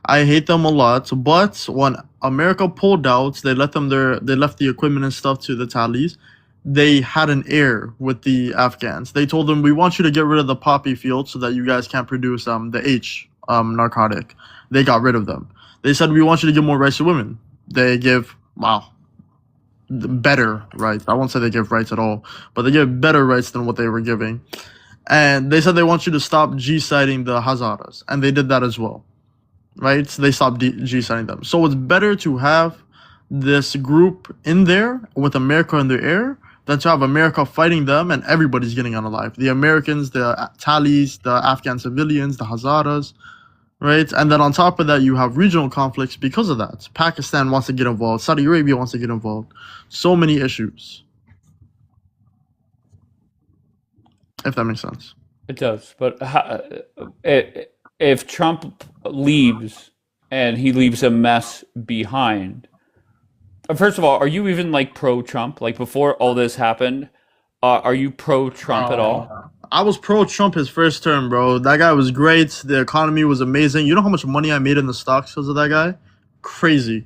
I hate them a lot, but when America pulled out, they left the equipment and stuff to the tallies. They had an air with the Afghans. They told them, "We want you to get rid of the poppy field so that you guys can't produce the H narcotic." They got rid of them. They said, "We want you to give more rights to women." They give better rights. I won't say they give rights at all, but they give better rights than what they were giving. And they said they want you to stop G-siding the Hazaras, and they did that as well, right? So they stopped G-siding them. So it's better to have this group in there with America in their air than to have America fighting them and everybody's getting out alive. The Americans, the Talis, the Afghan civilians, the Hazaras, right? And then on top of that, you have regional conflicts because of that. Pakistan wants to get involved. Saudi Arabia wants to get involved. So many issues. If that makes sense. It does. But if Trump leaves and he leaves a mess behind, first of all, are you even like pro-Trump? Like before all this happened, are you pro-Trump at all? I was pro-Trump his first term, bro. That guy was great. The economy was amazing. You know how much money I made in the stocks because of that guy? Crazy.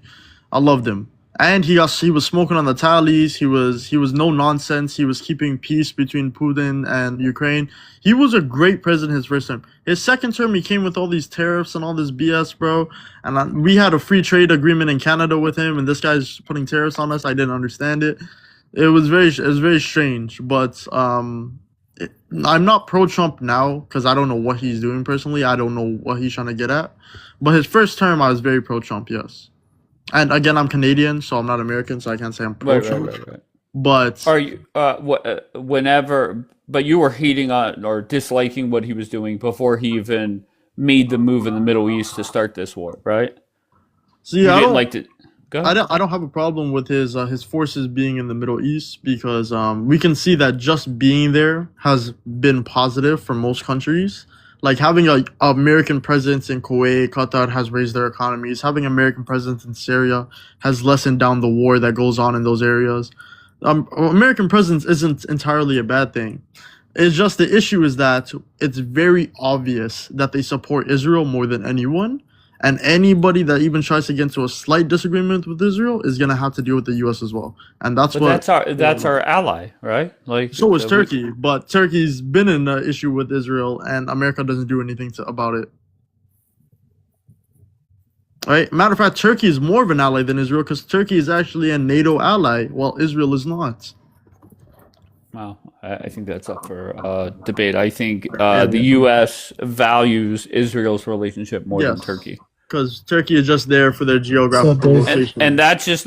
I loved him. And he was smoking on the tallies. He was no nonsense. He was keeping peace between Putin and Ukraine. He was a great president his first term. His second term, he came with all these tariffs and all this BS, bro. And we had a free trade agreement in Canada with him, and this guy's putting tariffs on us. I didn't understand it. It was very strange. But I'm not pro-Trump now because I don't know what he's doing personally. I don't know what he's trying to get at. But his first term, I was very pro-Trump, yes. And again, I'm Canadian, so I'm not American, so I can't say I'm Right, right, pro-Trump. right, right. But Are you whenever but you were hating on or disliking what he was doing before he even made the move in the Middle East to start this war, right? see, You I didn't don't, like to go I ahead. don't, I don't have a problem with his forces being in the Middle East because we can see that just being there has been positive for most countries. Like having a American presence in Kuwait, Qatar has raised their economies. Having American presence in Syria has lessened down the war that goes on in those areas. American presence isn't entirely a bad thing. It's just the issue is that it's very obvious that they support Israel more than anyone, and anybody that even tries to get into a slight disagreement with Israel is gonna have to deal with the U.S. as well, and that's But what. that's our ally, right? Like So is we Turkey, but Turkey's been in an issue with Israel, and America doesn't do anything about it. Right? Matter of fact, Turkey is more of an ally than Israel because Turkey is actually a NATO ally, while Israel is not. Well, I think that's up for debate. I think Yeah. the U.S. values Israel's relationship more than Yes, Turkey. because Turkey is just there for their So geographical there's And location. that's just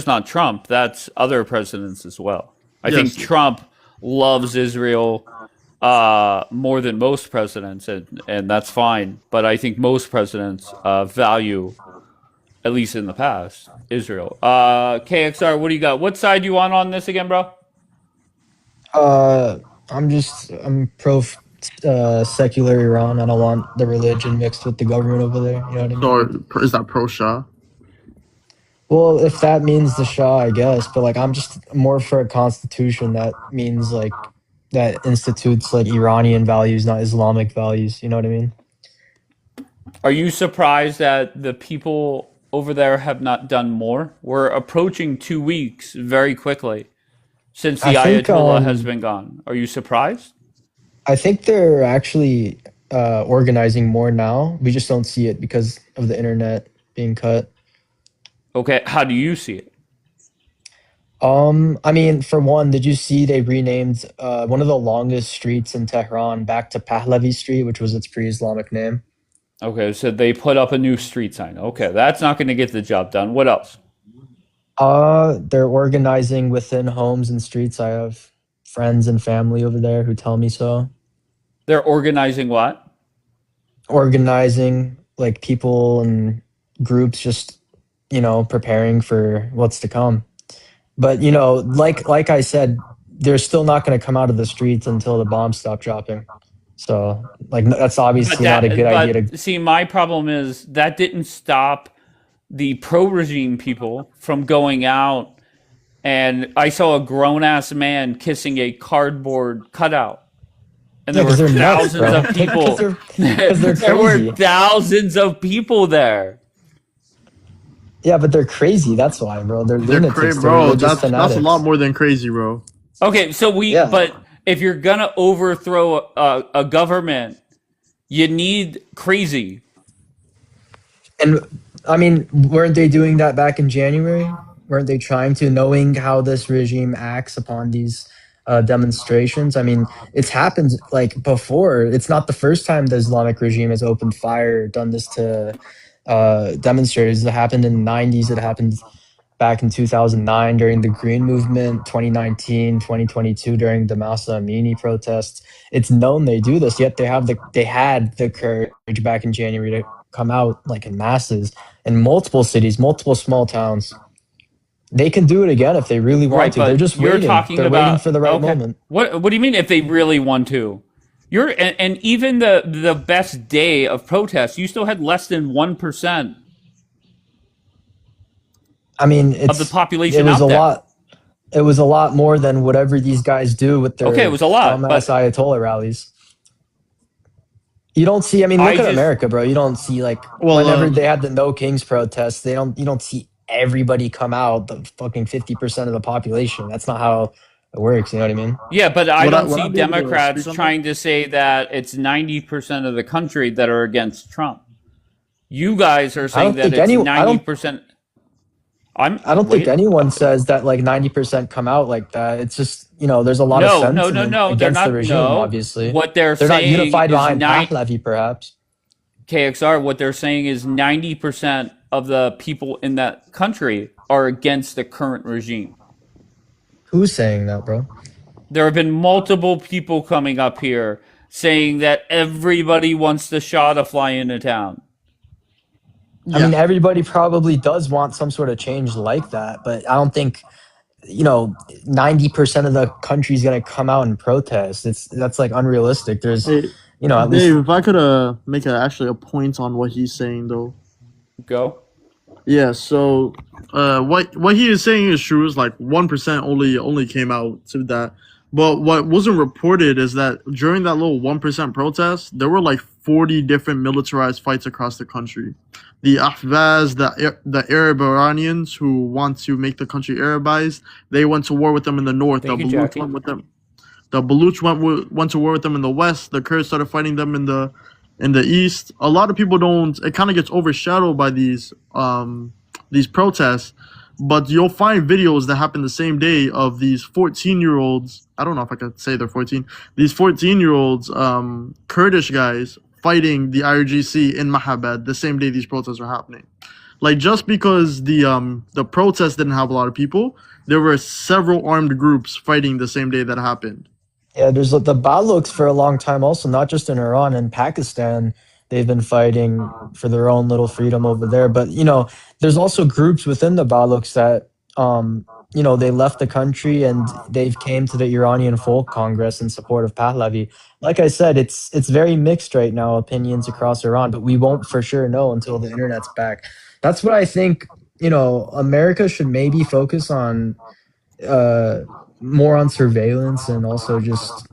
not Trump. That's other presidents as well. I think Yes, Trump loves Israel more than most presidents, and that's fine. But I think most presidents value, at least in the past, Israel. KXR, what do you got? What side you on this again, bro? uh I'm pro secular Iran. I don't want the religion mixed with the government over there. You know what I mean? so is that pro Shah? Well, if that means the Shah, I guess. But like, I'm just more for a constitution that means like that institutes like Iranian values, not Islamic values. You know what I mean? Are you surprised that the people over there have not done more? We're approaching 2 weeks very quickly since I the think Ayatollah has been gone. Are you surprised? I think they're actually organizing more now. We just don't see it because of the internet being cut. Okay, how do you see it? I mean, for one, did you see they renamed one of the longest streets in Tehran back to Pahlavi Street, which was its pre-Islamic name? Okay, so they put up a new street sign. Okay, that's not going to get the job done. What else? They're organizing within homes and streets. I have friends and family over there who tell me so. They're organizing what? Organizing like people and groups just, preparing for what's to come. But, like I said, they're still not going to come out of the streets until the bombs stop dropping. So, like, that's But obviously not a good idea to. see, my problem is that didn't stop the pro-regime people from going out, and I saw a grown-ass man kissing a cardboard cutout, and Yeah, there were because they're nuts, thousands bro. of people. Because they're There were crazy. thousands of people there. Yeah, but they're crazy. That's why, bro. They're They're crazy, lunatics. They're bro. religious That's a lot fanatics. more than crazy, bro. Okay, so Yeah. but if you're gonna overthrow a government, you need crazy. And I mean, weren't they doing that back in January? Weren't they trying to, knowing how this regime acts upon these demonstrations? I mean, it's happened like before. It's not the first time the Islamic regime has opened fire, done this to demonstrators. It happened in the 90s. It happened back in 2009 during the Green Movement, 2019, 2022 during the Masa Amini protests. It's known they do this, yet they had the courage back in January to come out like in masses in multiple cities, multiple small towns. They can do it again if they really want Right, to. They're but just you're waiting. talking They're waiting about for the right okay. moment. What do you mean if they really want to? And even the best day of protests, you still had less than 1% I mean, of the it population was a out there. lot. It was a lot more than whatever these guys do with Okay, it their was a lot, dumbass but Ayatollah rallies. You don't see. I mean, I look at just America, bro. You don't see like Well, whenever they had the No Kings protests. They don't. You don't see everybody come out. The fucking 50% of the population. That's not how it works. You know what I mean? yeah, but I don't would see I be able to speak Democrats on that? trying to say that it's 90% of the country that are against Trump. You guys are I saying don't that think it's any. 90%. I don't think Wait. anyone says that like 90% come out like that. It's just there's a lot of No, no, no, sentiment no. They're against the not. regime. No. Obviously, What they're they're not saying unified is behind Pahlavi, perhaps. KXR. What they're saying is 90% of the people in that country are against the current regime. Who's saying that, bro? There have been multiple people coming up here saying that everybody wants the Shah to fly into town. I mean, Yeah. everybody probably does want some sort of change like that, but I don't think 90% of the country is going to come out and protest. That's like unrealistic. There's, Hey, at least. Dave, if I could make actually a point on what he's saying though. Go. Yeah, so what he is saying is true. Is like 1% only came out to that. But what wasn't reported is that during that little 1% protest, there were like 40 different militarized fights across the country. The Ahvaz, the Arab Iranians who want to make the country Arabized, they went to war with them in the north. Thank The you, Baluch Jackie. went with them. The Baluch went to war with them in the west. The Kurds started fighting them in the east. A lot of people don't. It kind of gets overshadowed by these protests, but you'll find videos that happen the same day of these 14-year-olds. I don't know if I could say they're 14. These 14-year-olds, Kurdish guys fighting the IRGC in Mahabad the same day these protests are happening. Like just because the protest didn't have a lot of people, there were several armed groups fighting the same day that happened. Yeah, there's the Balochs for a long time also, not just in Iran and Pakistan. They've been fighting for their own little freedom over there. But, there's also groups within the Balochs that, they left the country and they've came to the Iranian Folk Congress in support of Pahlavi. Like I said, it's very mixed right now, opinions across Iran, but we won't for sure know until the internet's back. That's what I think, America should maybe focus on more on surveillance and also just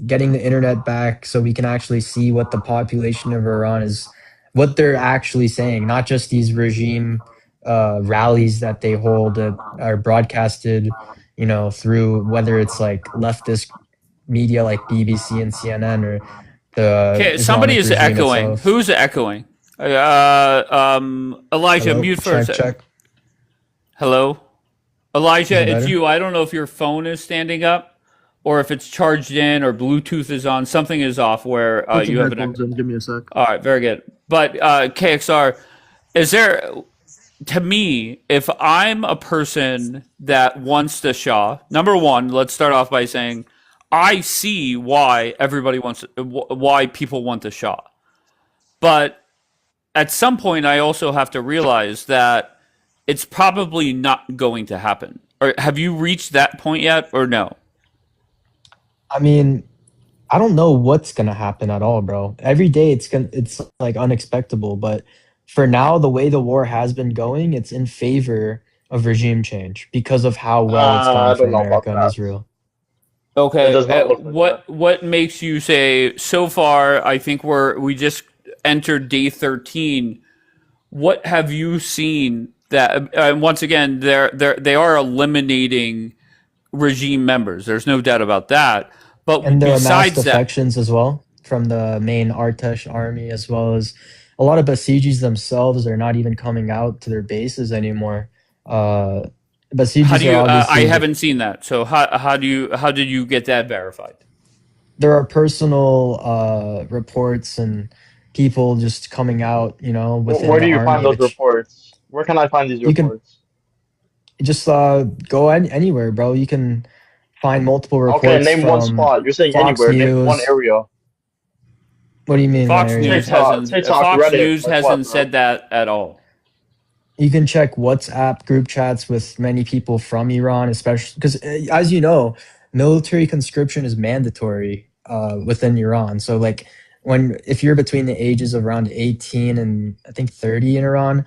getting the internet back so we can actually see what the population of Iran is, what they're actually saying, not just these regime rallies that they hold that are broadcasted, through whether it's like leftist media like BBC and CNN or the Okay, somebody Islamic is regime echoing. itself. Who's echoing? Elijah, Hello? mute first. Check. Hello? Is Elijah, it it's better? you. I don't know if your phone is standing up or if it's charged in or Bluetooth is on. Something is off where Put some you have an headphones echo. in. Give me a sec. All right, very good. But KXR, is there, to me, if I'm a person that wants the Shah, number one, let's start off by saying I see why why people want the Shah. But at some point, I also have to realize that it's probably not going to happen. Or have you reached that point yet, or no? I mean, I don't know what's gonna happen at all, bro. Every day it's like unexpectable, but for now, the way the war has been going, it's in favor of regime change because of how well it's I gone for don't know about America and that. Israel. It Okay. does not look like that. What makes you say so far? I think we just entered day 13. What have you seen that? Once again, they are eliminating regime members. There's no doubt about that. But And there are mass besides that, defections as well from the main Artesh army, as well as a lot of Basijis themselves are not even coming out to their bases anymore. Uh, how do Basijis are you? I obviously haven't seen that. So how did you get that verified? there are personal reports and people just coming out, within Where the do you find army, those which reports? Where can I find these you can reports? just go anywhere, bro. You can find multiple Okay, reports name one from spot. You're saying Fox anywhere. Name one News. area. What do you mean, one area? TikTok, Fox Reddit. News Like what, hasn't bro? said that at all. You can check WhatsApp group chats with many people from Iran, especially because, as you know, military conscription is mandatory within Iran. So, like, if you're between the ages of around 18 and I think 30 in Iran,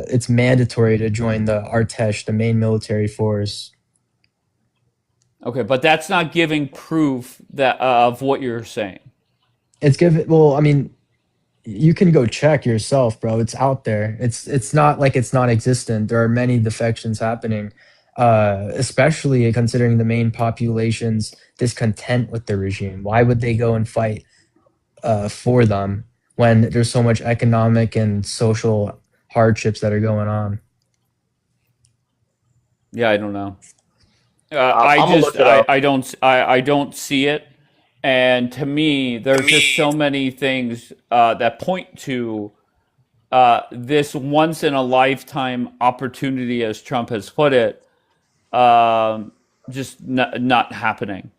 it's mandatory to join the Artesh, the main military force. Okay, but that's not giving proof that of what you're saying. It's given. Well, I mean, you can go check yourself, bro. It's out there. It's not like it's non-existent. There are many defections happening, especially considering the main population's discontent with the regime. Why would they go and fight for them when there's so much economic and social hardships that are going on? Yeah, I don't know. I'm gonna look it up. I don't see it, and to me, there's just so many things that point to this once in a lifetime opportunity, as Trump has put it, just not happening.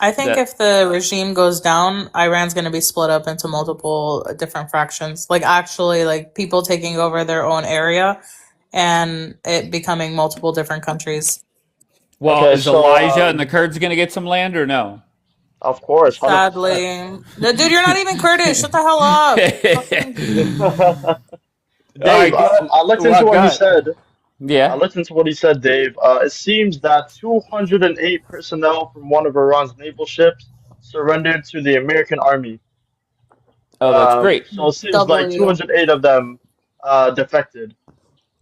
I think That if the regime goes down, Iran's going to be split up into multiple different fractions. Like actually, like people taking over their own area and it becoming multiple different countries. well, Okay, is so Elijah and the Kurds going to get some land or no? of course, 100%. Sadly, dude, you're not even Kurdish. Shut the hell up. Fucking All Dave, right, I listened to well, what he God, said. I yeah. listened to what he said, Dave. It seems that 208 personnel from one of Iran's naval ships surrendered to the American army. Oh, that's great. So it seems like W. 208 of them defected.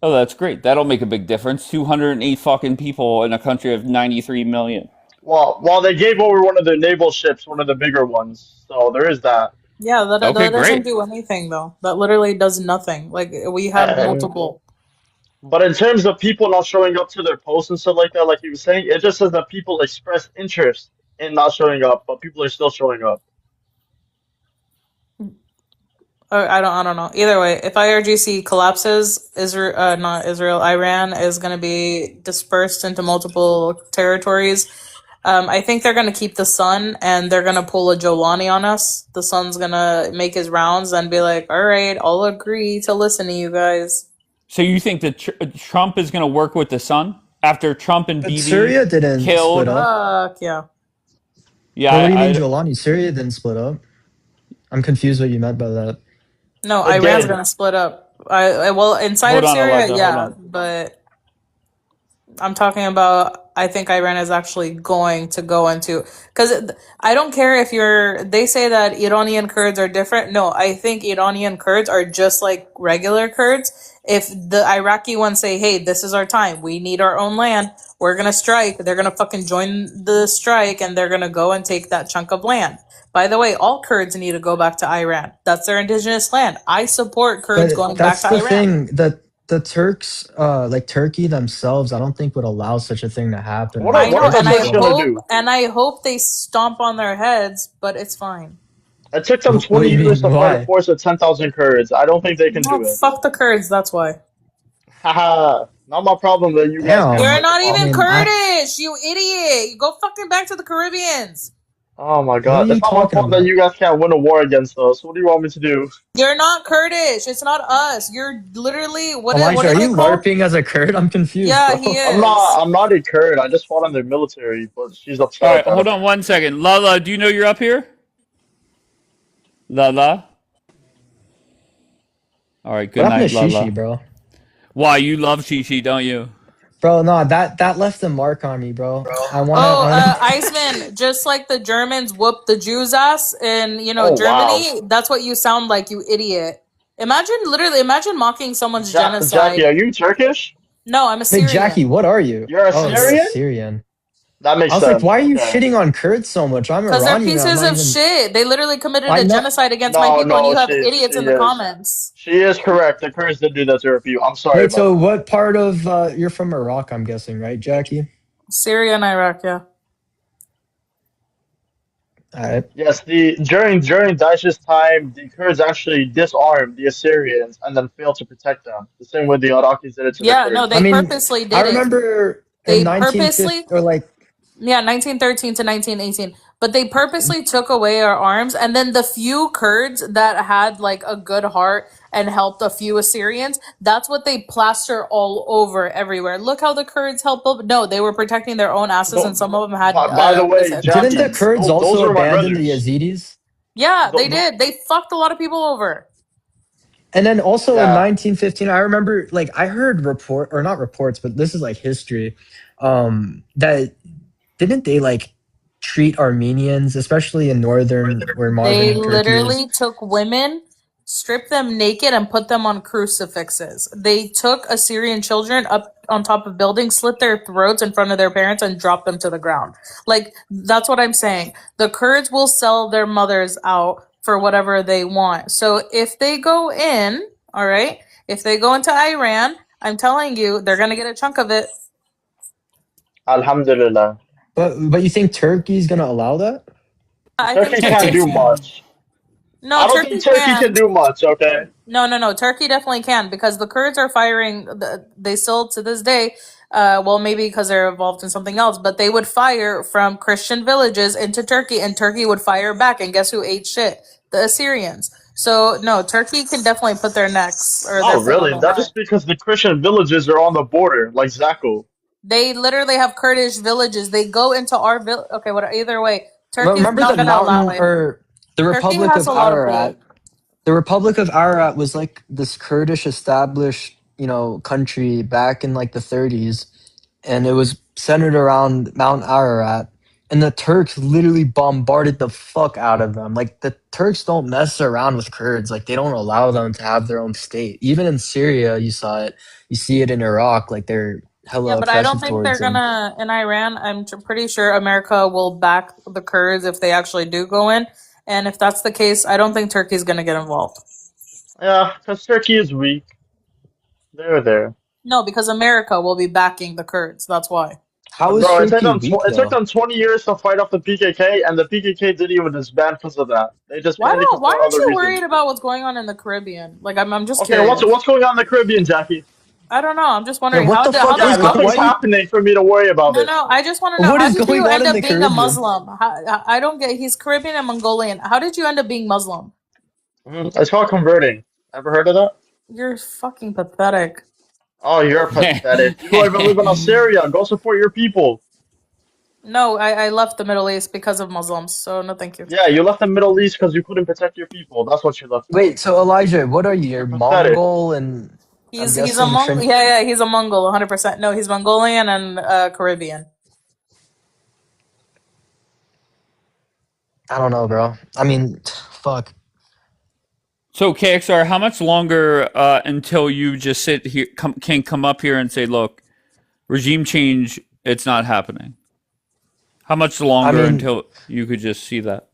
Oh, that's great. That'll make a big difference. 208 fucking people in a country of 93 million. Well, they gave over one of their naval ships, one of the bigger ones. So there is that. Yeah, Okay, that doesn't great. do anything though. That literally does nothing. Like we have And multiple. but in terms of people not showing up to their posts and stuff like that, like he was saying, it just says that people express interest in not showing up, but people are still showing up. I don't know. Either way, if IRGC collapses, Israel, not Israel, Iran is going to be dispersed into multiple territories. I think they're going to keep the sun and they're going to pull a Jolani on us. The sun's going to make his rounds and be like, all right, I'll agree to listen to you guys. So you think that Trump is going to work with the Sun after Trump and But Bibi Syria didn't split killed? up. Fuck yeah. Yeah, But what do you mean, Jolani? Syria didn't split up. I'm confused what you meant by that. No, It Iran's did. going to split up. Well, inside hold of on, Syria, Alexa. Hold yeah, on. but I'm talking about, I think Iran is actually going to go into, because I don't care if they say that Iranian Kurds are different. No, I think Iranian Kurds are just like regular Kurds. If the Iraqi ones say, hey, this is our time, we need our own land, we're going to strike, they're going to fucking join the strike and they're going to go and take that chunk of land. By the way, all Kurds need to go back to Iran. That's their indigenous land. I support Kurds going But back that's to the Iran. thing that the Turks, like Turkey themselves, I don't think would allow such a thing to happen. What I are, what know, are the and Regardless Turks of gonna do? I hope they stomp on their heads, but it's fine. It took them what 20 do you years mean, to fight a why? force of 10,000 Kurds. I don't think they can No, do it. fuck the Kurds, that's why. Haha, not my problem that you guys can't You're Damn. fight the not I even problem. mean, Kurdish, you idiot! You go fucking back to the Caribbeans. Oh my what are God, it's you not my talking fault that about? you guys can't win a war against us. What do you want me to do? You're not Kurdish. It's not us. You're literally what Elijah, are are they you called? LARPing as a Kurd? I'm confused, Yeah, bro. he I'm not. is. I'm not a Kurd. I just fought on their military, but she's All upset right, about hold it. on 1 second. Lala, do you know you're up here? Lala? All right, What good happened night, to Shishi, Lala. bro? Why, you love Shishi, don't you? Bro, no, that left a mark on me, bro. I Oh, wanna Iceman, just like the Germans whooped the Jews' ass in, Oh wow, Germany, that's what you sound like, you idiot. Imagine mocking someone's Jackie, genocide. are you Turkish? No, I'm a Wait, Jackie, Syrian. what are you? You're a Oh, you're a Syrian? Syrian. That I makes was like, sense. why are you Okay. shitting on Kurds so much? I'm Because they're Iranian. I'm pieces not of even. shit. They literally committed Why a not? genocide against my No, people, and no, you have she idiots in the is. comments. She is correct. The Kurds did do that to her people. I'm sorry Wait, about so that. what part of you're from Iraq? I'm guessing, right, Jackie? Syria and Iraq, yeah. All right. Yes, the during Daesh's time, the Kurds actually disarmed the Assyrians and then failed to protect them. The same way the Iraqis did it to the Yeah, no, Kurds. I they mean, purposely I did it. remember in They 1950 purposely or like. Yeah, 1913 to 1918. But they purposely took away our arms, and then the few Kurds that had like a good heart and helped a few Assyrians, that's what they plaster all over everywhere. Look how the Kurds helped. No, they were protecting their own asses, and No, some of them had by the what is way, it, Didn't the Jackie, conscience. Kurds those also were my abandon the brothers. Yazidis? Yeah, they Th did. They fucked a lot of people over. And then also in yeah, 1915, I remember like I heard report or not reports, but this is like history. That didn't they like treat Armenians, especially in northern where They modern Turkey is? literally took women, stripped them naked, and put them on crucifixes. They took Assyrian children up on top of buildings, slit their throats in front of their parents, and dropped them to the ground. Like, that's what I'm saying. The Kurds will sell their mothers out for whatever they want. So if they go in, all right, if they go into Iran, I'm telling you, they're going to get a chunk of it. Alhamdulillah. But you think Turkey's gonna allow that? I think Turkey can't Turkey. do much. No, I don't think Turkey Turkey can. can do much. Okay. No, no, no. Turkey definitely can because the Kurds are firing. They still to this day, well, maybe because they're involved in something else, but they would fire from Christian villages into Turkey, and Turkey would fire back. And guess who ate shit? The Assyrians. So no, Turkey can definitely put their necks or their Oh, foot on really? the That's line. just because the Christian villages are on the border, like Zako. They literally have Kurdish villages. They go into our village. Okay, what? Either way, Turkey's Remember not the gonna allow mountain it. or the Turkey Republic has of a lot of pull. Ararat? The Republic of Ararat was like this Kurdish established, country back in like the 30s, and it was centered around Mount Ararat. And the Turks literally bombarded the fuck out of them. Like the Turks don't mess around with Kurds. Like they don't allow them to have their own state. Even in Syria, you saw it. You see it in Iraq. Like they're Yeah, hella but I don't oppressive think they're towards them. gonna in Iran. Pretty sure America will back the Kurds if they actually do go in. And if that's the case, I don't think Turkey's gonna get involved. Yeah, because Turkey is weak. They're there. No, because America will be backing the Kurds. That's why. How is Bro, Turkey weak it took though? them 20 years to fight off the PKK, and the PKK didn't even disband because of that. They just panicked Why for aren't other you worried reasons. about what's going on in the Caribbean? Like I'm just Okay, curious. what's going on in the Caribbean, Jackie? I don't know. I'm just Yeah, wondering what the how fuck did is Yeah, how going? nothing's Why? happening for me to worry about no, it. no, I just want to know What how is did going you on end in up the being a Caribbean? Muslim? I don't get. He's Caribbean and Mongolian. How did you end up being Muslim? It's called converting. Ever heard of that? You're fucking pathetic. Oh, you're pathetic. You don't even live in Syria. Go support your people. No, I left the Middle East because of Muslims. So no, thank you. Yeah, you left the Middle East because you couldn't protect your people. That's what you left for. Wait, so Elijah, what are you? You're You're pathetic. Mongol and I'm He's a guessing Mong. Trin. Yeah, he's a Mongol, 100%. No, he's Mongolian and Caribbean. I don't know, bro. I mean, fuck. So KXR, how much longer until you just sit here, can come up here and say, "Look, regime change, it's not happening"? How much I longer mean, until you could just see that?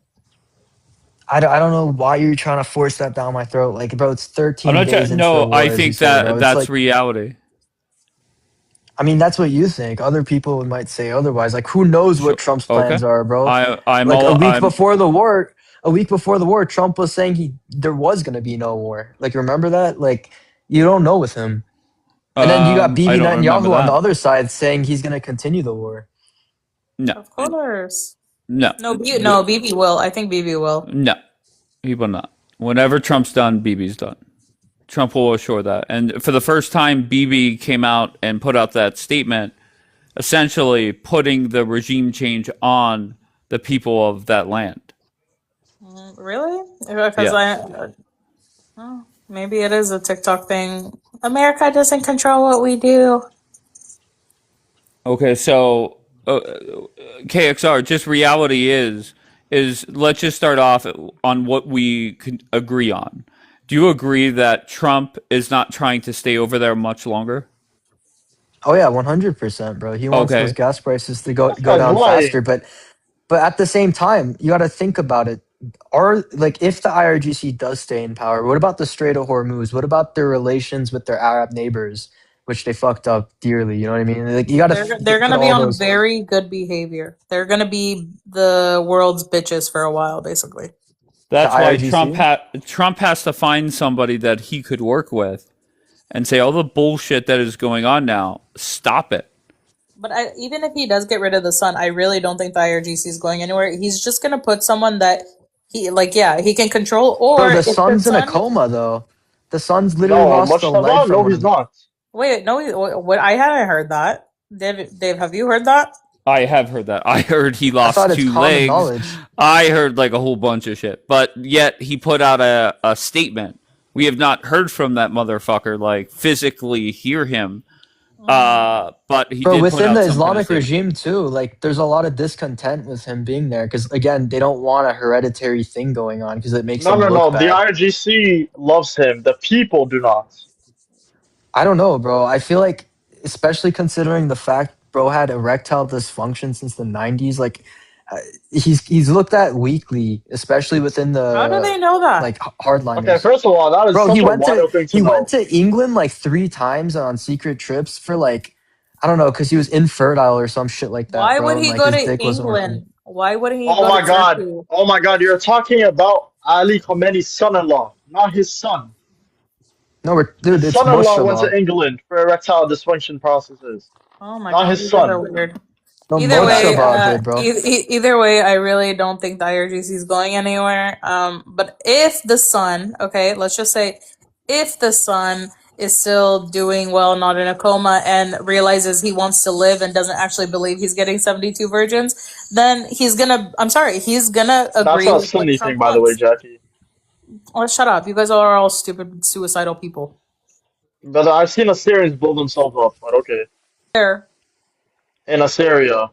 I don't know why you're trying to force that down my throat. Like, bro, it's I'm 13 not. days into the No, war, I as you think say, bro. that It's that's like, reality. I mean, that's what you think. Other people might say otherwise. Like, who knows what Sure. Trump's plans Okay. are, bro? I'm Like all. I'm. a week before the war, Trump was saying there was gonna be no war. Like, remember that? Like, you don't know with him. And then you got I Bibi don't remember Netanyahu on the that. other side saying he's gonna continue the war. No. Of course. No. No, BB will. I think BB will. No. He will not. Whenever Trump's done, BB's done. Trump will assure that. And for the first time, BB came out and put out that statement, essentially putting the regime change on the people of that land. Really? Because Yes. maybe it is a TikTok thing. America doesn't control what we do. Okay, so KXR, just reality is let's just start off on what we can agree on. Do you agree that Trump is not trying to stay over there much longer? Oh yeah, 100%, bro. He wants those Okay, gas prices to go This go guy's down lying. faster, but at the same time, you got to think about it. Are like if the IRGC does stay in power, what about the Strait of Hormuz? What about their relations with their Arab neighbors, which they fucked up dearly? You know what I mean? Like you got to They're put gonna be all on those. very good behavior. They're gonna be the world's bitches for a while, basically. The that's why IRGC. Trump has to find somebody that he could work with and say all the bullshit that is going on now, stop it. But even if he does get rid of the sun, I really don't think the IRGC is going anywhere. He's just gonna put someone that he like, yeah, he can control. Bro, Or the if the sun's in a sun, coma though. The sun's literally No, lost a leg Mustafa? from No, one he's of the. not. wait, no, what I hadn't heard that. Dave, have you heard that? I have heard that. I heard he I thought lost it's two common legs. knowledge. I heard like a whole bunch of shit. But yet he put out a statement. We have not heard from that motherfucker, like physically hear him. But he Bro, did put within the out some kind of Islamic statement. regime too, like there's a lot of discontent with him being there because again, they don't want a hereditary thing going on because it makes No, them no, look no. The bad. IRGC loves him. The people do not. I don't know, bro. I feel like, especially considering the fact bro had erectile dysfunction since the 90s, like uh, he's looked at weekly, especially within How do the they know that? like Okay, hardliners. first of all, that is Bro, such a wild thing to he went know. to England like 3 times on secret trips for like I don't know, because he was infertile or some shit like that, Why would bro, and he like go his to dick wasn't working. England? Why would he Oh go to my God. Turkey? Oh my God. You're talking about Ali Khamenei's son-in-law, not his son. No, dude, His it's son-in-law went to Moshabaugh. England for erectile dysfunction processes, Oh my not god, his you guys are son. weird. No, Either way, That Moshabaugh did, bro. either way, I really don't think the IRGC is going anywhere. But if the sun, okay, let's just say, if the sun is still doing well, not in a coma, and realizes he wants to live and doesn't actually believe he's getting 72 virgins, then he's gonna. I'm sorry, he's gonna That's agree a with what Sunni thing, Trump by the way, wants. Jackie. Oh, shut up! You guys are all stupid, suicidal people. But I've seen Assyrians blow themselves up, but okay. There. In Assyria.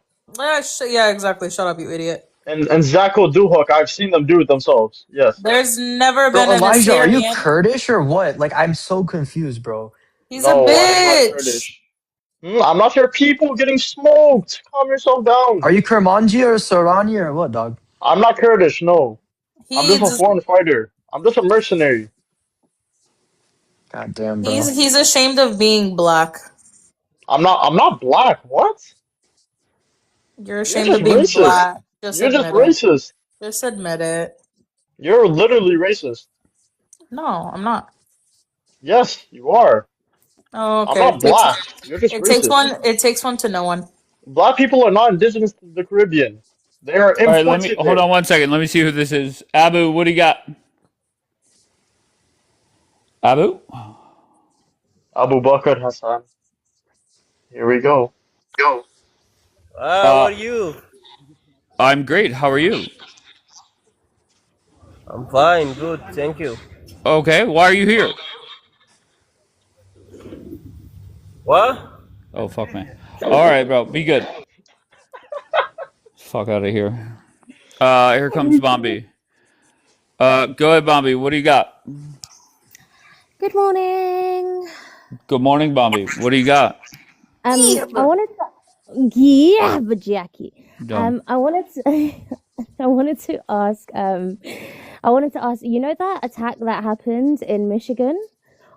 Yeah, exactly. Shut up, you idiot. And Zako Duhok, I've seen them do it themselves. Yes. There's never been Bro, an Elijah, are you Assyrian. Kurdish or what? Like, I'm so confused, bro. He's a No, I am not bitch. Kurdish. I'm not your people getting smoked. Calm yourself down. Are you Kermanji or Sorani or what, dog? I'm not Kurdish, no. I'm just a He's foreign fighter. I'm just a mercenary. God damn, bro. he's ashamed of being black. I'm not black. What? You're You're ashamed just of being racist. black. Just You're just admit it. racist. Just admit it. You're literally racist. No, I'm not. Yes, you are. Oh, I'm okay. not black. You're just racist. It takes one to know one. Black people are not indigenous to the Caribbean. They are all right, let me imported hold there. on 1 second. Let me see who this is. Abu, what do you got? Abu? Abu Bakr Hassan. Here we go. Uh How are you? I'm great. How are you? I'm fine, good, thank you. Okay, why are you here? What? Oh fuck man. All right, bro. Be good. Fuck out of here. Here comes Bombi. Go ahead, Bombi. What do you got? Good morning. Good morning, Bombi. What do you got? I wanted to, yeah, but Jackie. Dumb. I wanted to, I wanted to ask, you know that attack that happened in Michigan?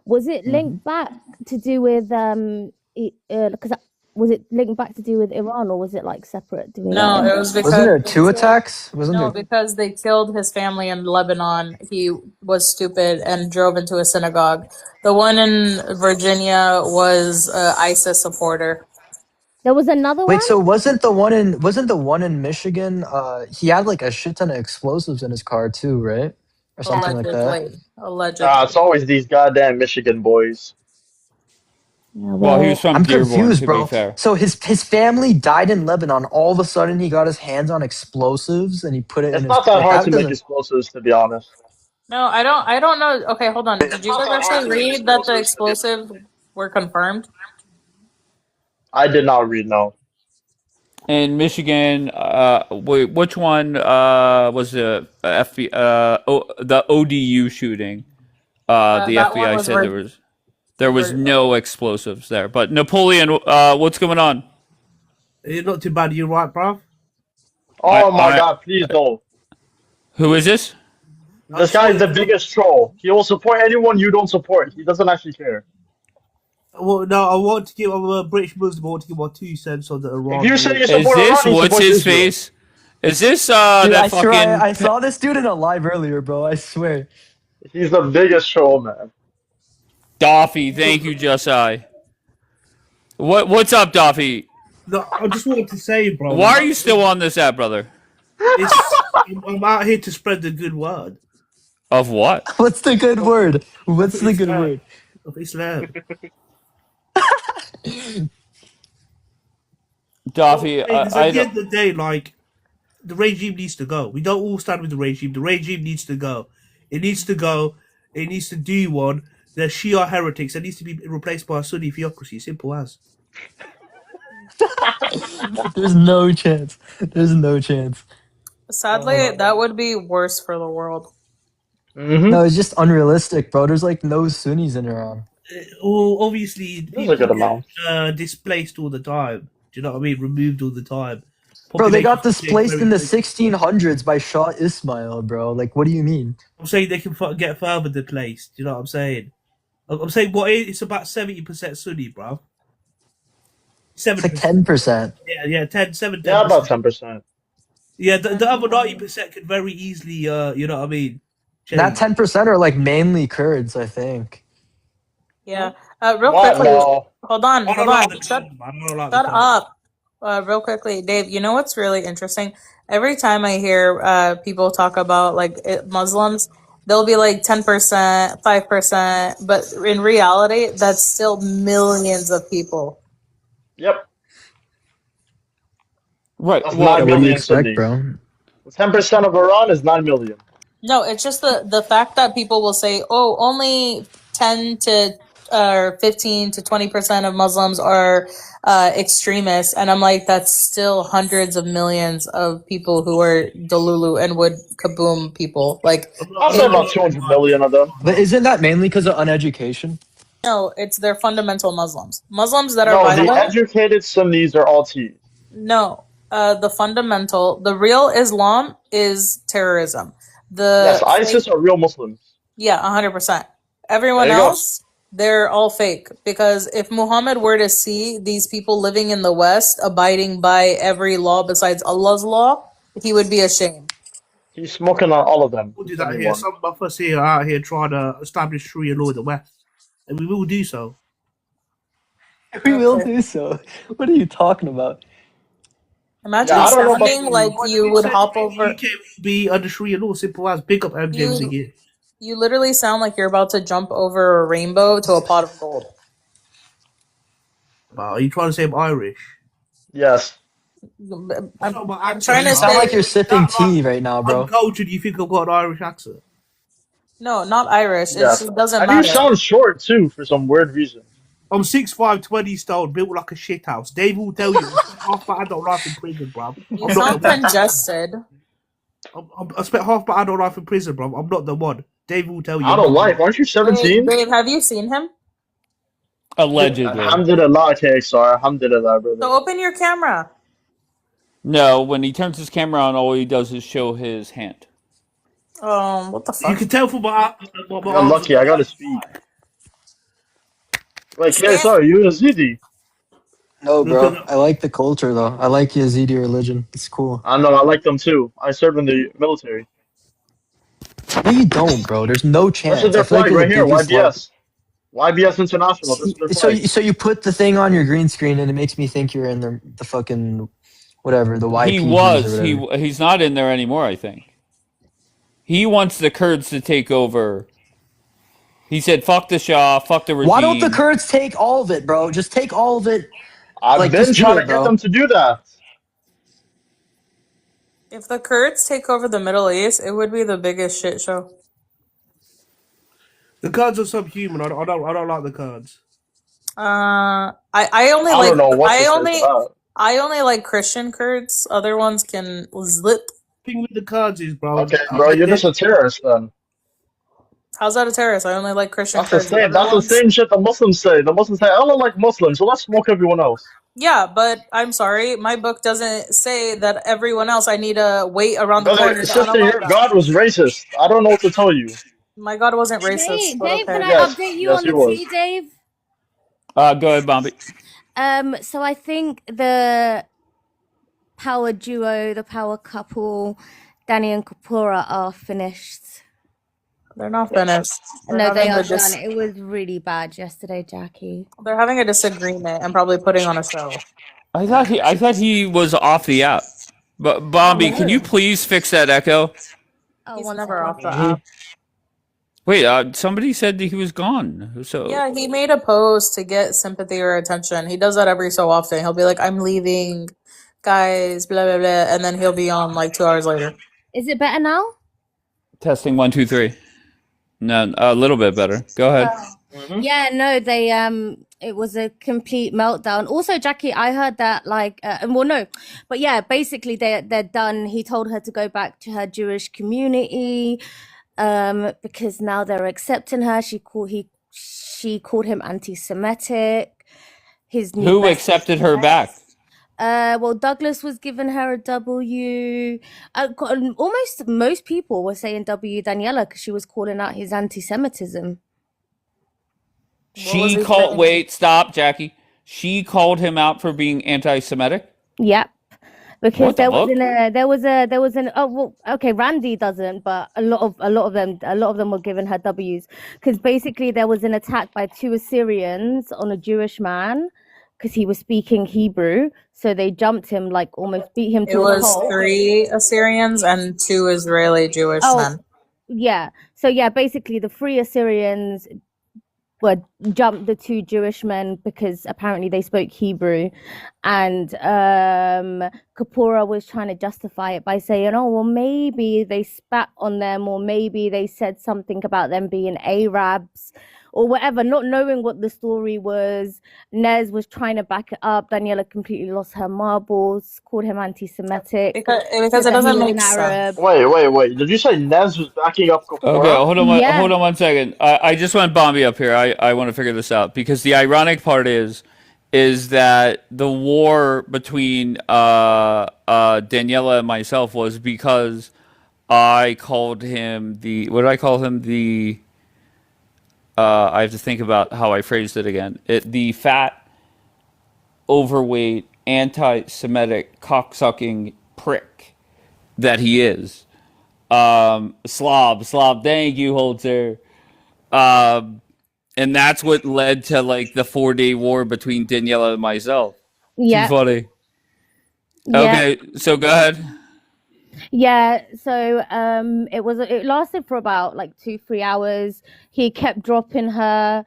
Was it linked back to do with because was it linked back to do with Iran or was it like separate? Do we No, know? it was Wasn't because there they 2 killed. attacks? Wasn't No, there? because they killed his family in Lebanon. He was stupid and drove into a synagogue. The one in Virginia was a ISIS supporter. There was another Wait, one? so wasn't the one in Michigan? He had like a shit ton of explosives in his car too, right? Or something like that. Allegedly. Allegedly. It's always these goddamn Michigan boys. Yeah, Well, he was from I'm Dearborn, confused, to be bro. fair. So his family died in Lebanon. All of a sudden, he got his hands on explosives and he put it in It's his not that like hard that to make doesn't. explosives, to be honest. No, I don't know. Okay, hold on. Did you guys actually read that the explosive were confirmed? I did not read, no. In Michigan, wait, which one was the the ODU shooting? The That one FBI was said there was no explosives there. But Napoleon, what's going on? You're not too bad. You're right, bruv. Oh my I god, please don't. who is this? This guy is the biggest troll. He will support anyone you don't support. He doesn't actually care. Well, no, I want to give. I'm a British Muslim. I want to give my 2 cents on the Iran. If you say you Is support this Iran, he what's supports his Israel. face? Is this Dude, that I swear, fucking? I saw this dude in a live earlier, bro. I swear. He's the biggest troll, man. Doffy, thank you, Josai. What's up, Doffy? No, I just wanted to say, bro. Why are you still on this app, brother? I'm out here to spread the good word Of what? What's the good word? What's the good Islam. word? Of Islam. Doffy, At the I end don't. of the day, like, the regime needs to go. We don't all stand with the regime. The regime needs to go. It needs to go. It needs to do one. They're Shia heretics. It needs to be replaced by a Sunni theocracy. Simple as. There's no chance. There's no chance. Sadly, that would be worse for the world. Mm-hmm. No, it's just unrealistic, bro. There's like no Sunnis in Iran. Well, obviously, There's a good amount. displaced all the time. Do you know what I mean? Removed all the time. Bro, they got Population's displaced in the very- 1600s by Shah Ismail, bro. Like, what do you mean? I'm saying they can get further displaced. Do you know what I'm saying? I'm saying it's about 70% Sunni, bro. It's like 10%. Yeah, 7, 10%. Yeah, about 10%. Yeah, the other 90% could very easily, you know what I mean? That change. 10% are like mainly Kurds, I think. Yeah. Real What? quickly, No. hold on. I don't like the Shut Kurds, man. I don't like the Shut Kurds. up. Real quickly, Dave, you know what's really interesting? Every time I hear people talk about like Muslims, they'll be like 10%, 5%, but in reality, that's still millions of people. Yep. Right. That's Well, 9 What do you million expect, Sunnis. bro? 10% of Iran is 9 million. No, it's just the fact that people will say, "Oh, only 10 to 15 to 20% of Muslims are extremists," and I'm like, that's still hundreds of millions of people who are Delulu and would kaboom people. Like, I'll say about 200 million of them. But isn't that mainly because of uneducation? no, it's their fundamental Muslims. Muslims that are No, the violent. educated Sunnis are all T. No, the real Islam is terrorism. Yes, ISIS are real Muslims. Yeah, 100%. Everyone There you go. else, they're all fake. Because if Muhammad were to see these people living in the West abiding by every law besides Allah's law, he would be ashamed. He's smoking on all of them. We'll do that here. Some of us here are out here trying to establish Sharia law in the West. And we will do so. We will do so. What are you talking about? Imagine Yeah, I don't know about sounding like you would hop over. UK will be under Sharia law. Simple as. Big up MJs You, again. you literally sound like you're about to jump over a rainbow to a pot of gold. Are you trying to say I'm Irish? Yes. I'm trying to You sound say like you're sipping tea right now, bro. I'm cultured. You think I've got an Irish accent? no, not Irish. Yes. It doesn't And you matter. sound short too for some weird reason. I'm 6'5", 20 stone, built like a shit house. Dave will tell you, I spent half my adult life in prison, bro. You sound congested. I spent half my adult life in prison, bro. I'm not the one. Dave will tell you. Adult life, aren't you 17? Dave, have you seen him? allegedly. Alhamdulillah, KXR. Alhamdulillah, brother. So open your camera. No, when he turns his camera on, all he does is show his hand. What the You fuck? can tell from my You're lucky, I gotta speak. Wait, KXR, you Yazidi? No, bro. I like the culture, though. I like Yazidi religion. It's cool. I know, I like them too. I served in the military. No, you don't, bro. There's no chance. This is their I feel like flag you're right the here, biggest lie. YBS. YBS International, this is their So, flag. so you put the thing on your green screen, and it makes me think you're in the fucking whatever the YPGs He or was. whatever. He's not in there anymore, I think. He wants the Kurds to take over. He said, fuck the Shah, fuck the regime. Why don't the Kurds take all of it, bro? Just take all of it. I've Like, been just do trying it, to get bro. them to do that. If the Kurds take over the Middle East, it would be the biggest shit show. The Kurds are subhuman. I don't like the Kurds. I only I like don't know what I to say only to that. I only like Christian Kurds. Other ones can zlit. Thing with the cards is, bro. Okay, bro, you're just a terrorist then. How's that a terrorist? I only like Christian That's the Kurds. same. Other That's the ones, same shit the Muslims say. The Muslims say, I don't like Muslims, so let's smoke everyone else. yeah, but I'm sorry, my book doesn't say that everyone else I need to wait around the Brother, corner to sister, unalive your them. God was racist. I don't know what to tell you. My God wasn't Dave, racist, but Dave, can okay. I Yes, update you yes, on he the was. tea, Dave? Go ahead, Bombi. So I think the power duo, the power couple, Danny and Kapura are finished. They're not finished. They're No, they having are a done. It was really bad yesterday, Jackie. They're having a disagreement and probably putting on a show. I thought he was off the app. But Bombi, can you please fix that echo? Oh, He's one never second. off the app. Wait, somebody said that he was gone. So Yeah, he made a post to get sympathy or attention. He does that every so often. He'll be like, "I'm leaving, guys," blah blah blah, and then he'll be on like 2 hours later. Is it better now? testing 1 2 3. No, a little bit better. Go ahead. Yeah, no, they it was a complete meltdown. Also, Jackie, I heard that well, no, but yeah, basically they're done. He told her to go back to her Jewish community, because now they're accepting her. She called him anti-Semitic. His new Who best accepted her back? well, Douglas was giving her a W. Almost most people were saying W Daniela because she was calling out his anti-Semitism. was She he called. saying? Wait, stop, Jackie. She called him out for being anti-Semitic. Yep. Because What the fuck? there was an oh well, okay, Randy doesn't, but a lot of them were giving her W's because basically there was an attack by 2 Assyrians on a Jewish man because he was speaking Hebrew, so they jumped him, like almost beat him It to a was pulp. 3 Assyrians and 2 Israeli Jewish men. Yeah. So yeah, basically the 3 Assyrians jumped the 2 Jewish men because apparently they spoke Hebrew, and Kapura was trying to justify it by saying, oh well, maybe they spat on them, or maybe they said something about them being Arabs or whatever, not knowing what the story was. Nez was trying to back it up. Daniela completely lost her marbles, called him anti-Semitic Because said it that doesn't he was make an sense. Arab. Wait. Did you say Nez was backing up Okay, Kapora? hold on, Yeah. hold on 1 second. I just want Bombi up here. I want to figure this out because the ironic part is that the war between Daniela and myself was because I called him what did I call him? I have to think about how I phrased it again. The fat, overweight, anti-Semitic, cocksucking prick that he is. Slob. Thank you, Holzer. And that's what led to like the 4-day war between Daniela and myself. Yeah. Too funny. Yeah. Okay, so go ahead. Yeah, so it lasted for about like 2-3 hours. He kept dropping her.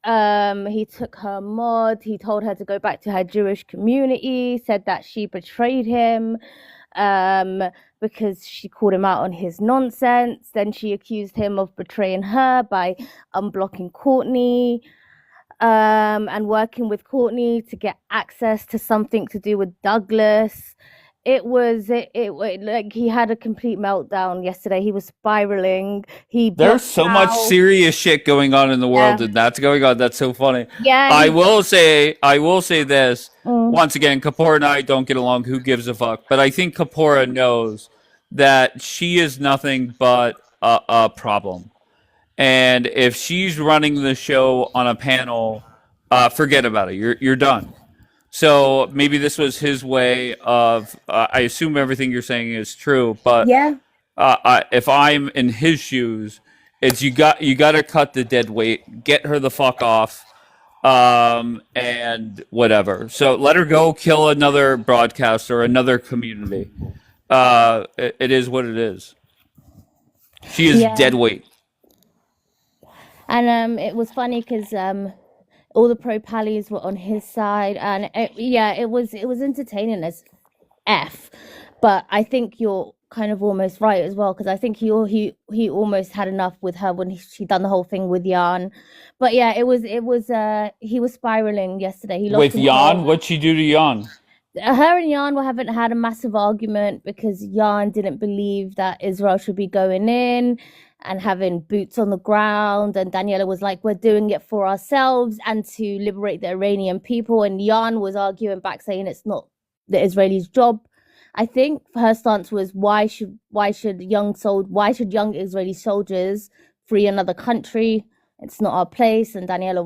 He took her mod. He told her to go back to her Jewish community, said that she betrayed him because she called him out on his nonsense. Then she accused him of betraying her by unblocking Courtney and working with Courtney to get access to something to do with Douglas. It like he had a complete meltdown yesterday. He was spiraling. There's so much serious shit going on in the world, and that's going on. That's so funny. Yeah. I will say this. Once again, Kapora and I don't get along. Who gives a fuck? But I think Kapora knows that she is nothing but a problem. And if she's running the show on a panel, forget about it. You're done. So maybe this was his way of. I assume everything you're saying is true, but yeah. If I'm in his shoes, it's you got to cut the dead weight, get her the fuck off, and whatever. So let her go kill another broadcaster, another community. It is what it is. She is dead weight. And it was funny because all the pro pallies were on his side, and it was entertaining as F. But I think you're kind of almost right as well, because I think he almost had enough with her when she done the whole thing with Jan. But yeah, it was he was spiraling yesterday. He lost with Jan. What'd she do to Jan? her and Jan haven't had a massive argument because Jan didn't believe that Israel should be going in and having boots on the ground, and Daniela was like, we're doing it for ourselves and to liberate the Iranian people, and Jan was arguing back saying it's not the Israelis' job. I think her stance was why should young Israeli soldiers free another country? It's not our place. And Daniela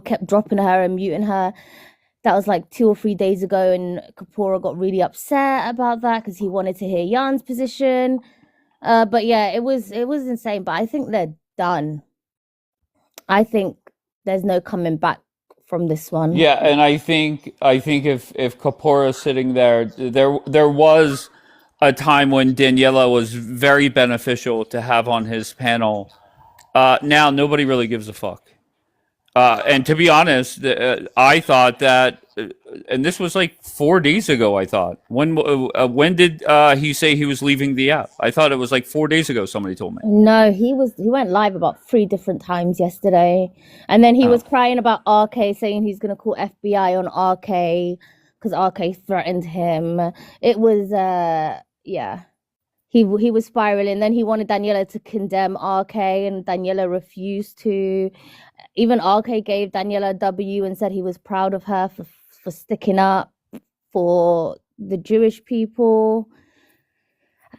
kept dropping her and muting her. That was like 2 or 3 days ago, and Kapora got really upset about that because he wanted to hear Jan's position. But yeah, it was insane. But I think they're done. I think there's no coming back from this one. Yeah, and I think if Kapora's sitting there was a time when Daniela was very beneficial to have on his panel. Now nobody really gives a fuck. And to be honest, I thought that, and this was like 4 days ago. I thought when did he say he was leaving the app? I thought it was like 4 days ago. Somebody told me. No, he went live about 3 different times yesterday, and then he was crying about RK, saying he's gonna call FBI on RK because RK threatened him. It was yeah. He was spiraling. Then he wanted Daniela to condemn RK, and Daniela refused to. Even RK gave Daniela a W and said he was proud of her for sticking up for the Jewish people.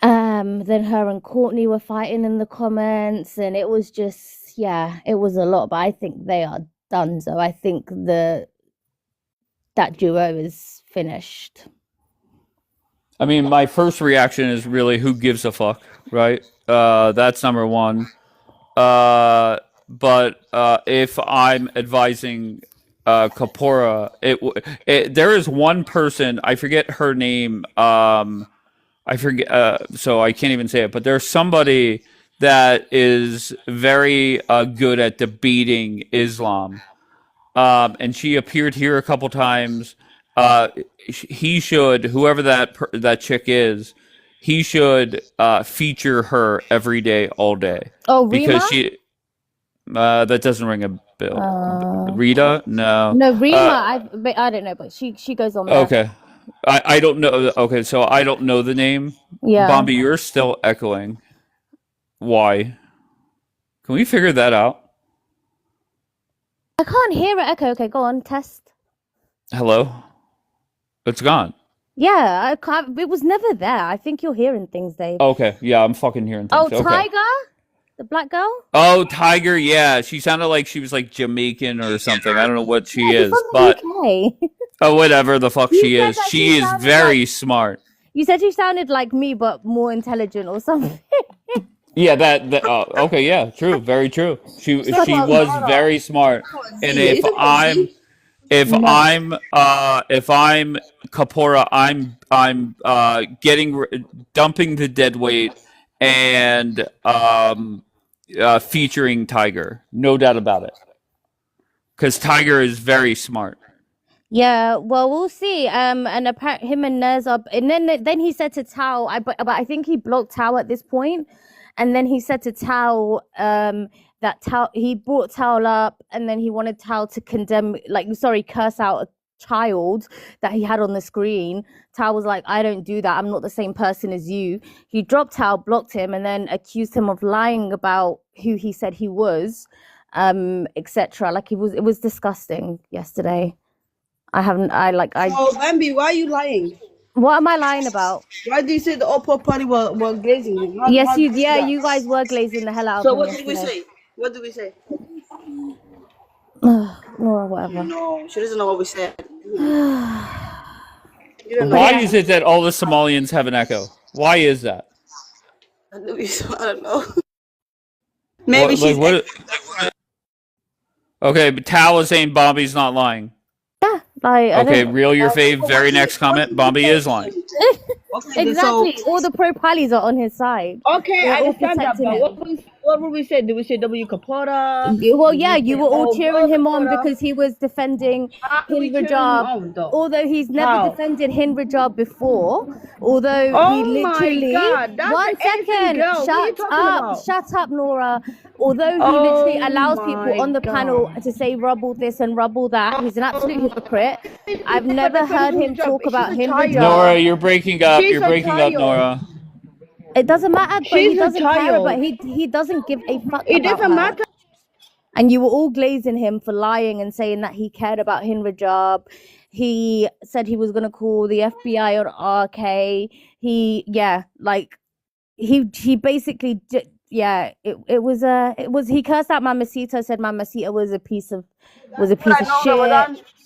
Then her and Courtney were fighting in the comments, and it was just, yeah, it was a lot. But I think they are done. So I think that duo is finished. I mean, my first reaction is really who gives a fuck, right? That's number one. But if I'm advising Kapora, there is one person, I forget her name. I forget, so I can't even say it. But there's somebody that is very good at debating Islam, and she appeared here a couple times. He should, whoever that chick is, he should feature her every day, all day. Oh, because Rima? That doesn't ring a bell. Rita? No. No, Rima. I don't know, but she goes on there. Okay. I don't know. Okay, so I don't know the name. Yeah. Bombi, you're still echoing. Why? Can we figure that out? I can't hear it echo. Okay, go on, test. Hello? It's gone. Yeah, I can't. It was never there. I think you're hearing things, Dave. Okay, yeah, I'm fucking hearing things. Oh, Okay. Tiger? The black girl? Oh, Tiger, yeah. She sounded like she was like Jamaican or something. I don't know what she is, She's from but the UK. oh, whatever the fuck You she said is. that She she is sounded very smart. You said she sounded like me, but more intelligent or something. Yeah, that okay, yeah, true, very true. She was very smart. And if I'm Kapora, I'm dumping the dead weight and featuring Tiger, no doubt about it, because Tiger is very smart. Yeah, well, we'll see. And apparently, him and Nez are, and then he said to Tao, but I think he blocked Tao at this point, and then he said to Tao, that Tao, he brought Tao up, and then he wanted Tao to curse out a child that he had on the screen. Tao was like, I don't do that. I'm not the same person as you. He dropped Tao, blocked him, and then accused him of lying about who he said he was, etc. Like it was disgusting yesterday. So, Bambi, why are you lying? What am I lying about? Why do you say the Oppo party were glazing you? You guys were glazing the hell out So of me. what did we say? What did we say? Or whatever. No, she doesn't know what we said. Why is it that all the Somalians have an echo? Why is that? I don't know. Maybe she's. Okay, but Tao is saying Bombi's not lying. Yeah, okay, reel your fave. Very next comment, Bombi is lying. Exactly. All the pro-pallies are on his side. Okay, I understand that, but What would we say? Did we say W Kapora? Well, Did yeah, we you say were all oh cheering God him on Kapora? because he was defending How are we Hind cheering him Rajab, on though? although he's never How? defended Hind Rajab before. Although he Oh my literally, God, that's one the Asian second, girl. What are you talking about? shut up, Nora. Although he literally Oh allows people my on the panel God. to say rubble this and rubble that, he's an absolute hypocrite. I've never heard him talk about Hind Nora, Rajab. you're breaking up. She's You're a breaking up, child. Nora. It doesn't matter, but he She's a doesn't care about. child. He doesn't give a fuck It about doesn't her. matter. And you were all glazing him for lying and saying that he cared about Hind Rajab. He said he was going to call the FBI on RK. He basically he cursed out Mamacita, said Mamacita was a piece of shit.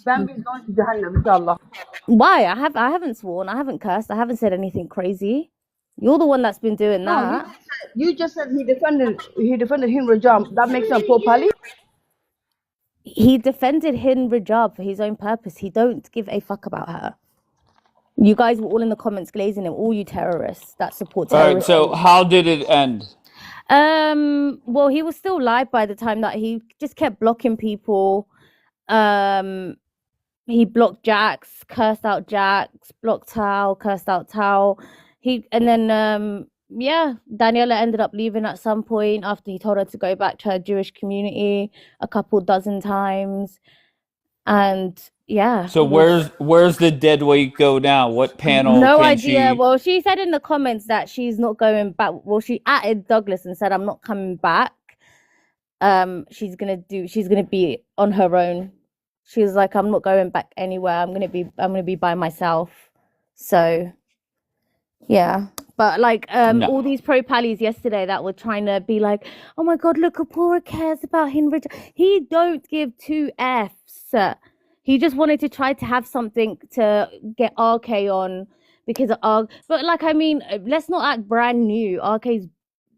Bambi's going to Jahannam, inshallah. Why? I haven't sworn. I haven't cursed. I haven't said anything crazy. You're the one that's been doing that. No, you just said he defended him Rajam. That makes him poor Pali. He defended Hind Rajab for his own purpose. He don't give a fuck about her. You guys were all in the comments glazing him, all you terrorists that support All right. terrorism. So how did it end? Well, he was still live by the time that he just kept blocking people. He blocked Jax, cursed out Jax, blocked Tao, cursed out Tao. Daniela ended up leaving at some point after he told her to go back to her Jewish community a couple dozen times. And yeah. So where's the dead weight go now? What panel? No can idea. She... Well, she said in the comments that she's not going back. Well, she added Douglas and said, "I'm not coming back." She's gonna be on her own. She's like, "I'm not going back anywhere. I'm gonna be by myself." So, yeah. But like, No. all these pro pallies yesterday that were trying to be like, "Oh my God, look, Kapora cares about Hind Rajab." He don't give two Fs. He just wanted to try to have something to get RK on because of but like, I mean, let's not act brand new. RK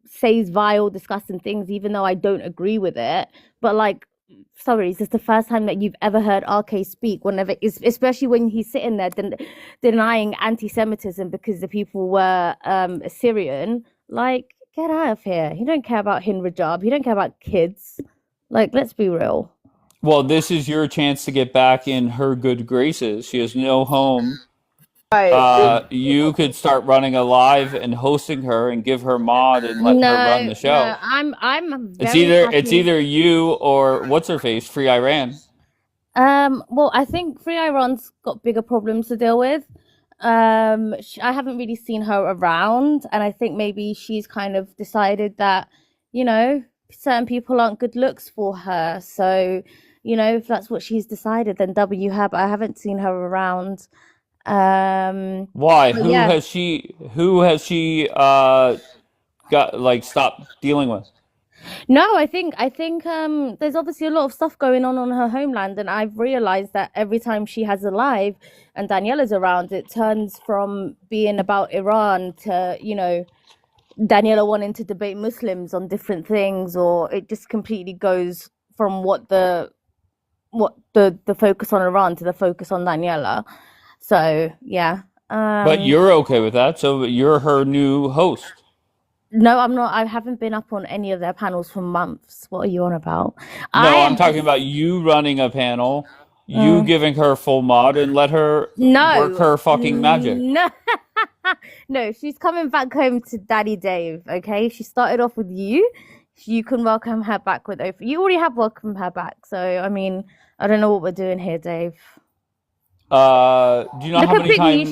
says vile, disgusting things, even though I don't agree with it. But like, sorry, is this the first time that you've ever heard RK speak? Whenever, especially when he's sitting there denying anti-Semitism because the people were Syrian. Like, get out of here. He don't care about Hind Rajab. He don't care about kids. Like, let's be real. Well, this is your chance to get back in her good graces. She has no home. You could start running a live and hosting her and give her mod and let her run the show. No, I'm It's very happy. either you or what's her face, Free Iran. Well, I think Free Iran's got bigger problems to deal with. I haven't really seen her around, and I think maybe she's kind of decided that, you know, certain people aren't good looks for her. So, you know, if that's what she's decided, then W her. But I haven't seen her around. Why? Who has she got like stopped dealing with? No, I think there's obviously a lot of stuff going on her homeland, and I've realized that every time she has a live and Daniela's around, it turns from being about Iran to, you know, Daniela wanting to debate Muslims on different things, or it just completely goes from what the focus on Iran to the focus on Daniela. So yeah. But you're okay with that, so you're her new host. No, I'm not. I haven't been up on any of their panels for months. What are you on about? No, I'm talking about you running a panel, you giving her full mod, and let her work her fucking magic. No. No, she's coming back home to Daddy Dave, okay? She started off with you. You can welcome her back with open. You already have welcomed her back, so I mean, I don't know what we're doing here, Dave. Do you know how many times?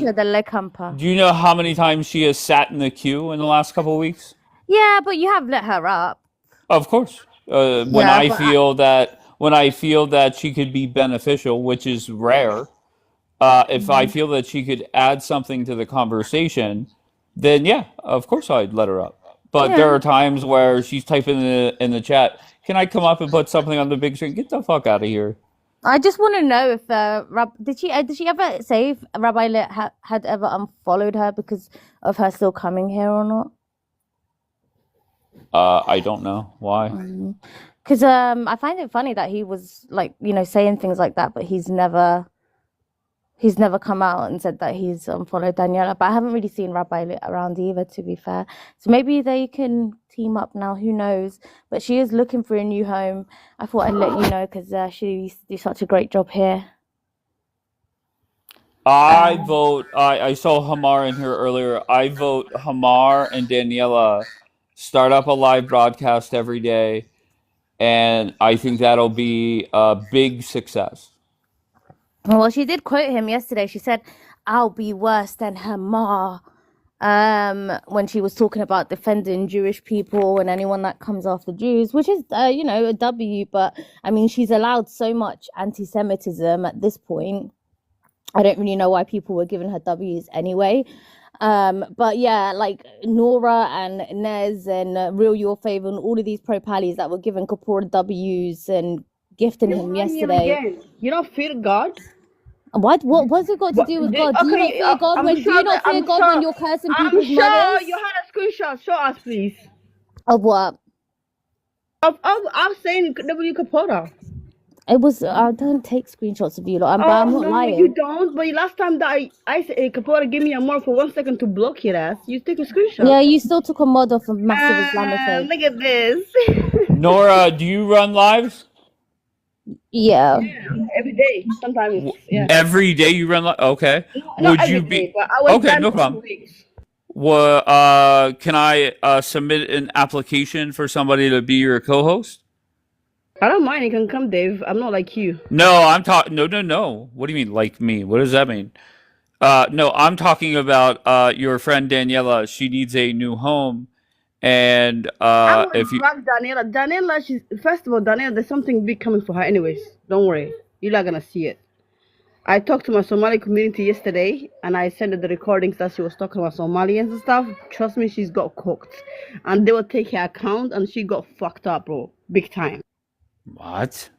Do you know how many times she has sat in the queue in the last couple of weeks? Yeah, but you have let her up. Of course. When I feel that she could be beneficial, which is rare, if I feel that she could add something to the conversation, then yeah, of course I'd let her up. But there are times where she's typing in the chat, "Can I come up and put something on the big screen?" Get the fuck out of here. I just want to know if did she ever say if Rabbi Lit had ever unfollowed her because of her still coming here or not? I don't know why. Because I find it funny that he was like, you know, saying things like that, but he's never He's never come out and said that he's unfollowed Daniela, but I haven't really seen Rabbi around either, to be fair. So maybe they can team up now, who knows? But she is looking for a new home. I thought I'd let you know because she used to do such a great job here. I vote. I saw Hamar in here earlier. I vote Hamar and Daniela start up a live broadcast every day, and I think that'll be a big success. Well, she did quote him yesterday. She said, "I'll be worse than her ma," when she was talking about defending Jewish people and anyone that comes after Jews, which is, a W. But I mean, she's allowed so much anti-Semitism at this point. I don't really know why people were giving her W's anyway. But yeah, like Nora and Nez and Real Your Favor and all of these pro-pallies that were giving Kapoor W's and gifting him yesterday. You don't fear God? What has it got to do with God? Do you not fear God when you're cursing people's I'm sure mothers? you had a screenshot. Show us, please. Of what? Of saying W Kapora. It was. I don't take screenshots of you, but I'm not lying. You don't. But last time that I said Kapora, give me a more for 1 second to block your ass. You take a screenshot. Yeah, you still took a mod off of massive Islamophobe. Look at this. Nora, do you run lives? Yeah. Every day. Sometimes. Yeah. Every day you run live? Okay. Not Would you every be day, but I was okay? done No for problem. 2 weeks. Well, can I submit an application for somebody to be your co-host? I don't mind. You can come, Dave. I'm not like you. No, I'm talking. No. What do you mean, like me? What does that mean? No, I'm talking about your friend Daniela. She needs a new home, and I if you drag Daniela. Daniela, first of all, Daniela, there's something big coming for her. Anyways, don't worry. You're not gonna see it. I talked to my Somali community yesterday, and I sent her the recordings that she was talking about Somalians and stuff. Trust me, she's got cooked, and they will take her account, and she got fucked up, bro, big time. what?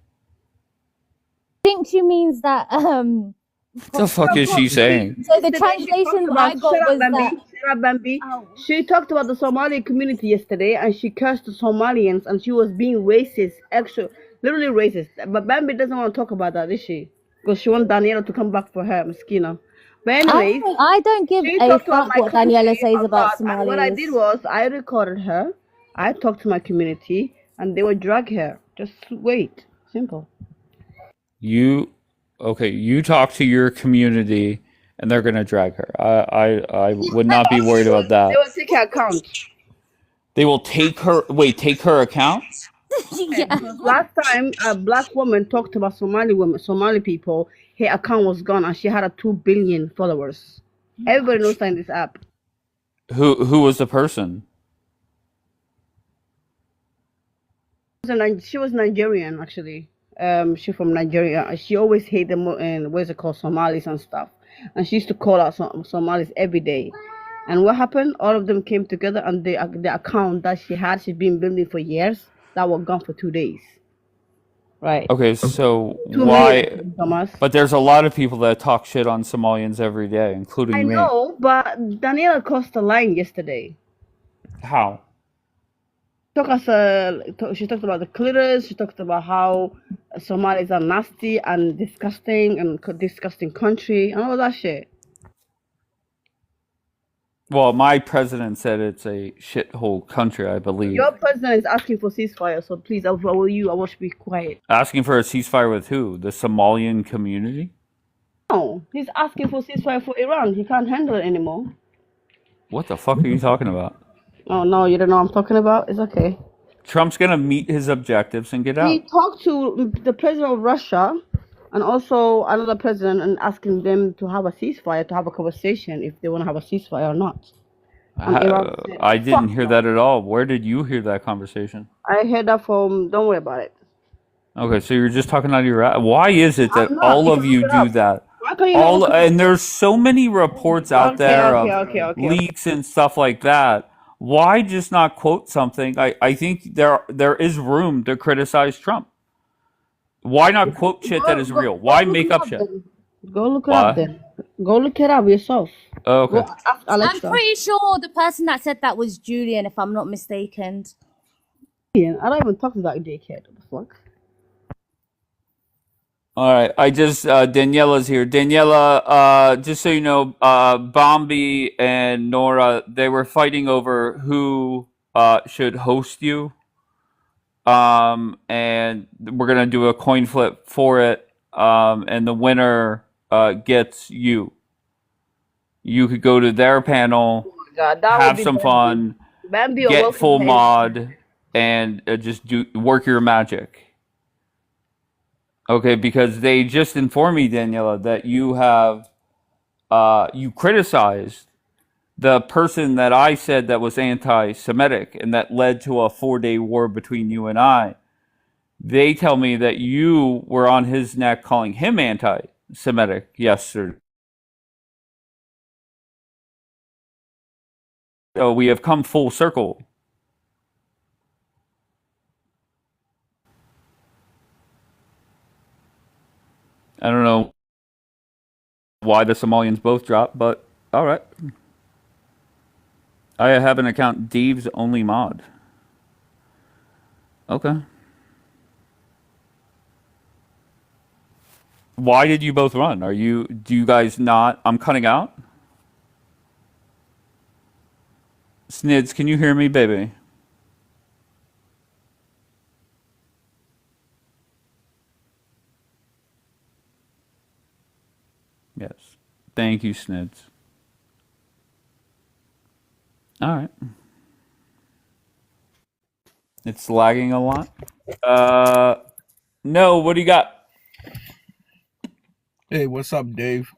I think she means that. What the fuck is she saying? So the translation I got was that. Sarah Bambi, she talked about the Somali community yesterday, and she cursed the Somalians, and she was being racist, actually, literally racist. But Bambi doesn't want to talk about that, is she? Because she wants Daniela to come back for her, Miskina. But anyways, I don't give a fuck what Daniela says about Somalis. What I did was I recorded her. I talked to my community, and they would drag her. Just wait. Simple. You talk to your community, and they're gonna drag her. I would not be worried about that. They will take her account. They will take her account? Yeah. Last time a black woman talked about Somali people, her account was gone, and she had 2 billion followers. Everybody knows that in this app. Who was the person? She was Nigerian, actually. She's from Nigeria. She always hated them, and what's it called, Somalis and stuff. And she used to call out Somalis every day. And what happened? All of them came together, and the account that she's been building for years, that was gone for 2 days. Right. Okay, so 2 why? million, Thomas. But there's a lot of people that talk shit on Somalians every day, including I me. know, but Daniela crossed the line yesterday. How? She talked about the clitoris. She talked about how Somalis are nasty and disgusting and disgusting country and all that shit. Well, my president said it's a shithole country, I believe. Your president is asking for ceasefire, so please, I want to be quiet. Asking for a ceasefire with who? The Somalian community? No, he's asking for ceasefire for Iran. He can't handle it anymore. What the fuck are you talking about? Oh, no, you don't know what I'm talking about? It's okay. Trump's gonna meet his objectives and get out. He talked to the president of Russia and also another president and asking them to have a ceasefire, to have a conversation if they want to have a ceasefire or not. I didn't hear that at all. Where did you hear that conversation? I heard that from, don't worry about it. Okay, so you're just talking out of your ass. Why is it that all of you do that? And there's so many reports out there of leaks and stuff like that. Why just not quote something? I think there is room to criticize Trump. Why not quote shit that is real? Why make up shit? Go look it up then. Go look it up yourself. Okay. I'm pretty sure the person that said that was Julian, if I'm not mistaken. I don't even talk to that dickhead. What the fuck? All right, I just Daniela's here. Daniela, just so you know, Bombi and Nora, they were fighting over who should host you. And we're gonna do a coin flip for it. And the winner gets you. You could go to their panel, God, that would have be some Bambi. fun, Bambi, you're get welcome full here. mod, and just work your magic. Okay, because they just informed me, Daniela, that you have you criticized the person that I said that was anti-Semitic and that led to a 4-day war between you and I. They tell me that you were on his neck calling him anti-Semitic yesterday. So we have come full circle. I don't know why the Somalians both dropped, but all right. I have an account, Dave's Only Mod. Okay. Why did you both run? Do you guys not? I'm cutting out. Snids, can you hear me, baby? Yes. Thank you, Snids. All right. It's lagging a lot. No, what do you got? Hey, what's up, Dave?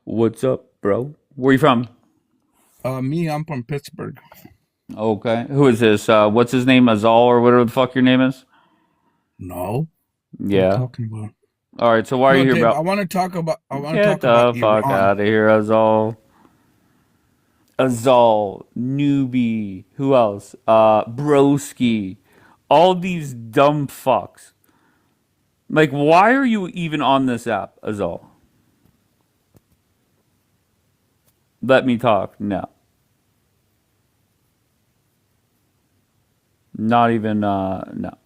What's up, bro? Where you from? I'm from Pittsburgh. Okay. Who is this? What's his name? Azal or whatever the fuck your name is? No. What are you Yeah. talking about? All right. So why are you here, Dave, bro? I want to talk about Get the fuck Iran. out of here, Azal. Azal, newbie. Who else? Broski. All these dumb fucks. Like, why are you even on this app, Azal? Let me talk. No. Not even, no.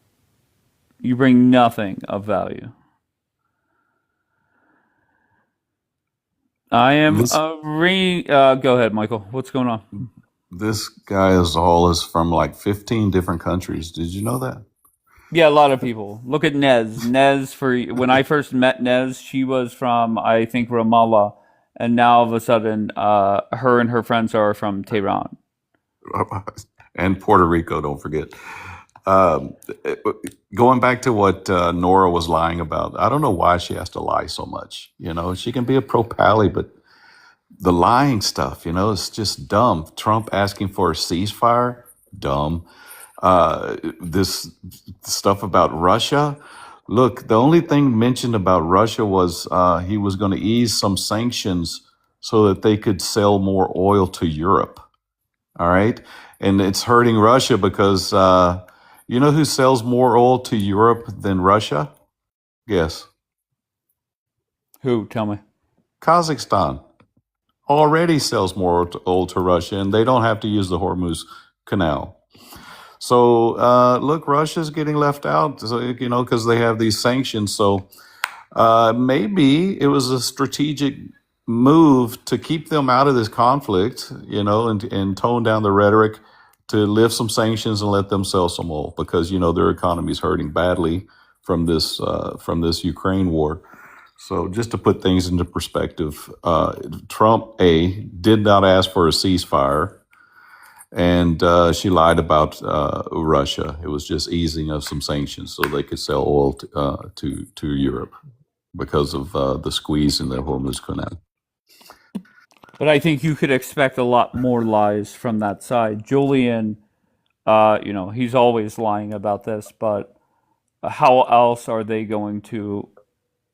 You bring nothing of value. I am This go ahead, Michael. What's going on? this guy is from like 15 different countries. Did you know that? Yeah, a lot of people. Look at Nez. Nez, for when I first met Nez, she was from, I think, Ramallah. And now all of a sudden, her and her friends are from Tehran. And Puerto Rico, don't forget. Um, Going back to what Nora was lying about, I don't know why she has to lie so much. You know, she can be a pro-pally, but the lying stuff, you know, it's just dumb. Trump asking for a ceasefire, dumb. This stuff about Russia. Look, the only thing mentioned about Russia was he was going to ease some sanctions so that they could sell more oil to Europe. All right. And it's hurting Russia because you know who sells more oil to Europe than Russia? Guess. Who? Tell me. Kazakhstan already sells more oil to Russia, and they don't have to use the Hormuz Canal. So look, Russia's getting left out, you know, because they have these sanctions. So maybe it was a strategic move to keep them out of this conflict, you know, and tone down the rhetoric to lift some sanctions and let them sell some oil because, you know, their economy is hurting badly from this Ukraine war. So just to put things into perspective, Trump did not ask for a ceasefire. And she lied about Russia. It was just easing of some sanctions so they could sell oil to Europe because of the squeeze in the Hormuz Canal. But I think you could expect a lot more lies from that side. Julian, you know, he's always lying about this, but how else are they going to,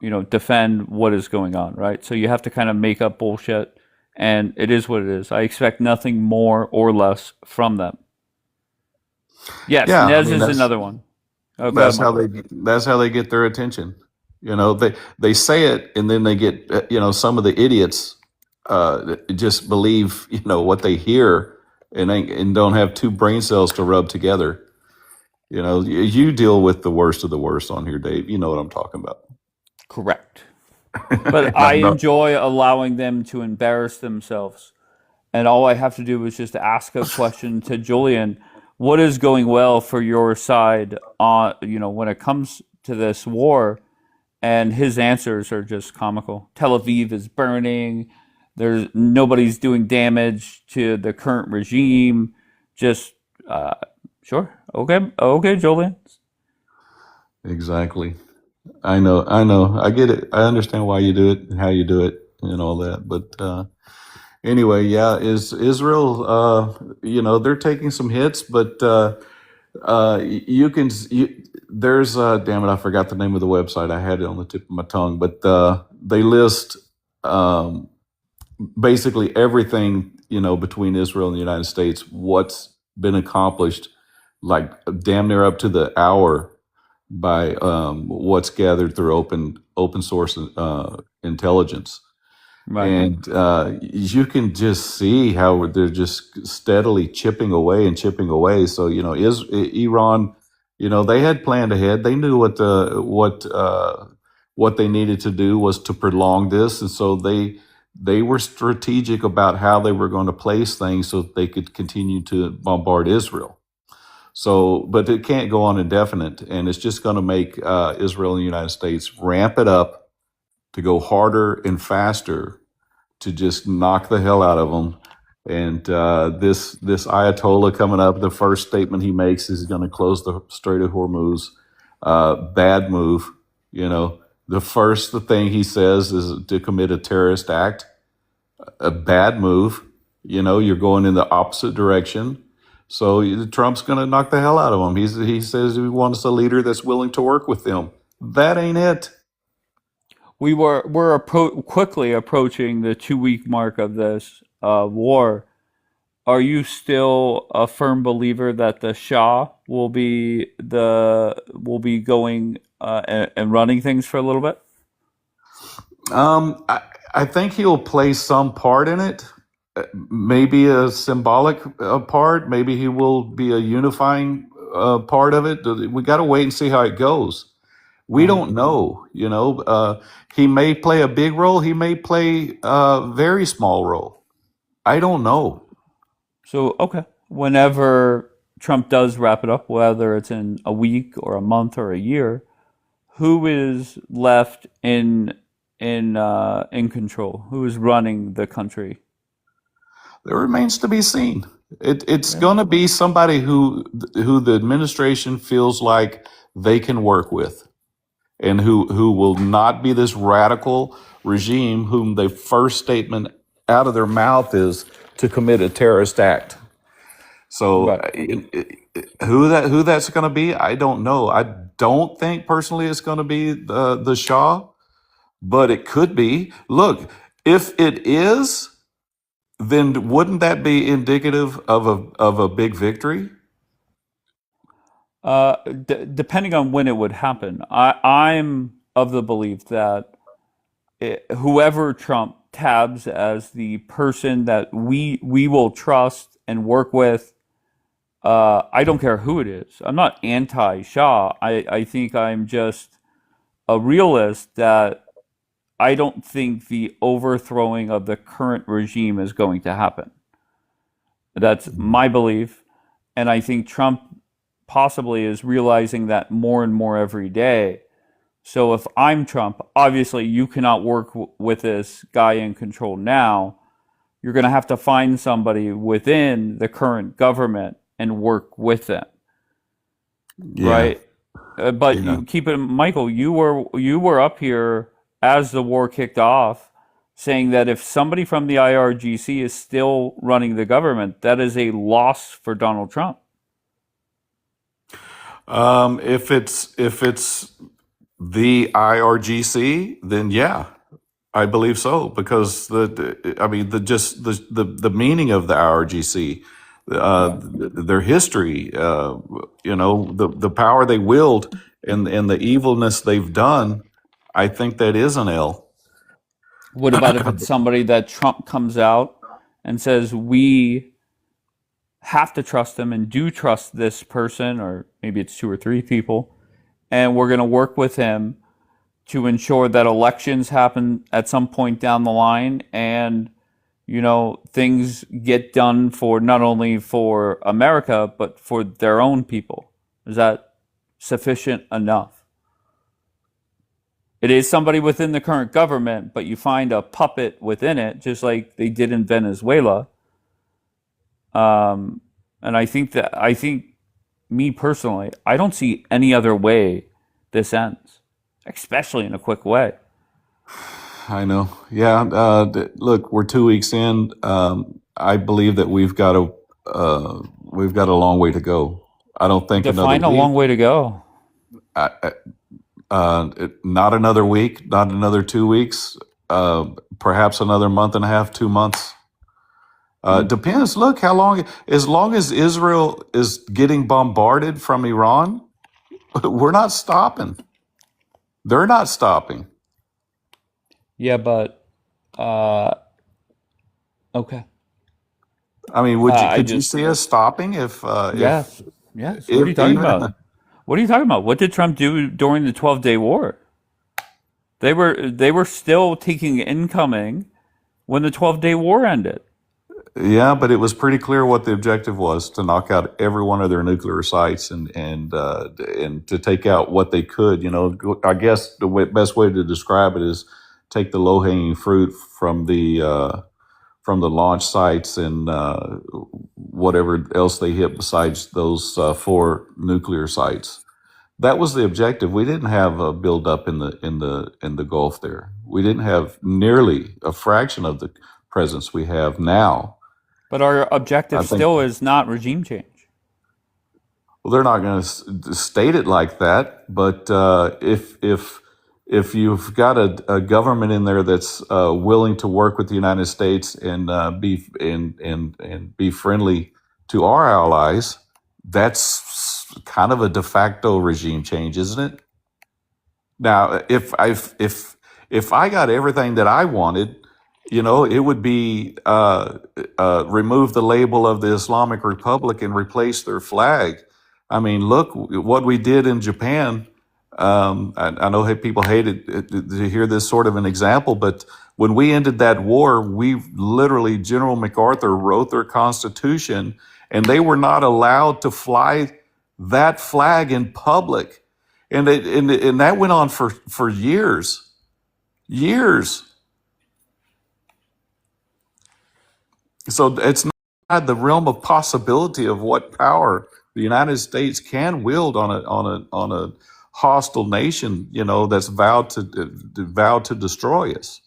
you know, defend what is going on, right? So you have to kind of make up bullshit, and it is what it is. I expect nothing more or less from them. Yes, Yeah, Nez is another one. Okay, that's how they get their attention. You know, they say it, and then they get you know, some of the idiots just believe, you know, what they hear and don't have two brain cells to rub together. You deal with the worst of the worst on here, Dave. You know what I'm talking about. Correct. But I enjoy allowing them to embarrass themselves. And all I have to do is just ask a question to Julian. What is going well for your side on, when it comes to this war? And his answers are just comical. Tel Aviv is burning. Nobody's doing damage to the current regime. Just, sure. Okay, Julian. Exactly. I know. I get it. I understand why you do it and how you do it and all that. But anyway, yeah, is Israel, they're taking some hits, but there's, damn it, I forgot the name of the website. I had it on the tip of my tongue, but they list basically everything, between Israel and the United States, what's been accomplished, like damn near up to the hour by what's gathered through open source intelligence. Right. And you can just see how they're just steadily chipping away. So, Iran, they had planned ahead. They knew what they needed to do was to prolong this. And so they were strategic about how they were going to place things so that they could continue to bombard Israel. So, but it can't go on indefinite. And it's just going to make Israel and the United States ramp it up to go harder and faster to just knock the hell out of them. And this Ayatollah coming up, the first statement he makes is he's going to close the Strait of Hormuz. Bad move. The first thing he says is to commit a terrorist act. A bad move. You're going in the opposite direction. So Trump's going to knock the hell out of him. He says he wants a leader that's willing to work with them. That ain't it. We're quickly approaching the 2-week mark of this war. Are you still a firm believer that the Shah will be going and running things for a little bit? I think he'll play some part in it. Maybe a symbolic part. Maybe he will be a unifying part of it. We got to wait and see how it goes. We don't know, he may play a big role. He may play a very small role. I don't know. So, okay. Whenever Trump does wrap it up, whether it's in a week or a month or a year, who is left in control? Who is running the country? It remains to be seen. It's going to be somebody who the administration feels like they can work with, and who will not be this radical regime whom the first statement out of their mouth is to commit a terrorist act. So who that's going to be, I don't know. I don't think personally it's going to be the Shah, but it could be. Look, if it is, then wouldn't that be indicative of a big victory? Depending on when it would happen, I'm of the belief that whoever Trump tabs as the person that we will trust and work with, I don't care who it is. I'm not anti-Shah. I think I'm just a realist that I don't think the overthrowing of the current regime is going to happen. That's my belief. And I think Trump possibly is realizing that more and more every day. So if I'm Trump, obviously you cannot work with this guy in control now. You're going to have to find somebody within the current government and work with them. Yeah. Right? But you keep it, Michael, you were up here as the war kicked off saying that if somebody from the IRGC is still running the government, that is a loss for Donald Trump. If it's the IRGC, then yeah, I believe so, because the meaning of the IRGC, their history, the power they wield and the evilness they've done, I think that is an L. What about if it's somebody that Trump comes out and says, we have to trust them and do trust this person, or maybe it's 2 or 3 people, and we're going to work with him to ensure that elections happen at some point down the line, and things get done for not only for America but for their own people. Is that sufficient enough? It is somebody within the current government, but you find a puppet within it, just like they did in Venezuela. And I think me personally, I don't see any other way this ends, especially in a quick way. I know. Yeah. Look, we're 2 weeks in. I believe that we've got a long way to go. I don't think Define a long way to go. Not another week, not another 2 weeks, perhaps another month and a half, 2 months. Depends. Look, how long? As long as Israel is getting bombarded from Iran, we're not stopping. They're not stopping. Yeah, but okay. I mean, could you see us stopping if? Yes. What are you talking about? What are you talking about? What did Trump do during the 12-day war? They were still taking incoming when the 12-day war ended. Yeah, but it was pretty clear what the objective was: to knock out every one of their nuclear sites and to take out what they could. I guess the best way to describe it is take the low-hanging fruit from the launch sites and whatever else they hit besides those 4 nuclear sites. That was the objective. We didn't have a buildup in the Gulf there. We didn't have nearly a fraction of the presence we have now. But our objective still is not regime change. Well, they're not going to state it like that. But if you've got a government in there that's willing to work with the United States and be friendly to our allies, that's kind of a de facto regime change, isn't it? Now, if I got everything that I wanted, it would be remove the label of the Islamic Republic and replace their flag. I mean, look what we did in Japan. I know people hated to hear this sort of an example, but when we ended that war, General MacArthur wrote their constitution, and they were not allowed to fly that flag in public. And that went on for years. So it's not the realm of possibility of what power the United States can wield on a hostile nation, that's vowed to destroy us.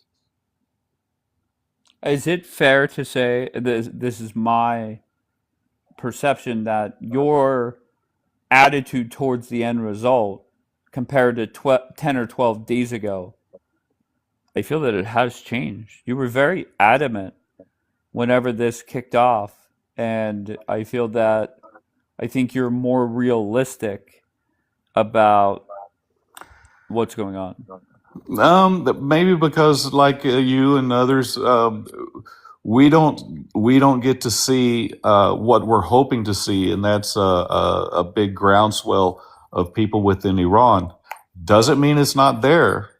Is it fair to say this is my perception, that your attitude towards the end result compared to 10 or 12 days ago, I feel that it has changed. You were very adamant whenever this kicked off, and I think you're more realistic about what's going on. Maybe because, like you and others, we don't get to see what we're hoping to see, and that's a big groundswell of people within Iran. Doesn't mean it's not there.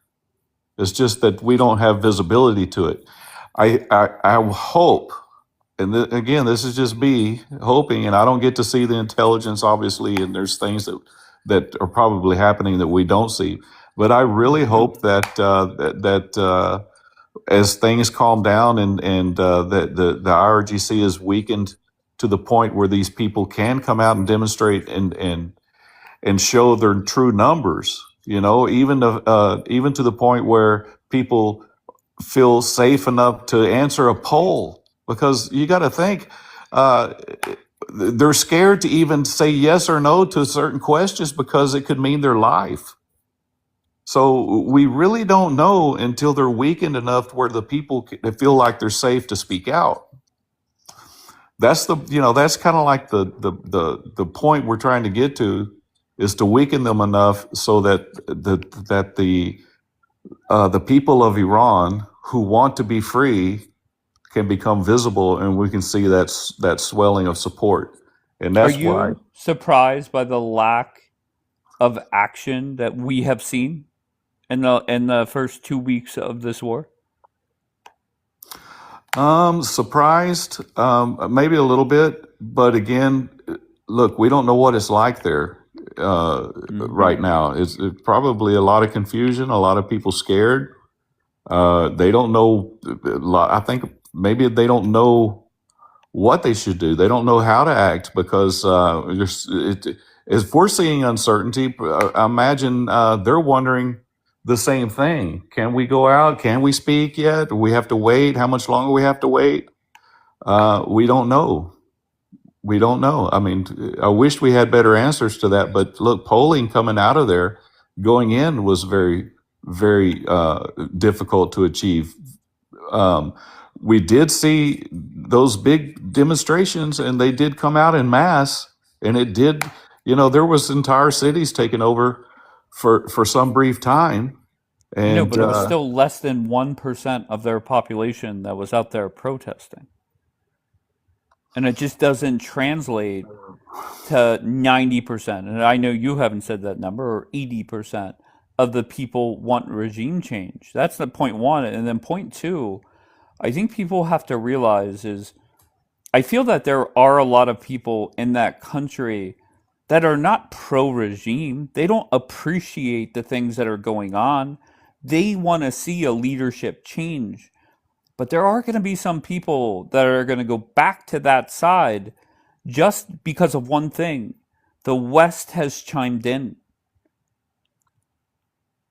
It's just that we don't have visibility to it. I hope, and again, this is just me hoping, and I don't get to see the intelligence, obviously, and there's things that are probably happening that we don't see. But I really hope that as things calm down and that the IRGC is weakened to the point where these people can come out and demonstrate and show their true numbers. Even to the point where people feel safe enough to answer a poll, because you got to think they're scared to even say yes or no to certain questions because it could mean their life. So we really don't know until they're weakened enough where the people feel like they're safe to speak out. That's that's kind of like the point we're trying to get to, is to weaken them enough so that the people of Iran who want to be free can become visible, and we can see that swelling of support. And Are that's why. you surprised by the lack of action that we have seen in the first 2 weeks of this war? Surprised, maybe a little bit, but again, look, we don't know what it's like there right now. It's probably a lot of confusion, a lot of people scared. They don't know. I think maybe they don't know what they should do. They don't know how to act because if we're seeing uncertainty, I imagine they're wondering the same thing. Can we go out? Can we speak yet? Do we have to wait? How much longer we have to wait? We don't know. We don't know. I mean, I wish we had better answers to that. But look, polling coming out of there, going in was very, very difficult to achieve. We did see those big demonstrations, and they did come out in mass, and it did. There was entire cities taken over for some brief time. And No, but it was still less than 1% of their population that was out there protesting. And it just doesn't translate to 90%. And I know you haven't said that number, or 80% of the people want regime change. That's the point one. And then point two, I think people have to realize is, I feel that there are a lot of people in that country that are not pro-regime. They don't appreciate the things that are going on. They want to see a leadership change. But there are going to be some people that are going to go back to that side just because of one thing. The West has chimed in.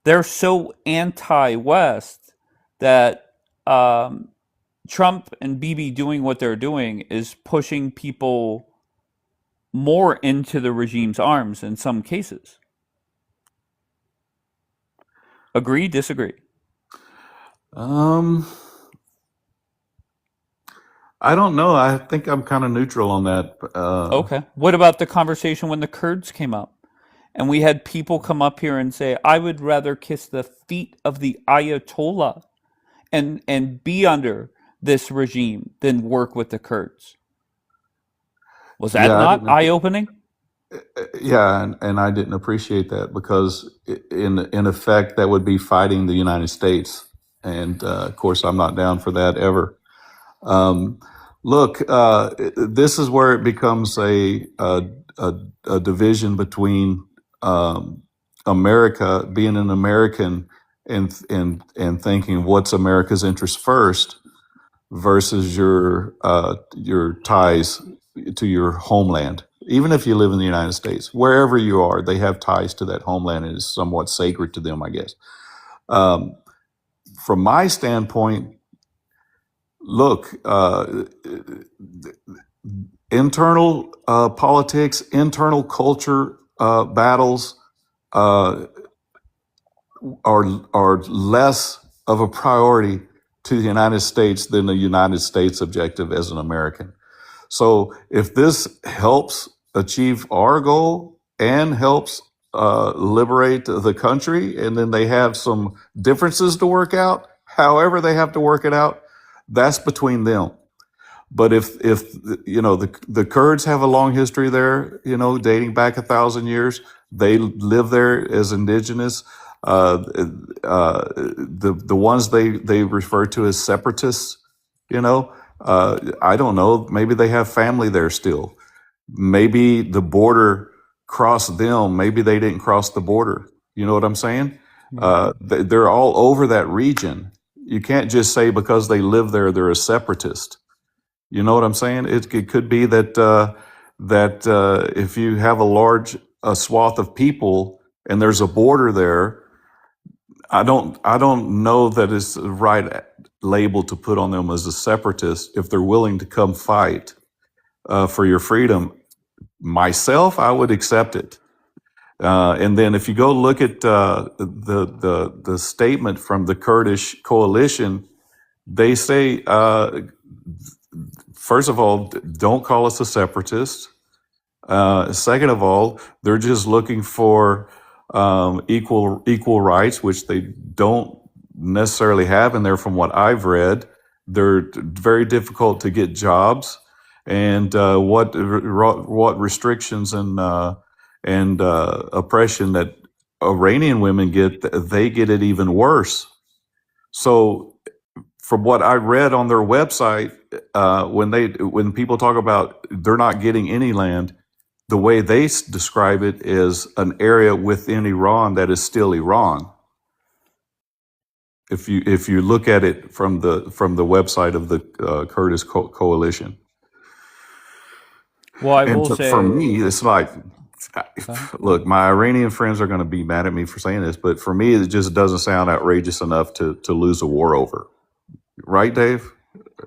They're so anti-West that Trump and Bibi doing what they're doing is pushing people more into the regime's arms in some cases. Agree, disagree? I don't know. I think I'm kind of neutral on that. Okay. What about the conversation when the Kurds came up? And we had people come up here and say, I would rather kiss the feet of the Ayatollah and be under this regime than work with the Kurds. Was that not eye-opening? Yeah, and I didn't appreciate that because in effect that would be fighting the United States, and of course I'm not down for that ever. Look, this is where it becomes a division between America, being an American, and thinking what's America's interest first, versus your ties to your homeland. Even if you live in the United States, wherever you are, they have ties to that homeland, and it's somewhat sacred to them, I guess. From my standpoint, look, internal politics, internal culture battles are less of a priority to the United States than the United States objective as an American. So if this helps achieve our goal and helps liberate the country, and then they have some differences to work out, however they have to work it out, that's between them. But if the Kurds have a long history there, dating back 1,000 years, they live there as indigenous. The ones they refer to as separatists, I don't know. Maybe they have family there still. Maybe the border crossed them. Maybe they didn't cross the border. You know what I'm saying? They're all over that region. You can't just say because they live there, they're a separatist. You know what I'm saying? It could be that if you have a large swath of people and there's a border there, I don't know that it's the right label to put on them as a separatist if they're willing to come fight for your freedom. Myself, I would accept it. And then if you go look at the statement from the Kurdish coalition, they say, first of all, don't call us a separatist. Second of all, they're just looking for equal rights, which they don't necessarily have in there from what I've read. They're very difficult to get jobs, and what restrictions and oppression that Iranian women get, they get it even worse. So, from what I read on their website, when people talk about they're not getting any land, the way they describe it is an area within Iran that is still Iran. If you look at it from the website of the Kurdish coalition. Well, I And will say, for me, it's like, look, my Iranian friends are going to be mad at me for saying this, but for me, it just doesn't sound outrageous enough to lose a war over. Right, Dave?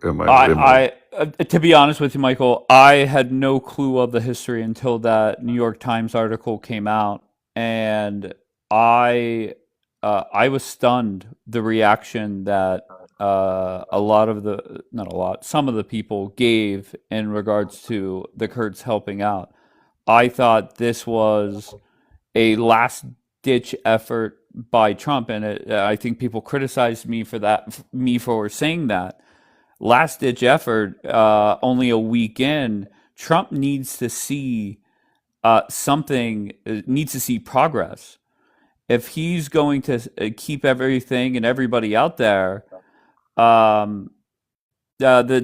to be honest with you, Michael, I had no clue of the history until that New York Times article came out, and I was stunned the reaction that some of the people gave in regards to the Kurds helping out. I thought this was a last ditch effort by Trump, and I think people criticized me for saying that. Last ditch effort, only a week in. Trump needs to see needs to see progress. If he's going to keep everything and everybody out there, the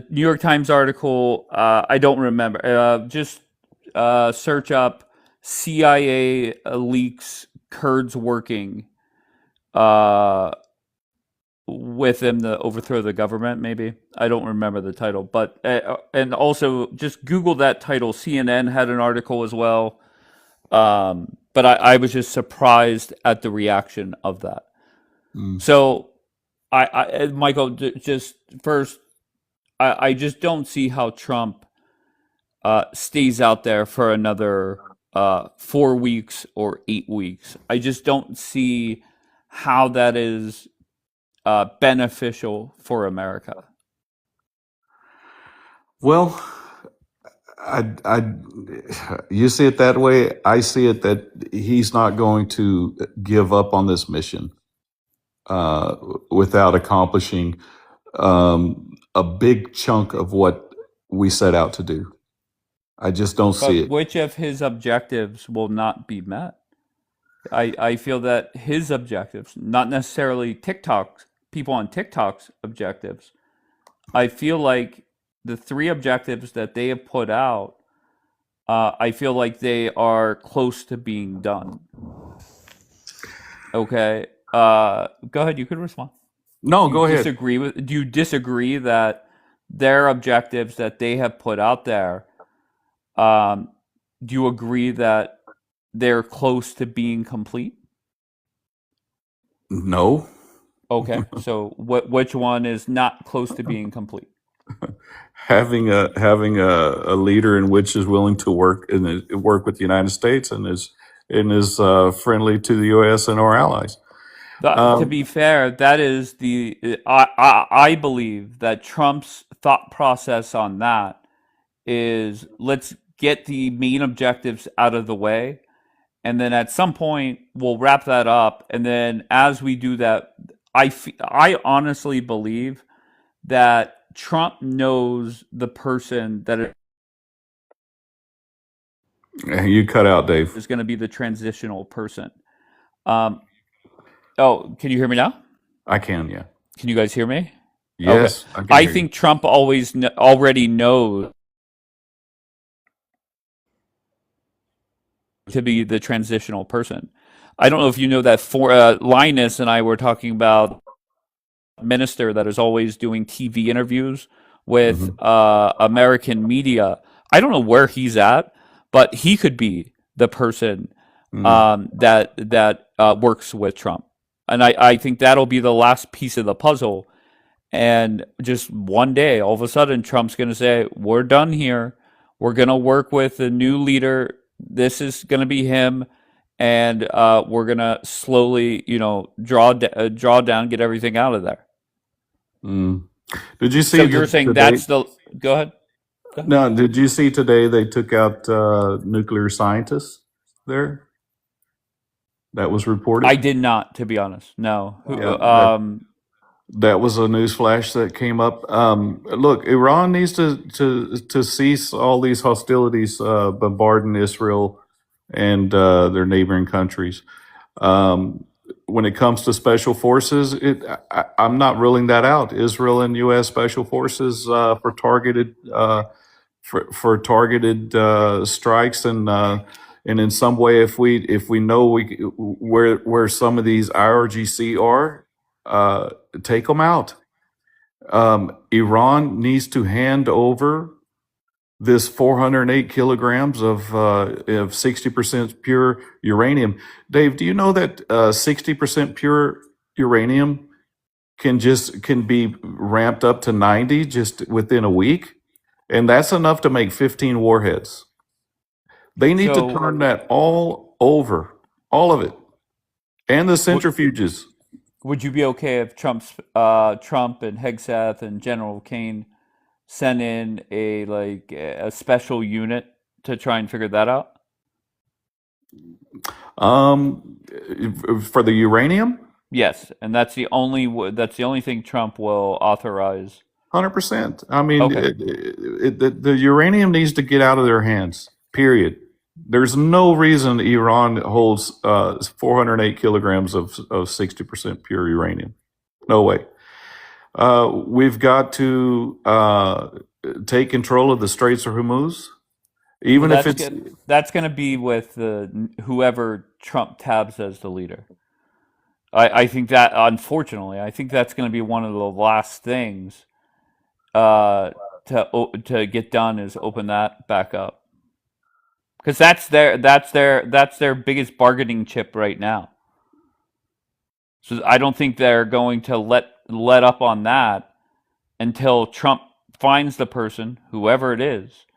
New York Times article, I don't remember. Just search up CIA leaks Kurds working with him to overthrow the government. Maybe I don't remember the title, but and also just Google that title. CNN had an article as well. But I was just surprised at the reaction of that. So, Michael, just first, I just don't see how Trump stays out there for another 4 weeks or 8 weeks. I just don't see how that is beneficial for America. Well, you see it that way. I see it that he's not going to give up on this mission without accomplishing a big chunk of what we set out to do. I just don't see it. Which of his objectives will not be met? I feel that his objectives, not necessarily people on TikTok's objectives, I feel like the 3 objectives that they have put out, I feel like they are close to being done. Okay. Go ahead. You could respond. No, go ahead. Do you disagree that their objectives that they have put out there, do you agree that they're close to being complete? No. Okay. So which one is not close to being complete? Having a leader in which is willing to work with the United States and is friendly to the U.S. and our allies. To be fair, that is I believe that Trump's thought process on that is, let's get the main objectives out of the way, and then at some point we'll wrap that up. And then as we do that, I honestly believe that Trump knows the person that you cut out, Dave, is going to be the transitional person. Oh, can you hear me now? I can, yeah. Can you guys hear me? Yes. Okay. I think Trump already knows to be the transitional person. I don't know if you know that Linus and I were talking about a minister that is always doing TV interviews with American media. I don't know where he's at, but he could be the person that works with Trump. And I think that'll be the last piece of the puzzle. And just one day, all of a sudden, Trump's going to say, we're done here. We're going to work with a new leader. This is going to be him. And we're going to slowly, draw down, get everything out of there. Did you see? So you're saying that's the... Go ahead. No, did you see today they took out nuclear scientists there? That was reported. I did not, to be honest. No. That was a news flash that came up. Look, Iran needs to cease all these hostilities, bombarding Israel and their neighboring countries. Um, when it comes to special forces, I'm not ruling that out. Israel and U.S. special forces for targeted strikes, and in some way, if we know where some of these IRGC are, take them out. Iran needs to hand over this 408 kilograms of 60% pure uranium. Dave, do you know that 60% pure uranium can be ramped up to 90 just within a week? And that's enough to make 15 warheads. They need to So turn that all over, all of it, and the centrifuges. would you be okay if Trump and Hegseth and General Kane sent in a special unit to try and figure that out? For the uranium, Yes, and that's the only thing Trump will authorize. 100%. I mean, Okay. the uranium needs to get out of their hands. Period. There's no reason Iran holds 408 kilograms of 60% pure uranium. No way. We've got to take control of the Straits of Hormuz, even Well, if that's going to be with whoever Trump tabs as the leader. I think that, unfortunately, I think that's going to be one of the last things to get done is open that back up, because that's their biggest bargaining chip right now. So I don't think they're going to let up on that until Trump finds the person, whoever it is,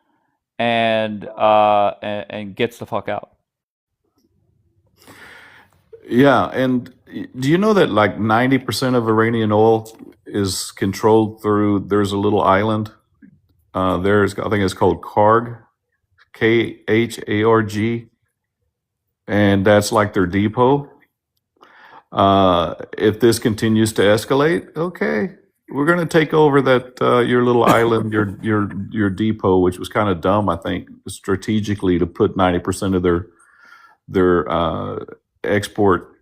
and gets the fuck out. Yeah, and do you know that like 90% of Iranian oil is controlled through, there's a little island I think it's called Karg, Kharg, and that's like their depot. If this continues to escalate, okay, we're going to take over that your little island, your depot, which was kind of dumb, I think, strategically to put 90% of their export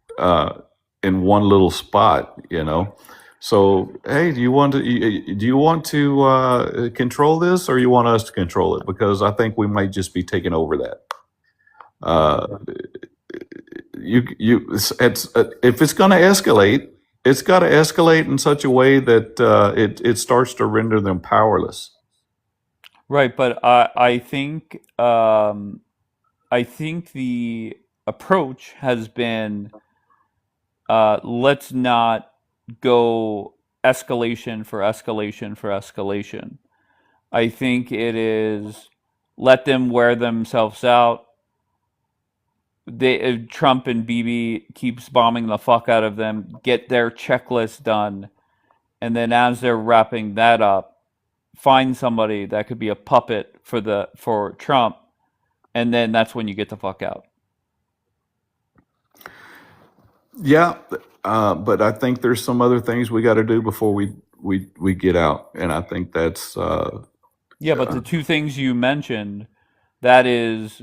in one little spot, you know. So, hey, do you want to control this, or you want us to control it? Because I think we might just be taking over that. If it's going to escalate, it's got to escalate in such a way that it starts to render them powerless. Right, but I think the approach has been let's not go escalation for escalation for escalation. I think it is let them wear themselves out. Trump and Bibi keeps bombing the fuck out of them, get their checklist done, and then as they're wrapping that up, find somebody that could be a puppet for Trump, and then that's when you get the fuck out. Yeah, but I think there's some other things we got to do before we get out, and I think that's yeah. But the two things you mentioned, that is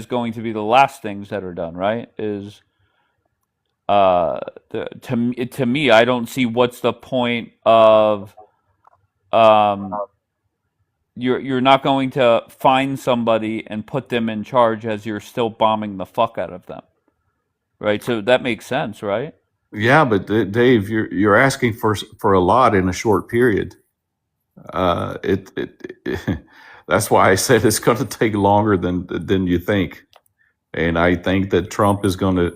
going to be the last things that are done, right? Is to me, I don't see what's the point of you're not going to find somebody and put them in charge as you're still bombing the fuck out of them, right? So that makes sense, right? yeah. But Dave, you're asking for a lot in a short period. That's why I said it's going to take longer than you think. And I think that Trump is committed.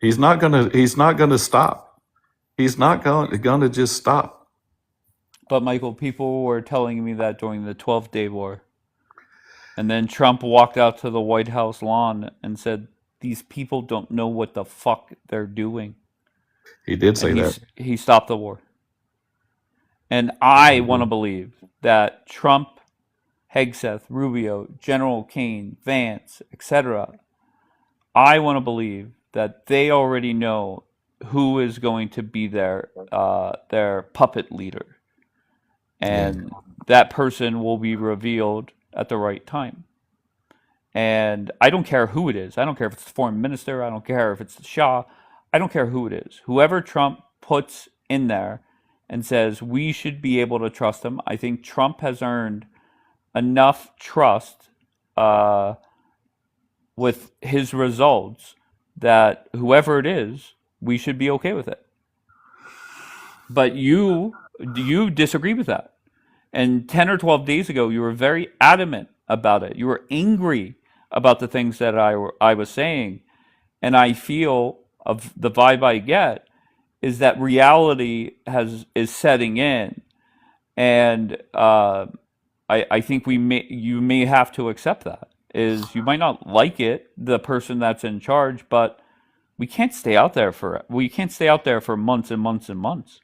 He's not going to stop. He's not going to just stop. But Michael, people were telling me that during the 12-day war. And then Trump walked out to the White House lawn and said, these people don't know what the fuck they're doing. He did say that. He stopped the war. And I want to believe that Trump, Hegseth, Rubio, General Kane, Vance, etc., I want to believe that they already know who is going to be their puppet leader, and that person will be revealed at the right time. And I don't care who it is. I don't care if it's the foreign minister. I don't care if it's the Shah. I don't care who it is. Whoever Trump puts in there and says we should be able to trust him. I think Trump has earned enough trust with his results that whoever it is, we should be okay with it. But you disagree with that. And 10 or 12 days ago, you were very adamant about it. You were angry about the things that I was saying. And I feel of the vibe I get is that reality is setting in. And I think you may have to accept that. Is you might not like it, the person that's in charge, but we can't stay out there for months and months and months.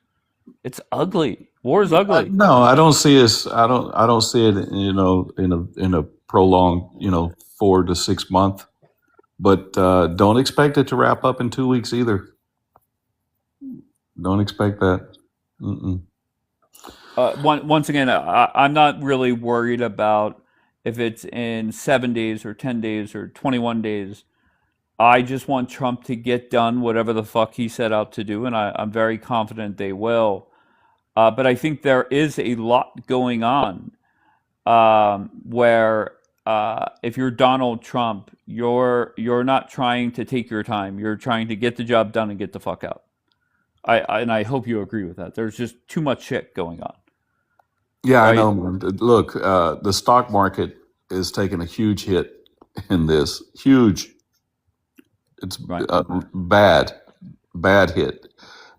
It's ugly. War is ugly. No, I don't see us. I don't see it. In a prolonged, 4 to 6 month. But don't expect it to wrap up in 2 weeks either. Don't expect that. Once again, I'm not really worried about if it's in 7 days or 10 days or 21 days. I just want Trump to get done whatever the fuck he set out to do, and I'm very confident they will. But I think there is a lot going on where if you're Donald Trump, you're not trying to take your time. You're trying to get the job done and get the fuck out. And I hope you agree with that. There's just too much shit going on. Yeah, Right? I know. Man. Look, the stock market is taking a huge hit in this. Huge. It's Right. Bad hit.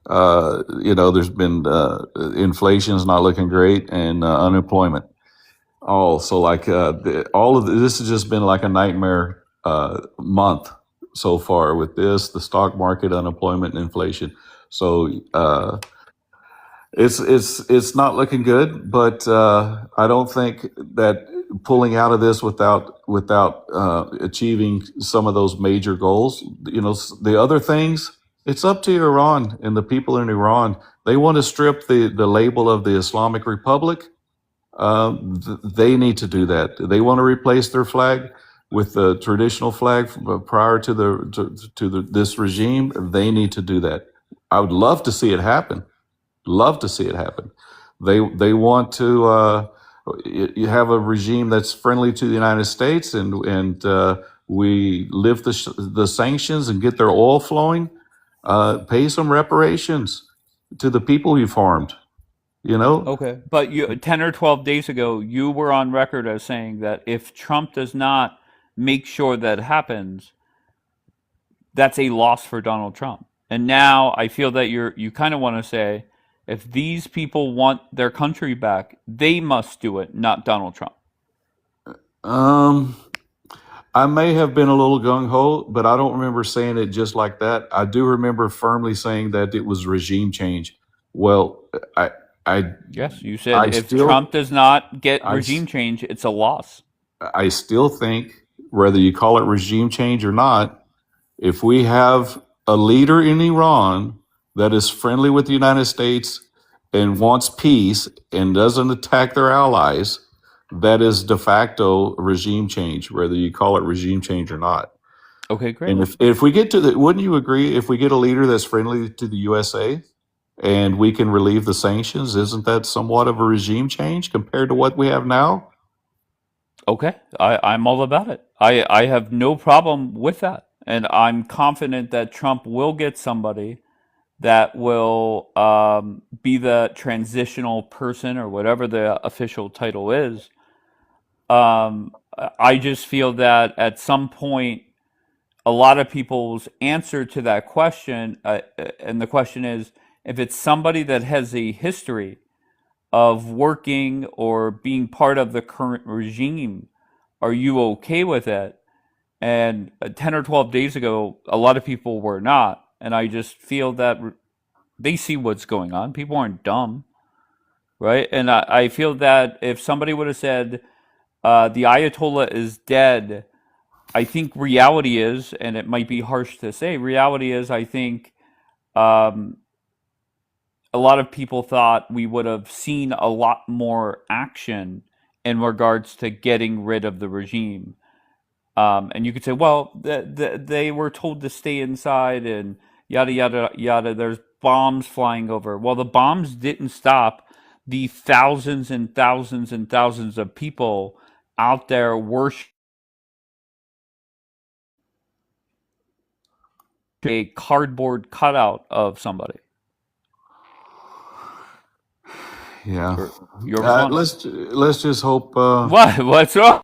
There's been inflation's not looking great, and unemployment. So like all of this has just been like a nightmare month so far with this, the stock market, unemployment, and inflation. So it's not looking good. But I don't think that pulling out of this without achieving some of those major goals, the other things, it's up to Iran and the people in Iran. They want to strip the label of the Islamic Republic. They need to do that. They want to replace their flag with the traditional flag prior to this regime. They need to do that. I would love to see it happen. Love to see it happen. They want to you have a regime that's friendly to the United States, and we lift the sanctions and get their oil flowing. Pay some reparations to the people we've harmed. Okay, but 10 or 12 days ago, you were on record as saying that if Trump does not make sure that happens, that's a loss for Donald Trump. And now I feel that you kind of want to say, if these people want their country back, they must do it, not Donald Trump. I may have been a little gung-ho, but I don't remember saying it just like that. I do remember firmly saying that it was regime change. Well, Yes, you said if Trump does not get regime change, it's a loss. I still think, whether you call it regime change or not, if we have a leader in Iran that is friendly with the United States and wants peace and doesn't attack their allies, that is de facto regime change, whether you call it regime change or not. Okay, great. And if we get to wouldn't you agree, if we get a leader that's friendly to the USA and we can relieve the sanctions, isn't that somewhat of a regime change compared to what we have now? Okay, I'm all about it. I have no problem with that. And I'm confident that Trump will get somebody that will be the transitional person or whatever the official title is. I just feel that at some point, a lot of people's answer to that question, and the question is, if it's somebody that has a history of working or being part of the current regime, are you okay with it? And 10 or 12 days ago, a lot of people were not. And I just feel that they see what's going on. People aren't dumb, right? And I feel that if somebody would have said, the Ayatollah is dead, I think reality is, and it might be harsh to say, reality is, I think um, a lot of people thought we would have seen a lot more action in regards to getting rid of the regime. And you could say, well, they were told to stay inside and yada, yada, yada. There's bombs flying over. Well, the bombs didn't stop the thousands and thousands and thousands of people out there worshiping a cardboard cutout of somebody. Yeah. You're fun. Let's just hope. What? What's wrong?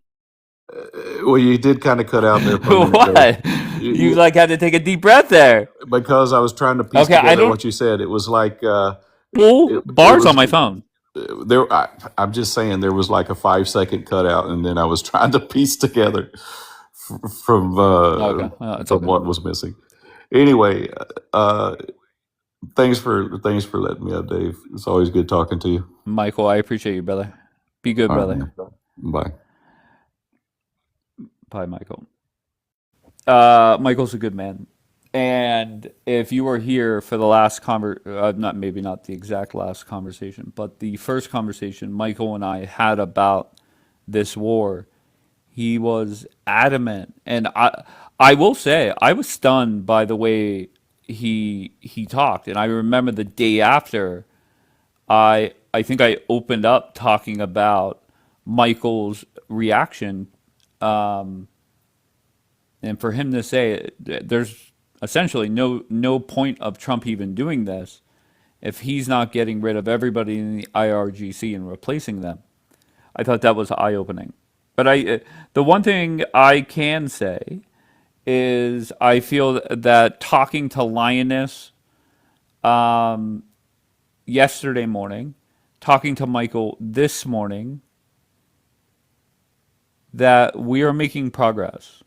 Well, you did kind of cut out there for a minute. What? You like had to take a deep breath there. Because I was trying to piece Okay, I together don't. what you said. It was like Bars on my phone. I'm just saying there was like a 5-second cutout, and then I was trying to piece together from Okay, well, it's from okay. what was missing. Anyway, thanks for letting me up, Dave. It's always good talking to you. Michael, I appreciate you, brother. Be good, All right, brother. man. Bye. Bye, Michael. Michael's a good man. And if you were here for the last not the exact last conversation, but the first conversation Michael and I had about this war, he was adamant, and I will say I was stunned by the way he talked. And I remember the day after, I think I opened up talking about Michael's reaction, and for him to say there's essentially no point of Trump even doing this if he's not getting rid of everybody in the IRGC and replacing them. I thought that was eye-opening. But the one thing I can say is I feel that talking to Lioness yesterday morning, talking to Michael this morning, that we are making progress.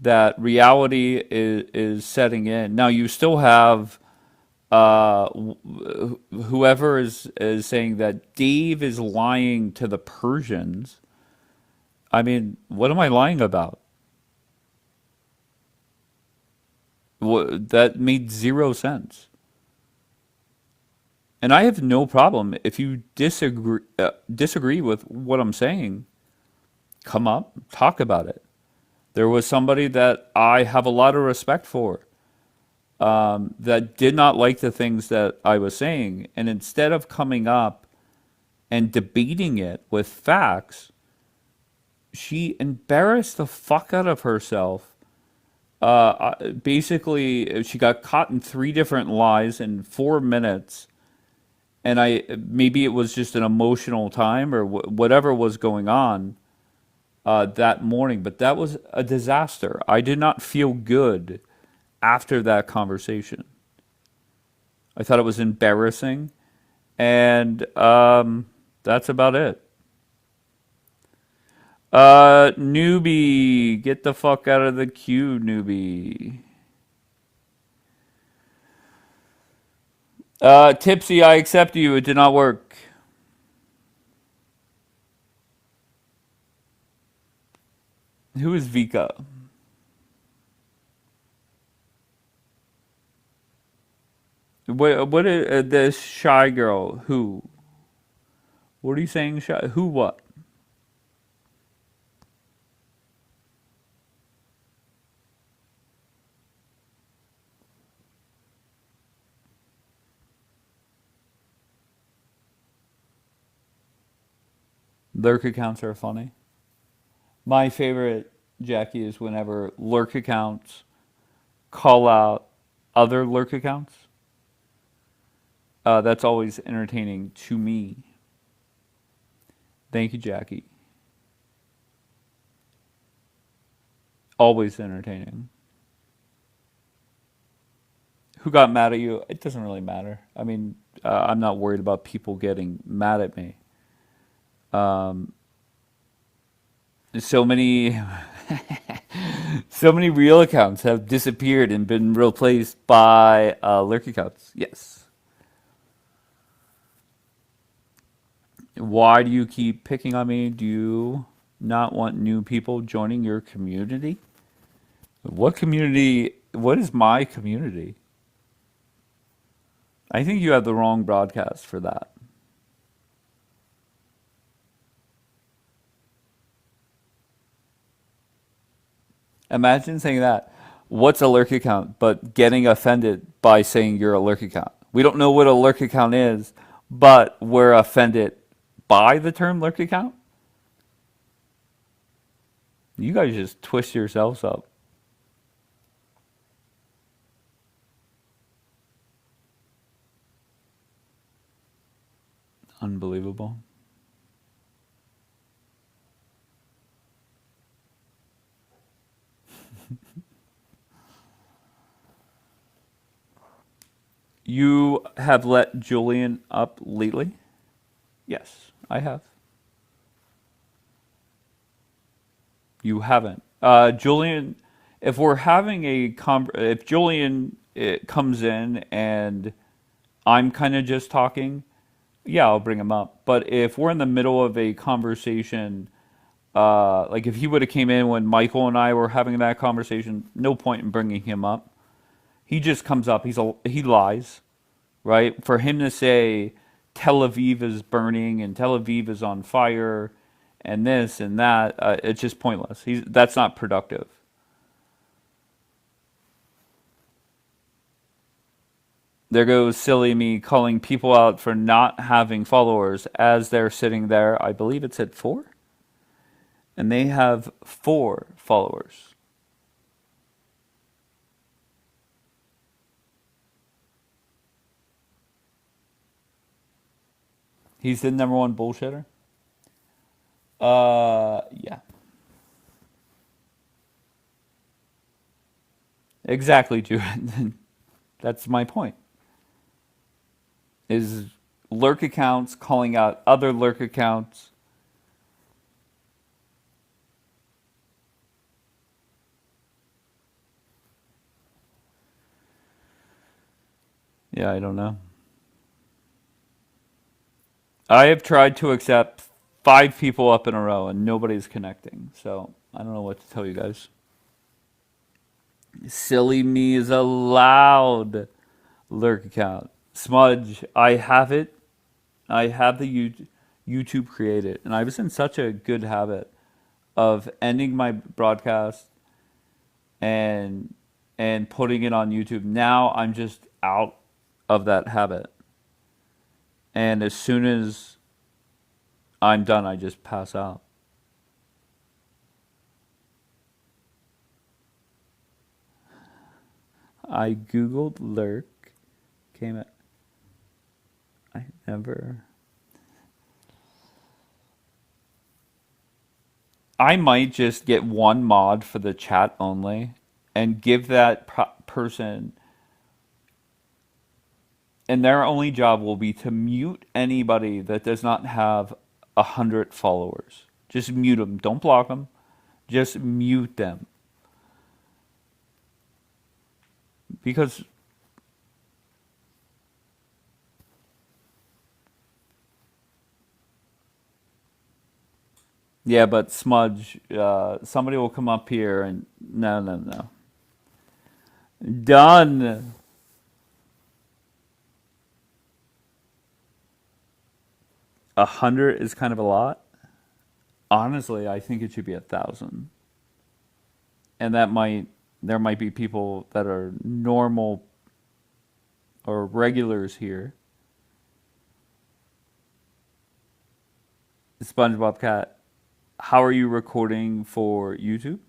That reality is setting in. Now you still have whoever is saying that Dave is lying to the Persians. I mean, what am I lying about? That made zero sense. And I have no problem if you disagree with what I'm saying. Come up, talk about it. There was somebody that I have a lot of respect for, that did not like the things that I was saying. And instead of coming up and debating it with facts, she embarrassed the fuck out of herself. Basically, she got caught in 3 different lies in 4 minutes. And maybe it was just an emotional time or whatever was going on that morning, but that was a disaster. I did not feel good after that conversation. I thought it was embarrassing, and that's about it. Newbie, get the fuck out of the queue, newbie. Tipsy, I accept you. It did not work. Who is Vika? What is this shy girl? Who? What are you saying, shy? Who what? Lurk accounts are funny. My favorite, Jackie, is whenever lurk accounts call out other lurk accounts. That's always entertaining to me. Thank you, Jackie. Always entertaining. Who got mad at you? It doesn't really matter. I mean, I'm not worried about people getting mad at me. So many so many real accounts have disappeared and been replaced by lurk accounts. Yes. Why do you keep picking on me? Do you not want new people joining your community? What community? What is my community? I think you have the wrong broadcast for that. Imagine saying that. What's a lurk account? But getting offended by saying you're a lurk account. We don't know what a lurk account is, but we're offended by the term lurk account. You guys just twist yourselves up. Unbelievable. You have let Julian up lately? Yes, I have. You haven't. Julian, if we're having if Julian comes in and I'm kind of just talking, yeah, I'll bring him up. But if we're in the middle of a conversation, like if he would have came in when Michael and I were having that conversation, no point in bringing him up. He just comes up. He lies, right? For him to say Tel Aviv is burning and Tel Aviv is on fire, and this and that, it's just pointless. That's not productive. There goes silly me calling people out for not having followers as they're sitting there. I believe it said 4, and they have 4 followers. He's the number 1 bullshitter? Yeah. Exactly, Jude. That's my point. Is lurk accounts calling out other lurk accounts. Yeah, I don't know. I have tried to accept 5 people up in a row and nobody's connecting. So I don't know what to tell you guys. Silly me is a loud lurk account. Smudge, I have it. I have the YouTube created, and I was in such a good habit of ending my broadcast and putting it on YouTube. Now I'm just out of that habit. And as soon as I'm done, I just pass out. I Googled lurk, came at, I never. I might just get one mod for the chat only and give that person, and their only job will be to mute anybody that does not have 100 followers. Just mute them. Don't block them. Just mute them. Because yeah, but Smudge, somebody will come up here and no. Done. A 100 is kind of a lot. Honestly, I think it should be 1,000. And there might be people that are normal or regulars here. SpongeBob Cat, how are you recording for YouTube?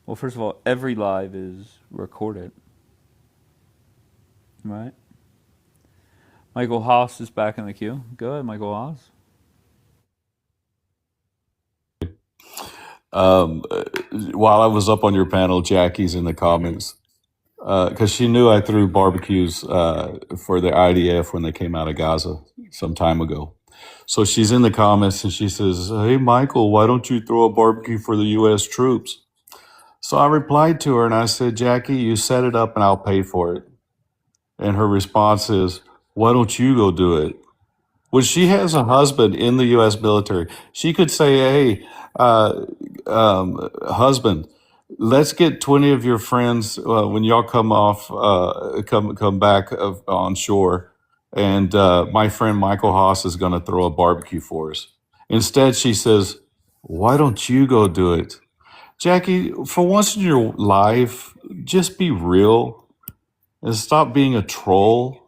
Well, first of all, every live is recorded. Right? Michael Haas is back in the queue. Go ahead, Michael Haas. While I was up on your panel, Jackie's in the comments because she knew I threw barbecues for the IDF when they came out of Gaza some time ago. So she's in the comments and she says, "Hey, Michael, why don't you throw a barbecue for the U.S. troops?" So I replied to her and I said, "Jackie, you set it up and I'll pay for it." And her response is, "Why don't you go do it?" Well, she has a husband in the U.S. military. She could say, "Hey, husband, let's get 20 of your friends when y'all come off, come back on shore, and my friend Michael Haas is going to throw a barbecue for us. Instead, she says, "Why don't you go do it?" Jackie, for once in your life, just be real and stop being a troll.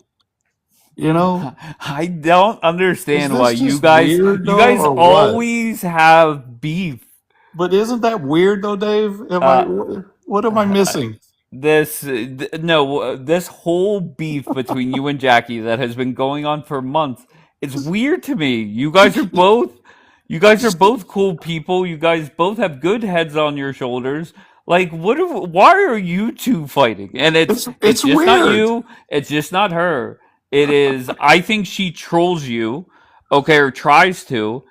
You know, I don't is understand why this you just guys weird you though, guys or what? always have beef. But isn't that weird though, Dave? Uh, What am I missing? this no this whole beef between you and Jackie that has been going on for months. It's weird to me. You guys are both cool people. You guys both have good heads on your shoulders. Like why are you two fighting? And it's It's just not weird. you. It's just not her. It is I think she trolls you, okay, or tries to.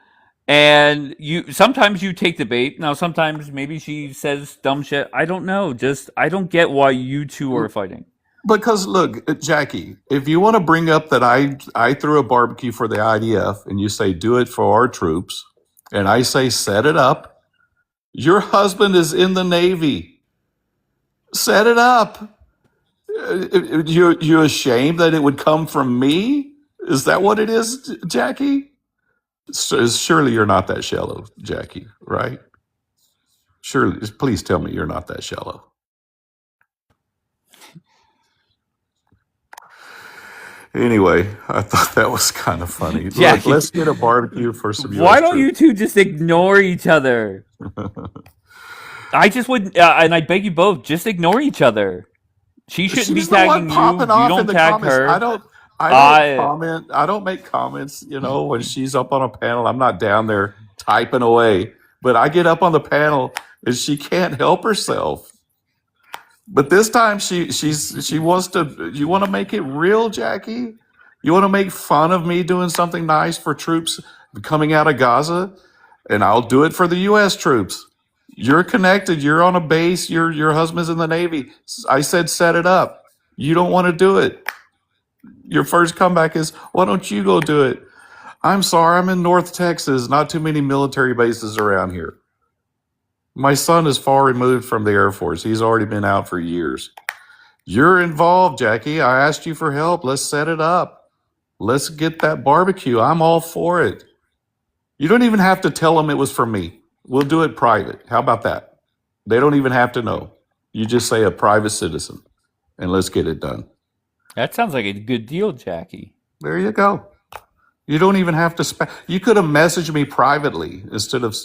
And you sometimes you take the bait. Now sometimes maybe she says dumb shit. I don't know. Just I don't get why you two are fighting. Because look, Jackie, if you want to bring up that I threw a barbecue for the IDF and you say do it for our troops, and I say set it up, your husband is in the Navy. Set it up. You ashamed that it would come from me? Is that what it is, Jackie? Surely you're not that shallow, Jackie, right? Surely, please tell me you're not that shallow. Anyway, I thought that was kind of funny. Look, Jackie, let's get a barbecue for some why U.S. don't you troops. two just ignore each other? I just would, and I beg you both, just ignore each other. She shouldn't be She's the one tagging you. popping You off in don't the tag comments. I her. don't I comment. I don't make comments, when she's up on a panel. I'm not down there typing away. But I get up on the panel and she can't help herself. But this time she wants to. You want to make it real, Jackie? You want to make fun of me doing something nice for troops coming out of Gaza, and I'll do it for the U.S. troops. You're connected. You're on a base. Your husband's in the Navy. I said set it up. You don't want to do it. Your first comeback is, why don't you go do it? I'm sorry, I'm in North Texas. Not too many military bases around here. My son is far removed from the Air Force. He's already been out for years. You're involved, Jackie. I asked you for help. Let's set it up. Let's get that barbecue. I'm all for it. You don't even have to tell them it was from me. We'll do it private. How about that? They don't even have to know. You just say a private citizen, and let's get it done. that sounds like a good deal, Jackie. There you go. You don't even have to. You could have messaged me privately instead of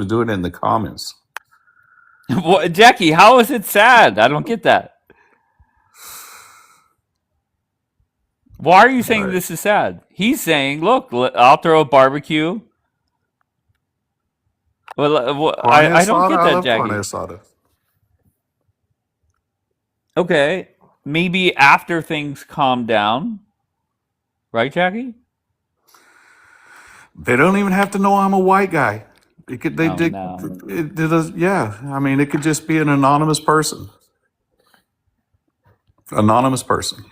doing it in the comments. What, Jackie? How is it sad? I don't get that. Why are you saying Right. this is sad? He's saying, "Look, I'll throw a barbecue." Well, I don't get I that, love carne Jackie. asada. Okay, maybe after things calm down, right, Jackie? They don't even have to know I'm a white guy. It could. They Oh did. no. It does. Yeah. I mean, it could just be an anonymous person. Anonymous person.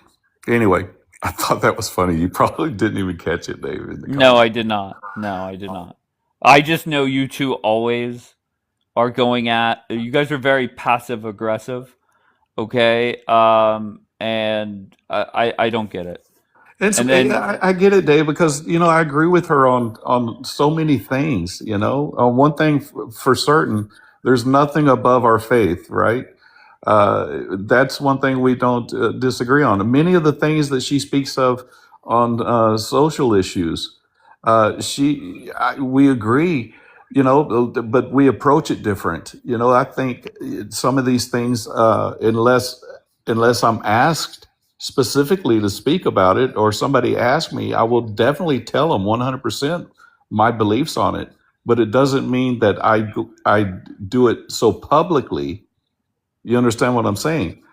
Anyway, I thought that was funny. You probably didn't even catch it, Dave, in the No, comment. I did not. No, I did not. I just know you two always are going at. You guys are very passive aggressive. Okay, and I don't get it. And then I get it, Dave, because I agree with her on so many things. One thing for certain, there's nothing above our faith, right? That's one thing we don't disagree on. Many of the things that she speaks of on social issues, we agree. But we approach it different. I think some of these things, unless I'm asked specifically to speak about it, or somebody asks me, I will definitely tell them 100% my beliefs on it. But it doesn't mean that I do it so publicly. You understand what I'm saying?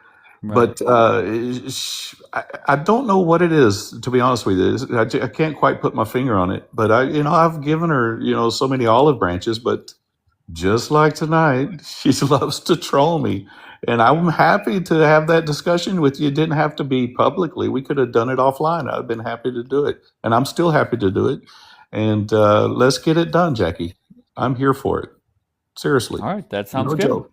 right. But I don't know what it is, to be honest with you. I can't quite put my finger on it. But I've given her, so many olive branches. But just like tonight, she loves to troll me, and I'm happy to have that discussion with you. It didn't have to be publicly. We could have done it offline. I've been happy to do it, and I'm still happy to do it. And let's get it done, Jackie. I'm here for it. Seriously, All right, that sounds no good. joke.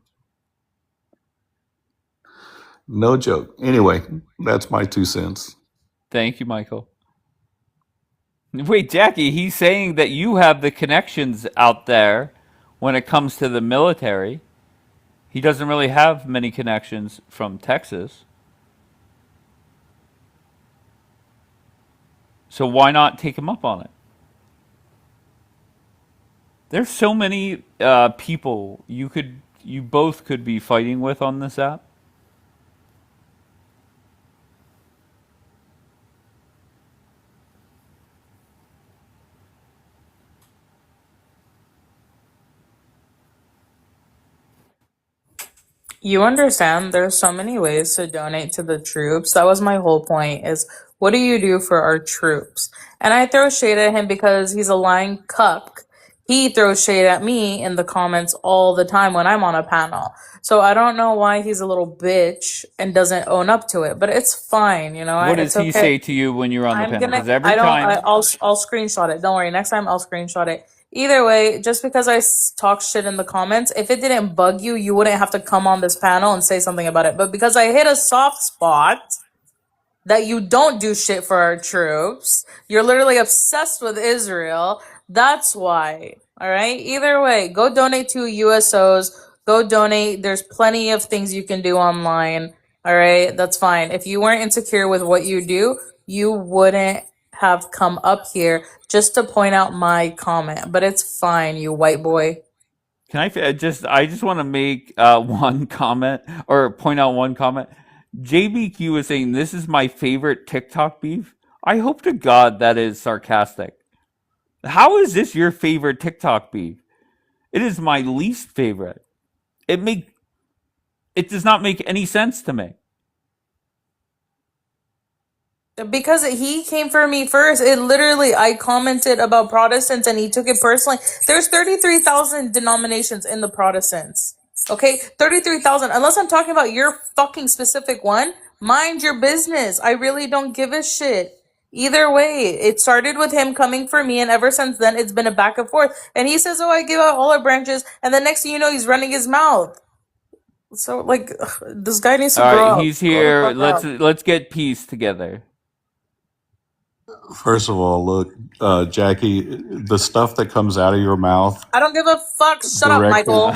No joke. Anyway, that's my 2 cents. Thank you, Michael. Wait, Jackie, he's saying that you have the connections out there when it comes to the military. He doesn't really have many connections from Texas. So why not take him up on it? There's so many people you both could be fighting with on this app. You understand there's so many ways to donate to the troops. That was my whole point is what do you do for our troops? And I throw shade at him because he's a lying cuck. He throws shade at me in the comments all the time when I'm on a panel. So I don't know why he's a little bitch and doesn't own up to it, but it's fine, you know. What does he say to you when you're on the I'm panel? gonna. Because every I don't. time I'll screenshot it. Don't worry. Next time I'll screenshot it. Either way, just because I talk shit in the comments, if it didn't bug you, you wouldn't have to come on this panel and say something about it. But because I hit a soft spot that you don't do shit for our troops, you're literally obsessed with Israel. That's why. All right. Either way, go donate to USOs. Go donate. There's plenty of things you can do online. All right. That's fine. If you weren't insecure with what you do, you wouldn't have come up here just to point out my comment. But it's fine, you white boy. Can I just want to make one comment or point out one comment. JBQ was saying this is my favorite TikTok beef. I hope to God that is sarcastic. How is this your favorite TikTok beef? It is my least favorite. It does not make any sense to me. Because he came for me first. It literally, I commented about Protestants and he took it personally. There's 33,000 denominations in the Protestants. Okay? 33,000. Unless I'm talking about your fucking specific one, mind your business. I really don't give a shit. Either way, it started with him coming for me, and ever since then, it's been a back and forth. And he says, oh, I give out olive branches, and the next thing you know, he's running his mouth. So, like, this guy needs to All grow right, up. he's Grow the here. fuck up. Let's get peace together. First of all, look, Jackie, the stuff that comes out of your mouth I don't give a fuck. Shut up, directed Michael.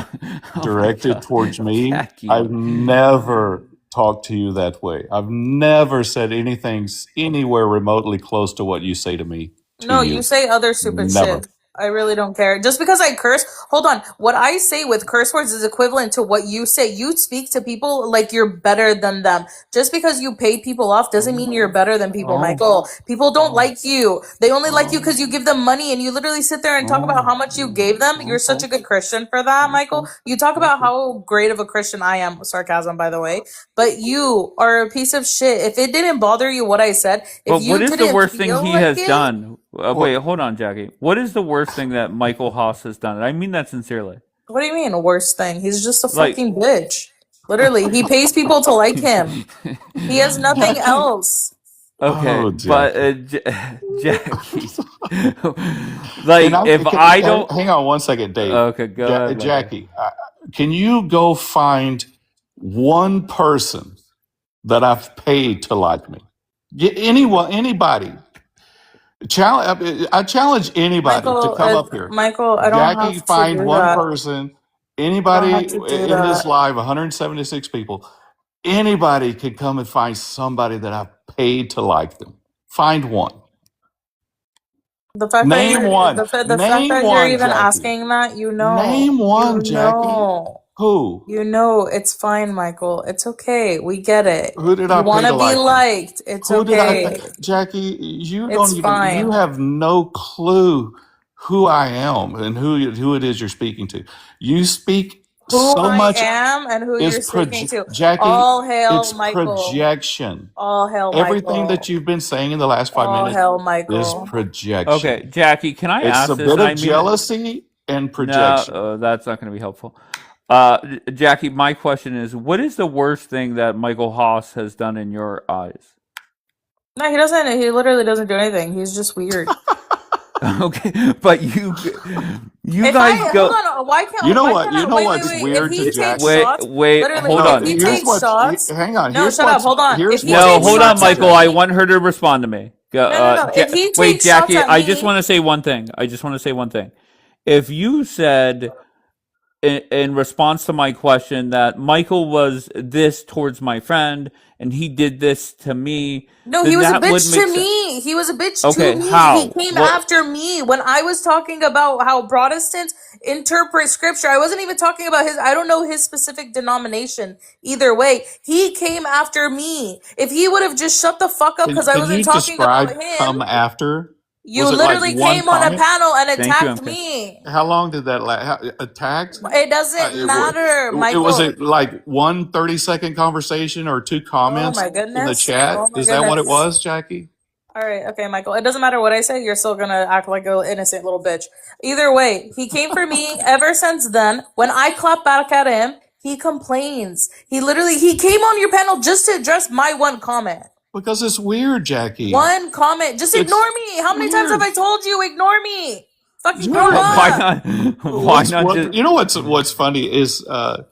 directed towards me, Jackie. I've never talked to you that way. I've never said anything anywhere remotely close to what you say to me. No, you say other stupid Never. shit. I really don't care. Just because I curse, hold on. What I say with curse words is equivalent to what you say. You speak to people like you're better than them. Just because you pay people off doesn't mean you're better than people, Michael. People don't like you. They only like you because you give them money and you literally sit there and talk about how much you gave them. You're such a good Christian for that, Michael. You talk about how great of a Christian I am. Sarcasm, by the way. But you are a piece of shit. If it didn't bother you what I said, if But you what is the didn't worst thing feel he like has it, done? Wait, hold on, Jackie. What is the worst thing that Michael Haas has done? I mean that sincerely. what do you mean, worst thing? He's just a Like- fucking bitch. Literally, he pays people to like him. He has nothing else. Okay, Oh, but Jackie, like And if I don't, hang on one second, Dave. okay, go ahead, Jackie, can you go find one person that I've paid to like me? Anybody. I challenge anybody to come up here. Michael, I don't Jackie, have to find do one that. person. I Anybody don't have to do in that. this live, 176 people. Anybody can come and find somebody that I've paid to like them. Find one. The fact Name that you're, one. the fact Name that you're one, even Jackie. asking that, you know. Name one, you Jackie. know. Who? You know, it's fine, Michael. It's okay. We get it. Who did I You pay want to to be like them? liked. It's Who did I okay. pay? Jackie, you It's don't even. fine. You have no clue who I am and who it is you're speaking to. You speak Who so I much. am and who is you're speaking to. Jackie, All hail, it's Michael. projection. All hail, Everything Michael. that you've been saying in the last 5 All minutes hail, is Michael. projection. okay, Jackie, can I It's ask a this? bit And of I mean, jealousy and no, projection. that's not going to be helpful. Jackie, my question is, what is the worst thing that Michael Haas has done in your eyes? No, he doesn't. He literally doesn't do anything. He's just weird. Okay, but you If guys hold go. on, why can't You know why what? can't You I know wait, what's wait. If weird to he takes Jackie? Wait, shots, wait, literally, hold No, if on. he here's takes what's. shots, Hang on. no, Here's shut up, what's. hold on. If Here's he what's No, takes hold weird, on, shots at Michael. I Jackie. me, want her to respond to me. no. If he Wait, takes shots Jackie. at I just me, want to say one thing. I just want to say one thing. If you said in response to my question that Michael was this towards my friend and he did this to me, no, he then was a that would bitch make to sense. me. He was a bitch to Okay, me. He how? came What? after me when I was talking about how Protestants interpret scripture. I wasn't even talking about his, I don't know his specific denomination. Either way, he came after me. If he would have just shut the fuck up because I Can you wasn't talking about describe him, come after? you Was it like literally one came on a comment? panel and Thank you, attacked MK. me. How long did that last? Attacked? It doesn't matter, Was Michael. it like 1 30-second conversation or 2 Oh comments my in the goodness. chat? Oh my Is that what it goodness. was, Jackie? All right, okay, Michael. It doesn't matter what I say. You're still gonna act like an innocent little bitch. Either way, he came for me. Ever since then, when I clap back at him, he complains. He came on your panel just to address my one comment. Because it's weird, Jackie. One comment. Just It's ignore me. How many times have I weird. told you ignore me? Fucking grow Right. Why up. not? Why not just? You know what's funny is I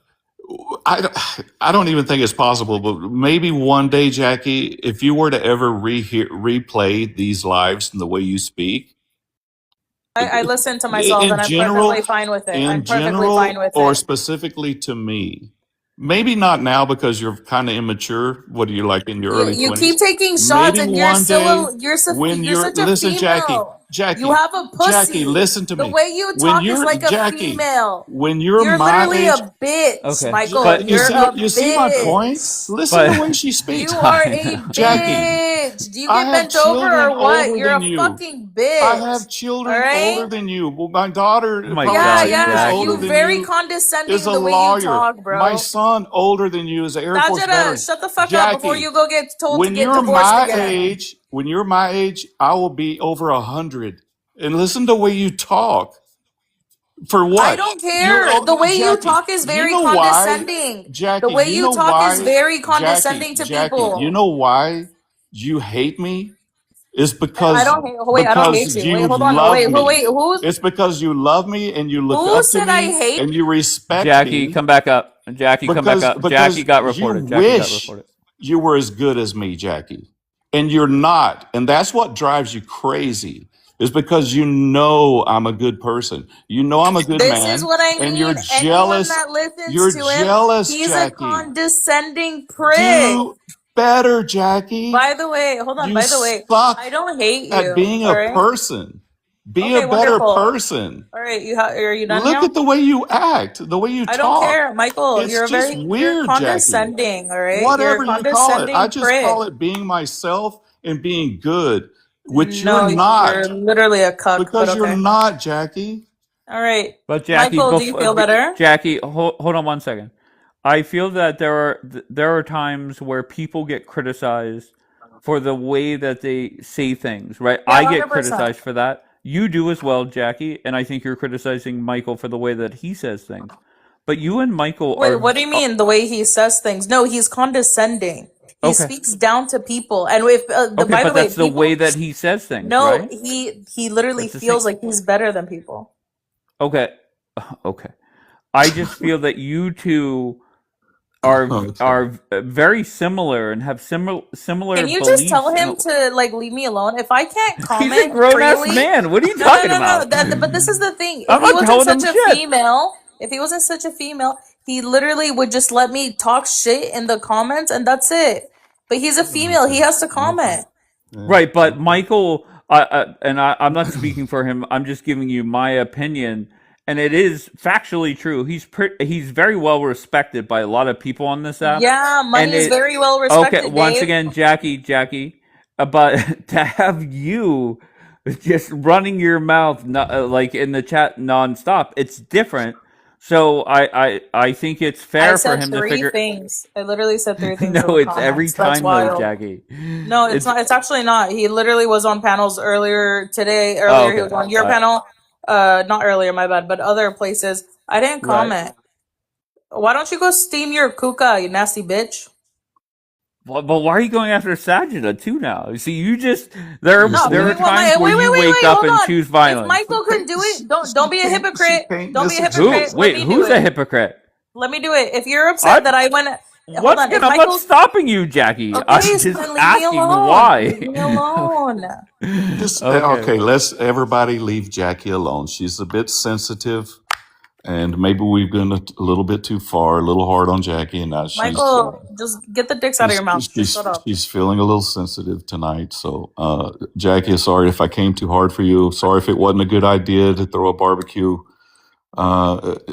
don't even think it's possible, but maybe one day, Jackie, if you were to ever replay these lives and the way you speak, I listen to myself and I'm perfectly fine with it. I'm perfectly fine with or it. specifically to me, maybe not now because you're kind of immature. What are you like in your early You 20s? keep taking shots, Maybe and you're one day still you're when you're you're such a listen, Jackie, female. You have a Jackie, pussy. listen to The me. way you When talk is you're like a Jackie, female. when you're You're my literally age, a bitch, Okay, Michael. but You're a you see my point? bitch. Listen to the way but she speaks. You are a Jackie, bitch. Do you I get have bent over children or what? older You're than a you. fucking I bitch. have All children older right? than you. Well, my daughter, oh my probably Yeah, God, 10 years yeah. older You Jackie. than very you, is condescending a the way you lawyer. talk, My bro. son, older than you, is an Air Force Sajida, veteran. shut the fuck up before Jackie, you go get told to when get you're divorced my again. age, I will be over 100. And listen to the way you talk. For I what? don't care. The way you Jackie, talk is you very know why? condescending. The Jackie, way you you know talk is why? very condescending to You people. know why you hate me? Is I don't hate. Wait, I don't hate you. Wait, you hold on. love Wait, me. who's It's because you love me and you look who up to said I me hate? and you respect Jackie, me come back up. Jackie, come back up. Jackie got you reported. Jackie got wish reported. you were as good as me, Jackie. And you're not. And that's what drives you crazy. Is because you know I'm a good person. You know I'm a good This is man what I and you're mean. Anyone jealous. that listens You're to him, jealous, he's a Jackie. condescending prick. Do better, Jackie. By the way, hold on. You By the way, suck I don't hate at you. being All a right. person. Be a Okay, better wonderful. person. All right, are you done Look now? at the way you act, the way you I don't talk. care, Michael. It's just You're weird, Jackie. condescending. All right, you're a Whatever you call it. I condescending just prick. call it being myself and being good, which you're No, you're not. literally a cuck. But Because you're okay. not, Jackie. All right, But Jackie, Michael, do you feel better? Jackie, hold on one second. I feel that there are times where people get criticized for the way that they say things, right? Yeah, I get 100%. criticized for that. You do as well, Jackie, and I think you're criticizing Michael for the way that he says things. But you and Michael Wait, are what do you mean the way he says things? No, he's condescending. He okay. speaks down to people, and if Okay, by the but way, that's the way that he says things, no, right? he literally That's the feels thing. like he's better than people. Okay, okay. I just feel that you two are very similar and have similar Can you just tell beliefs. him to like leave me alone? If I can't He's a comment grown ass freely, man. What are you no, talking no, no, no. about? But this is the thing. I'm If he not wasn't telling him such a shit. female, if he wasn't such a female, he literally would just let me talk shit in the comments, and that's it. But he's a female. He has to comment. Right, but Michael, I'm not speaking for him. I'm just giving you my opinion, and it is factually true. He's very well respected by a lot of people on this app. Yeah, money is very well respected. Okay, once Dave. again, Jackie, but to have you just running your mouth like in the chat nonstop, it's different. So I think it's fair I for said him to three figure. things. I literally said 3 things in No, the it's every comments. That's time though, wild. Jackie. No, it's not. It's actually not. He literally was on panels earlier today. Earlier, Oh, okay. he was on your panel. Not earlier, my bad, but other places. I didn't comment. Why don't you go steam your kuka, you nasty bitch? But why are you going after Sajida too now? See, you just there are No, there are wait, times where you wake up hold and on. choose If violence. Michael can do it, don't be a hypocrite. can't Don't be a disagree. hypocrite. Who? Wait, Let me do who's a it. hypocrite? Let me do it. If you're upset that I went, hold Once on. again, If I'm not Michael, stopping you, Jackie. I'm okay, just so then leave me asking alone. why. Leave me alone. Just Okay. okay. Let's everybody leave Jackie alone. She's a bit sensitive, and maybe we've gone a little bit too far, a little hard on Jackie, and now Michael, just get the dicks out of your mouth. Just she's shut up. she's feeling a little sensitive tonight. So, Jackie, sorry if I came too hard for you. Sorry if it wasn't a good idea to throw a barbecue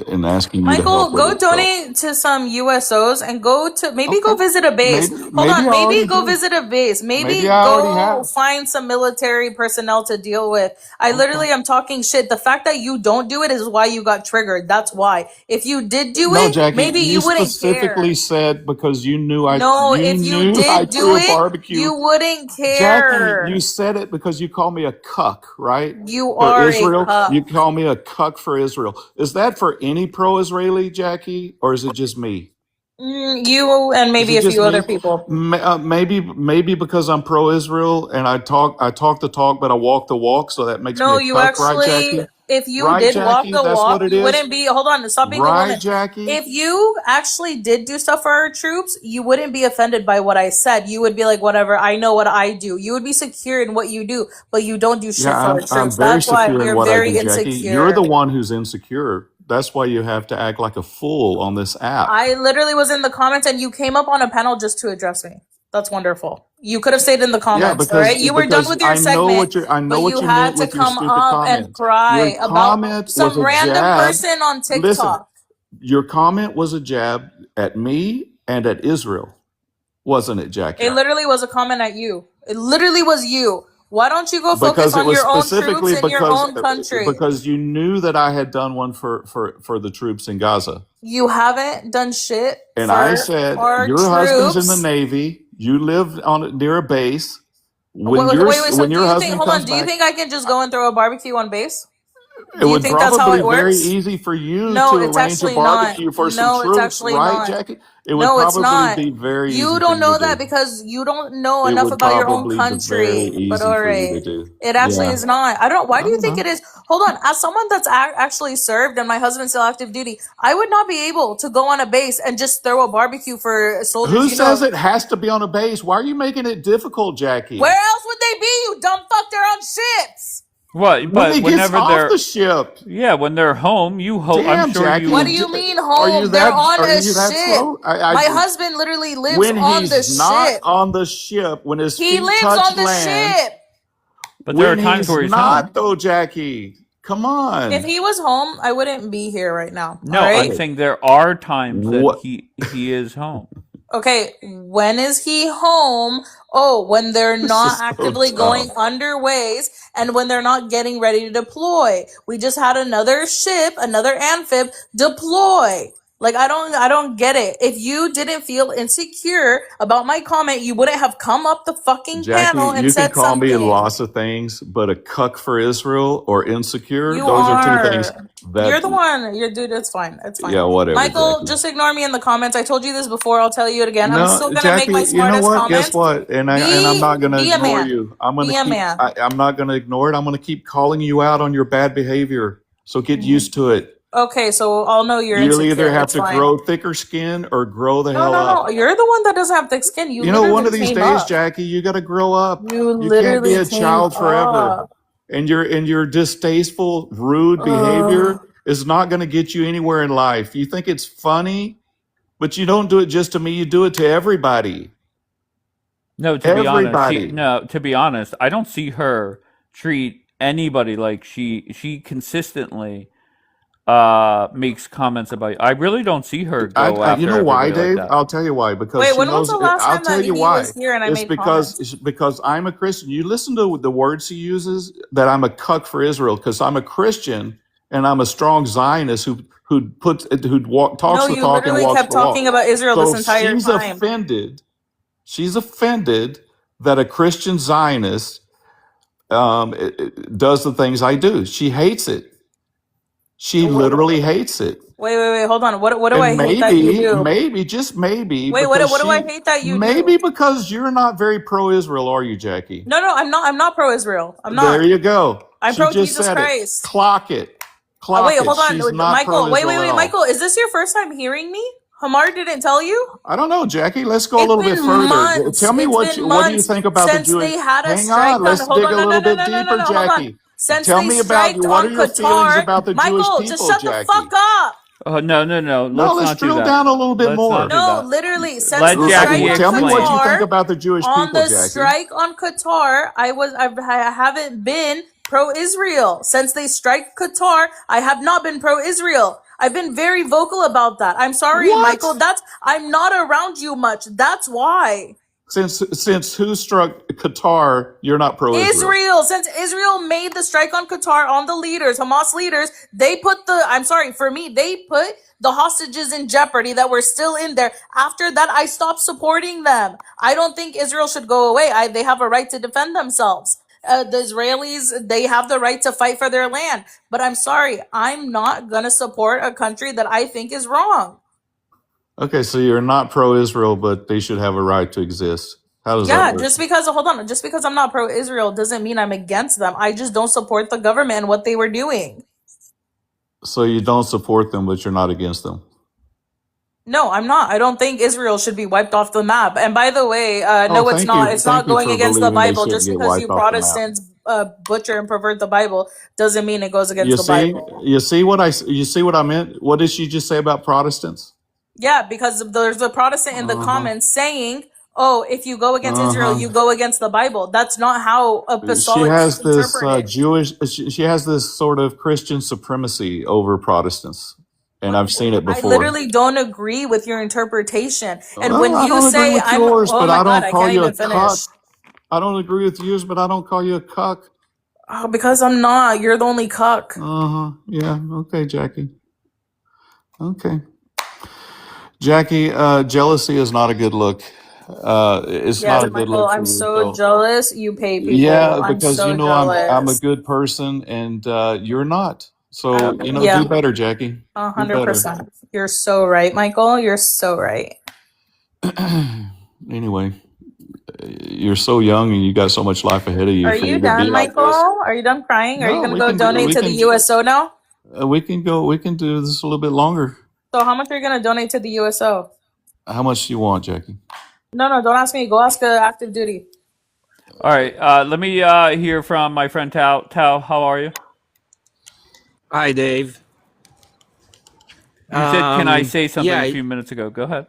and asking you to Michael, help with go it. So donate to some USOs and go to maybe go okay, visit a base. maybe Hold maybe on, I maybe already go do. visit a base. Maybe Maybe I already go have. find some military personnel to deal with. I Okay. literally am talking shit. The fact that you don't do it is why you got triggered. That's why. If you did do No, it, Jackie, maybe you you wouldn't specifically care. said because you knew No, if you I did do threw a it, barbecue. you wouldn't Jackie, you care. said it because you call me a cuck, right? You For are a Israel, you cuck. call me a cuck for Israel. Is that for any pro-Israeli, Jackie, or is it just me? You and Is maybe it a just few other me? people. Maybe because I'm pro-Israel and I talk the talk, but I walk the walk, so that makes me No, a you cuck, right, actually, Jackie? if you Right, did walk Jackie? the That's what walk, it you is, wouldn't be, hold on, stop being a right, woman. Jackie? If you actually did do stuff for our troops, you wouldn't be offended by what I said. You would be like, whatever, I know what I do. You would be secure in what you do, but you don't do shit Yeah, for our I'm troops. very That's why secure in you're what I very do, Jackie. You're the insecure. one who's insecure. That's why you have to act like a fool on this app. I literally was in the comments and you came up on a panel just to address me. That's wonderful. You could have stayed in the Yeah, comments, all right? You were done with your segment, but you had meant to with your come stupid up and comment. Your cry about comment was some a random jab. person on Listen, TikTok. your comment was a jab at me and at Israel, wasn't it, Jackie? It literally was a comment at you. It literally was you. Why don't you go focus Because it on was your own troops specifically in your own country? because you knew that I had done one for the troops in Gaza. You haven't done shit And I for said, our your husband's in the troops. Navy. You live near a base. Wait, When wait. So when do your you think? husband Hold on. comes Do you back, think I can just go and throw a barbecue on base? it Do you would think that's how probably it very works? easy for you No, to it's arrange a actually not. barbecue for some No, it's troops, actually right, not. Jackie? It would No, it's probably not. be very You easy for don't you to know that do. because you don't know It enough would about your own probably be very country. But easy for you to alright, do. it actually Yeah. is not. I don't. Why do I you don't think know. it is? Hold on. As someone that's actually served and my husband's still active duty, I would not be able to go on a base and just throw a barbecue for soldiers. Who You says know, it has to be on a base? Why are you making it difficult, Jackie? where else would they be? You dumb fuck. They're on ships. What? When But he gets whenever off they're the ship. when they're home, I'm Damn, sure Jackie. What do you. you mean Are you home? They're on are a you that ship. slow? My husband literally lives when on the he's not ship. on the ship, when his He feet lives touch on the land, ship. But there are when times he's where he's not home. though, Jackie. Come on. If he was home, I wouldn't be here right now. No, All I'm right. saying there are times that What? he is home. Okay. When is he home? Oh, when they're This not is so actively going dumb. underways and when they're not getting ready to deploy. We just had another ship, another amphib deploy. Like I don't get it. If you didn't feel insecure about my comment, you wouldn't have come up the fucking Jackie, panel and you can said call me something. lots of things, but a cuck for Israel or insecure, You those are two things are. that You're the one. You're dude. It's fine. It's fine. yeah, whatever, Michael, Jackie. just ignore me in the comments. I told you this before. I'll tell you it again. I'm still No, gonna make my Jackie, you know smartest what? Guess comments. what? And I'm not gonna Be a ignore man. you. I'm gonna Be a keep man. I'm not gonna ignore it. I'm gonna keep calling you out on your bad behavior. So get used to it. Okay, so I'll know you're You'll either insecure. have It's to fine. grow thicker skin or grow the No, hell no, up. no. You're the one that doesn't have thick skin. You You know, one literally of these came days, up. Jackie, you gotta grow up. You You can't be literally a came child forever. up. And your distasteful, rude behavior is not gonna get you anywhere in life. You think it's funny, but you don't do it just to me, you do it to everybody. No, to be honest, Everybody. to be honest, I don't see her treat anybody like she consistently makes comments about you. I really don't see her go You after know why, everybody like Dave? that. I'll tell you why. Because Wait, she when was knows. the last I'll time tell that you he why. was here and I It's made comments? because I'm a Christian. You listen to the words he uses. That I'm a cuck for Israel because I'm a Christian and I'm a strong Zionist who talks No, the you talk and literally walks kept the walk. talking about Israel this So entire she's time. offended. She's offended that a Christian Zionist does the things I do. She hates it. She literally hates it. Wait. Hold on. What do I And hate that you do? maybe, just maybe, Wait, because what do I hate that you maybe do? because you're not very pro-Israel, are you, Jackie? No, I'm not. I'm not pro-Israel. I'm There not. you go. I'm She just pro-Jesus said it. Christ. Clock it. Wait, Clock it. hold on, She's not Michael. pro-Israel at Wait, all. Michael. Is this your first time hearing me? Hamar didn't tell you? I don't know, Jackie. Let's go a It's little bit been further. months. Tell me It's been what do you months think about the since Jewish? they had a Hang strike on, on. let's Hold dig on, a no, no, little no, bit no, no, no, deeper, no. Hold on. Jackie. Since Tell they me about striked what on are your feelings Qatar, about the Jewish Michael, people, just shut the Jackie? fuck up. Oh, no. No, Let's let's not do drill that. down a little bit Let's more. not do No, that. literally, since Let the Jackie strike on Tell me what you explain. think Qatar, about the Jewish on people, the Jackie. strike on Qatar, I haven't been pro-Israel. Since they strike Qatar, I have not been pro-Israel. I've been very vocal about that. I'm sorry, What? Michael. I'm not around you much. That's why. Since who struck Qatar, you're not pro-Israel. Israel, since Israel made the strike on Qatar on the leaders, Hamas leaders, they put they put the hostages in jeopardy that were still in there. After that, I stopped supporting them. I don't think Israel should go away. They have a right to defend themselves. The Israelis, they have the right to fight for their land. But I'm sorry, I'm not gonna support a country that I think is wrong. Okay, so you're not pro-Israel, but they should have a right to exist. How does that Yeah, work? just because I'm not pro-Israel doesn't mean I'm against them. I just don't support the government and what they were doing. So you don't support them, but you're not against them. No, I'm not. I don't think Israel should be wiped off the map. And by the way, no, it's Thank not. you. It's Thank not you going for against the believing they Bible. shouldn't Just get because you wiped off the map. Protestants butcher and pervert the Bible doesn't mean it goes against You the see, Bible. you see what I meant? What did she just say about Protestants? Yeah, because there's a Protestant in the comments saying, "Oh, if you go against Israel, you go against the Bible." That's not how She apostolics has this interpret it. she has this sort of Christian supremacy over Protestants, and I've seen it I before. literally don't agree with your interpretation. And Well, when I you don't agree say with I'm, yours, oh but my I God, don't I call can't you a even finish. cuck. I don't agree with yours, but I don't call you a cuck. Oh, because I'm not. You're the only cuck. Yeah. Okay, Jackie. Okay. Jackie, jealousy is not a good look. It's Yes, not a good Michael, look for I'm you. so So, jealous. You pay people. yeah, I'm because so I'm a jealous. good person, and you're not. So do Yeah, better, Jackie. Do better. 100%. You're so right, Michael. You're so right. Anyway, you're so young and you got so much life ahead of you Are for you you to be done, like Michael? this. Are you done crying? Are you No, gonna we go can do. donate We to the can. USO now? We can go. We can do this a little bit longer. So how much are you gonna donate to the USO? How much do you want, Jackie? No, don't ask me. Go ask active duty. All right. Let me hear from my friend Tao. Tao, how are you? Hi, Dave. You said, "Can I say something?" Yeah, a few minutes ago. Go ahead.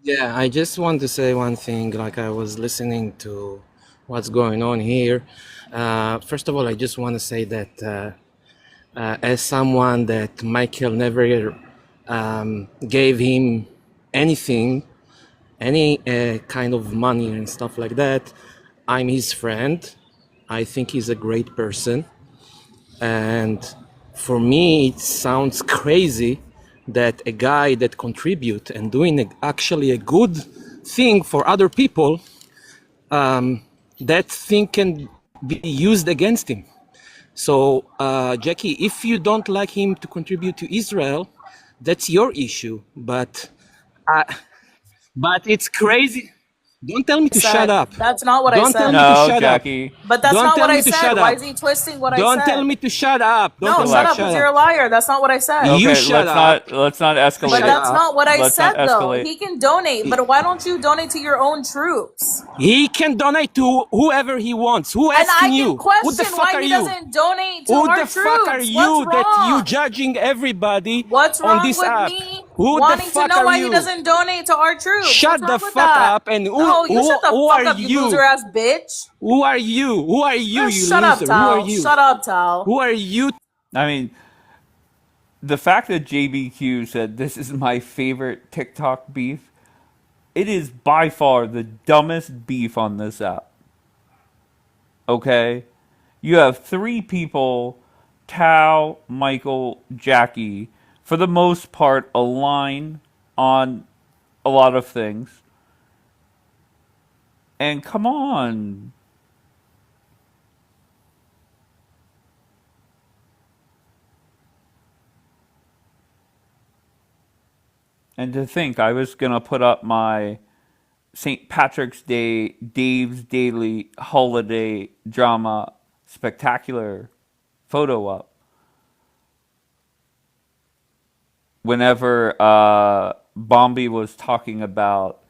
yeah. I just want to say one thing. Like I was listening to what's going on here. First of all, I just want to say that as someone that Michael never gave him anything, any kind of money and stuff like that, I'm his friend. I think he's a great person. And for me, it sounds crazy that a guy that contribute and doing actually a good thing for other people, that thing can be used against him. So, Jackie, if you don't like him to contribute to Israel, that's your issue. But it's crazy. Don't tell me to shut up. That's not what I Don't tell said. me to No, shut up. Jackie. But that's Don't not what tell I me to said. shut Why up. is he twisting what I Don't said? tell me to shut up. Don't No, tell me shut to up, shut because up. you're a liar. That's not what I said. You Okay, shut let's not escalate. But Shut that's up. not what I Let's not said, though. escalate. He can donate, but why don't you donate to your own troops? He can donate to whoever he wants. Who And asking I you? can Who the question fuck why are he you? doesn't donate to Who our the fuck are troops. What's you that you wrong? judging everybody What's on wrong this with app? me Who the wanting to fuck know are why he you? doesn't donate to our troops? What's Shut the wrong with fuck that? up and No, you shut the who fuck are up, you loser you? ass bitch. Who are you? Who are you, Just you shut up, loser? Who are Tal. you? Shut up, Tal. Who are you? I mean, the fact that JBQ said this is my favorite TikTok beef, it is by far the dumbest beef on this app. Okay? You have three people, Tao, Michael, Jackie, for the most part align on a lot of things. And come on. And to think, I was gonna put up my St. Patrick's Day Dave's Daily Holiday Drama Spectacular photo up whenever Bombi was talking about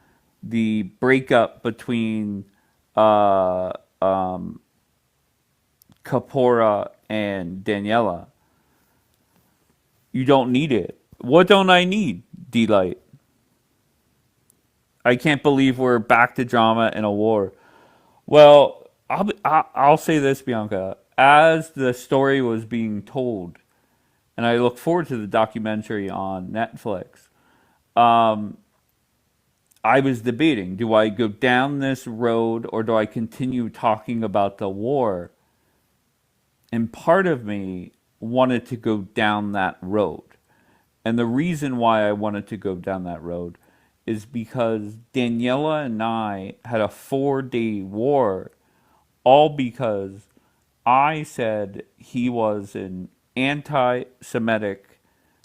the breakup between uh, um, Kapora and Daniela. You don't need it. What don't I need, D-Light? I can't believe we're back to drama and a war. Well, I'll say this, Bianca. As the story was being told, and I look forward to the documentary on Netflix, I was debating, do I go down this road or do I continue talking about the war? And part of me wanted to go down that road. And the reason why I wanted to go down that road is because Daniela and I had a 4-day war, all because I said he was an anti Semitic,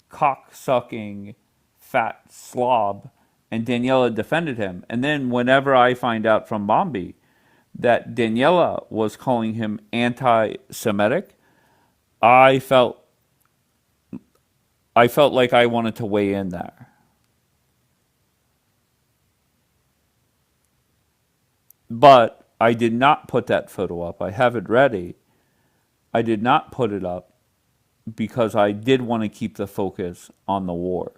cock sucking, fat slob, and Daniela defended him. And then whenever I find out from Bombi that Daniela was calling him anti Semitic, I felt like I wanted to weigh in there. But I did not put that photo up. I have it ready. I did not put it up because I did want to keep the focus on the war.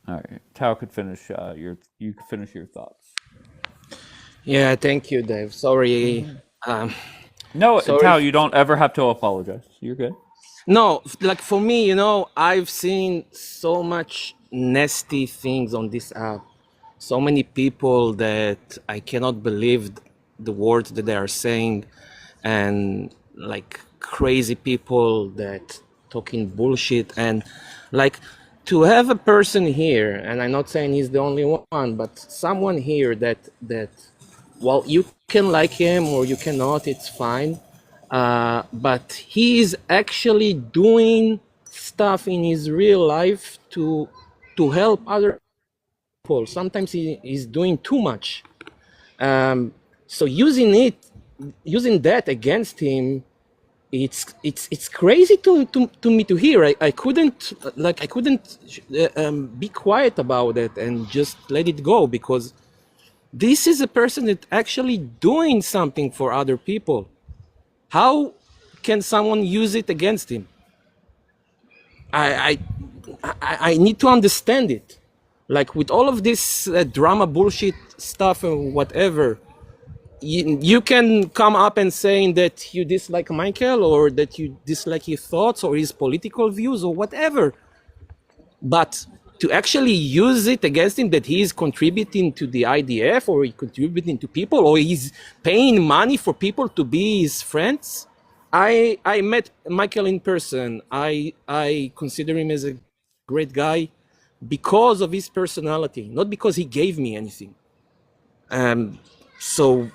All right, Tao could finish you could finish your thoughts. Yeah, thank you, Dave. Sorry. No, Sorry. Tao, you don't ever have to apologize. You're good. No, like for me, I've seen so much nasty things on this app. So many people that I cannot believe the words that they are saying, and like crazy people that talking bullshit, and like to have a person here, and I'm not saying he's the only one, but someone here that well, you can like him or you cannot, it's fine. But he is actually doing stuff in his real life to help other people. Sometimes he is doing too much. So using that against him, it's crazy to me to hear. I couldn't be quiet about it and just let it go, because this is a person that actually doing something for other people. How can someone use it against him? I need to understand it. Like with all of this drama bullshit stuff and whatever, you can come up and saying that you dislike Michael or that you dislike his thoughts or his political views or whatever. But to actually use it against him, that he is contributing to the IDF or he's contributing to people or he's paying money for people to be his friends. I met Michael in person. I consider him as a great guy because of his personality, not because he gave me anything. So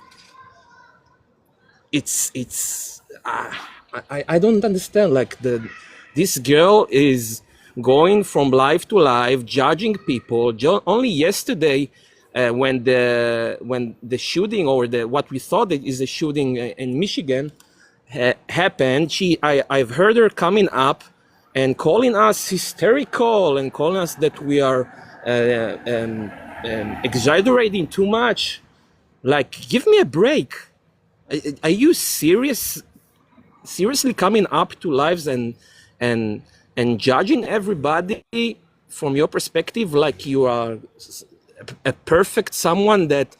I don't understand. Like this girl is going from life to life, judging people. Only yesterday, when the shooting or what we thought is a shooting in Michigan happened, I've heard her coming up and calling us hysterical and calling us that we are exaggerating too much. Like, give me a break. Are you seriously coming up to lives and judging everybody from your perspective like you are a perfect someone that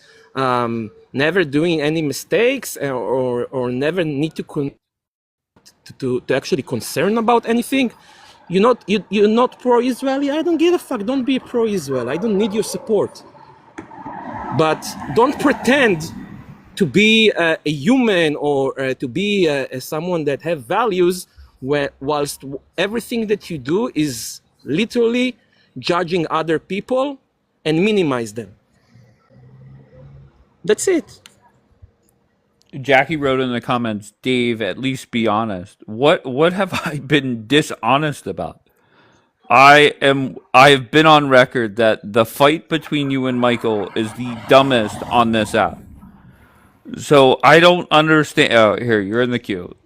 never doing any mistakes or never need to actually concern about anything? You're not pro-Israeli? I don't give a fuck. Don't be pro-Israel. I don't need your support. But don't pretend to be a human or to be someone that have values whilst everything that you do is literally judging other people and minimize them. That's it. Jackie wrote in the comments, Dave, at least be honest. What have I been dishonest about? I've been on record that the fight between you and Michael is the dumbest on this app. So I don't understand. Oh, here, you're in the queue.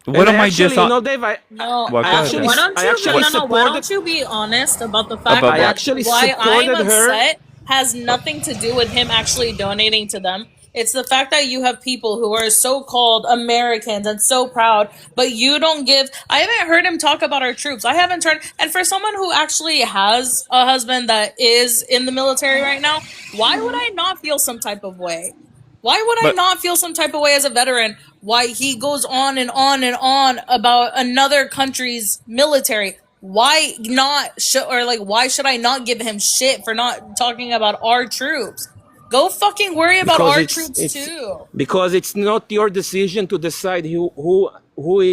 What And am I actually, dishonest? Dave, No, What, I go ahead, actually, why Dan. don't I you? actually No, no, no. Why don't supported. you be honest about the fact About I that what? actually why I'm supported her. upset has nothing to do with him actually donating to them. It's the fact that you have people who are so-called Americans and so proud, but you don't give. I haven't heard him talk about our troops. I haven't turned. And for someone who actually has a husband that is in the military right now, why would I not feel some type of way? Why would I But not feel some type of way as a veteran? Why he goes on and on and on about another country's military? Why not? Or like, why should I not give him shit for not talking about our troops? Go fucking worry about Because our it's troops too. because it's not your decision to decide who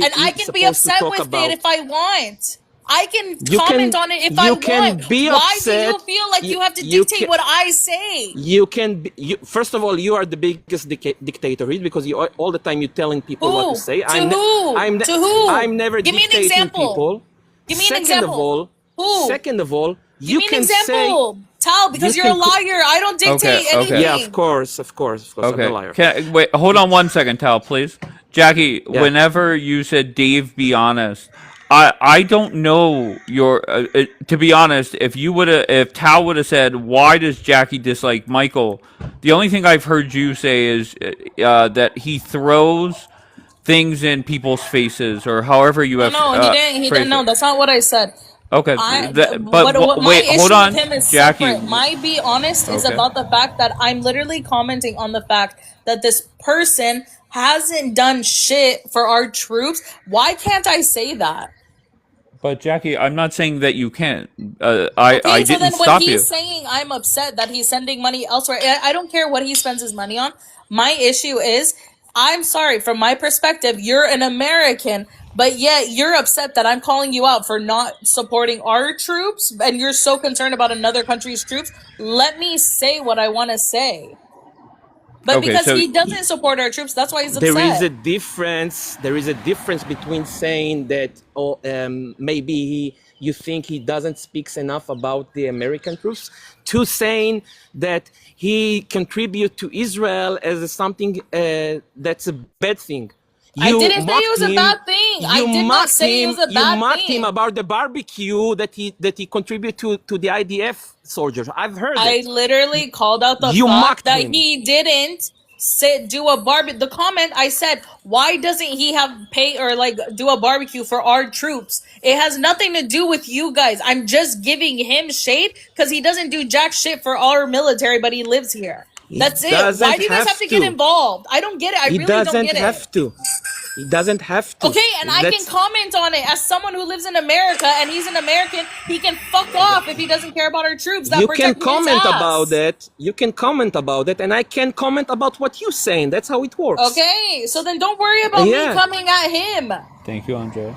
And I is can be supposed to upset talk with about. it if I want. I can You comment can on it if I you can want. be Why do you upset. feel like you have to You dictate can what I say? you can be, first of all, you are the biggest dictator here because you are, all the time you're telling people what to Who? say. To who? I'm To who? I'm never Give me an dictating example. people. Give me an Second of example. all, Who? second of all, Give you me an can say example. Tal, because you you're a can liar. I don't dictate okay. yeah, anything. of course, I'm a Okay. liar. Wait, hold on one second, Tal, please. Jackie, Yeah. whenever you said Dave, be honest, I don't know your. To be honest, if Tal would have said, why does Jackie dislike Michael? The only thing I've heard you say is that he throws things in people's faces, or however you No, have no, he didn't. He didn't. phrased No, it. that's not what I said. Okay, What my wait, hold issue with on, him is Jackie. separate. My be honest is Okay. about the fact that I'm literally commenting on the fact that this person hasn't done shit for our troops. Why can't I say that? But Jackie, I'm not saying that you can't. I Okay, so didn't then when stop he's you. saying I'm upset that he's sending money elsewhere, I don't care what he spends his money on. My issue is, I'm sorry, from my perspective, you're an American, but yet you're upset that I'm calling you out for not supporting our troops, and you're so concerned about another country's troops. Let me say what I want to say. But Okay, because so he doesn't support our troops, that's why he's There is a upset. difference. There is a difference between saying that, maybe you think he doesn't speaks enough about the American troops, to saying that he contribute to Israel as something that's a bad thing. I You didn't say it mocked was a him. bad thing. I did not say it was a You bad mocked him thing. about the barbecue that he contribute to the IDF soldiers. I've heard I it. literally called out the You fact mocked that him. he didn't do a barbecue. The comment I said, why doesn't he have pay or like do a barbecue for our troops? It has nothing to do with you guys. I'm just giving him shade because he doesn't do jack shit for our military, but he lives here. He That's it. Why doesn't do you guys have to have get to. involved? I don't get it. I He really don't doesn't get it. have to. He doesn't have to. Okay, and I can That's comment on it as someone who lives in America and he's an American. He can fuck off if he doesn't care about our troops that you can protect his comment about ass. it. You can comment about it, and I can comment about what you're saying. That's how it works. Okay, so then don't worry about me Yeah, coming at him. thank you, Andre.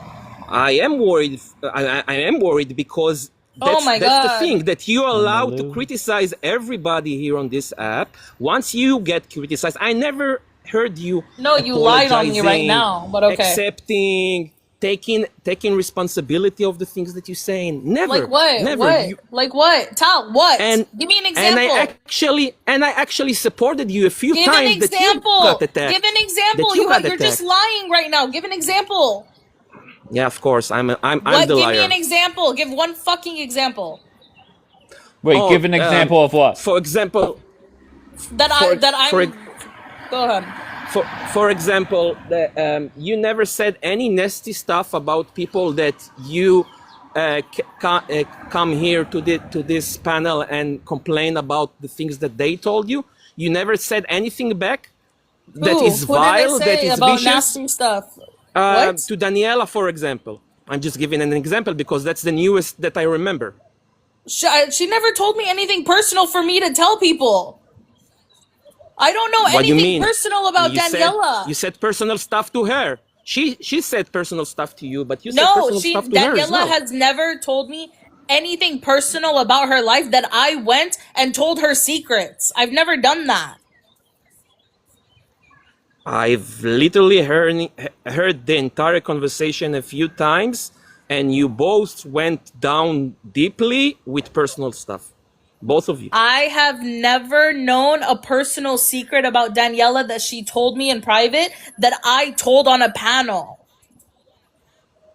I am worried. I am worried because Oh my that's the god. thing that you're allowed to Hello. criticize everybody here on this app. Once you get criticized, I never heard you No, you lied on me right apologizing, now, but okay. accepting, taking responsibility of the things that you're saying. Never, Like what? never. What? Like what? Tal, what? And Give me an and example. I actually supported you a few Give an times that you example. got attacked. Give an example. That you got You're just attacked. lying right now. Give an example. Yeah, of course. I'm What? the Give me liar. an example. Give one fucking example. Wait, Oh, give an example of what? for example, That for I'm. Go ahead. for example, you never said any nasty stuff about people that you come here to this panel and complain about the things that they told you. You never said anything back that is Who did I vile, that say is about vicious. nasty stuff? What? To Daniela, for example. I'm just giving an example because that's the newest that I remember. She never told me anything personal for me to tell people. I don't know What do you anything mean? personal about Daniela. You said personal stuff to her. She said personal stuff to you, but you said No, personal stuff to her as Daniela well. has never told me anything personal about her life that I went and told her secrets. I've never done that. I've literally heard the entire conversation a few times, and you both went down deeply with personal stuff. Both of you. I have never known a personal secret about Daniela that she told me in private that I told on a panel.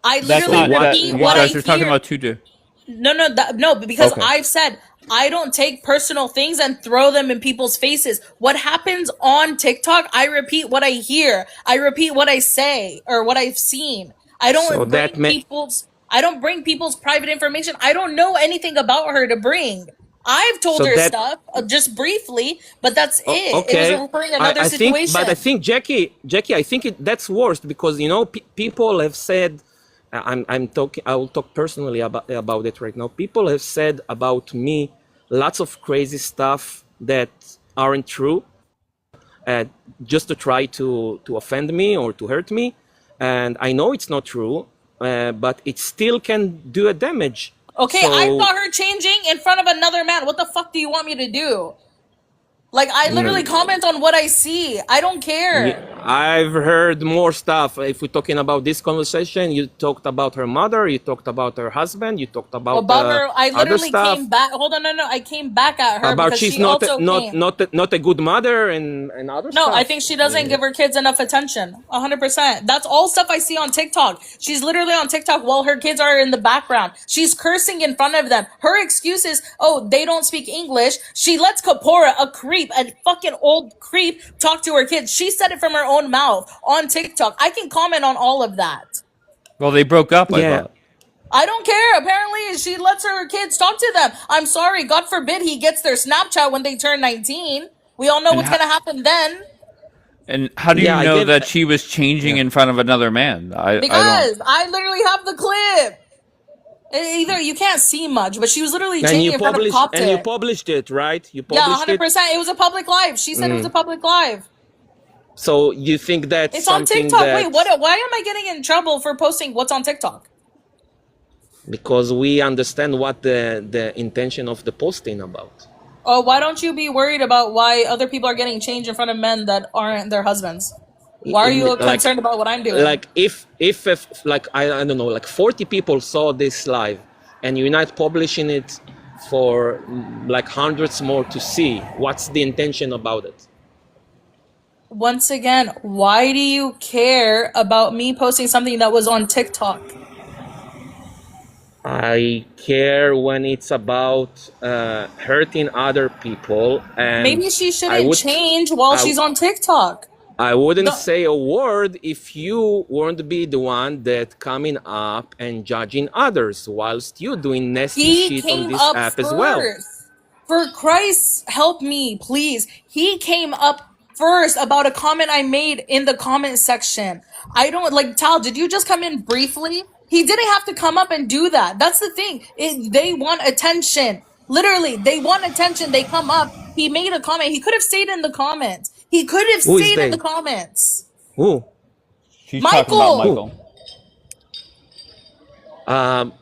I That's literally not that. repeat You what I guys are talking hear. about two different. No, because Okay. I've said I don't take personal things and throw them in people's faces. What happens on TikTok, I repeat what I hear. I repeat what I say or what I've seen. I So don't that bring people's private information. I don't know anything about her to bring. I've told So her that stuff just briefly, but that's it. It was okay. referring to another I think, situation. but I think Jackie, I think that's worse because people have said, I'm talking. I will talk personally about it right now. People have said about me lots of crazy stuff that aren't true, just to try to offend me or to hurt me, and I know it's not true, but it still can do a damage. Okay, So, I saw her changing in front of another man. What the fuck do you want me to do? Like, I literally comment on what I see. I don't care. I've heard more stuff. If we're talking about this conversation, you talked about her mother, you talked about her husband, you talked about Her, I other literally stuff. came back. Hold on, no. I came back at her About because she's she also came. not a good mother and other No, stuff. I think she doesn't give her kids enough attention. 100%. That's all stuff I see on TikTok. She's literally on TikTok while her kids are in the background. She's cursing in front of them. Her excuse is, oh, they don't speak English. She lets Kapora, a creep, a fucking old creep, talk to her kids. She said it from her own mouth on TikTok. I can comment on all of that. Well, they broke up. I thought. I don't care. Apparently, she lets her kids talk to them. I'm sorry. God forbid he gets their Snapchat when they turn 19. We all know And what's going to happen then. And how do you know that she was changing in front of another man? Because I literally have the clip. Either you can't see much, but she was literally And changing you in front of published Coptic. and you published it, right? You Yeah, published 100%. It was a public live. She said it was a public live. So you think that's It's on something TikTok. that Wait, what? Why am I getting in trouble for posting what's on TikTok? because we understand what the intention of the posting about. Oh, why don't you be worried about why other people are getting changed in front of men that aren't their husbands? Why are you concerned about what I'm doing? Like if like I don't know, like 40 people saw this live, and you're not publishing it for like hundreds more to see, what's the intention about it? Once again, why do you care about me posting something that was on TikTok? I care when it's about hurting other people, and maybe she shouldn't change while she's on TikTok. I wouldn't say a word if you weren't be the one that coming up and judging others whilst you doing nasty shit on this app as well. For Christ, help me, please. He came up first about a comment I made in the comment section. I don't like Tal. Did you just come in briefly? He didn't have to come up and do that. That's the thing. They want attention. Literally, they want attention. They come up. He made a comment. He could have stayed in the comments. He could have stayed in the comments. Who? She's talking about Michael.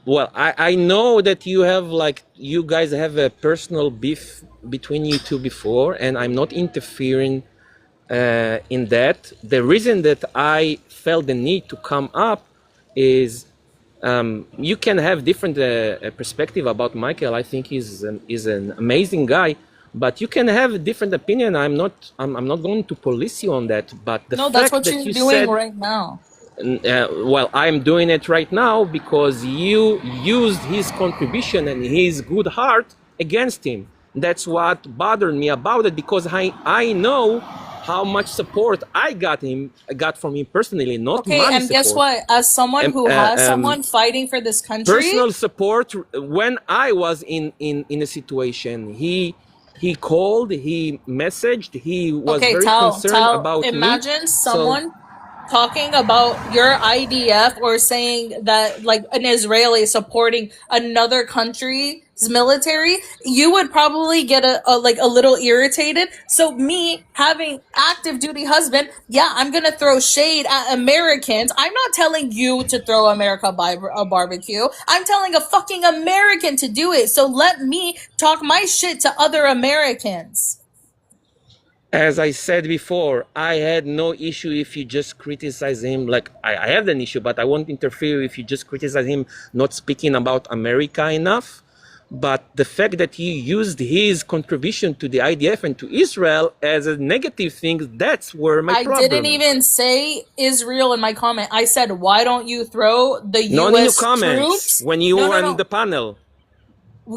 Well, I know that you guys have a personal beef between you two before, and I'm not interfering in that. The reason that I felt the need to come up is you can have different perspective about Michael. I think he's an amazing guy, but you can have a different opinion. I'm not going to police you on that. But that's what you're doing right now. Well, I'm doing it right now because you used his contribution and his good heart against him. That's what bothered me about it, because I know how much support I got from him personally, not money support. And guess what? As someone who has someone fighting for this country, personal support. When I was in a situation, he called, he messaged, he was very concerned about me. Imagine someone talking about your IDF or saying that like an Israeli supporting another country's military, you would probably get a little irritated. So me having active duty husband, yeah, I'm gonna throw shade at Americans. I'm not telling you to throw America by a barbecue. I'm telling a fucking American to do it. So let me talk my shit to other Americans. As I said before, I had no issue if you just criticize him. Like, I have an issue, but I won't interfere if you just criticize him not speaking about America enough. But the fact that he used his contribution to the IDF and to Israel as a negative thing, that's where my problem I didn't even say Israel in my comment. I said, why don't you throw the U.S. Not in your comments, troops? when you No, were no, on the panel.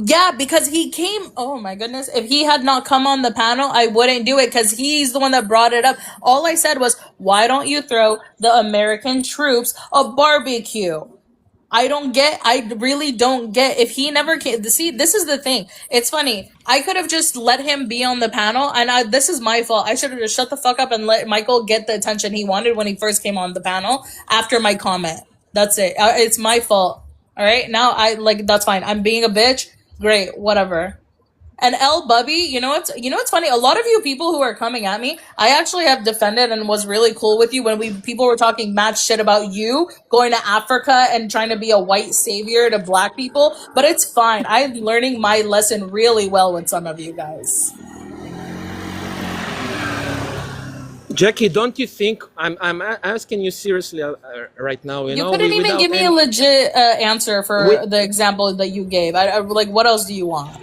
Yeah, because he came. Oh my goodness. If he had not come on the panel, I wouldn't do it because he's the one that brought it up. All I said was, why don't you throw the American troops a barbecue? I really don't get if he never came. See, this is the thing. It's funny. I could have just let him be on the panel, and this is my fault. I should have just shut the fuck up and let Michael get the attention he wanted when he first came on the panel after my comment. That's it. It's my fault. All right. Now that's fine. I'm being a bitch. Great. Whatever. And L Bubby, you know what's funny? A lot of you people who are coming at me, I actually have defended and was really cool with you when people were talking mad shit about you going to Africa and trying to be a white savior to black people. But it's fine. I'm learning my lesson really well with some of you guys. Jackie, don't you think I'm asking you seriously right now? You couldn't even give me a legit answer for the example that you gave. I like, what else do you want?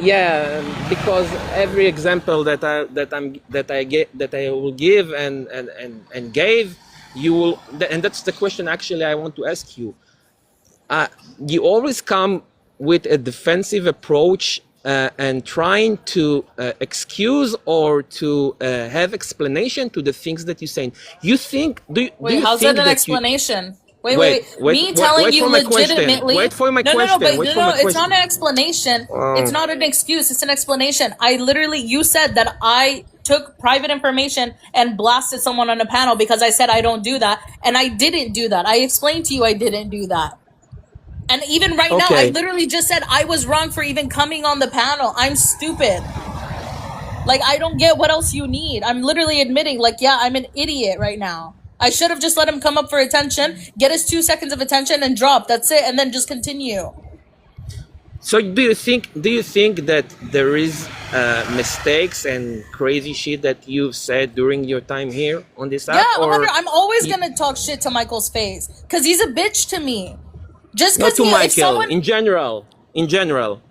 Yeah, because every example that I will give and gave, you will, and that's the question actually I want to ask you. You always come with a defensive approach and trying to excuse or to have explanation to the things that you're saying. You think? Wait, how's that an explanation? Wait. Me telling you legitimately. Wait for my question. No, it's not an explanation. It's not an excuse. It's an explanation. You said that I took private information and blasted someone on a panel because I said I don't do that, and I didn't do that. I explained to you I didn't do that. And even right now, I literally just said I was wrong for even coming on the panel. I'm stupid. Like, I don't get what else you need. I'm literally admitting, like, yeah, I'm an idiot right now. I should have just let him come up for attention, get his 2 seconds of attention, and drop. That's it, and then just continue. So do you think that there is mistakes and crazy shit that you've said during your time here on this app? Yeah, I'm always gonna talk shit to Michael's face because he's a bitch to me. Just not because to Michael, in general.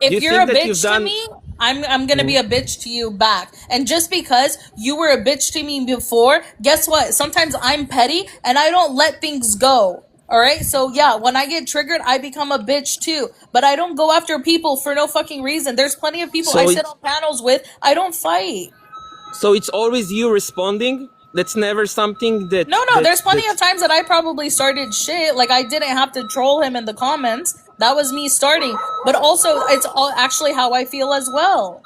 If you're a bitch to me, I'm gonna be a bitch to you back. And just because you were a bitch to me before, guess what? Sometimes I'm petty and I don't let things go. All right? So yeah, when I get triggered, I become a bitch too. But I don't go after people for no fucking reason. There's plenty of people I sit on panels with. I don't fight. So it's always you responding? That's never something that... No, there's plenty of times that I probably started shit. Like, I didn't have to troll him in the comments. That was me starting. But also, it's all actually how I feel as well.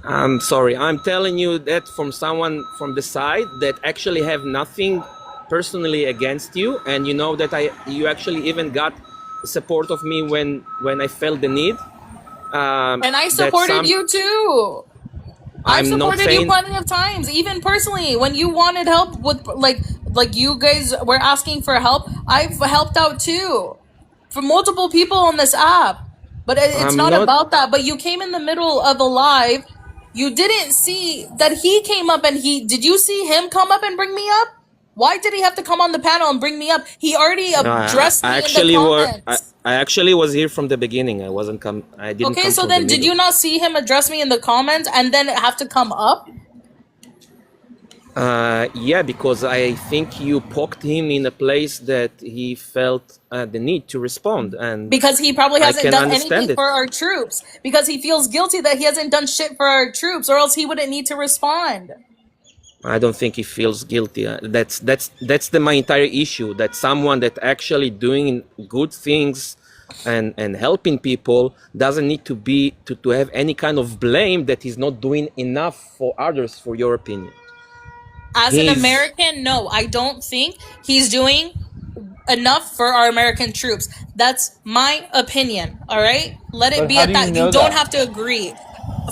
I'm sorry. I'm telling you that from someone from the side that actually have nothing personally against you. And you know that you actually even got support of me when I felt the need. And I supported you too. I've supported you plenty of times, even personally. When you wanted help with, like you guys were asking for help, I've helped out too. For multiple people on this app. But it's not about that. But you came in the middle of a live. You didn't see that he came up and did you see him come up and bring me up? Why did he have to come on the panel and bring me up? He already addressed me in the comments. I actually was here from the beginning. I wasn't I didn't. Okay, so then did you not see him address me in the comments and then have to come up? Yeah, because I think you poked him in a place that he felt the need to respond, and because he probably hasn't done anything for our troops. Because he feels guilty that he hasn't done shit for our troops, or else he wouldn't need to respond. I don't think he feels guilty. That's my entire issue. That someone that actually doing good things and helping people doesn't need to have any kind of blame that he's not doing enough for others, for your opinion. As an American, no, I don't think he's doing enough for our American troops. That's my opinion. All right, let it be at that. You don't have to agree.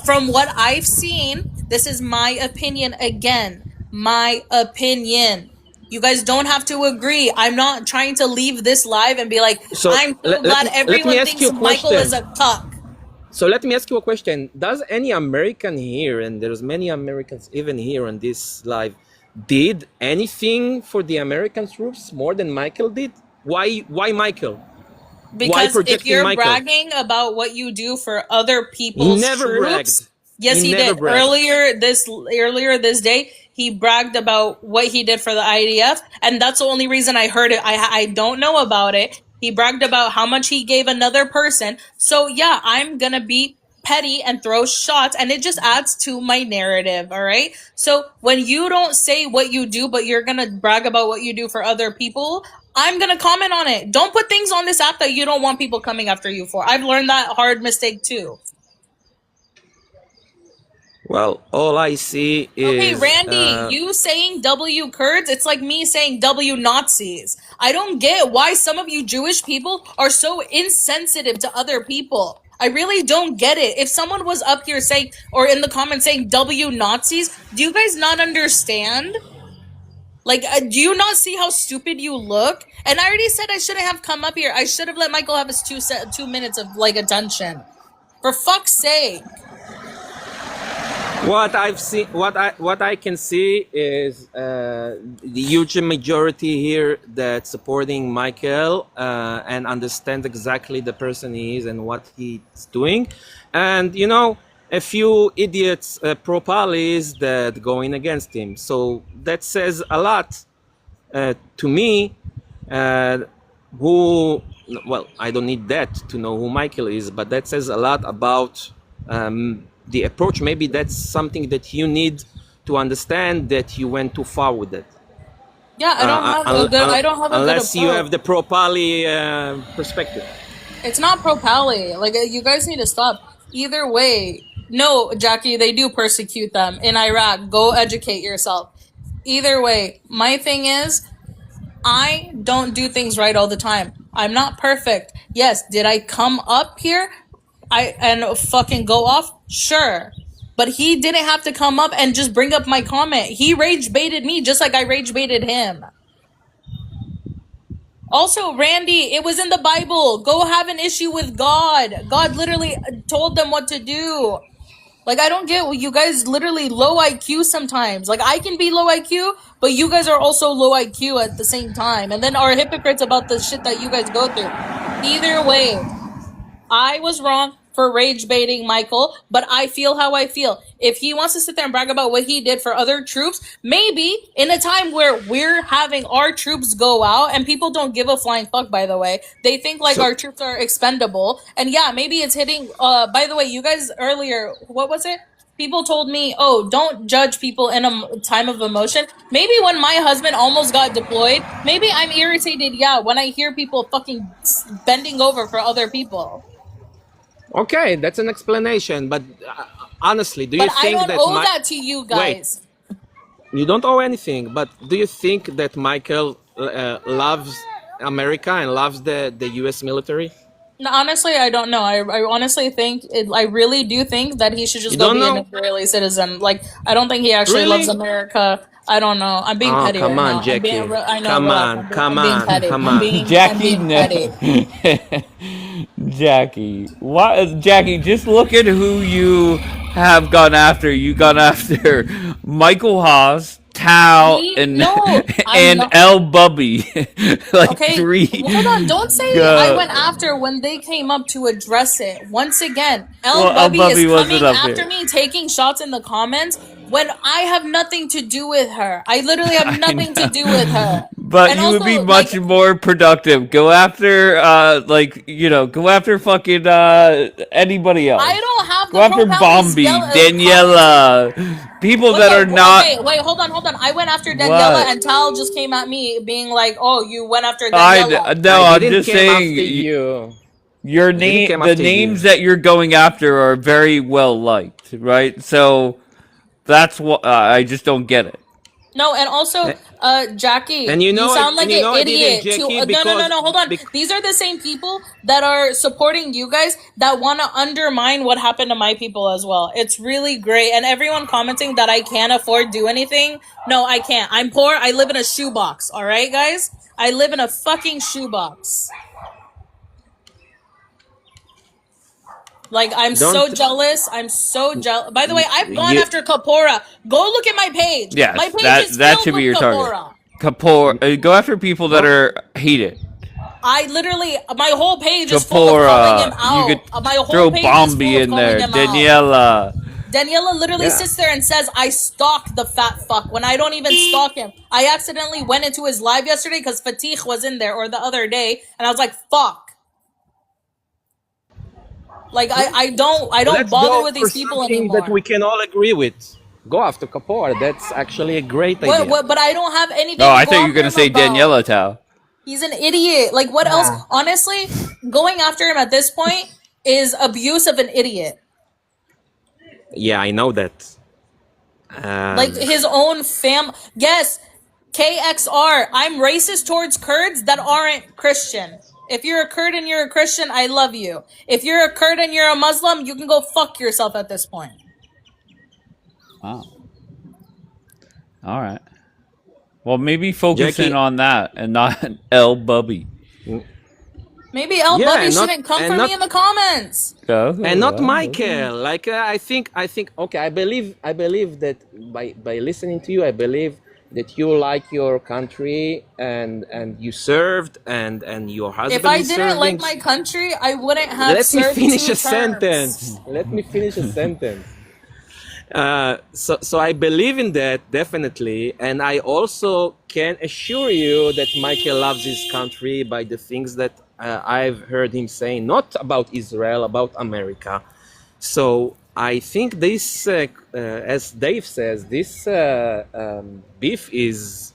From what I've seen, this is my opinion again. My opinion. You guys don't have to agree. I'm not trying to leave this live and be like, I'm so glad everyone thinks Michael is a cuck. So let me ask you a question. Does any American here, and there's many Americans even here on this live, did anything for the American troops more than Michael did? Why Michael? Why Because if projecting you're Michael? bragging about what you do for other He people's never bragged. troops, yes, He he never did. bragged. Earlier this day, he bragged about what he did for the IDF, and that's the only reason I heard it. I don't know about it. He bragged about how much he gave another person. So yeah, I'm gonna be petty and throw shots, and it just adds to my narrative. All right. So when you don't say what you do, but you're gonna brag about what you do for other people, I'm gonna comment on it. Don't put things on this app that you don't want people coming after you for. I've learned that hard mistake too. Well, all I see Okay, is Randy, you saying W Kurds, it's like me saying W Nazis. I don't get why some of you Jewish people are so insensitive to other people. I really don't get it. If someone was up here saying, or in the comments saying W Nazis, do you guys not understand? Like, do you not see how stupid you look? And I already said I shouldn't have come up here. I should have let Michael have his 2 minutes of like attention. For fuck's sake. what I've seen. What I can see is the huge majority here that's supporting Michael and understand exactly the person he is and what he's doing, and you know, a few idiots pro-Palis that going against him. So that says a lot to me. Who, well, I don't need that to know who Michael is, but that says a lot about the approach. Maybe that's something that you need to understand, that you went too far with it. Yeah, I don't have a good. I don't have a good Unless you approach. have the pro-Pali perspective. It's not pro-Pali. Like, you guys need to stop. Either way, no, Jackie, they do persecute them in Iraq. Go educate yourself. Either way, my thing is, I don't do things right all the time. I'm not perfect. Yes, did I come up here and fucking go off? Sure. But he didn't have to come up and just bring up my comment. He rage baited me just like I rage baited him. Also, Randy, it was in the Bible. Go have an issue with God. God literally told them what to do. Like, I don't get, you guys literally low IQ sometimes. Like, I can be low IQ, but you guys are also low IQ at the same time. And then are hypocrites about the shit that you guys go through. Either way, I was wrong for rage baiting Michael, but I feel how I feel. If he wants to sit there and brag about what he did for other troops, maybe in a time where we're having our troops go out, and people don't give a flying fuck, by the way. They think like our troops are expendable. And yeah, maybe it's hitting, by the way, you guys earlier, what was it? People told me, oh, don't judge people in a time of emotion. Maybe when my husband almost got deployed, maybe I'm irritated, yeah, when I hear people fucking bending over for other people. Okay, that's an explanation, but honestly, do you But I think don't that owe that to you guys. Wait, you don't owe anything, but do you think that Michael loves America and loves the U.S. military? No, honestly, I don't know. I honestly think I really do think that he should just You go don't be an know? Israeli citizen. Like, I don't think he actually loves Really? America. I don't know. I'm being Oh, petty come right on, now. Jackie. I know. Come relax. on, come I'm being on, petty. come I'm on. being Jackie, petty. Jackie, why, Jackie? Just look at who you have gone after. You gone after Michael Haas, Tao, and No, I'm and not. El Bubby, like Okay, three. hold on. Don't say I went after when they came up to address it. Once again, Well, El Bubby is Bubby wasn't coming up after here. me, taking shots in the comments when I have nothing to do with her. I literally have nothing to do with her. But And you would be also, much like, more productive. Go after, go after fucking anybody else. I don't have Go the after pro-Pallies Bombi, comments. Daniela, people that are not. Okay, wait, hold on. I went after Daniela, What? and Tal just came at me, being like, "Oh, you went after Daniela." No, I I'm didn't just came saying. after you. Your I didn't name, came the after names you. that you're going after are very well liked, right? So that's what I just don't get it. No, and also, Jackie, And you know sound like an I did it, idiot. Jackie, No, hold on. These are the same people that are supporting you guys that want to undermine what happened to my people as well. It's really great. And everyone commenting that I can't afford do anything. No, I can't. I'm poor. I live in a shoebox. All right, guys? I live in a fucking shoebox. Like, I'm so Don't jealous. I'm so jealous. By the way, I've gone you? after Kapora. Go look at my page. My Yes, page is that filled should be with your target. Kapora. Kapoor, go after people that are hated. I literally, my whole page is full of calling him Kapora, out. you could My whole throw page is Bombi full of in calling there. him out. Daniela. Daniela literally Yeah. sits there and says, I stalked the fat fuck when I don't even stalk him. I accidentally went into his live yesterday because Fatih was in there, or the other day, and I was like, fuck. Like, I don't Let's bother go with for these people something that anymore. we can all agree with. Go after Kapoor. That's actually a great idea. But I don't have anything No, to I go thought you were after gonna him say about. Daniela Tao. He's an idiot. Like, what else? Honestly, going after him at this point is abuse of an idiot. Yeah, I know that. Like, his own Yes, KXR. I'm racist towards Kurds that aren't Christian. If you're a Kurd and you're a Christian, I love you. If you're a Kurd and you're a Muslim, you can go fuck yourself at this point. Wow. All right. Well, maybe focus Jackie- in on that and not El Bubby. Maybe El Yeah, Bubby and not- shouldn't come and for not- me in the comments. and not Michael. Like I think okay. I believe that by listening to you, I believe that you like your country and you served and your husband. If I is didn't like serving. my country, I wouldn't have Let me served finish 2 a terms. sentence. Let me finish a sentence. So I believe in that definitely, and I also can assure you that Michael loves his country by the things that I've heard him saying, not about Israel, about America. So I think this, as Dave says, this beef is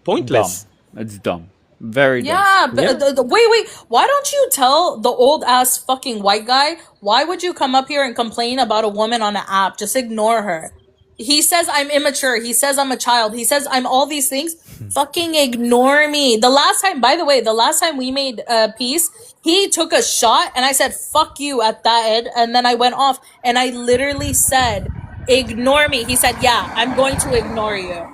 pointless. Dumb. It's dumb. Very dumb. Yeah, but Yeah. wait. Why don't you tell the old ass fucking white guy? Why would you come up here and complain about a woman on an app? Just ignore her. He says I'm immature. He says I'm a child. He says I'm all these things. Fucking ignore me. By the way, the last time we made peace, he took a shot and I said, fuck you at that end. And then I went off and I literally said, ignore me. He said, yeah, I'm going to ignore you.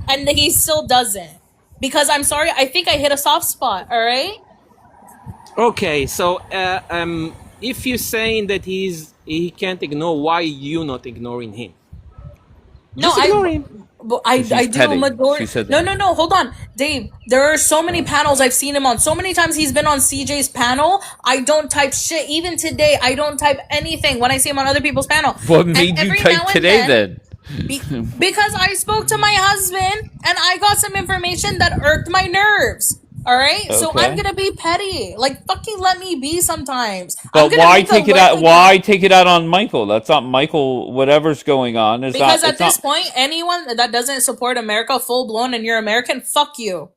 And he still doesn't. Because I'm sorry, I think I hit a soft spot, all right? Okay, so if you're saying that he can't ignore, why you not ignoring him? Just ignore him. I She's do a petty. majority. She said No, that. hold on. Dave, there are so many panels I've seen him on. So many times he's been on CJ's panel. I don't type shit. Even today, I don't type anything when I see him on other people's panel. What And made you every type now and today then? Because I spoke to my husband and I got some information that irked my nerves. All right, so Okay. I'm gonna be petty. Like, fucking let me be sometimes. I'm But gonna why make a take it list out? of- Why take it out on Michael? That's not Michael. Whatever's going on is Because not. at this point, anyone that doesn't support America full blown and you're American, fuck you.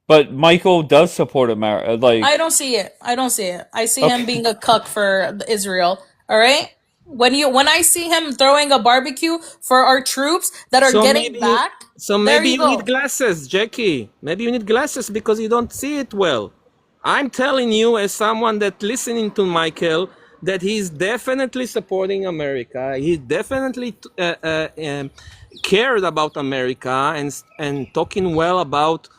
But Michael does support America. Like I don't see it. I see him being a cuck for Israel. All right. When I see him throwing a barbecue for our troops that are getting back, So there maybe you you go. need glasses, Jackie. Maybe you need glasses because you don't see it well. I'm telling you, as someone that listening to Michael, that he's definitely supporting America. He definitely cared about America and talking well about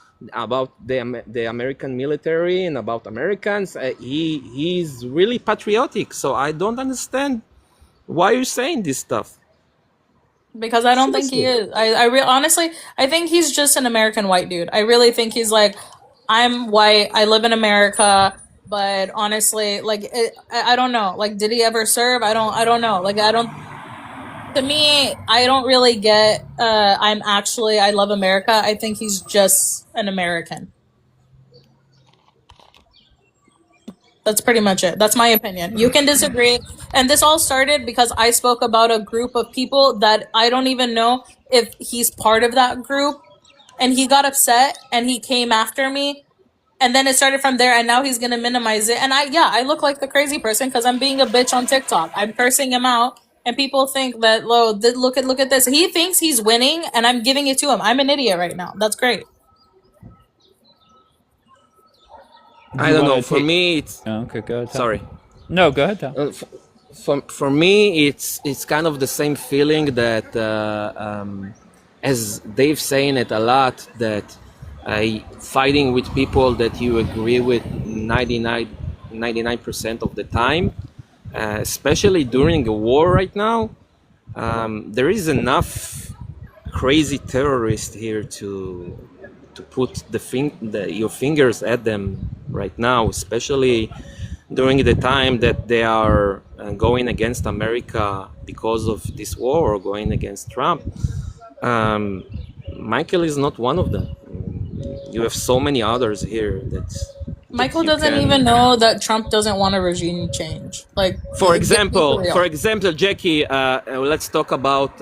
the American military and about Americans. He's really patriotic. So I don't understand why you're saying this stuff. Because I don't think he is. Honestly, I think he's just an American white dude. I really think he's like, I'm white. I live in America. But honestly, like, I don't know. Like, did he ever serve? I don't know. Like, to me, I don't really get, I love America. I think he's just an American. That's pretty much it. That's my opinion. You can disagree. And this all started because I spoke about a group of people that I don't even know if he's part of that group. And he got upset and he came after me. And then it started from there, and now he's gonna minimize it. And I look like the crazy person because I'm being a bitch on TikTok. I'm cursing him out, and people think that, look at this. He thinks he's winning, and I'm giving it to him. I'm an idiot right now. That's great. I don't know. For me, it's okay. Go ahead. Tom. sorry. No, go ahead, Tom. For me, it's kind of the same feeling that, as Dave saying it a lot, that fighting with people that you agree with 99% of the time, especially during a war right now. There is enough crazy terrorists here to put your fingers at them right now, especially during the time that they are going against America because of this war or going against Trump. Michael is not one of them. You have so many others here Michael doesn't even know that Trump doesn't want a regime change. Like, for example, Jackie, let's talk about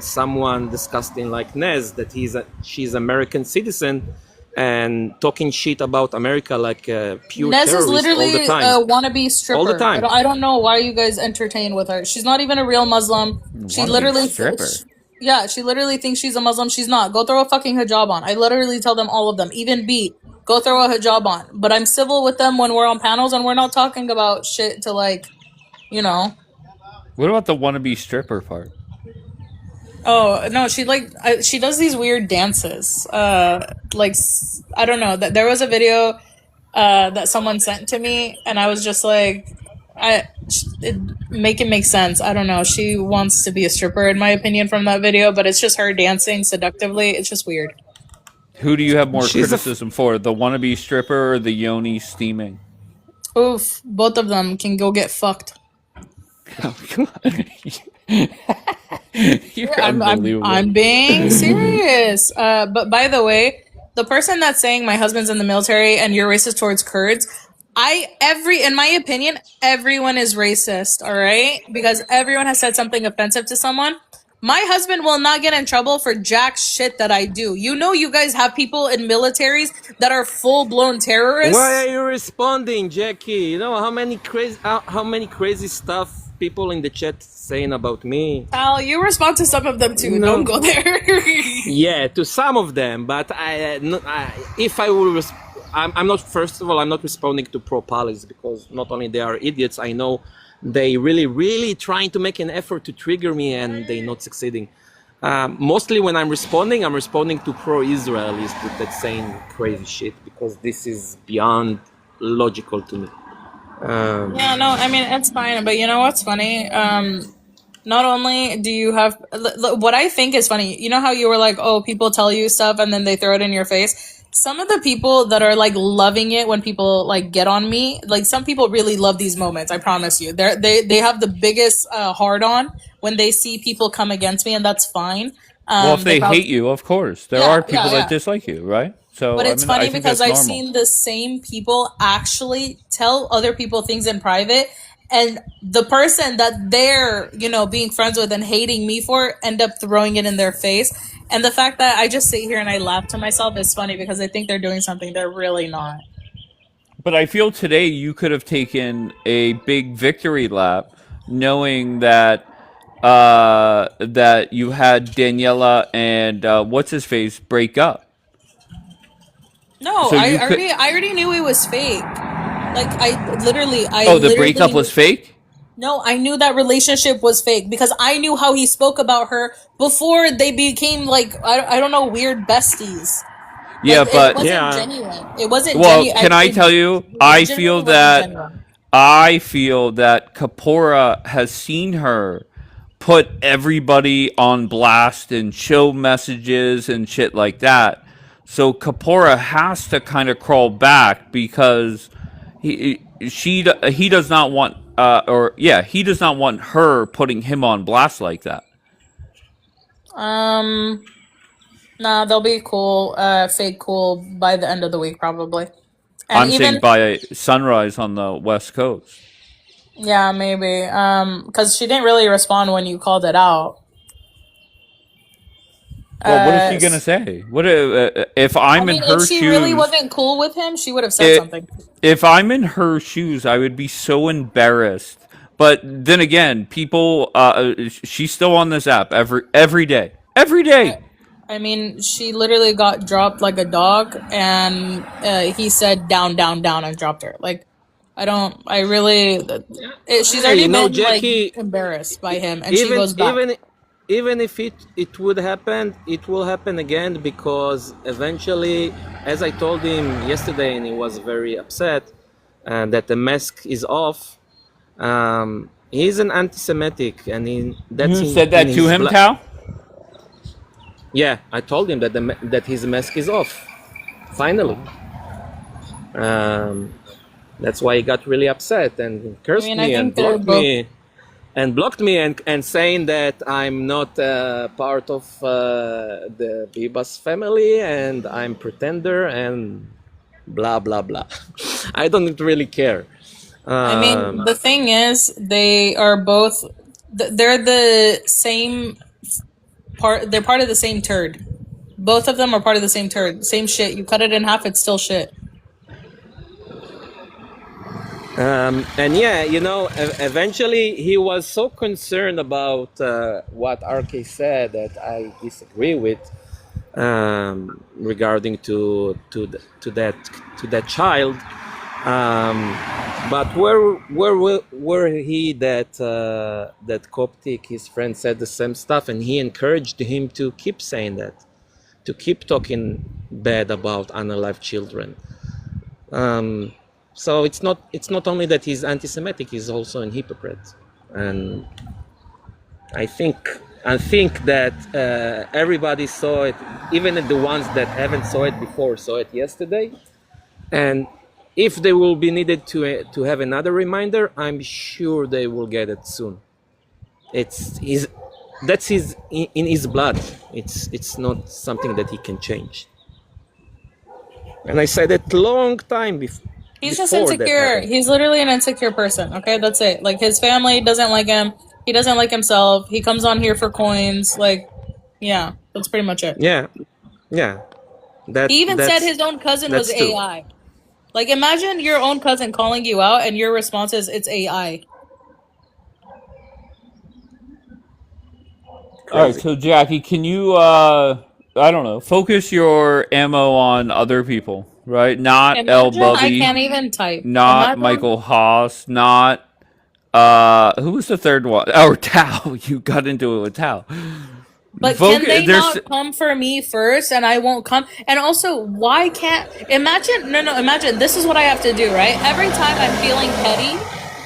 someone disgusting like Nez, that she's American citizen and talking shit about America like pure Nez is terrorist literally all the time. a wannabe stripper. All the time. I don't know why you guys entertain with her. She's not even a real Muslim. She literally she literally thinks she's a Muslim. She's not. Go throw a fucking hijab on. I literally tell them, all of them, even B, go throw a hijab on. But I'm civil with them when we're on panels and we're not talking about shit to, like, you know. What about the wannabe stripper part? Oh no, she does these weird dances. Like, I don't know. There was a video that someone sent to me, and I was just like, make it make sense. I don't know. She wants to be a stripper, in my opinion, from that video, but it's just her dancing seductively. It's just weird. Who do you have more criticism for, the wannabe stripper or the yoni steaming? Oof, both of them can go get fucked. Oh, come on. You're unbelievable. I'm being serious. But by the way, the person that's saying my husband's in the military and you're racist towards Kurds, in my opinion, everyone is racist, all right? Because everyone has said something offensive to someone. My husband will not get in trouble for jack shit that I do. You know, you guys have people in militaries that are full-blown terrorists. Why are you responding, Jackie? You know how many crazy stuff people in the chat saying about me. Al, you respond to some of them too. No. Don't go there. Yeah, to some of them, but if I will, I'm not. First of all, I'm not responding to pro-Palis because not only they are idiots, I know they really trying to make an effort to trigger me and they not succeeding. Mostly when I'm responding to pro-Israelis that's saying crazy shit because this is beyond logical to me. Yeah, no, I mean, it's fine, but you know what's funny? Not only do you have... What I think is funny, you know how you were like, oh, people tell you stuff and then they throw it in your face? Some of the people that are, like, loving it when people, like, get on me, like, some people really love these moments, I promise you. They have the biggest hard-on when they see people come against me, and that's fine. Well, if they hate you, of course. There are people that dislike you, right? So, but it's funny because I've normal. seen the same people actually tell other people things in private, and the person that they're, you know, being friends with and hating me for end up throwing it in their face. And the fact that I just sit here and I laugh to myself is funny because I think they're doing something they're really not. But I feel today you could have taken a big victory lap knowing that that you had Daniela and what's his face break up. No, So I you already knew it was fake. Like the breakup was fake? No, I knew that relationship was fake because I knew how he spoke about her before they became like I don't know, weird besties. Yeah, Like, but it wasn't genuine. It wasn't well, genuine. can I tell you? I feel that Kapora has seen her put everybody on blast and show messages and shit like that. So Kapora has to kind of crawl back because he does not want he does not want her putting him on blast like that. Nah, they'll be cool, fake cool by the end of the week probably. And I'm saying by sunrise on the West Coast. Yeah, maybe. Because she didn't really respond when you called it out. Well, what is she gonna say? What if I'm in her shoes? If she really wasn't cool with him, she would have said something. If I'm in her shoes, I would be so embarrassed. But then again, people, she's still on this app every day. Every day. I mean, she literally got dropped like a dog, and he said down, down, down, and dropped her. Like, she's already been Jackie, like embarrassed by him, and she goes back. Even if it would happen, it will happen again because eventually, as I told him yesterday, and he was very upset, that the mask is off. He's an anti-Semitic, and that's You in, said that in to his him, blood. Tao? Yeah, I told him that that his mask is off. Finally. That's why he got really upset and I cursed mean, I me and think they're blocked both. me and saying that I'm not part of the Bibas family and I'm pretender and blah blah blah. I don't really care. I mean, the thing is, they are both. They're the same part. They're part of the same turd. Both of them are part of the same turd. Same shit. You cut it in half, it's still shit. And yeah, you know, eventually he was so concerned about what RK said that I disagree with regarding to that child. But where he that Coptic, his friend, said the same stuff, and he encouraged him to keep saying that, to keep talking bad about unalive children. So it's not only that he's anti-Semitic; he's also a hypocrite, and I think that everybody saw it, even the ones that haven't saw it before saw it yesterday, and if they will be needed to have another reminder, I'm sure they will get it soon. That's in his blood. It's not something that he can change. And I said it long time before. He's just insecure. He's literally an insecure person. Okay, that's it. Like, his family doesn't like him. He doesn't like himself. He comes on here for coins. Like, yeah, that's pretty much it. Yeah. He even said his own cousin was AI. Like, imagine your own cousin calling you out and your response is, it's AI. All right, so Jackie, can you, I don't know, focus your ammo on other people, right? Not El Imagine I Bubby, can't even type. not Imagine. Michael Haas, not, who was the third one? Oh, Tao. You got into it with Tao. But can they not come for me first and I won't come? And also, why can't... Imagine... No, imagine. This is what I have to do, right? Every time I'm feeling petty,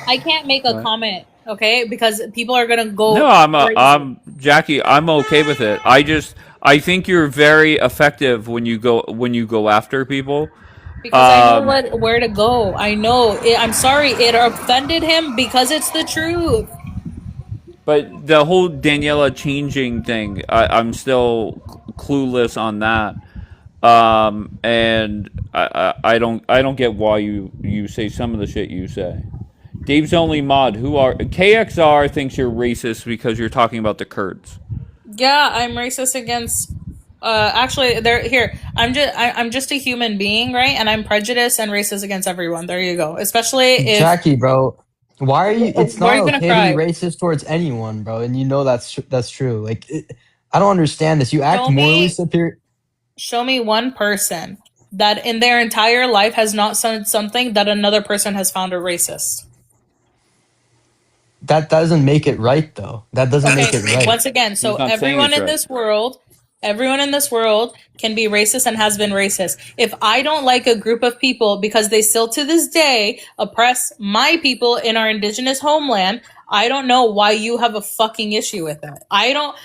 I can't make a comment, okay? Because people are going to go... No, I'm Jackie, I'm okay with it. I think you're very effective when you go after people. Because I know where to go. I know. I'm sorry. It offended him because it's the truth. But the whole Daniela changing thing, I'm still clueless on that. And I don't get why you say some of the shit you say. Dave's only mod. Who are KXR thinks you're racist because you're talking about the Kurds. Yeah, I'm racist against. Actually, they're here. I'm just a human being, right? And I'm prejudiced and racist against everyone. There you go. Especially if Jackie, bro. Why are you? It's Why not are you gonna okay cry? to be racist towards anyone, bro. And you know that's true. Like, I don't understand this. You act morally superior. Show me one person that in their entire life has not said something that another person has found a racist. That doesn't make it right, though. That doesn't make it right. Once again, so everyone in this world can be racist and has been racist. If I don't like a group of people because they still to this day oppress my people in our indigenous homeland, I don't know why you have a fucking issue with it. I don't.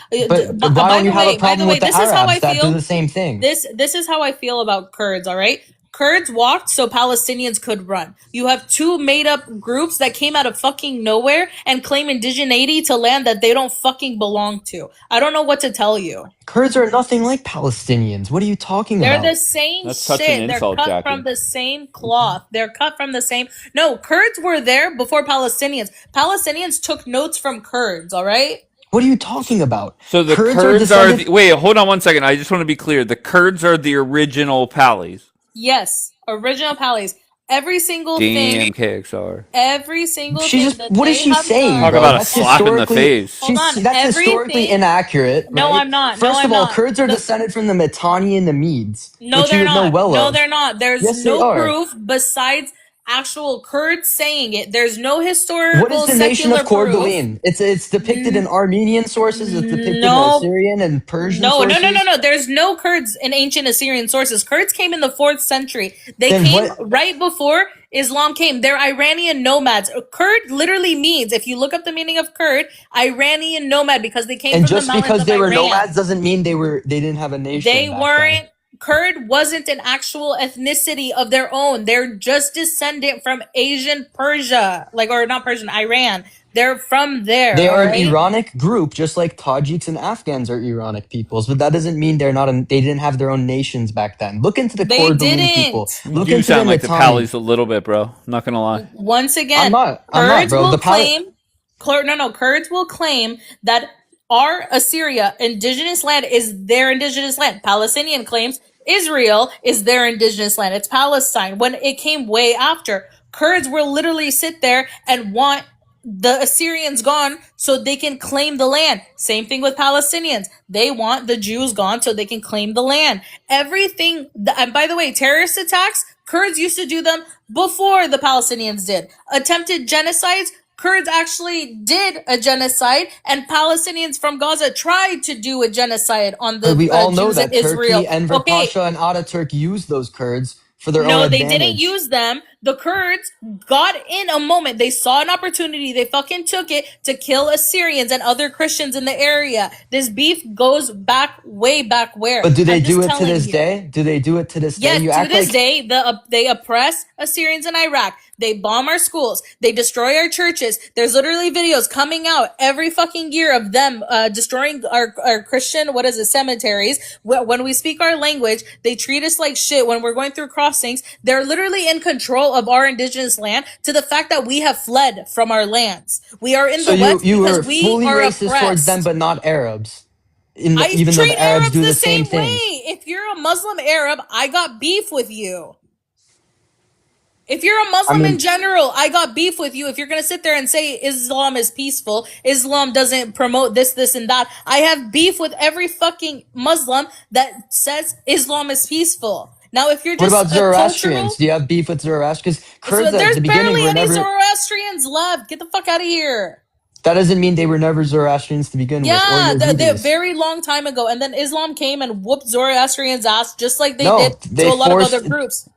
But why don't you have a problem with the Arabs that do the same thing? This is how I feel about Kurds. All right. Kurds walked so Palestinians could run. You have two made-up groups that came out of fucking nowhere and claim indigeneity to land that they don't fucking belong to. I don't know what to tell you. Kurds are nothing like Palestinians. What are you talking about? They're the same shit. They're cut from the same cloth. They're cut from the same... No, Kurds were there before Palestinians. Palestinians took notes from Kurds, all right? What are you talking about? So the Kurds are... Wait, hold on one second. I just want to be clear. The Kurds are the original Pallies. Yes, original Pallies. Every single thing. KXR. Every single thing. What is she saying? Talk about a slap in the face. Hold on, that's historically inaccurate. No, right? I'm not. First of all, Kurds are descended from the Mitanni and the Medes. No, which they're you would not. know well No, of. they're not. There's Yes, no proof besides actual Kurds saying it. There's no What historical is the nation of secular proof. Cordoline? It's depicted in Armenian sources. It's depicted in No. Assyrian and Persian No, sources. no. There's no Kurds in ancient Assyrian sources. Kurds came in the 4th century. They Then came what- right before Islam came. They're Iranian nomads. Kurd literally means, if you look up the meaning of Kurd, Iranian nomad, because they came And from just the mountains because of they were Iran. nomads doesn't mean they didn't have a nation. They back weren't. then. Kurd wasn't an actual ethnicity of their own. They're just descendant from Asian Persia, or not Persian, Iran. They're from there. They are an alright? Iranic group, just like Tajiks and Afghans are Iranic peoples, but that doesn't mean they're not. They didn't have their own nations back then. Look into the They Cordoline people. didn't. Look You into sound the like the Mitanni. Pallies a little bit, bro. Not gonna lie. Once again, I'm not, Kurds bro. will The claim. Kurds will claim that our Assyria indigenous land is their indigenous land. Palestinian claims Israel is their indigenous land. It's Palestine. When it came way after, Kurds will literally sit there and want the Assyrians gone so they can claim the land. Same thing with Palestinians. They want the Jews gone so they can claim the land. Everything, and by the way, terrorist attacks, Kurds used to do them before the Palestinians did. Attempted genocides, Kurds actually did a genocide, and Palestinians from Gaza tried to do a genocide on the we all know Jews that in Israel. Turkey, Enver Pasha, and Ataturk used those Kurds for their own No, they advantage. didn't use them. The Kurds got in a moment. They saw an opportunity. They fucking took it to kill Assyrians and other Christians in the area. This beef goes back, way back where. But do they I'm do just it to telling this you. day? Do they do it to this Yes, day? You to act this like day, they oppress Assyrians in Iraq. They bomb our schools. They destroy our churches. There's literally videos coming out every fucking year of them destroying our Christian, cemeteries. When we speak our language, they treat us like shit. When we're going through crossings, they're literally in control of our indigenous land, to the fact that we have fled from our lands. We are in so. the West You because are we fully are racist oppressed. towards them, but not Arabs. I Even though treat the Arabs do the the same same way. things. If you're a Muslim Arab, I got beef with you. If you're a Muslim in general, I got beef with you. If you're going to sit there and say Islam is peaceful, Islam doesn't promote this, and that, I have beef with every fucking Muslim that says Islam is peaceful. Now, if you're What just about a Zoroastrians? cultural, Do you have beef with Zoroastrians? Because so Kurds at there's the beginning barely were any never. Zoroastrians left. Get the fuck out of here. That doesn't mean they were never Zoroastrians to begin with. Yeah, Or the Yazidis. very long time ago. And then Islam came and whooped Zoroastrians' ass just like they No, did they to a lot of forced- other groups.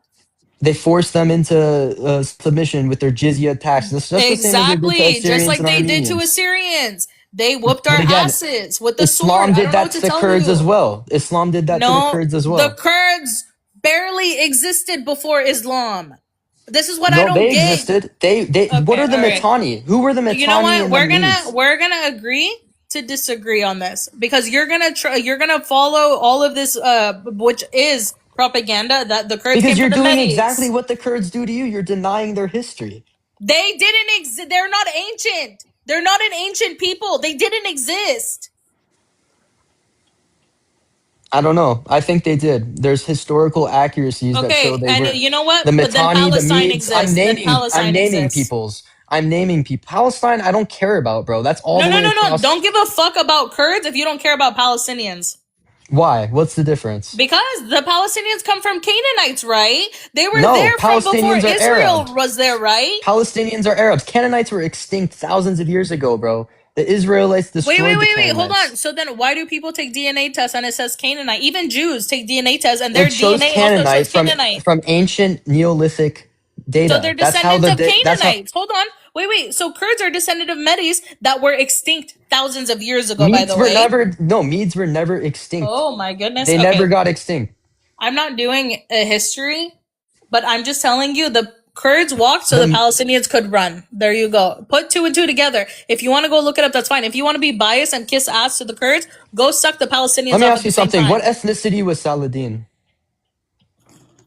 They forced them into submission with their jizya tax. That's just Exactly, the same as they did to just Assyrians like and they did to Armenians. Assyrians. They whooped our But again, asses with the Islam sword. I did don't know that what to to the tell Kurds you. as well. Islam did that to the Kurds as well. The Kurds barely existed before Islam. This is what I No, don't they get. existed. They. What Okay, are the all right. Mitanni? Who were the Mitanni? You know what? and We're the gonna Medes? agree to disagree on this, because you're gonna follow all of this, which is propaganda that the Kurds Because came you're from the doing Medes. exactly what the Kurds do to you. You're denying their history. They didn't exist. They're not ancient. They're not an ancient people. They didn't exist. I don't know. I think they did. There's historical accuracies that Okay, show they and were. you know what? The But then Mitanni, the Palestine Medes. exists. I'm naming peoples. I'm naming people. Palestine, I don't care about, bro. That's all the way No. across. Don't give a fuck about Kurds if you don't care about Palestinians. Why? What's the difference? Because the Palestinians come from Canaanites, right? They were No, there from before Palestinians are Israel Arab. was there, right? Palestinians are Arabs. Canaanites were extinct thousands of years ago, bro. The Israelites destroyed Wait. the Canaanites. Hold on. So then why do people take DNA tests and it says Canaanite? Even Jews take DNA tests and their It shows DNA also Canaanite says Canaanite. from ancient Neolithic data. So they're That's how descendants of that's how- Canaanites. Hold on. Wait. So Kurds are descendant of Medes that were extinct thousands of years ago, by the way. Medes were never extinct. Oh my goodness. They Okay. never got extinct. I'm not doing a history, but I'm just telling you the Kurds walked so the Palestinians could run. There you go. Put 2 and 2 together. If you want to go look it up, that's fine. If you want to be biased and kiss ass to the Kurds, go suck the Palestinians Let me off ask at you the same something. time. What ethnicity was Saladin?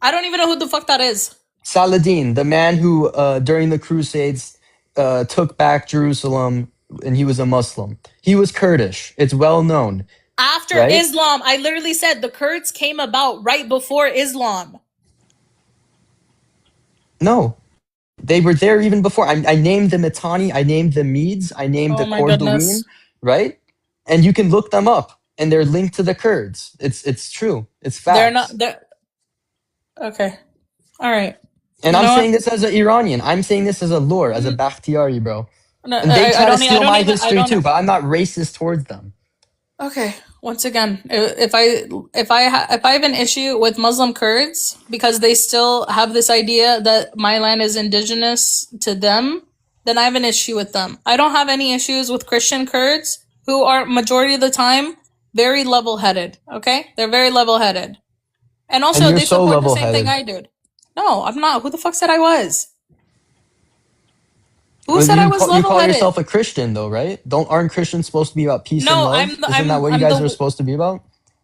I don't even know who the fuck that is. Saladin, the man who during the Crusades took back Jerusalem, and he was a Muslim. He was Kurdish. It's well known. After right? Islam, I literally said the Kurds came about right before Islam. No, they were there even before. I named the Mitanni, I named the Medes, I named the my Cordoline, goodness. right? And you can look them up, and they're linked to the Kurds. It's true. It's facts. They're not. Okay. All right. And You I'm know saying what? this as an Iranian. I'm saying this as a lure, as a Bakhtiari, bro. No, And they I try to don't. I steal don't my even. I history don't. too, but I'm not racist towards them. Okay. Once again, if I have an issue with Muslim Kurds because they still have this idea that my land is indigenous to them, then I have an issue with them. I don't have any issues with Christian Kurds who are majority of the time very level-headed. Okay, they're very level-headed, and And also you're they so support the same thing level-headed. I do. No, I'm not. Who the fuck said I was? Who Well, said I was you call level-headed? yourself a Christian though, right? Aren't Christians supposed to be about peace and No, love? Isn't that what you I'm guys are the supposed to be about?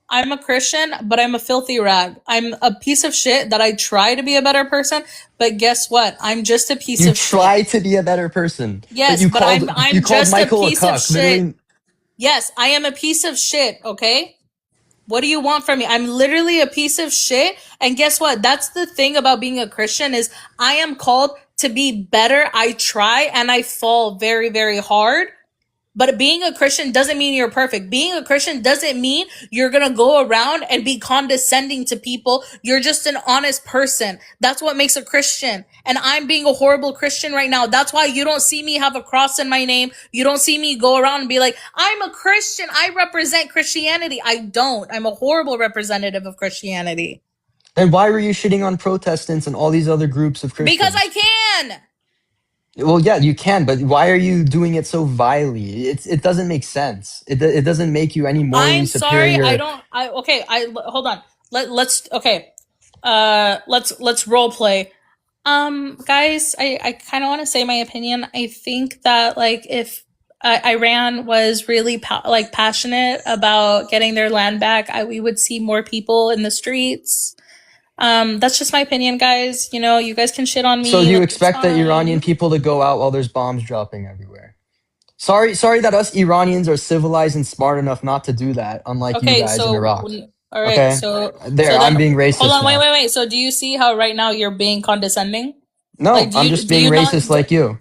I'm a Christian, but I'm a filthy rag. I'm a piece of shit that I try to be a better person, but guess what? I'm just a piece You of shit. try to be a better person, but Yes, but you I'm called just a Michael a piece of cuck. shit. Literally, Yes, I am a piece of shit, okay? What do you want from me? I'm literally a piece of shit. And guess what? That's the thing about being a Christian is I am called to be better. I try and I fall very, very hard. But being a Christian doesn't mean you're perfect. Being a Christian doesn't mean you're going to go around and be condescending to people. You're just an honest person. That's what makes a Christian. And I'm being a horrible Christian right now. That's why you don't see me have a cross in my name. You don't see me go around and be like, I'm a Christian. I represent Christianity. I don't. I'm a horrible representative of Christianity. then why were you shitting on Protestants and all these other groups of Because I Christians? can. Well, yeah, you can, but why are you doing it so vilely? It doesn't make sense. It doesn't make you any morally I'm sorry. superior. Okay. Hold on. Let's role play. Guys, I kind of want to say my opinion. I think that like if Iran was really passionate about getting their land back, we would see more people in the streets. That's just my opinion, guys. You know, you guys can shit on So me. you Like, it's expect the Iranian fine. people to go out while there's bombs dropping everywhere? Sorry that us Iranians are civilized and smart enough not to do that, unlike you Okay, guys in so Iraq. all right, Okay? There, then I'm being hold racist on, now. wait. So do you see how right now you're being condescending? No, Like, I'm just do being you not? racist like you.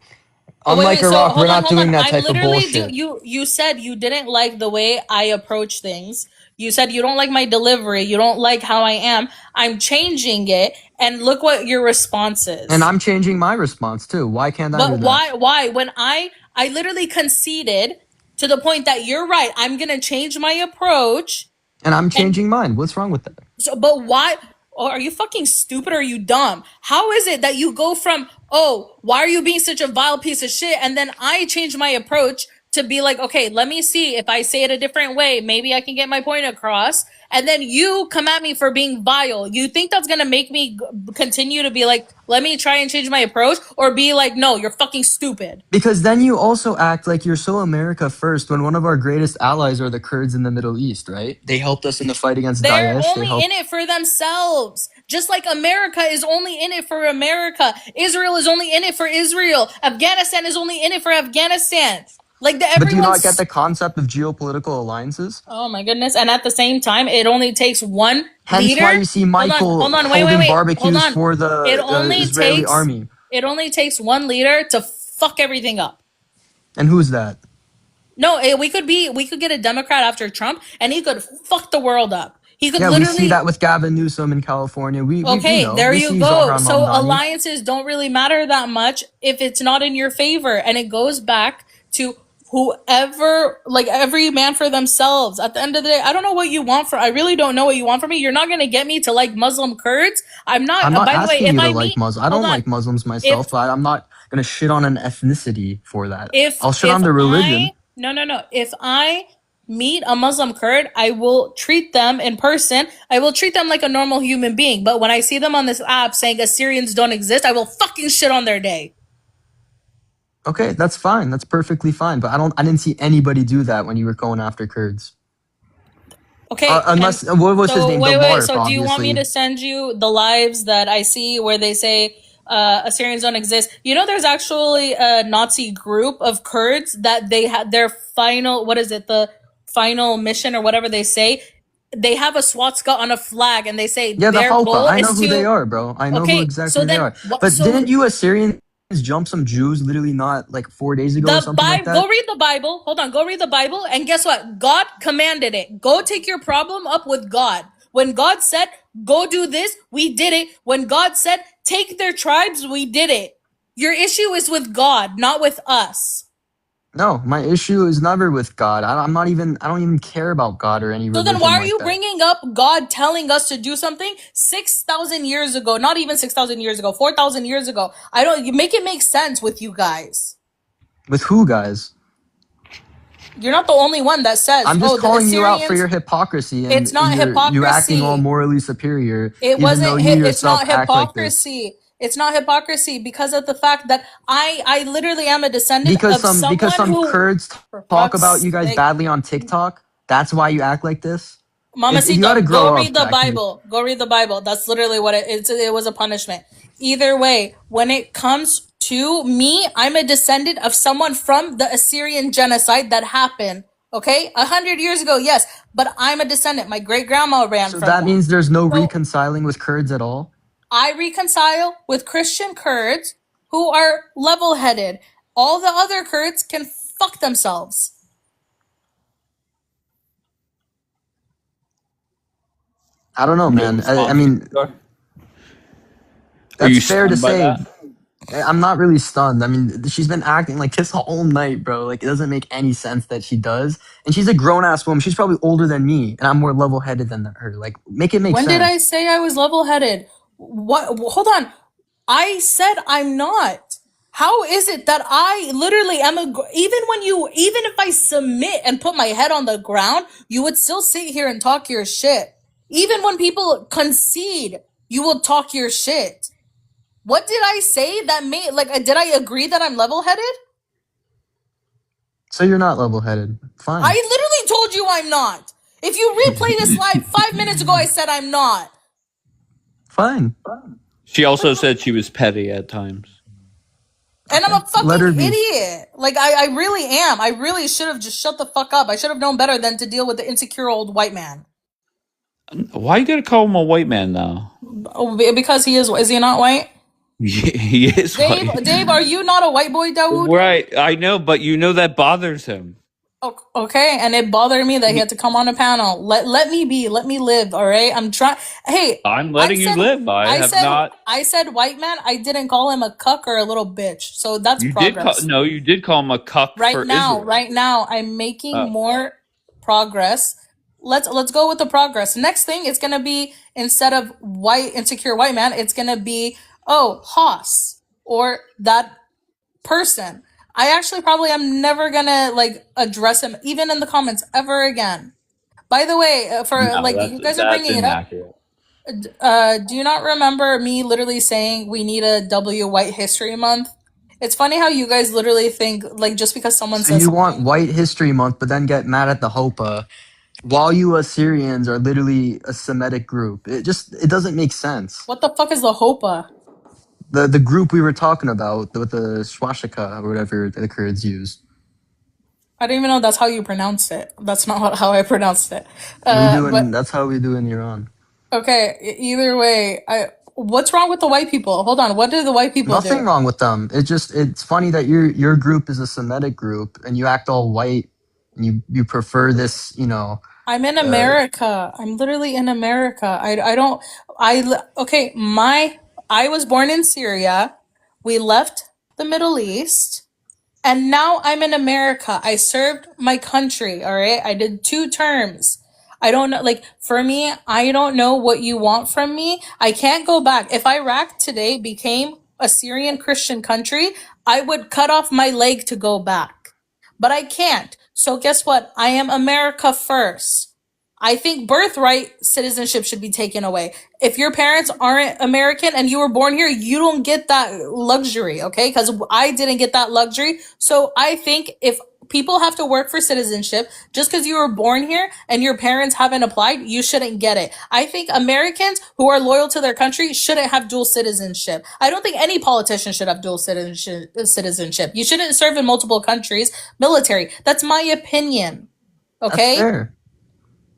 Oh, Unlike so Iraq, we're not hold on. doing that I'm type of literally bullshit. you said you didn't like the way I approach things. You said you don't like my delivery. You don't like how I am. I'm changing it, and look what your response is. And I'm changing my response too. Why can't I do But that? why? When I literally conceded to the point that you're right. I'm gonna change my approach. And I'm And changing mine. What's wrong with that? so, but why? Or are you fucking stupid or are you dumb? How is it that you go from, oh, why are you being such a vile piece of shit? And then I change my approach to be like, okay, let me see if I say it a different way. Maybe I can get my point across. And then you come at me for being vile. You think that's going to make me continue to be like, let me try and change my approach, or be like, no, you're fucking stupid. Because then you also act like you're so America first when one of our greatest allies are the Kurds in the Middle East, right? They helped us in the fight against They're Daesh. They only helped. in it for themselves. Just like America is only in it for America. Israel is only in it for Israel. Afghanistan is only in it for Afghanistan. Like But do you not get everyone's. the concept of geopolitical alliances? Oh my goodness! And at the same time, it only takes one Hence why leader. you see Hold Michael on, wait, holding hold barbecues on. for It the only Israeli takes. army. It only takes one leader to fuck everything up. And who's that? No, we could get a Democrat after Trump, and he could fuck the world up. He could Yeah, we see literally. that with Gavin Newsom in California. We Okay, know. there We you see go. Zohran So Mamdani. alliances don't really matter that much if it's not in your favor. And it goes back to whoever, like every man for themselves. At the end of the day, I don't know what you want I really don't know what you want from me. You're not going to get me to like Muslim Kurds. I'm not, I'm not by the way, asking if you to I like meet, Muslims. I hold don't on. like Muslims myself, If, but I'm not going to shit on an ethnicity for that. I'll shit if on the religion. no. If I meet a Muslim Kurd, I will treat them in person. I will treat them like a normal human being. But when I see them on this app saying Assyrians don't exist, I will fucking shit on their day. Okay, that's fine. That's perfectly fine. But I didn't see anybody do that when you were going after Kurds. Okay. Unless what was his name? Wait. Delmark, So do you want me obviously. to send you the lives that I see where they say Assyrians don't exist? You know, there's actually a Nazi group of Kurds that they had their final, what is it, the final mission or whatever they say. They have a swastika on a flag and they say Yeah, the their Halpa. goal I know is who they to. are, bro. I know who Okay, so exactly they then are. what? But So didn't you Assyrians jump some Jews literally not like 4 days ago or the something like Bible. that? Go read the Bible. Hold on. Go read the Bible, and guess what? God commanded it. Go take your problem up with God. When God said, "Go do this," we did it. When God said, take their tribes, we did it. Your issue is with God, not with us. No, my issue is never with God. I don't even care about God or any So religion then why are like you that. bringing up God telling us to do something 6,000 years ago? Not even 6,000 years ago, 4,000 years ago. You make it make sense with you guys. With who, guys? You're not the only one that says, I'm just calling you out for Assyrians, your hypocrisy and it's not you acting all hypocrisy. morally superior, It even though wasn't. you It's yourself not act like this. hypocrisy. It's not hypocrisy because of the fact that I literally am a descendant Because of someone some who. Kurds For talk fuck's about you guys sake. badly on TikTok. That's why you act like this. You Mamacita, gotta grow go up, read the Jackie. Bible. Go read the Bible. That's literally what it was, a punishment. Either way, when it comes to me, I'm a descendant of someone from the Assyrian genocide that happened. Okay, 100 years ago, yes, but I'm a descendant. My great grandma ran So from that means there's no So reconciling with Kurds at all? I reconcile with Christian Kurds who are level-headed. All the other Kurds can fuck themselves. I don't know, man. I mean, Are you that's fair to stunned by say. that? I'm not really stunned. I mean, she's been acting like this whole night, bro. Like, it doesn't make any sense that she does. And she's a grown-ass woman. She's probably older than me, and I'm more level-headed than her. Like, make it make When sense. did I say I was level-headed? What? Hold on. I said I'm not. How is it that I literally am even if I submit and put my head on the ground, you would still sit here and talk your shit. Even when people concede, you will talk your shit. What did I say that made, did I agree that I'm level-headed? So you're not level-headed. Fine. I literally told you I'm not. If you replay this live 5 minutes ago, I said I'm not. Fine. She also said she was petty at times. And I'm a Let her fucking be. idiot. I really am. I really should have just shut the fuck up. I should have known better than to deal with the insecure old white man. Why you gotta call him a white man now? Oh, because he is he not white? He is Dave, white. Dave, are you not a white boy, Dawood? Right, I know, but you know that bothers him. Okay, and it bothered me that he had to come on a panel. Let me be, let me live, all right? I'm trying. Hey, I'm letting you live. I said white man. I didn't call him a cuck or a little bitch. So that's progress. You did call him a cuck for Israel. Right now, I'm making more progress. Let's go with the progress. Next thing, it's gonna be, instead of white insecure white man, it's gonna be Haas or that person. I actually probably am never gonna address him even in the comments ever again. By the way, you guys are bringing it up. Do you not remember me literally saying we need a White History Month? It's funny how you guys literally think just because someone says you want White History Month, but then get mad at the Hopa, while you Assyrians are literally a Semitic group. It doesn't make sense. What the fuck is the Hopa? The group we were talking about with the swastika or whatever the Kurds use. I don't even know that's how you pronounce it. That's not how I pronounced it. That's how we do in Iran. Okay, either way, what's wrong with the white people? Hold on, what do the white people do? Nothing wrong with them. It's funny that your group is a Semitic group and you act all white and you prefer this, I'm in America. I'm literally in America. I was born in Syria. We left the Middle East. And now I'm in America. I served my country, all right? I did 2 terms. I don't know, for me, I don't know what you want from me. I can't go back. If Iraq today became a Syrian Christian country, I would cut off my leg to go back. But I can't. So guess what? I am America first. I think birthright citizenship should be taken away. If your parents aren't American and you were born here, you don't get that luxury, okay? Because I didn't get that luxury. So I think if people have to work for citizenship, just because you were born here and your parents haven't applied, you shouldn't get it. I think Americans who are loyal to their country shouldn't have dual citizenship. I don't think any politician should have dual citizenship. You shouldn't serve in multiple countries, military. That's my opinion, okay?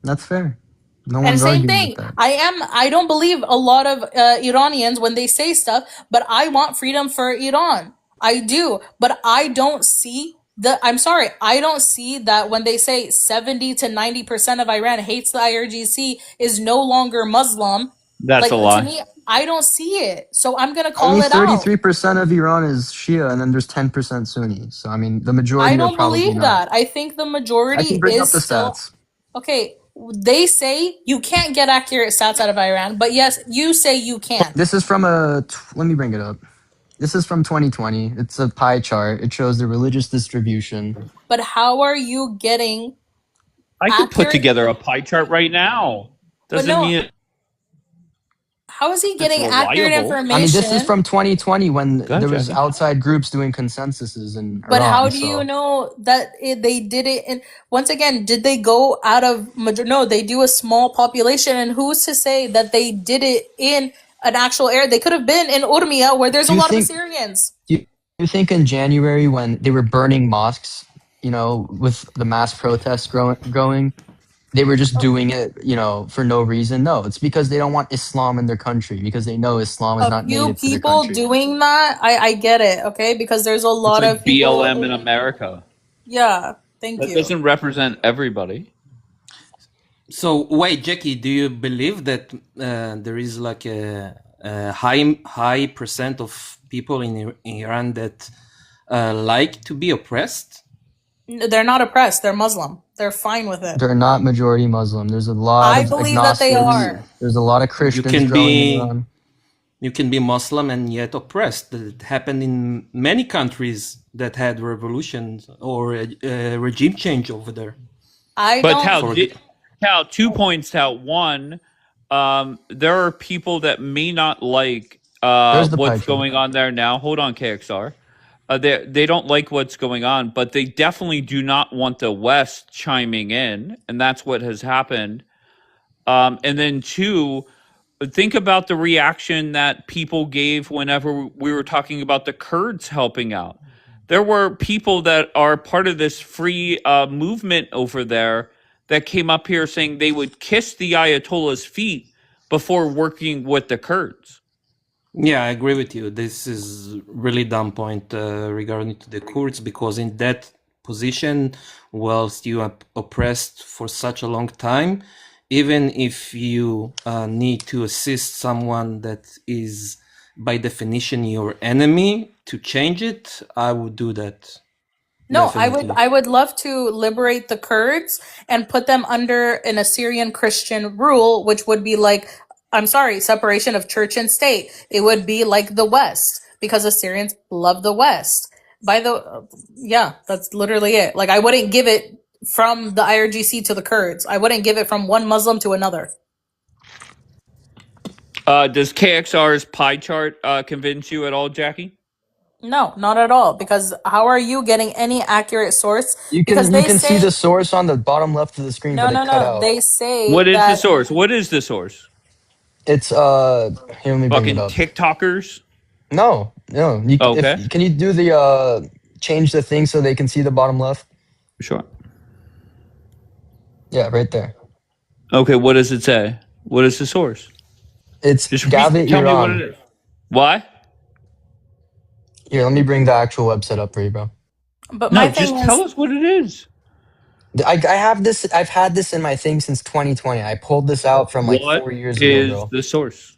That's fair. No And one's same arguing thing, with that. I don't believe a lot of Iranians when they say stuff, but I want freedom for Iran. I do, but I don't see I'm sorry, I don't see that when they say 70 to 90% of Iran hates the IRGC, is no longer Muslim. That's a lie. I don't see it. So I'm going to call Only it out. 33% of Iran is Shia, and then there's 10% Sunni. So I mean, the I majority are don't probably believe not. that. I think the I majority can bring up is the still stats. okay. They say you can't get accurate stats out of Iran, but yes, you say you can. This is from let me bring it up. This is from 2020. It's a pie chart. It shows the religious distribution. But how are you getting I could put accurate? together a pie chart right now. But Doesn't no, mean how is he it's getting accurate reliable. I mean, this is information? from 2020 when Go ahead, there was Jackie. outside groups doing consensuses in But how Iran. do you So know that they did it? And once again, did they go out of no? They do a small population, and who's to say that they did it in an actual area? They could have been in Urmia, where there's do a you lot of think Assyrians. you think in January when they were burning mosques, with the mass protests going, they were just doing it, for no reason? No, it's because they don't want Islam in their country because they know Islam is A not few native to their people country. doing that, I get it, okay? Because there's a It's lot like of people. BLM in America. Yeah, thank That you. doesn't represent everybody. So wait, Jackie, do you believe that there is like a high percent of people in Iran that like to be oppressed? They're not oppressed. They're Muslim. They're fine with it. They're not majority Muslim. There's a lot I of believe that they agnostics. are. There's a lot of You Christians can growing in be Iran. you can be Muslim and yet oppressed. It happened in many countries that had revolutions or a regime change over there. I But don't. Cal, 2 points out. One, there are people that may not like There's the pie what's chart. going on there now. Hold on, KXR. They don't like what's going on, but they definitely do not want the West chiming in, and that's what has happened. And then two, think about the reaction that people gave whenever we were talking about the Kurds helping out. There were people that are part of this free movement over there that came up here saying they would kiss the Ayatollah's feet before working with the Kurds. Yeah, I agree with you. This is really dumb point regarding to the Kurds, because in that position, whilst you are oppressed for such a long time, even if you need to assist someone that is by definition your enemy to change it, I would do that. No, Definitely. I would love to liberate the Kurds and put them under an Assyrian Christian rule, which would be like, I'm sorry, separation of church and state. It would be like the West, because Assyrians love the West. Yeah, that's literally it. Like, I wouldn't give it from the IRGC to the Kurds. I wouldn't give it from one Muslim to another. Does KXR's pie chart convince you at all, Jackie? No, not at all. Because how are you getting any accurate source? You Because can they see say the source on the bottom left of the screen, no, but no, it cut no. out. They say What is the that source? What is the source? It's here, let me bring Fucking it up. TikTokers? No. Okay. Can you do the change the thing so they can see the bottom left? Sure. Yeah, right there. Okay, what does it say? What is the source? It's Just Gavit tell me what Iran. it is. Why? Here, let me bring the actual website up for you, bro. But No, my just thing tell is, us what it is. I have this. I've had this in my thing since 2020. I pulled this out from like What 4 years ago, is bro. the source?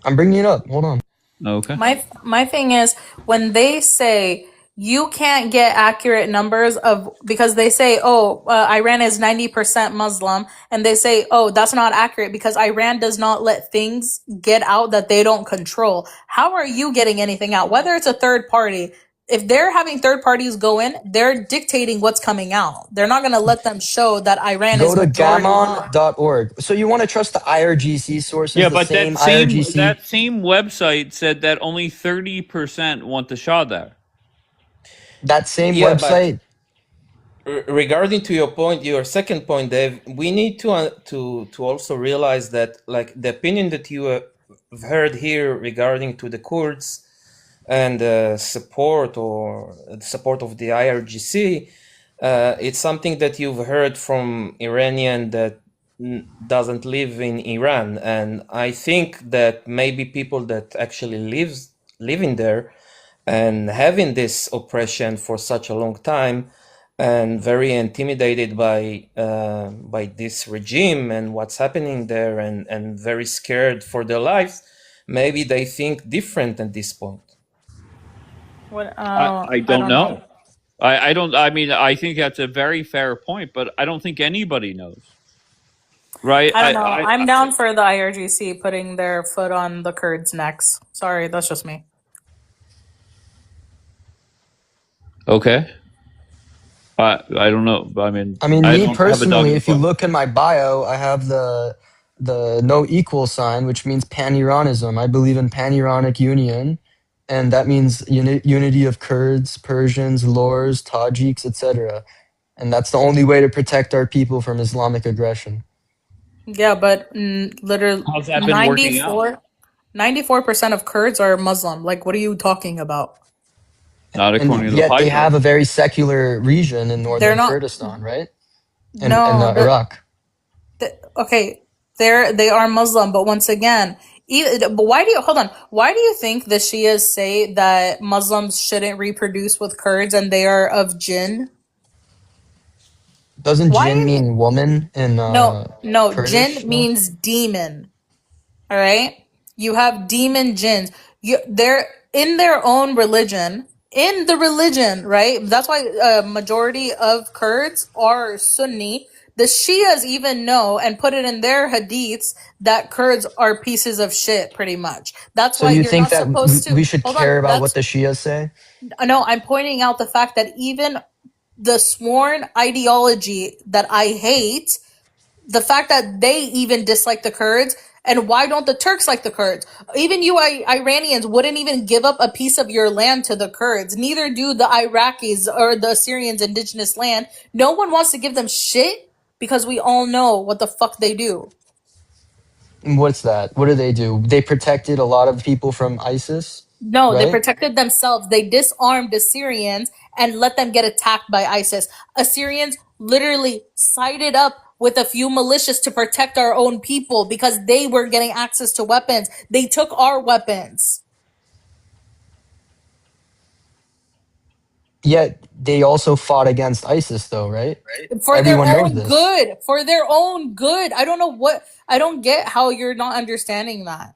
I'm bringing it up. Hold on. Okay. my thing is, when they say you can't get accurate numbers of, because they say, oh, Iran is 90% Muslim, and they say, oh, that's not accurate because Iran does not let things get out that they don't control. How are you getting anything out? Whether it's a third party, if they're having third parties go in, they're dictating what's coming out. They're not going to let them show that Iran Go is to majority. gammon.org. So you want to trust the IRGC sources? Yeah, the but same that same IRGC. website said that only 30% want the Shah there. That same Yeah, website. Regarding to your point, your second point, Dave, we need to also realize that, like, the opinion that you have heard here regarding to the Kurds and support of the IRGC, it's something that you've heard from Iranian that doesn't live in Iran, and I think that maybe people that actually live in there and having this oppression for such a long time and very intimidated by this regime and what's happening there, and very scared for their lives, maybe they think different at this point. What? I don't know. I don't. I mean, I think that's a very fair point, but I don't think anybody knows. Right? I don't know. I'm down for the IRGC putting their foot on the Kurds' necks. Sorry, that's just me. Okay. I don't know. I mean, me don't personally, have if you look in my bio, I have the no equal sign, which means pan-Iranism. I believe in pan-Iranic union, and that means unity of Kurds, Persians, Lors, Tajiks, etc. And that's the only way to protect our people from Islamic aggression. Yeah, but literally, how's that been working out? 94% of Kurds are Muslim. Like, what are you talking about? Not according to the yet Bible. they have a very secular region in northern Kurdistan, right? And Iraq. Okay, they are Muslim, but once again, but why do you hold on? Why do you think the Shias say that Muslims shouldn't reproduce with Kurds and they are of jinn? Doesn't jinn mean woman in no, Kurdish? jinn means demon. All right, you have demon jinns. They're in their own religion. In the religion, right? That's why a majority of Kurds are Sunni. The Shias even know and put it in their hadiths that Kurds are pieces of shit, pretty much. That's why you you're think not supposed that to. we should care about what the Shias say? No, I'm pointing out the fact that even the sworn ideology that I hate, the fact that they even dislike the Kurds, and why don't the Turks like the Kurds? Even you Iranians wouldn't even give up a piece of your land to the Kurds. Neither do the Iraqis or the Syrians' indigenous land. No one wants to give them shit because we all know what the fuck they do. What's that? What do? They protected a lot of people from ISIS? No, right? They protected themselves. They disarmed Assyrians and let them get attacked by ISIS. Assyrians literally sided up with a few militias to protect our own people because they were getting access to weapons. They took our weapons. Yet they also fought against ISIS, though, right? For Everyone their knows own this. good. For their own good. I don't get how you're not understanding that.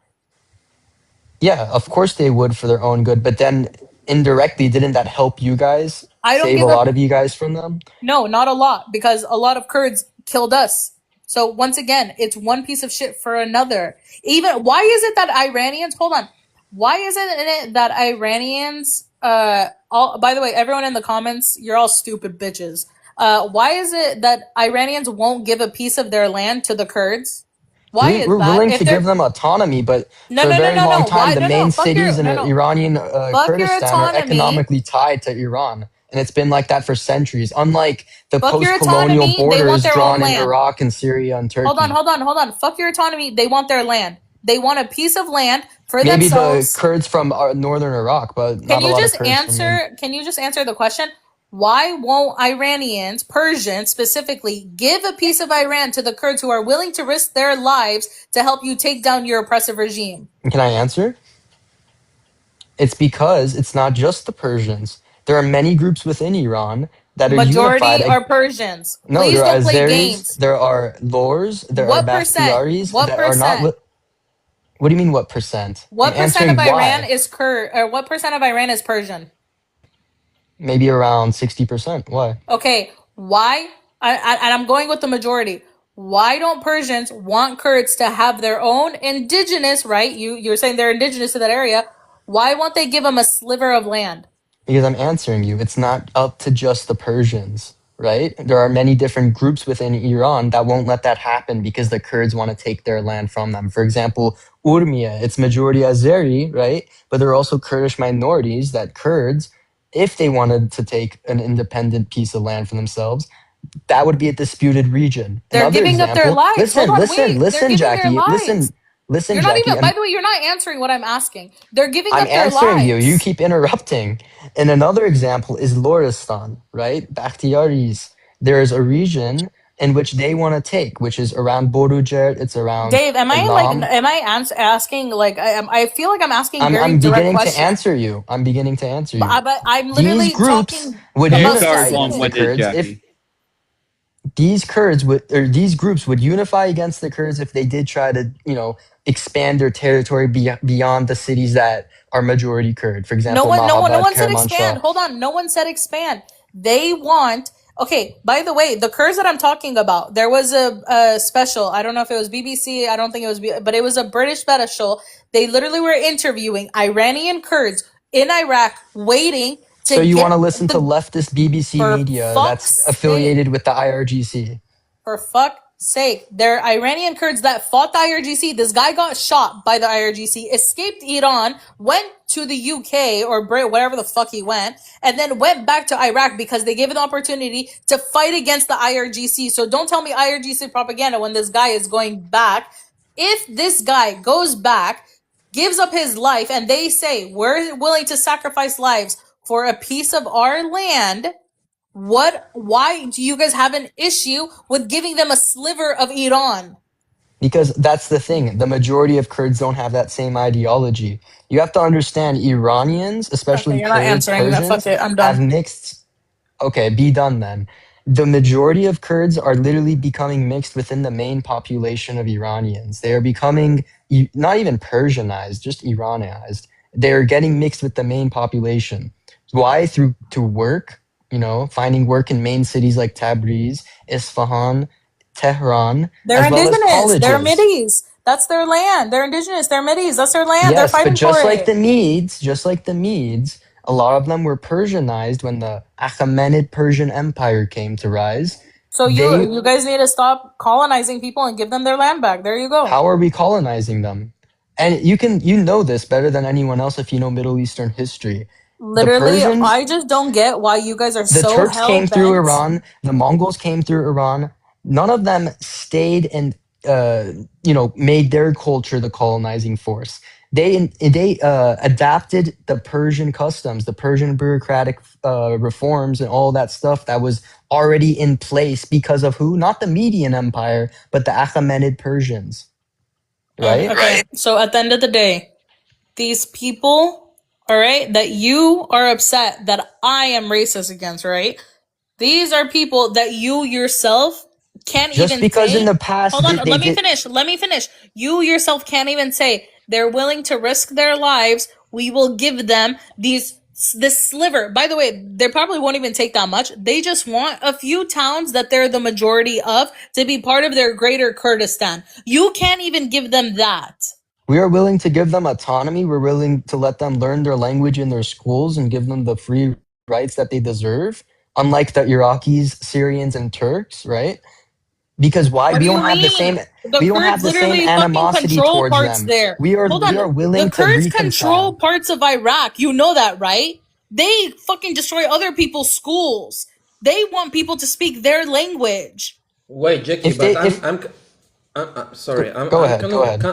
Yeah, of course they would for their own good, but then indirectly, didn't that help you guys? Save a lot of you guys from them? No, not a lot, because a lot of Kurds killed us. So once again, it's one piece of shit for another. Even why is it that Iranians why is it that Iranians by the way, everyone in the comments, you're all stupid bitches. Why is it that Iranians won't give a piece of their land to the Kurds? Why is We're that? willing to give them autonomy, but for a very long time, the main cities in Iranian Kurdistan are economically tied to Iran. And it's been like that for centuries, unlike the post-colonial borders drawn in Iraq and Syria and Turkey. Hold on. Fuck your autonomy. They want their land. They want a piece of land for Maybe themselves. the Kurds from northern Iraq, but not a lot of Kurds Can you just answer the question? Why won't Iranians, Persians specifically, give a piece of Iran to the Kurds who are willing to risk their lives to help you take down your oppressive regime? Can I answer? It's because it's not just the Persians. There are many groups within Iran that are Majority unified. are Persians. No, Please there are don't play Azeris, games. there are Lors, there What are percent? Bakhtiaris What that are not. percent? What do you mean? What percent? What I'm percent of answering Iran why. is Kurd? Or what percent of Iran is Persian? Maybe around 60%. Why? Okay, why? And I'm going with the majority. Why don't Persians want Kurds to have their own indigenous, right? You're saying they're indigenous to that area. Why won't they give them a sliver of land? Because I'm answering you. It's not up to just the Persians, right? There are many different groups within Iran that won't let that happen because the Kurds want to take their land from them. For example, Urmia, it's majority Azeri, right? But there are also Kurdish minorities that Kurds, if they wanted to take an independent piece of land for themselves, that would be a disputed region. They're giving up their lives. Listen, Jackie. Listen, you're not Jackie. even. By the way, you're not answering what I'm asking. They're giving I'm up their lives. answering you. You keep interrupting. And another example is Loristan, right? Bakhtiaris. There is a region in which they want to take, which is around Borujer. It's around. Dave, am I Alam. asking like I feel like I'm asking I'm very direct beginning questions. to answer you. I'm beginning to answer you. But I'm literally These groups talking would about unify against the Kurds if these Kurds would, or these groups would unify against the Kurds if they did try to, expand their territory beyond the cities that are majority Kurd. For example, No Mahabad, one said expand. Kermanshah. Hold on, no one said expand. They want. Okay, by the way, the Kurds that I'm talking about, there was a special. I don't know if it was BBC. I don't think it was, but it was a British special. They literally were interviewing Iranian Kurds in Iraq, waiting to So you get want to listen to the, leftist BBC for media fuck's that's sake. affiliated with the IRGC? For fuck's sake. They're Iranian Kurds that fought the IRGC. This guy got shot by the IRGC, escaped Iran, went to the UK or Brit, wherever the fuck he went, and then went back to Iraq because they gave him the opportunity to fight against the IRGC. So don't tell me IRGC propaganda when this guy is going back. If this guy goes back, gives up his life, and they say, we're willing to sacrifice lives for a piece of our land, why do you guys have an issue with giving them a sliver of Iran? Because that's the thing. The majority of Kurds don't have that same ideology. You have to understand Iranians, especially Okay, you're not Kurds, answering that. Fuck Persians, it, I'm have done. mixed. Okay, be done then. The majority of Kurds are literally becoming mixed within the main population of Iranians. They are becoming not even Persianized, just Iranized. They're getting mixed with the main population. Why? Through to work, finding work in main cities like Tabriz, Isfahan, Tehran, They're as well as indigenous. They're colleges. Midis. That's their land. They're indigenous. They're Midis. That's their land. They're Yes, but fighting just for like it. the Medes, a lot of them were Persianized when the Achaemenid Persian Empire came to rise. So you guys need to stop colonizing people and give them their land back. There you go. How are we colonizing them? And you know this better than anyone else if you know Middle Eastern history. Literally, The Persians, I just don't get why you guys are the so Turks came hell-bent. through Iran, the Mongols came through Iran. None of them stayed and made their culture the colonizing force. They adapted the Persian customs, the Persian bureaucratic reforms, and all that stuff that was already in place because of who? Not the Median Empire, but the Achaemenid Persians. Right? Okay, so at the end of the day, these people, all right, that you are upset that I am racist against, right? These are people that you yourself can't Just even because say. in the past Hold on, they let me did. finish. Let me finish. You yourself can't even say they're willing to risk their lives. We will give them this sliver. By the way, they probably won't even take that much. They just want a few towns that they're the majority of to be part of their greater Kurdistan. You can't even give them that. We are willing to give them autonomy. We're willing to let them learn their language in their schools and give them the free rights that they deserve, unlike the Iraqis, Syrians, and Turks, right? Because why? What We do don't you have the mean? same. The We don't Kurds have the same literally fucking animosity control towards parts them. there. We are Hold on. willing The to Kurds reconcile. control parts of Iraq. You know that, right? They fucking destroy other people's schools. They want people to speak their language. Wait, Jackie, If they, but if I'm sorry. go ahead, go ahead.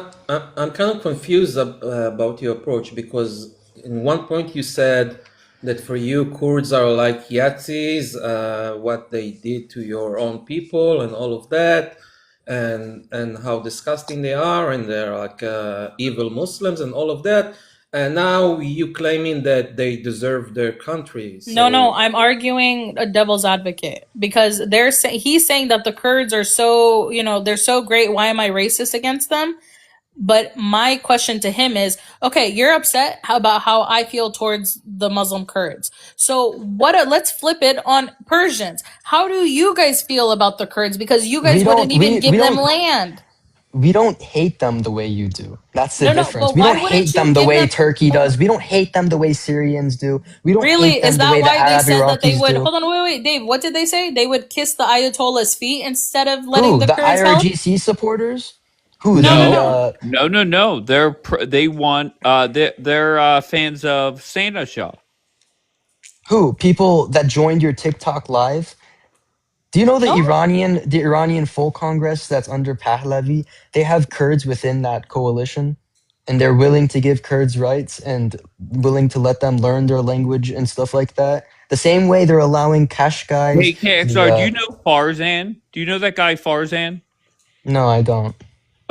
I'm kind of confused about your approach because in one point you said that for you Kurds are like Yazidis, what they did to your own people and all of that, and how disgusting they are, and they're like evil Muslims and all of that. And now you claiming that they deserve their country. No, I'm arguing a devil's advocate because he's saying that the Kurds are so, they're so great. Why am I racist against them? But my question to him is, okay, you're upset about how I feel towards the Muslim Kurds. So let's flip it on Persians. How do you guys feel about the Kurds? Because you guys wouldn't even give them land. We don't hate them the way you do. That's the No, difference. but We why don't wouldn't hate you them the give way them? Turkey does. We don't hate them the way Syrians do. We don't Really? hate them Is the that way the why they Arab said that they Iraqis would? do. Hold on, wait, Dave. What did they say? They would kiss the Ayatollah's feet instead of letting Who? the The Kurds help? IRGC supporters? Who? No. No. They want. They're fans of Santa Shaw. Who? People that joined your TikTok live? Do you know the Iranian Full Congress that's under Pahlavi? They have Kurds within that coalition, and they're willing to give Kurds rights and willing to let them learn their language and stuff like that. The same way they're allowing Qashqais. Hey, KXR, do you know Farzan? Do you know that guy Farzan? No, I don't.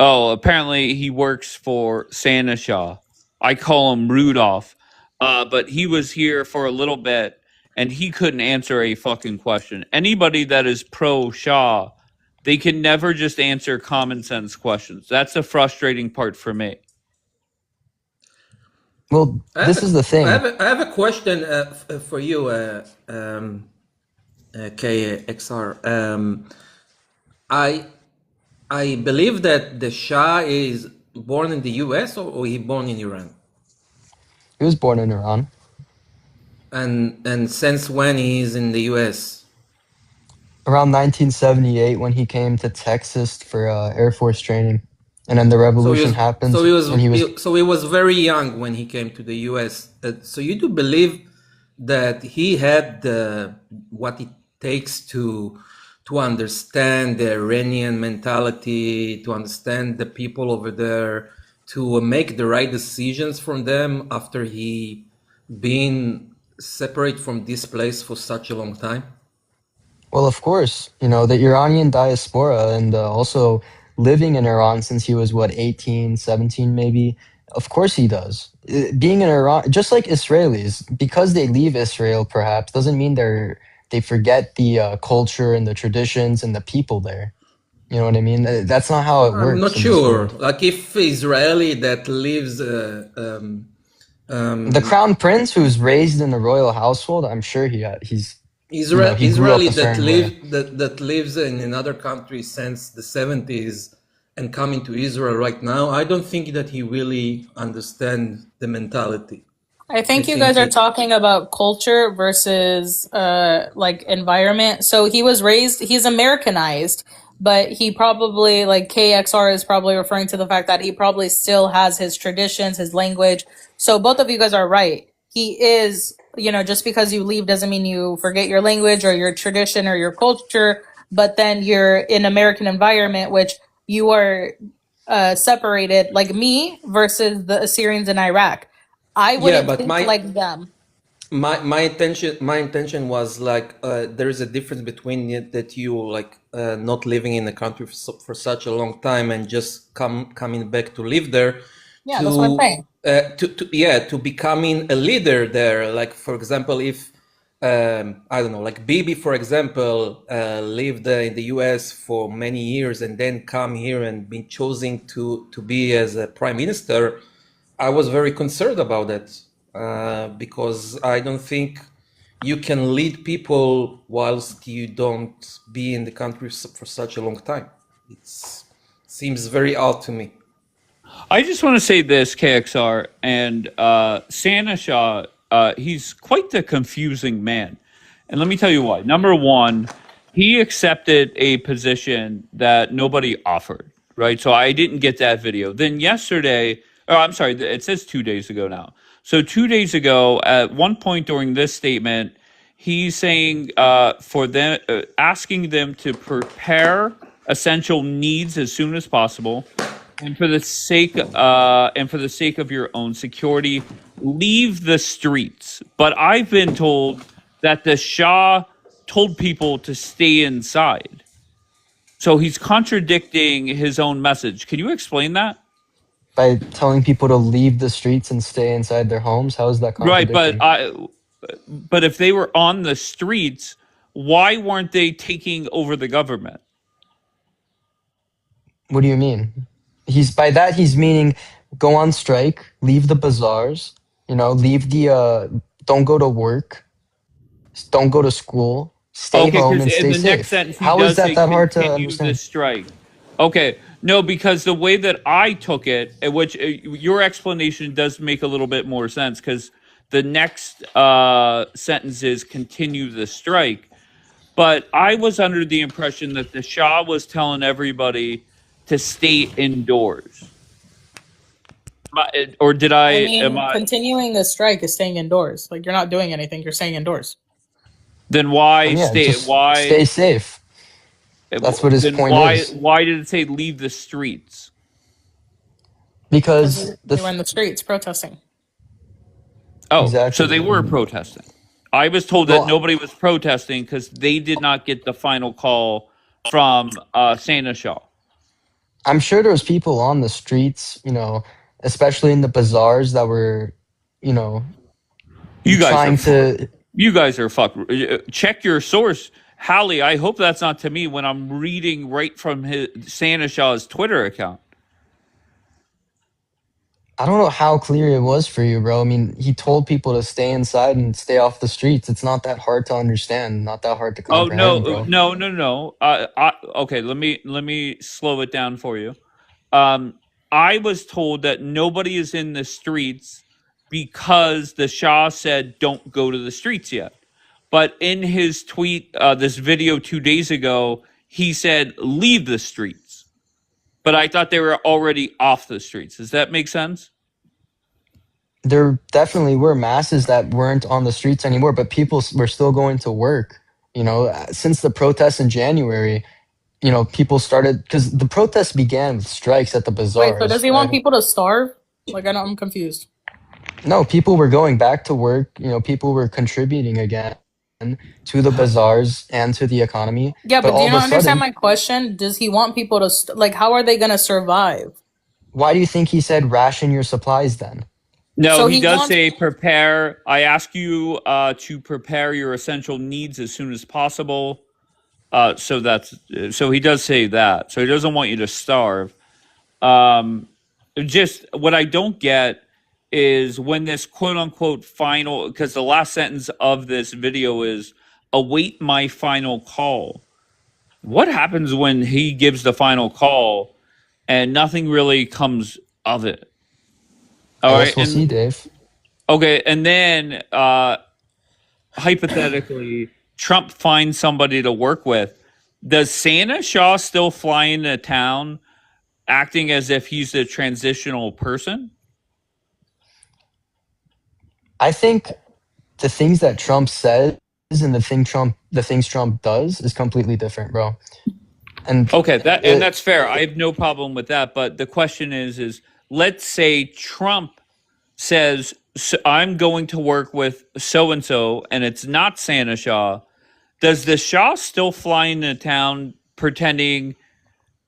Oh, apparently he works for Santa Shaw. I call him Rudolph. But he was here for a little bit, and he couldn't answer a fucking question. Anybody that is pro Shah, they can never just answer common sense questions. That's the frustrating part for me. Well, this is the thing. I have a question for you, KXR. I believe that the Shah is born in the U.S. or he born in Iran. He was born in Iran. And since when he is in the U.S.? Around 1978, when he came to Texas for Air Force training, and then the revolution happened. So and he was very young when he came to the U.S. So you do believe that he had what it takes to understand the Iranian mentality, to understand the people over there, to make the right decisions from them after he been separate from this place for such a long time? Well, of course, the Iranian diaspora and also living in Iran since he was, 18, 17 maybe. Of course he does. Being in Iran, just like Israelis, because they leave Israel perhaps, doesn't mean they forget the culture and the traditions and the people there. You know what I mean? That's not how it works. I'm not sure. Like if Israeli that lives... the crown prince who's raised in the royal household, I'm sure he's... Israeli that lives in another country since the 70s and coming to Israel right now, I don't think that he really understands the mentality. I think you guys are talking about culture versus like environment. So he's Americanized, but he probably, like KXR is probably referring to the fact that he probably still has his traditions, his language. So both of you guys are right. He is, just because you leave doesn't mean you forget your language or your tradition or your culture, but then you're in American environment, which you are separated, like me versus the Assyrians in Iraq. I wouldn't think like them. My intention was like there is a difference between that you like not living in the country for such a long time and just coming back to live there. Yeah, that's what I'm saying. To becoming a leader there. Like for example, if I don't know, like Bibi, for example, lived in the U.S. for many years and then come here and been chosen to be as a prime minister, I was very concerned about that because I don't think you can lead people whilst you don't be in the country for such a long time. It seems very odd to me. I just want to say this, KXR, and Santa Shah, he's quite the confusing man. And let me tell you why. Number one, he accepted a position that nobody offered, right? So I didn't get that video. Then yesterday, I'm sorry, it says 2 days ago now. So 2 days ago, at one point during this statement, he's saying for them, asking them to prepare essential needs as soon as possible. And for the sake of your own security, leave the streets. But I've been told that the Shah told people to stay inside. So he's contradicting his own message. Can you explain that? By telling people to leave the streets and stay inside their homes? How is that contradicting? Right, but if they were on the streets, why weren't they taking over the government? What do you mean? He's meaning go on strike, leave the bazaars, leave don't go to work, don't go to school, stay home and stay safe. How is that hard to understand? The strike. Okay, no, because the way that I took it, which your explanation does make a little bit more sense, because the next sentence is continue the strike. But I was under the impression that the Shah was telling everybody to stay indoors. Or did continuing the strike is staying indoors. Like you're not doing anything, you're staying indoors. Then why stay safe? That's what his point is. Why did it say leave the streets? Because they were in the streets protesting. Oh, exactly. So they were protesting. I was told that nobody was protesting because they did not get the final call from Santa Shah. I'm sure there was people on the streets, especially in the bazaars that were, you guys You guys are fucked. Check your source. Hallie, I hope that's not to me when I'm reading right from Santa Shaw's Twitter account. I don't know how clear it was for you, bro. I mean, he told people to stay inside and stay off the streets. It's not that hard to understand, not that hard to Oh comprehend, bro. no. Okay, let me slow it down for you. I was told that nobody is in the streets because the Shah said don't go to the streets yet. But in his tweet, this video 2 days ago, he said leave the streets. But I thought they were already off the streets. Does that make sense? There definitely were masses that weren't on the streets anymore, but people were still going to work. You know, since the protests in January, you know, people started, because the protests began with strikes at the bazaars. Wait, so does he want people to starve? Like, I'm confused. No, people were going back to work. You know, people were contributing again to the bazaars and to the economy. Yeah, but do all you of a not understand sudden, my question? Does he want people to like? How are they gonna survive? why do you think he said ration your supplies then? No, So he he does wants- say prepare. I ask you to prepare your essential needs as soon as possible. So he does say that. So he doesn't want you to starve. Just what I don't get is when this quote unquote final, because the last sentence of this video is await my final call. What happens when he gives the final call and nothing really comes of it? I guess we'll see, Dave. Okay, and then hypothetically, Trump finds somebody to work with. Does Santa Shaw still fly into town acting as if he's the transitional person? I think the things that Trump says and the things Trump does is completely different, bro. And okay, that's fair. I have no problem with that. But the question is let's say Trump says, I'm going to work with so-and-so, and it's not Santa Shaw. Does the Shaw still fly into town pretending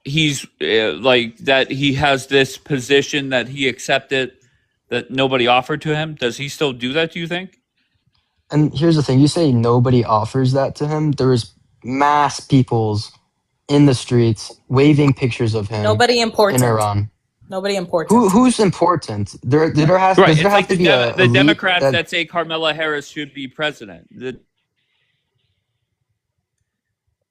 he's like that he has this position that he accepted that nobody offered to him? Does he still do that, do you think? And here's the thing, you say nobody offers that to him. There's mass peoples in the streets waving pictures of him. Nobody important in Iran. Nobody important. Who's important? There has, right. Does there It's have to be the Democrats that say Kamala Harris should be president.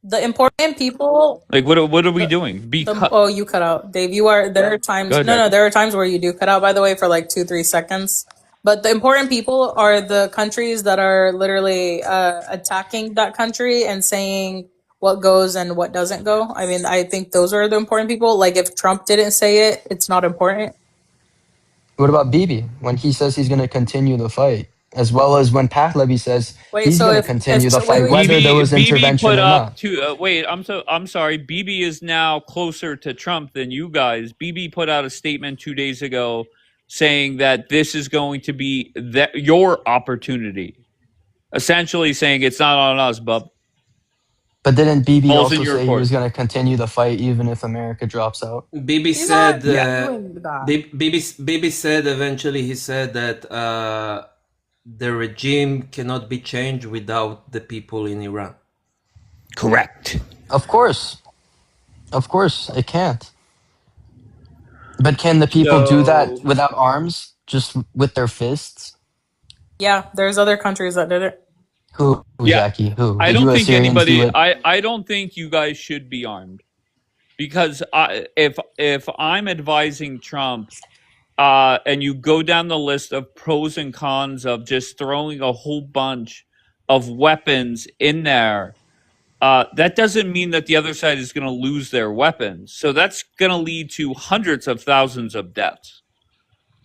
The important people. Like what are we doing? Oh, you cut out, Dave. There are times. There are times where you do cut out. By the way, for like 2-3 seconds. But the important people are the countries that are literally attacking that country and saying what goes and what doesn't go. I mean, I think those are the important people. Like if Trump didn't say it, it's not important. What about Bibi when he says he's going to continue the fight, as well as when Pahlavi says he's going to continue the fight, whether there was intervention or not? I'm sorry. Bibi is now closer to Trump than you guys. Bibi put out a statement 2 days ago saying that this is going to be your opportunity, essentially saying it's not on us, bub. But didn't Bibi also say he was going to continue the fight even if America drops out? Bibi said. Bibi said eventually. He said that the regime cannot be changed without the people in Iran. Correct. Of course, it can't. But can the people do that without arms, just with their fists? Yeah, there's other countries that did it. Who, Jackie? Who? I don't think anybody. I don't think you guys should be armed, because if I'm advising Trump, and you go down the list of pros and cons of just throwing a whole bunch of weapons in there, that doesn't mean that the other side is going to lose their weapons. So that's going to lead to hundreds of thousands of deaths.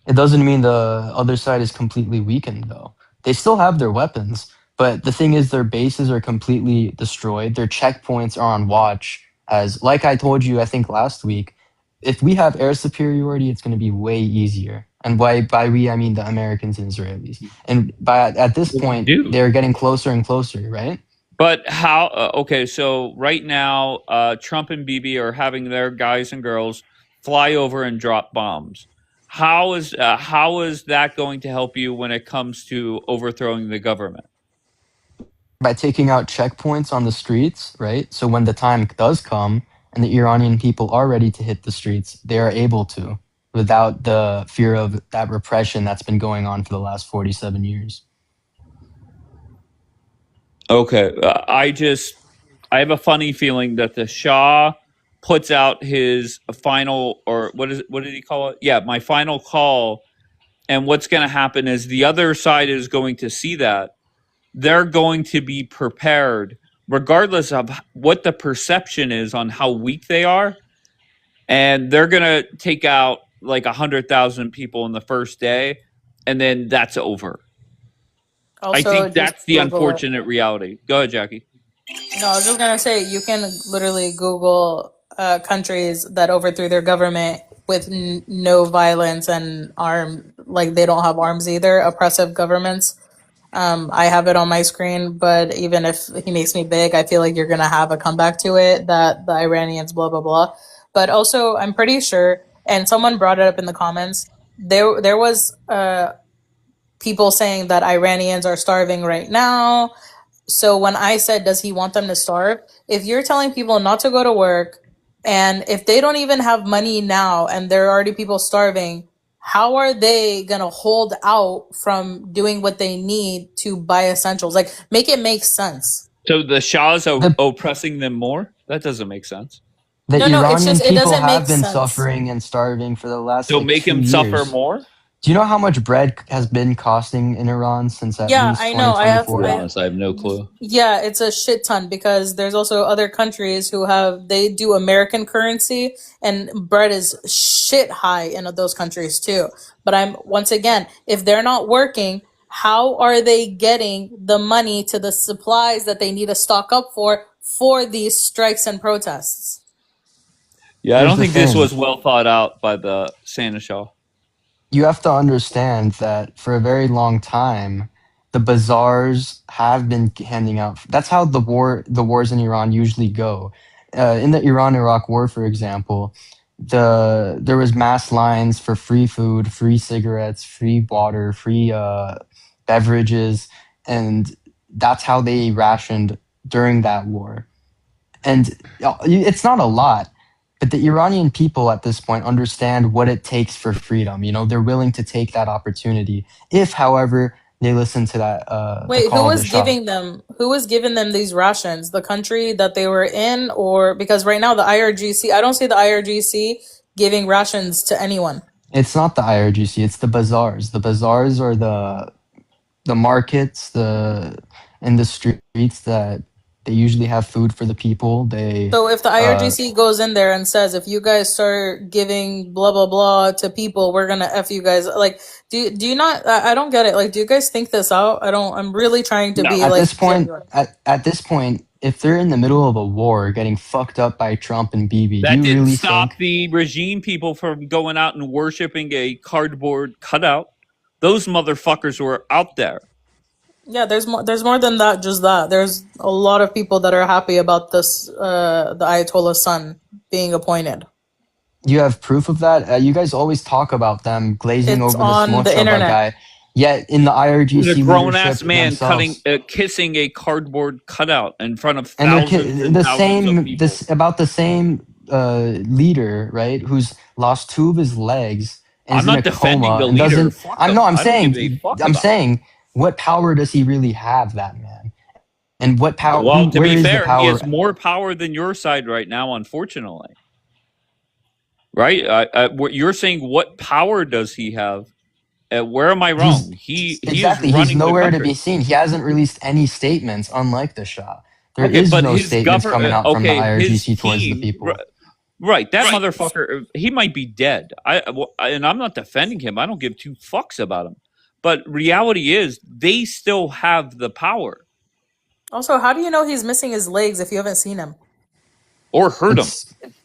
It doesn't mean the other side is completely weakened, though. They still have their weapons, but the thing is their bases are completely destroyed. Their checkpoints are on watch. As, like I told you, I think last week, if we have air superiority, it's going to be way easier. And by we, I mean the Americans and Israelis. And at this point, they're getting closer and closer, right? But how? Okay, so right now, Trump and Bibi are having their guys and girls fly over and drop bombs. How is that going to help you when it comes to overthrowing the government? by taking out checkpoints on the streets, right? So when the time does come and the Iranian people are ready to hit the streets, they are able to without the fear of that repression that's been going on for the last 47 years. Okay, I have a funny feeling that the Shah puts out his final, or what did he call it? Yeah, my final call. And what's going to happen is the other side is going to see that. They're going to be prepared, regardless of what the perception is on how weak they are. And they're going to take out like 100,000 people in the first day, and then that's over. I Also, think just that's the Google it. unfortunate reality. Go ahead, Jackie. No, I was just gonna say you can literally Google countries that overthrew their government with no violence and like they don't have arms either. Oppressive governments. I have it on my screen, but even if he makes me big, I feel like you're gonna have a comeback to it. That the Iranians, blah blah blah. But also, I'm pretty sure, and someone brought it up in the comments. There was people saying that Iranians are starving right now. So when I said, does he want them to starve? If you're telling people not to go to work, and if they don't even have money now and there are already people starving, how are they going to hold out from doing what they need to buy essentials? Like, make it make sense. So the Shah's oppressing them more? That doesn't make sense. The No, it's Iranian just, it people doesn't have make been sense. suffering and starving for the last So like make 2 him years. suffer more? Do you know how much bread has been costing in Iran since at Yeah, least I know. I have, 2024? To be honest, I have no clue. yeah, it's a shit ton because there's also other countries who they do American currency and bread is shit high in those countries too. But once again, if they're not working, how are they getting the money to the supplies that they need to stock up for these strikes and protests? Yeah, I Here's don't the think this thing. was well thought out by the Seneschal. You have to understand that for a very long time, the bazaars have been handing out. That's how the wars in Iran usually go. In the Iran-Iraq War, for example, there was mass lines for free food, free cigarettes, free water, free beverages, and that's how they rationed during that war. And it's not a lot, but the Iranian people at this point understand what it takes for freedom. You know, they're willing to take that opportunity. If, however, they listen to that the Wait, call of the Shah. who was giving them these rations? The country that they were in, or because right now the IRGC, I don't see the IRGC giving rations to anyone. It's not the IRGC, it's the bazaars. The bazaars are the markets, in the streets that they usually have food for the people. So if the IRGC goes in there and says, if you guys start giving blah blah blah to people, we're gonna F you guys. Like, do you not? I don't get it. Like, do you guys think this out? I'm really trying to be at like this point, genuine. at this point, if they're in the middle of a war, getting fucked up by Trump and Bibi, That do you didn't really stop think the regime people from going out and worshiping a cardboard cutout. Those motherfuckers were out there. Yeah, there's more than that. Just that there's a lot of people that are happy about this. The Ayatollah's son being appointed. you have proof of that? You guys always talk about them glazing It's over this on the Mossadegh internet. guy. Yet in the He was a IRGC grown ass leadership man themselves, kissing a cardboard cutout in front of and thousands and the thousands of same people. about the same leader, right? Who's lost 2 of his legs and I'm is in not a defending coma the and leader. doesn't. Fuck I'm him. no. I'm I don't give a saying. fuck I'm about saying. What power does he really have, that man? And what power? Well, to Where be is the fair, he power? has more power than your side right now, unfortunately. Right? You're saying what power does he have? Where am I wrong? He Exactly. is He's running the nowhere to country. be seen. He hasn't released any statements, unlike the Shah. There Okay, is but no his statements coming out from the his IRGC towards the team, people. right? That motherfucker, he might be dead. And I'm not defending him. I don't give 2 fucks about him. But reality is, they still have the power Also, how do you know he's missing his legs if you haven't seen him? or hurt him.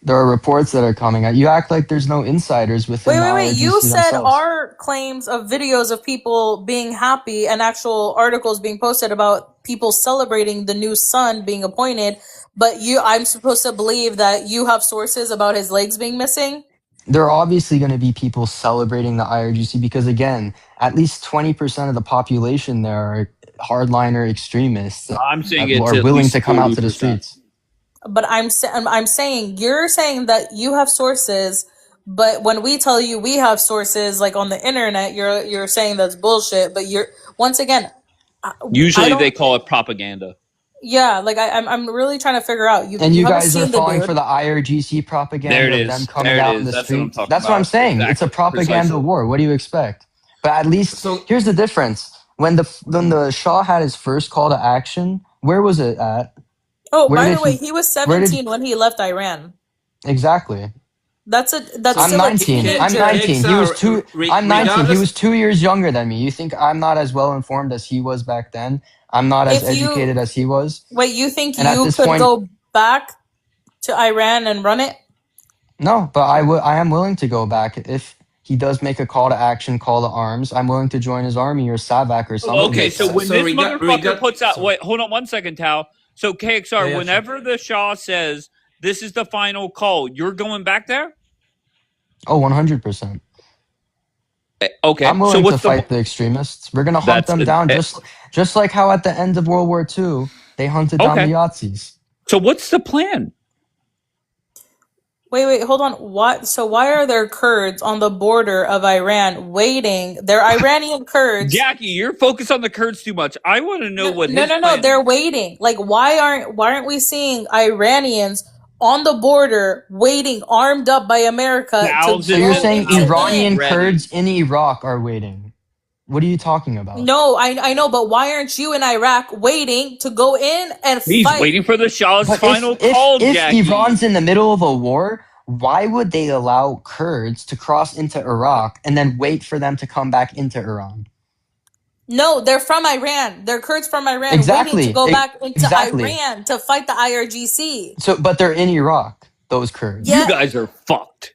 There are reports that are coming out. You act like there's no insiders within the Wait. You IRGC said themselves. our claims of videos of people being happy and actual articles being posted about people celebrating the new son being appointed, but I'm supposed to believe that you have sources about his legs being missing? There are obviously going to be people celebrating the IRGC because, again, at least 20% of the population there hardliner extremists I'm saying that it's are at willing least to come out to the 40%. streets. But I'm saying you're saying that you have sources, but when we tell you we have sources like on the internet, you're saying that's bullshit. But you're once again, I Usually they don't. call it propaganda. Yeah, like I'm really trying to figure out. And You you haven't guys are seen the falling for dude. the IRGC There propaganda it of them is. coming There it out in is. the That's what I'm streets. talking That's what I'm about. saying. It's a Exactly. propaganda Precisely. war. What do you expect? But at least So here's the difference. When the Shah had his first call to action, where was it at? Oh, Where by did the way, he was where did 17 when he left Iran. exactly? That's so I'm still a 19. teenager. I'm 19. He was two. I'm 19. He regardless. was 2 years younger than me. You think I'm not as well informed as he was back then? I'm not as If educated you as he was. wait, you think And at you this could point, go back to Iran and run it? no. But I am willing to go back if he does make a call to action, call to arms. I'm willing to join his army or SAVAK or something. Okay, like so that. when this motherfucker puts out, sorry. wait, hold on one second, Tal. So KXR, Yeah, whenever the Shah says this is the final call, you're going back there? Oh, 100%. Okay, I'm so willing to what's the fight the extremists. We're gonna hunt them down, just like how at the end of World War II they hunted down the Yazidis. So what's the plan? Wait, hold on. What? So why are there Kurds on the border of Iran waiting? They're Iranian Kurds. Jackie, you're focused on the Kurds too much. I want to know what his No. plan They're is. waiting. Like, why aren't we seeing Iranians on the border waiting, armed up by America? So you're saying Iranian Kurds in Iraq are waiting? What are you talking about? No, I know, but why aren't you in Iraq waiting to go in and He's fight? waiting for the Shah's But final call, if Jackie. Iran's in the middle of a war, why would they allow Kurds to cross into Iraq and then wait for them to come back into Iran? No, they're from Iran. They're Kurds from Iran Exactly. waiting to go back into Exactly. Iran to fight the IRGC. So, but they're in Iraq, those Kurds. Yeah. You guys are fucked.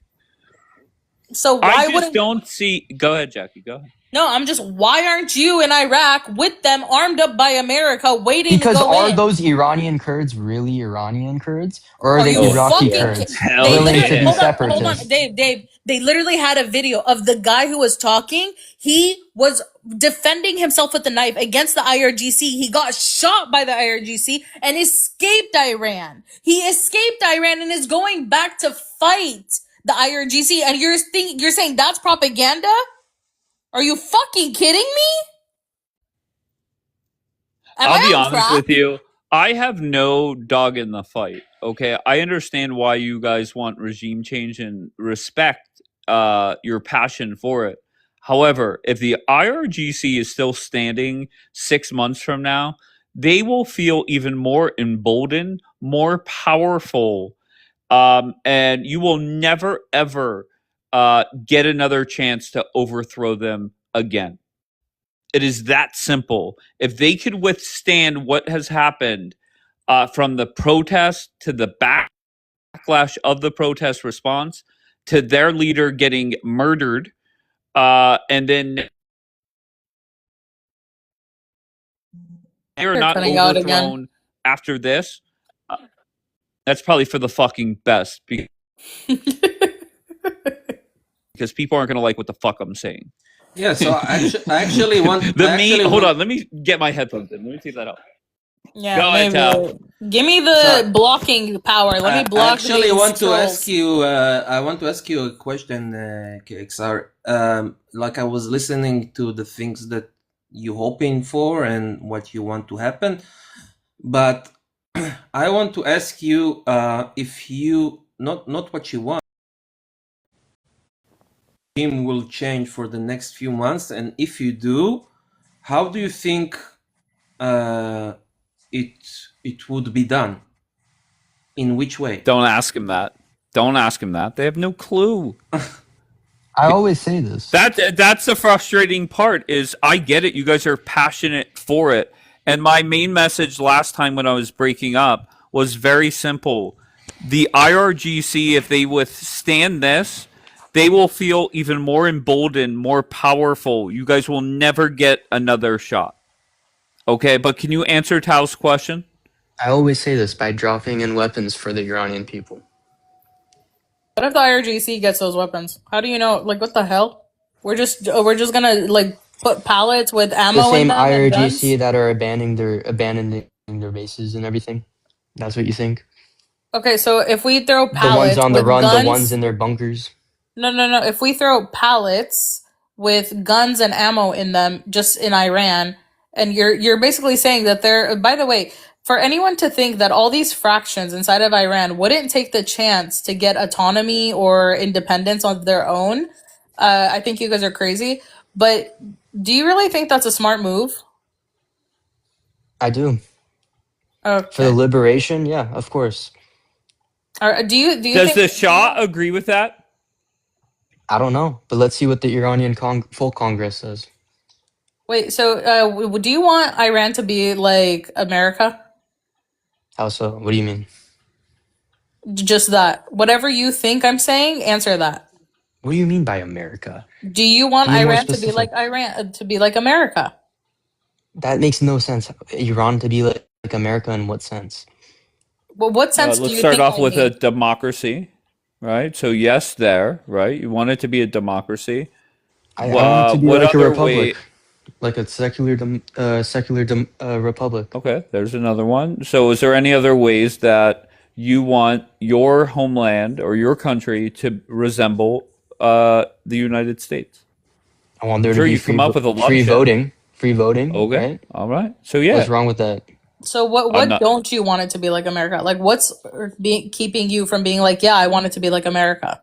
So why I just wouldn't? don't see. Go ahead, Jackie. Go ahead. No, I'm just. Why aren't you in Iraq with them, armed up by America, waiting Because to go are in? those Iranian Kurds really Iranian Kurds, or are they you Iraqi fucking Kurds Hell willing yeah. to be hold separatists? on, Dave. They literally had a video of the guy who was talking. He was defending himself with the knife against the IRGC. He got shot by the IRGC and escaped Iran. He escaped Iran and is going back to fight the IRGC. And you're saying that's propaganda? Are you fucking kidding me? I'll be honest with you. I have no dog in the fight. Okay, I understand why you guys want regime change and respect your passion for it. However, if the IRGC is still standing 6 months from now, they will feel even more emboldened, more powerful, and you will never ever get another chance to overthrow them again. It is that simple. If they could withstand what has happened from the protest to the backlash of the protest response to their leader getting murdered, and then they're not overthrown after this, that's probably for the fucking best. Because people aren't going to like what the fuck I'm saying. Yeah, so I actually want... Hold on, let me get my headphones in. Let me take that out. Yeah, Go ahead, Tal. Give me the blocking power. Let me block. I actually want to trolls. ask you. I want to ask you a question, KXR. Like I was listening to the things that you hoping for and what you want to happen, but I want to ask you if you not what you want. Regime will change for the next few months, and if you do, how do you think it would be done? In which way? Don't ask him that. Don't ask him that. They have no clue. I always say this. That's the frustrating part. Is I get it. You guys are passionate for it, and my main message last time when I was breaking up was very simple. The IRGC, if they withstand this, they will feel even more emboldened, more powerful. You guys will never get another shot. Okay, but can you answer Tao's question? I always say this by dropping in weapons for the Iranian people. What if the IRGC gets those weapons? How do you know? Like, what the hell? We're just gonna like Put pallets with The ammo in same them and IRGC guns? that are abandoning their bases and everything. That's what you think? Okay, so if we throw The ones pallets on the with run, the ones guns, in their bunkers. no. If we throw pallets with guns and ammo in them, just in Iran, and you're basically saying that they're. By the way, for anyone to think that all these fractions inside of Iran wouldn't take the chance to get autonomy or independence of their own, I think you guys are crazy. But do you really think that's a smart move? I do. For the Okay. liberation, yeah, of course. Or do you Does think? the Shah agree with that? I don't know, but let's see what the Iranian full Congress says. Wait, so do you want Iran to be like America? How so? What do you mean? Just that. Whatever you think I'm saying, answer that. What do you mean by America? Do you want Be more Iran to be like specific. America? That makes no sense. Iran to be like America in what sense? Well, what sense do Let's you start think off I with a mean? democracy, right? So yes, there, right? You want it to be a democracy. I want it to be What like a other republic, way? like a republic. Okay, there's another one. So is there any other ways that you want your homeland or your country to resemble the United States? I want I'm there to sure be you come up with a lot of shit. free voting, Okay, right? all right. So yeah, What's wrong with that? So I'm what not. don't you want it to be like America? Like what's keeping you from being like, yeah, I want it to be like America?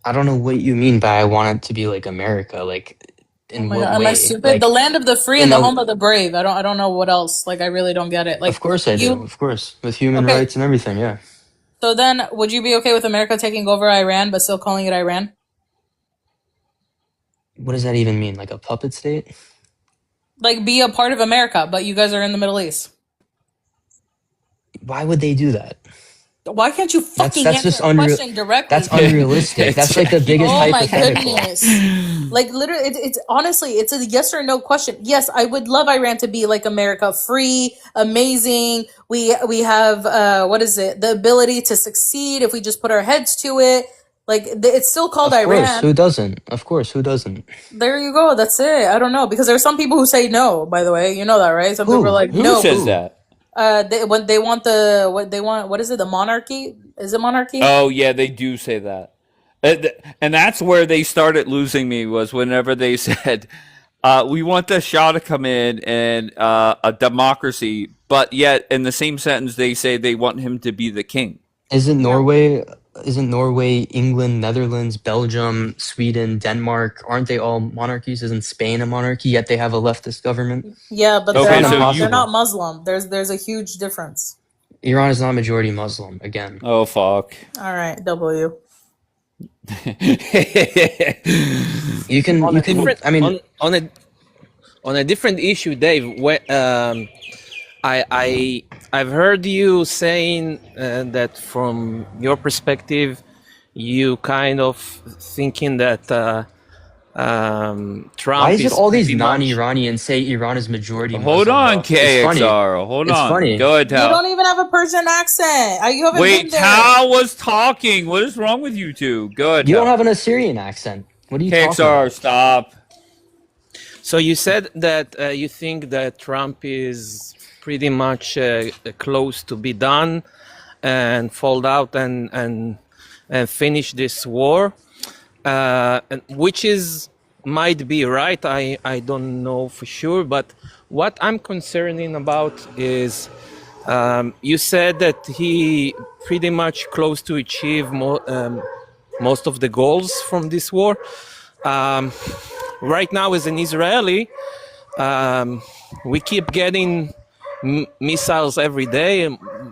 I don't know what you mean by I want it to be like America. Like, Oh in my what God, am I way? stupid? The Like, land of the free in and the a, home of the brave. I don't know what else. Like I really don't get it. of Like course I do. you Of course, with human okay, rights and everything. Yeah. so then would you be okay with America taking over Iran but still calling it Iran? What does that even mean? Like a puppet state? Like be a part of America, but you guys are in the Middle East. Why would they do that? Why can't you fucking That's answer just a question directly? That's unrealistic. That's like the biggest Oh my hypothetical. goodness. Like literally it's honestly it's a yes or no question. Yes, I would love Iran to be like America, free, amazing. We have what is it? The ability to succeed if we just put our heads to it. Like it's still called Of course, who Iran. doesn't? Of course, who doesn't? There you go. That's it. I don't know because there's some people who say no, by the way. You know that, right? Some people are like Who no. says that? When they want what is it? The monarchy? Is it monarchy? Oh yeah, they do say that, and that's where they started losing me was whenever they said, "We want the Shah to come in and a democracy," but yet in the same sentence they say they want him to be the king. Isn't Yeah. Norway, England, Netherlands, Belgium, Sweden, Denmark, aren't they all monarchies? Isn't Spain a monarchy, yet they have a leftist government? Yeah, but It's Okay, not so they're you. not Muslim. There's a huge difference. Iran is not majority Muslim, again. Oh fuck. All right, W. You can, I mean, on a different issue, Dave. I've heard you saying that from your perspective, you kind of thinking that Trump why is it all these pretty much. non-Iranians say Iran is majority Hold Muslim, on, though? It's funny. KXR. Hold It's on. funny. Go ahead, You Tal. don't even have a Persian accent. You haven't been Wait, there. Tal was talking. What is wrong with you two? Go ahead, You don't Tal. have an Assyrian accent. What are you talking KXR, about? stop. So you said that you think that Trump is pretty much close to be done and fold out and finish this war, which is might be right. I don't know for sure, but what I'm concerning about is you said that he pretty much close to achieve most of the goals from this war. Right now, as an Israeli, we keep getting missiles every day.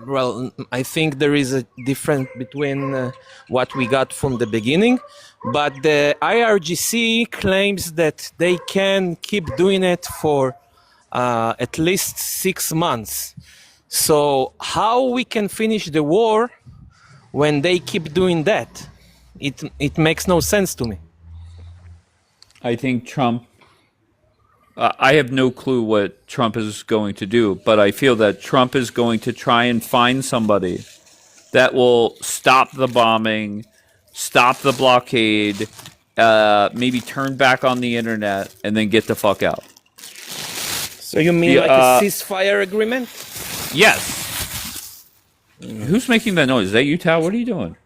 Well, I think there is a difference between what we got from the beginning, but the IRGC claims that they can keep doing it for at least 6 months. So how we can finish the war when they keep doing that? It makes no sense to me. I think Trump. I have no clue what Trump is going to do, but I feel that Trump is going to try and find somebody that will stop the bombing, stop the blockade, maybe turn back on the internet, and then get the fuck out. So you mean like a ceasefire agreement? Yes. Who's making that noise? Is that you, Tao? What are you doing?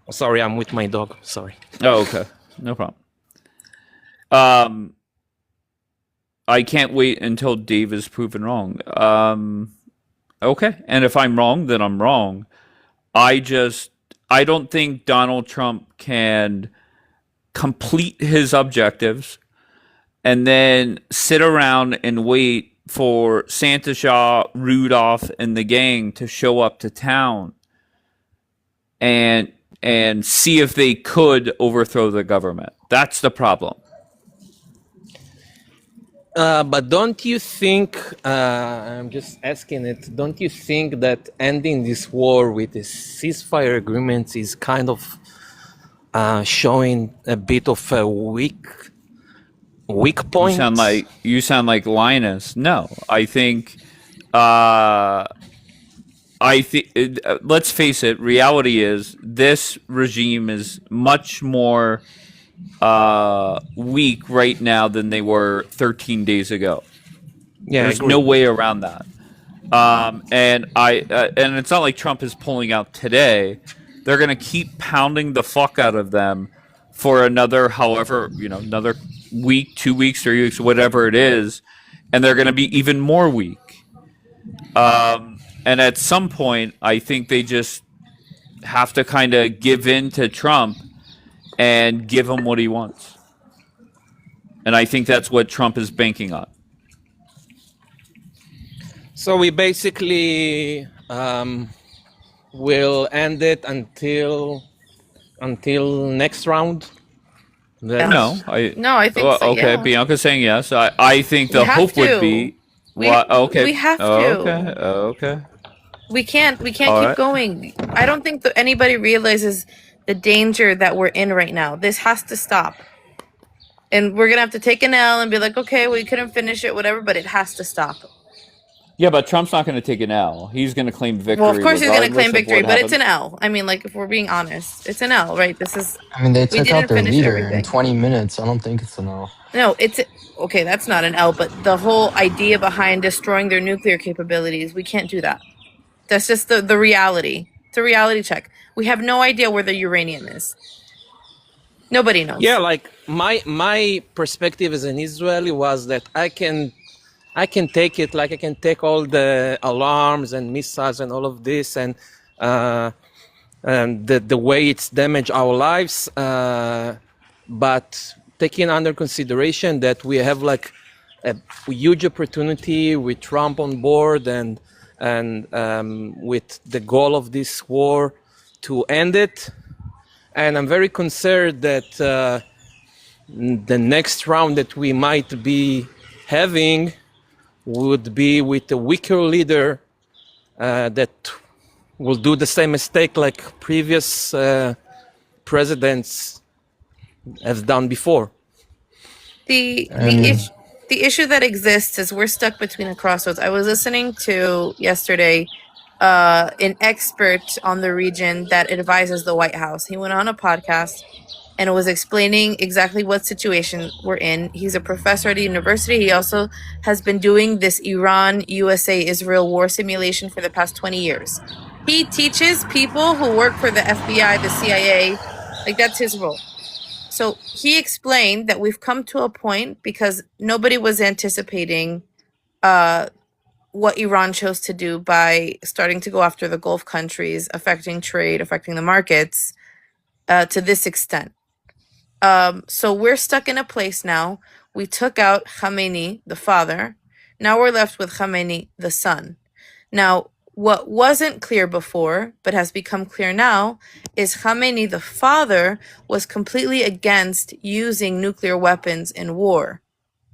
Sorry, I'm with my dog. Sorry. Oh, okay. No problem. I can't wait until Dave is proven wrong. Okay. And if I'm wrong, then I'm wrong. I don't think Donald Trump can complete his objectives and then sit around and wait for Santa Shaw, Rudolph, and the gang to show up to town and see if they could overthrow the government. That's the problem. But don't you think, I'm just asking it, don't you think that ending this war with a ceasefire agreement is kind of showing a bit of a weak point? You sound like Linus. No, I think let's face it, reality is this regime is much more weak right now than they were 13 days ago. Yeah, there's no way around that. And it's not like Trump is pulling out today. They're going to keep pounding the fuck out of them for another another week, 2 weeks, 3 weeks, whatever it is, and they're going to be even more weak. And at some point, I think they just have to kind of give in to Trump and give him what he wants. And I think that's what Trump is banking on. So we basically will end it until next round. No, I think so. Okay, Yeah. Bianca's saying yes. I think the hope would be. We have to. Okay. We can't keep right. going. I don't think that anybody realizes the danger that we're in right now. This has to stop. And we're going to have to take an L and be like, okay, we couldn't finish it, whatever, but it has to stop. Yeah, but Trump's not going to take an L. He's going to claim victory. Well, of course he's going to claim regardless of victory, what but it's happens. an L. I mean, like, if we're being honest, it's an L, right? I mean, they we took out didn't their finish leader everything. in 20 minutes. I don't think it's an L. No, okay, that's not an L, but the whole idea behind destroying their nuclear capabilities, we can't do that. That's just the reality. It's a reality check. We have no idea where the uranium is. Nobody knows. Yeah, like my perspective as an Israeli was that I can take it, like I can take all the alarms and missiles and all of this and the way it's damaged our lives, but taking under consideration that we have like a huge opportunity with Trump on board and with the goal of this war to end it. And I'm very concerned that the next round that we might be having would be with a weaker leader that will do the same mistake like previous presidents have done before. The issue that exists is we're stuck between a crossroads. I was listening to yesterday an expert on the region that advises the White House. He went on a podcast and was explaining exactly what situation we're in. He's a professor at a university. He also has been doing this Iran, USA, Israel war simulation for the past 20 years. He teaches people who work for the FBI, the CIA, like that's his role. So he explained that we've come to a point because nobody was anticipating what Iran chose to do by starting to go after the Gulf countries, affecting trade, affecting the markets to this extent. So we're stuck in a place now. We took out Khamenei, the father. Now we're left with Khamenei, the son. Now, what wasn't clear before, but has become clear now, is Khamenei, the father, was completely against using nuclear weapons in war.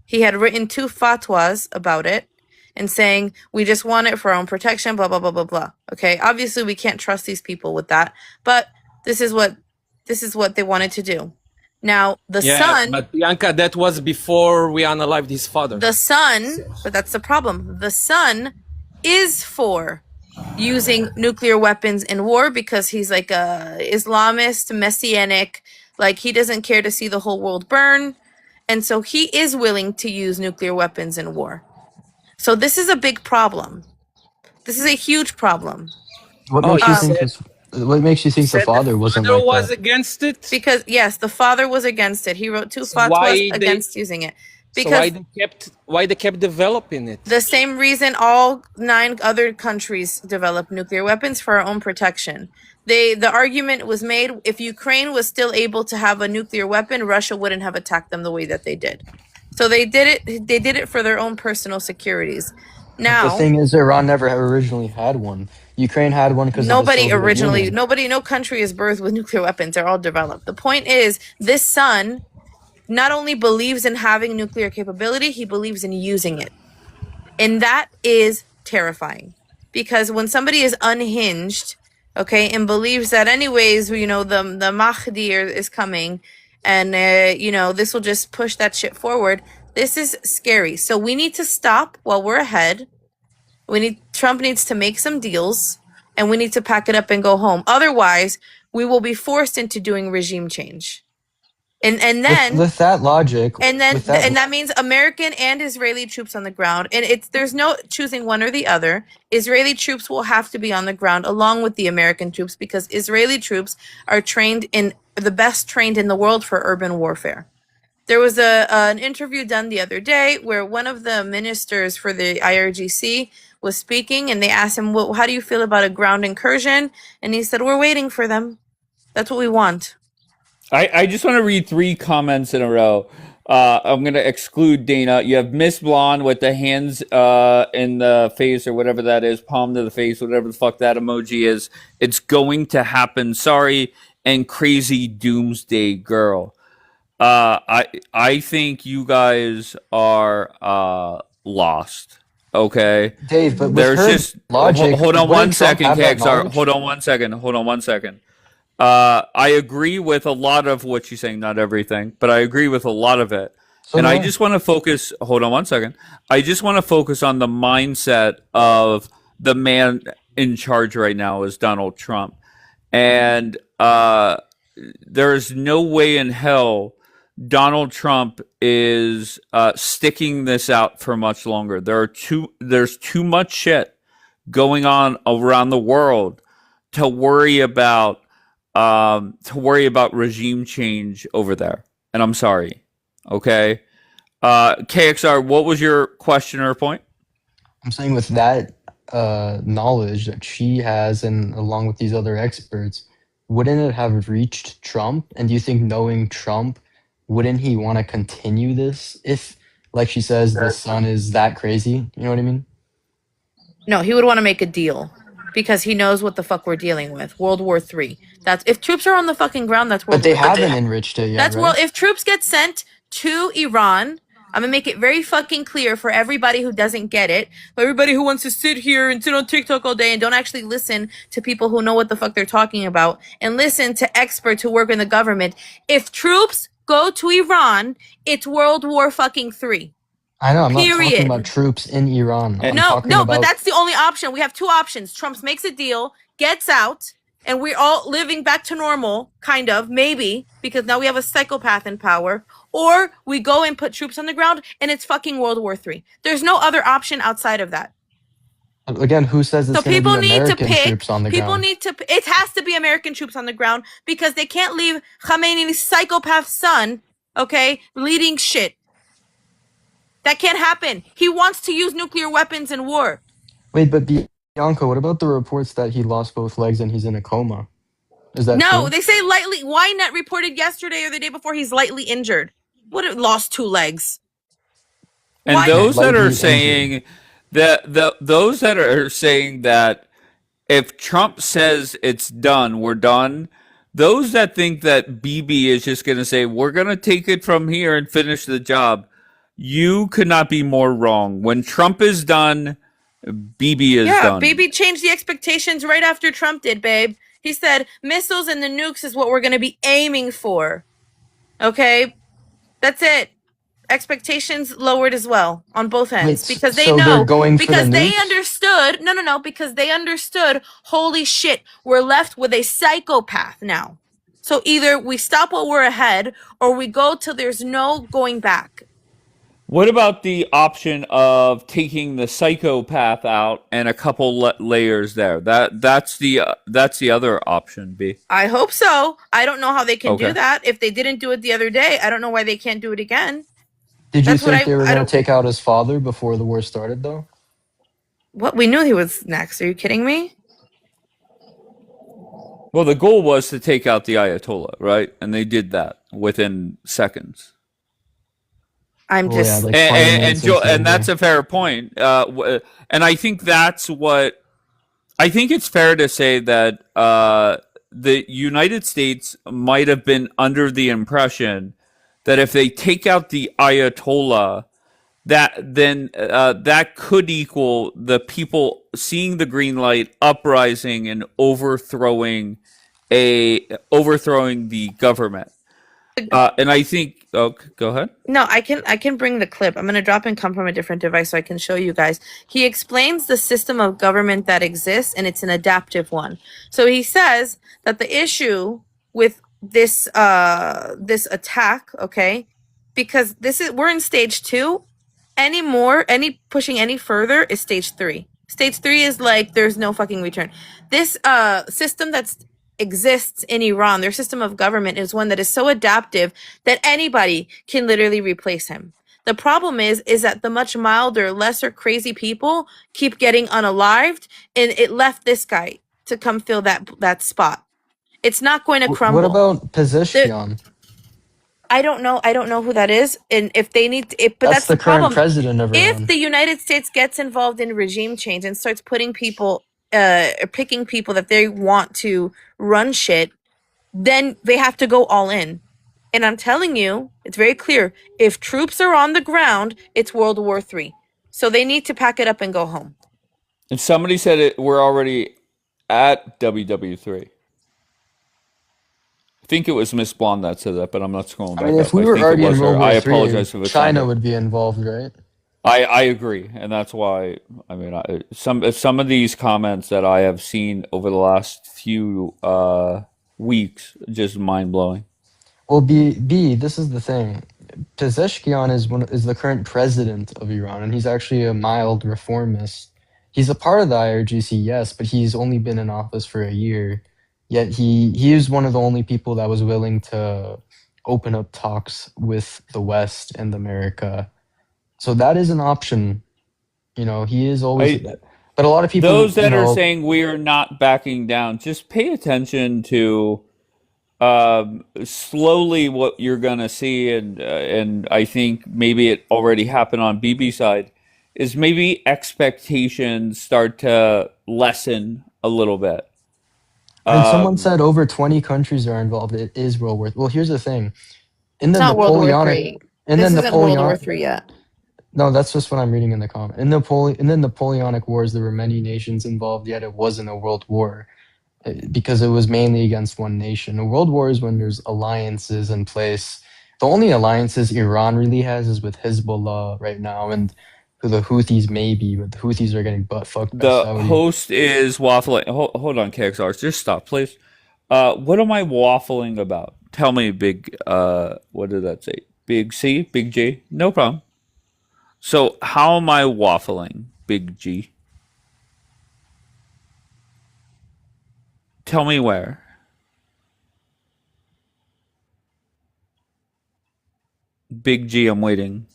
He had written 2 fatwas about it and saying, we just want it for our own protection, blah, blah, blah, blah, blah. Okay, obviously we can't trust these people with that, but this is what they wanted to do. Now, the son... But Bianca, that was before we unalived his father. The son, but that's the problem. The son is for using nuclear weapons in war because he's like a Islamist, messianic, Like, he doesn't care to see the whole world burn. And so he is willing to use nuclear weapons in war. So this is a big problem. This is a huge problem. What makes you think what makes you think the father wasn't like was that? against it? Because, yes, the father was against it. He wrote 2 So why fatwas they- against using it. So Because why they kept developing it? the same reason all 9 other countries developed nuclear weapons, for our own protection. The argument was made, if Ukraine was still able to have a nuclear weapon, Russia wouldn't have attacked them the way that they did. So they did it for their own personal securities. Now, The thing is, Iran never originally had one. Ukraine had one because nobody originally, no country is birthed with nuclear weapons. They're all developed. The point is, this son not only believes in having nuclear capability, he believes in using it. And that is terrifying. Because when somebody is unhinged, okay, and believes that anyways, the Mahdi is coming, and, this will just push that shit forward, this is scary. So we need to stop while we're ahead. Trump needs to make some deals, and we need to pack it up and go home. Otherwise, we will be forced into doing regime change. And then with that logic, and that means American and Israeli troops on the ground, and there's no choosing one or the other. Israeli troops will have to be on the ground along with the American troops, because Israeli troops are the best trained in the world for urban warfare. There was an interview done the other day where one of the ministers for the IRGC was speaking, and they asked him, well, how do you feel about a ground incursion? And he said, we're waiting for them. That's what we want. I just want to read 3 comments in a row. I'm going to exclude Dana. You have Miss Blonde with the hands in the face or whatever that is, palm to the face, whatever the fuck that emoji is. It's going to happen. Sorry. And Crazy Doomsday Girl. I think you guys are lost. Okay, Dave, but there's just logic. Hold on one second, KXR. Hold on one second. I agree with a lot of what you're saying, not everything, but I agree with a lot of it. And I just want to focus. Hold on one second. I just want to focus on the mindset of the man in charge right now, is Donald Trump, and there's no way in hell Donald Trump is sticking this out for much longer. There's too much shit going on around the world to worry about regime change over there. And I'm sorry. Okay. KXR, what was your question or point? I'm saying with that knowledge that she has, and along with these other experts, wouldn't it have reached Trump? And do you think, knowing Trump, wouldn't he want to continue this if, like she says, the son is that crazy? You know what I mean? No, he would want to make a deal, because he knows what the fuck we're dealing with. World War III. That's if troops are on the fucking ground. That's World But they War III. haven't enriched it yet. That's right? if troops get sent to Iran. I'm gonna make it very fucking clear for everybody who doesn't get it. For everybody who wants to sit here and sit on TikTok all day and don't actually listen to people who know what the fuck they're talking about, and listen to experts who work in the government. If troops go to Iran, it's World War fucking III. I know. I'm not talking about troops in Iran. But that's the only option. We have 2 options. Trump makes a deal, gets out, and we're all living back to normal, kind of, maybe, because now we have a psychopath in power. Or we go and put troops on the ground, and it's fucking World War III. There's no other option outside of that. Again, who says it's going to be American troops on the ground? It has to be American troops on the ground, because they can't leave Khamenei's psychopath son, okay, leading shit. That can't happen. He wants to use nuclear weapons in war. Wait, but Bianca, what about the reports that he lost both legs and he's in a coma? Is that No, true? they say lightly. Ynet reported yesterday or the day before he's lightly injured. What, lost 2 legs? And those that are saying those that are saying that if Trump says it's done, we're done. Those that think that BB is just going to say, we're going to take it from here and finish the job, you could not be more wrong. When Trump is done, BB is done. Yeah, BB changed the expectations right after Trump did, babe. He said missiles and the nukes is what we're going to be aiming for. Okay? That's it. Expectations lowered as well on both ends. Wait, because they so know. they're going for Because the they nukes? understood. No. Because they understood, holy shit, we're left with a psychopath now. So either we stop while we're ahead, or we go till there's no going back. What about the option of taking the psychopath out and a couple layers there? That's the other option. B. I hope so. I don't know how they can do Okay. that. If they didn't do it the other day, I don't know why they can't do it again. Did you That's what think they were I going don't. to take out his father before the war started, though? What, we knew he was next. Are you kidding me? Well, the goal was to take out the Ayatollah, right? And they did that within seconds. I'm Well, yeah, just like 20 minutes into the And that's war. a fair point. And I think that's what I think it's fair to say that the United States might have been under the impression that if they take out the Ayatollah, that could equal the people seeing the green light, uprising, and overthrowing the government. And I think, oh, go ahead. No, I can bring the clip. I'm going to drop and come from a different device so I can show you guys. He explains the system of government that exists, and it's an adaptive one. So he says that the issue with this this attack, okay, because we're in stage 2. Any pushing any further is stage 3. Stage 3 is like there's no fucking return. This system that's exists in Iran, their system of government is one that is so adaptive that anybody can literally replace him. The problem is that the much milder, lesser crazy people keep getting unalived, and it left this guy to come fill that spot. It's not going to crumble. What about Pezeshkian? I don't know who that is, and if they need to, but that's the the current problem. president of Iran. If the United States gets involved in regime change and starts putting people, picking people that they want to run shit, then they have to go all in. And I'm telling you, it's very clear. If troops are on the ground, it's World War III. So they need to pack it up and go home. And somebody said we're already at WW3. I think it was Miss Blonde that said that, but I'm not scrolling back I mean, if up. we I were think it already in was her. World War I III, apologize if it's China not her. would be involved, right? I agree, and that's why I mean some of these comments that I have seen over the last few weeks just mind blowing. Well, this is the thing. Pezeshkian is the current president of Iran, and he's actually a mild reformist. He's a part of the IRGC, yes, but he's only been in office for a year. Yet he is one of the only people that was willing to open up talks with the West and America. So that is an option. You know, he is always. But a lot of people. Those that are saying we are not backing down, just pay attention to slowly what you're gonna see, and I think maybe it already happened on BB's side, is maybe expectations start to lessen a little bit. And someone said over 20 countries are involved. It is World War. Well, here's the thing. In the It's not World War Napoleonic, III. and This then isn't World War Napoleon. III yet. No, that's just what I'm reading in the comment. In the Napoleonic Wars, there were many nations involved, yet it wasn't a world war because it was mainly against one nation. A world war is when there's alliances in place. The only alliances Iran really has is with Hezbollah right now, and the Houthis maybe, but the Houthis are getting butt fucked by The Saudi. host is waffling. Hold on, KXR. Just stop, please. What am I waffling about? Tell me, big. What did that say? Big C, big G. No problem. So how am I waffling, big G? Tell me where. Big G, I'm waiting.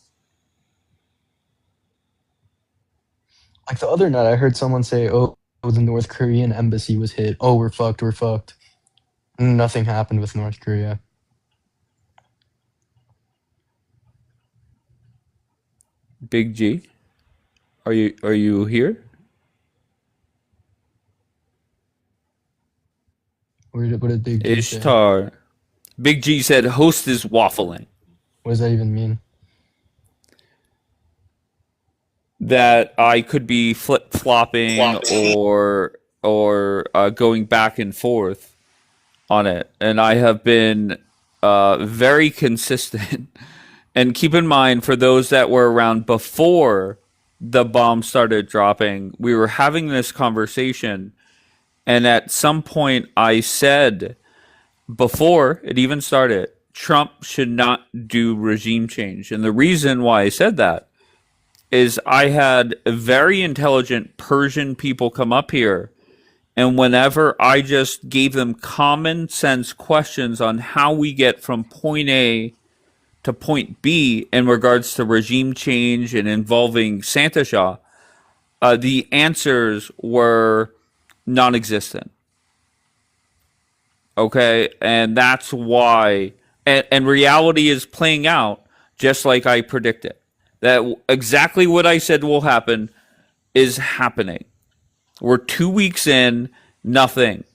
Like the other night, I heard someone say, "Oh, the North Korean embassy was hit. Oh, we're fucked. We're fucked." Nothing happened with North Korea. Big G, are you here? What did Big G say? Ishtar. Big G said host is waffling. What does that even mean? That I could be flip-flopping or going back and forth on it. And I have been very consistent. And keep in mind, for those that were around before the bomb started dropping, we were having this conversation. And at some point I said before it even started, Trump should not do regime change. And the reason why I said that is I had very intelligent Persian people come up here, and whenever I just gave them common sense questions on how we get from point A to point B in regards to regime change and involving Santosh, the answers were non-existent. Okay, and that's why, and reality is playing out just like I predicted. That exactly what I said will happen is happening. We're 2 weeks in, nothing.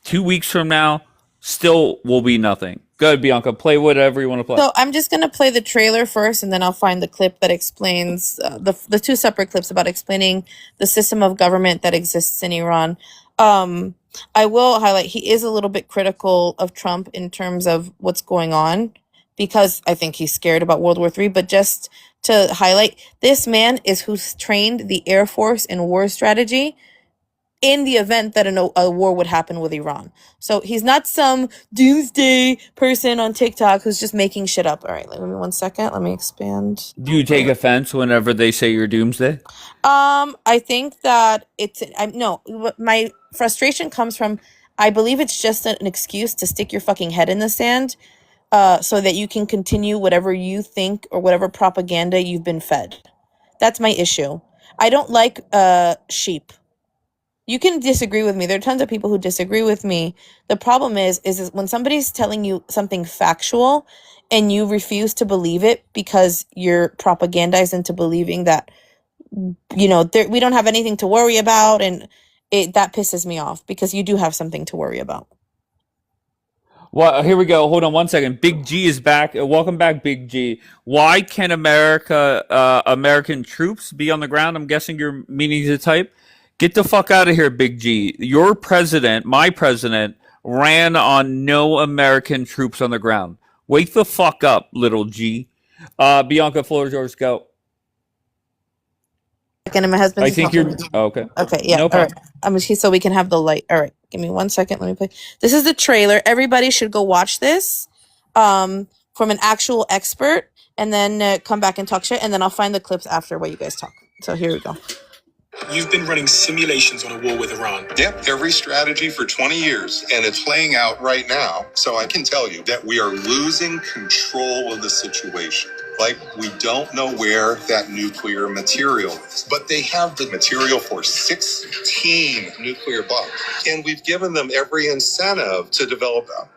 2 weeks from now, still will be nothing. Go ahead, Bianca. Play whatever you want to play. So I'm just gonna play the trailer first, and then I'll find the clip that explains the two separate clips about explaining the system of government that exists in Iran. I will highlight he is a little bit critical of Trump in terms of what's going on, because I think he's scared about World War III. But just to highlight, this man is who's trained the Air Force in war strategy in the event that a war would happen with Iran. So he's not some doomsday person on TikTok who's just making shit up. All right, let me 1 second. Let me expand. Do you take offense whenever they say you're doomsday? I think that my frustration comes from, I believe it's just an excuse to stick your fucking head in the sand, so that you can continue whatever you think or whatever propaganda you've been fed. That's my issue. I don't like sheep. You can disagree with me. There are tons of people who disagree with me. The problem is when somebody's telling you something factual and you refuse to believe it because you're propagandized into believing that, we don't have anything to worry about, and that pisses me off, because you do have something to worry about. Well, here we go. Hold on 1 second. Big G is back. Welcome back, Big G. Why can American troops be on the ground? I'm guessing you're meaning to type. Get the fuck out of here, Big G. Your president, my president, ran on no American troops on the ground. Wake the fuck up, little G. Bianca, floor is yours. Go. And my husband. I think you're. Oh, okay. Okay. Yeah. No all problem. right. So we can have the light. All right. Give me 1 second. Let me play. This is the trailer. Everybody should go watch this, from an actual expert, and then come back and talk shit. And then I'll find the clips after what you guys talk. So here we go. You've been running simulations on a war with Iran. Yep, every strategy for 20 years, and it's playing out right now. So I can tell you that we are losing control of the situation. Like, we don't know where that nuclear material is, but they have the material for 16 nuclear bombs, and we've given them every incentive to develop them.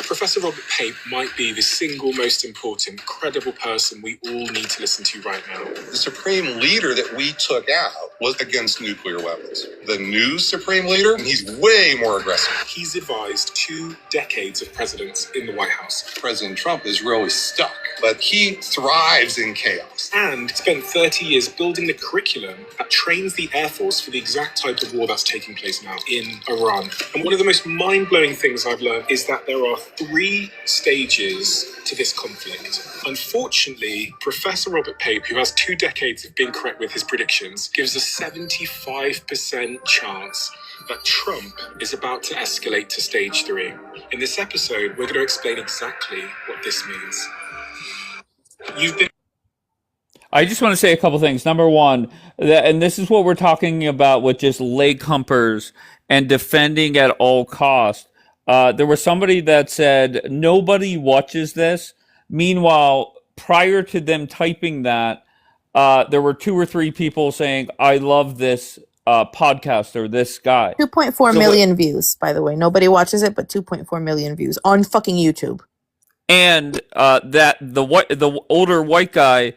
Professor Robert Pape might be the single most important, credible person we all need to listen to right now. The supreme leader that we took out was against nuclear weapons. The new supreme leader, he's way more aggressive. He's advised 2 decades of presidents in the White House. President Trump is really stuck, but he thrives in chaos. And spent 30 years building the curriculum that trains the Air Force for the exact type of war that's taking place now in Iran. And one of the most mind-blowing things I've learned is that there are 3 stages to this conflict. Unfortunately, Professor Robert Pape, who has 2 decades of being correct with his predictions, gives a 75% chance that Trump is about to escalate to stage 3. In this episode, we're going to explain exactly what this means. I just want to say a couple things. Number one, and this is what we're talking about with just leg humpers and defending at all costs. There was somebody that said nobody watches this. Meanwhile, prior to them typing that, there were 2 or 3 people saying, "I love this podcast or this guy." 2.4 million views, by the way. Nobody watches it, but 2.4 million views on fucking YouTube. And that the older white guy,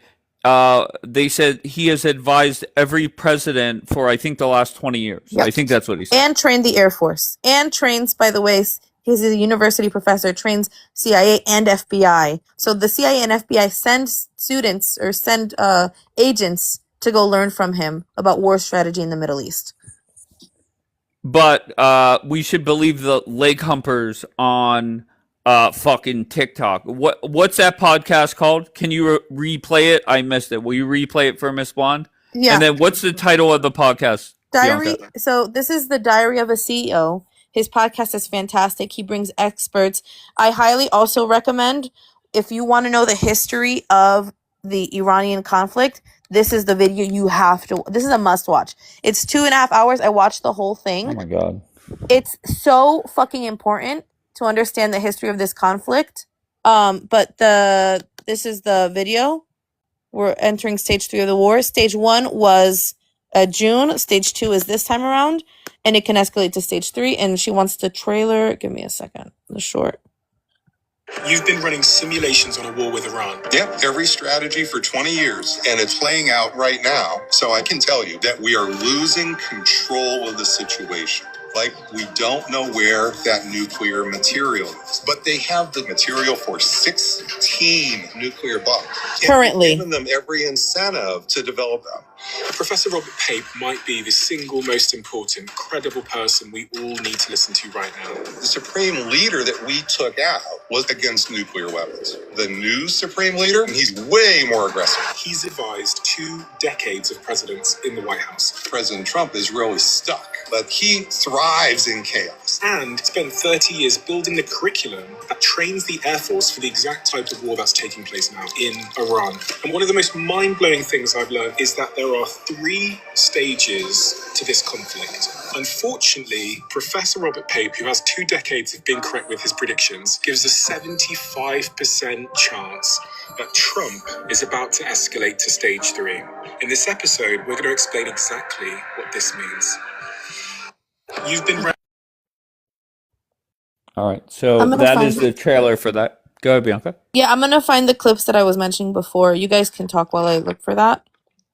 they said he has advised every president for, I think, the last 20 years. Yep. I think that's what he said. And trained the Air Force. And trains, by the way, he's a university professor, trains CIA and FBI. So the CIA and FBI send students or send agents to go learn from him about war strategy in the Middle East. But we should believe the leg humpers on fucking TikTok. What's that podcast called? Can you replay it? I missed it. Will you replay it for Miss Blonde? Yeah. And then what's the title of the podcast? Diary. Bianca? So this is the Diary of a CEO. His podcast is fantastic. He brings experts. I highly also recommend, if you want to know the history of the Iranian conflict, this is the video you have to. This is a must watch. It's 2.5 hours. I watched the whole thing. Oh my god. It's so fucking important to understand the history of this conflict. But this is the video. We're entering stage 3 of the war. Stage 1 was June. Stage 2 is this time around, and it can escalate to stage 3. And she wants the trailer. Give me a second. The short. You've been running simulations on a war with Iran. Yep, every strategy for 20 years, and it's playing out right now. So I can tell you that we are losing control of the situation. Like, we don't know where that nuclear material is, but they have the material for 16 nuclear bombs. Currently. Giving them every incentive to develop them. Professor Robert Pape might be the single most important, credible person we all need to listen to right now. The supreme leader that we took out was against nuclear weapons. The new supreme leader, he's way more aggressive. He's advised 2 decades of presidents in the White House. President Trump is really stuck, but he thrives in chaos. And spent 30 years building the curriculum that trains the Air Force for the exact type of war that's taking place now in Iran. And one of the most mind-blowing things I've learned is that there are 3 stages to this conflict. Unfortunately, Professor Robert Pape, who has 2 decades of being correct with his predictions, gives a 75% chance that Trump is about to escalate to stage 3. In this episode, we're going to explain exactly what this means. You've been... All right, so that is the trailer for that. Go ahead, Bianca. Yeah, I'm gonna find the clips that I was mentioning before. You guys can talk while I look for that.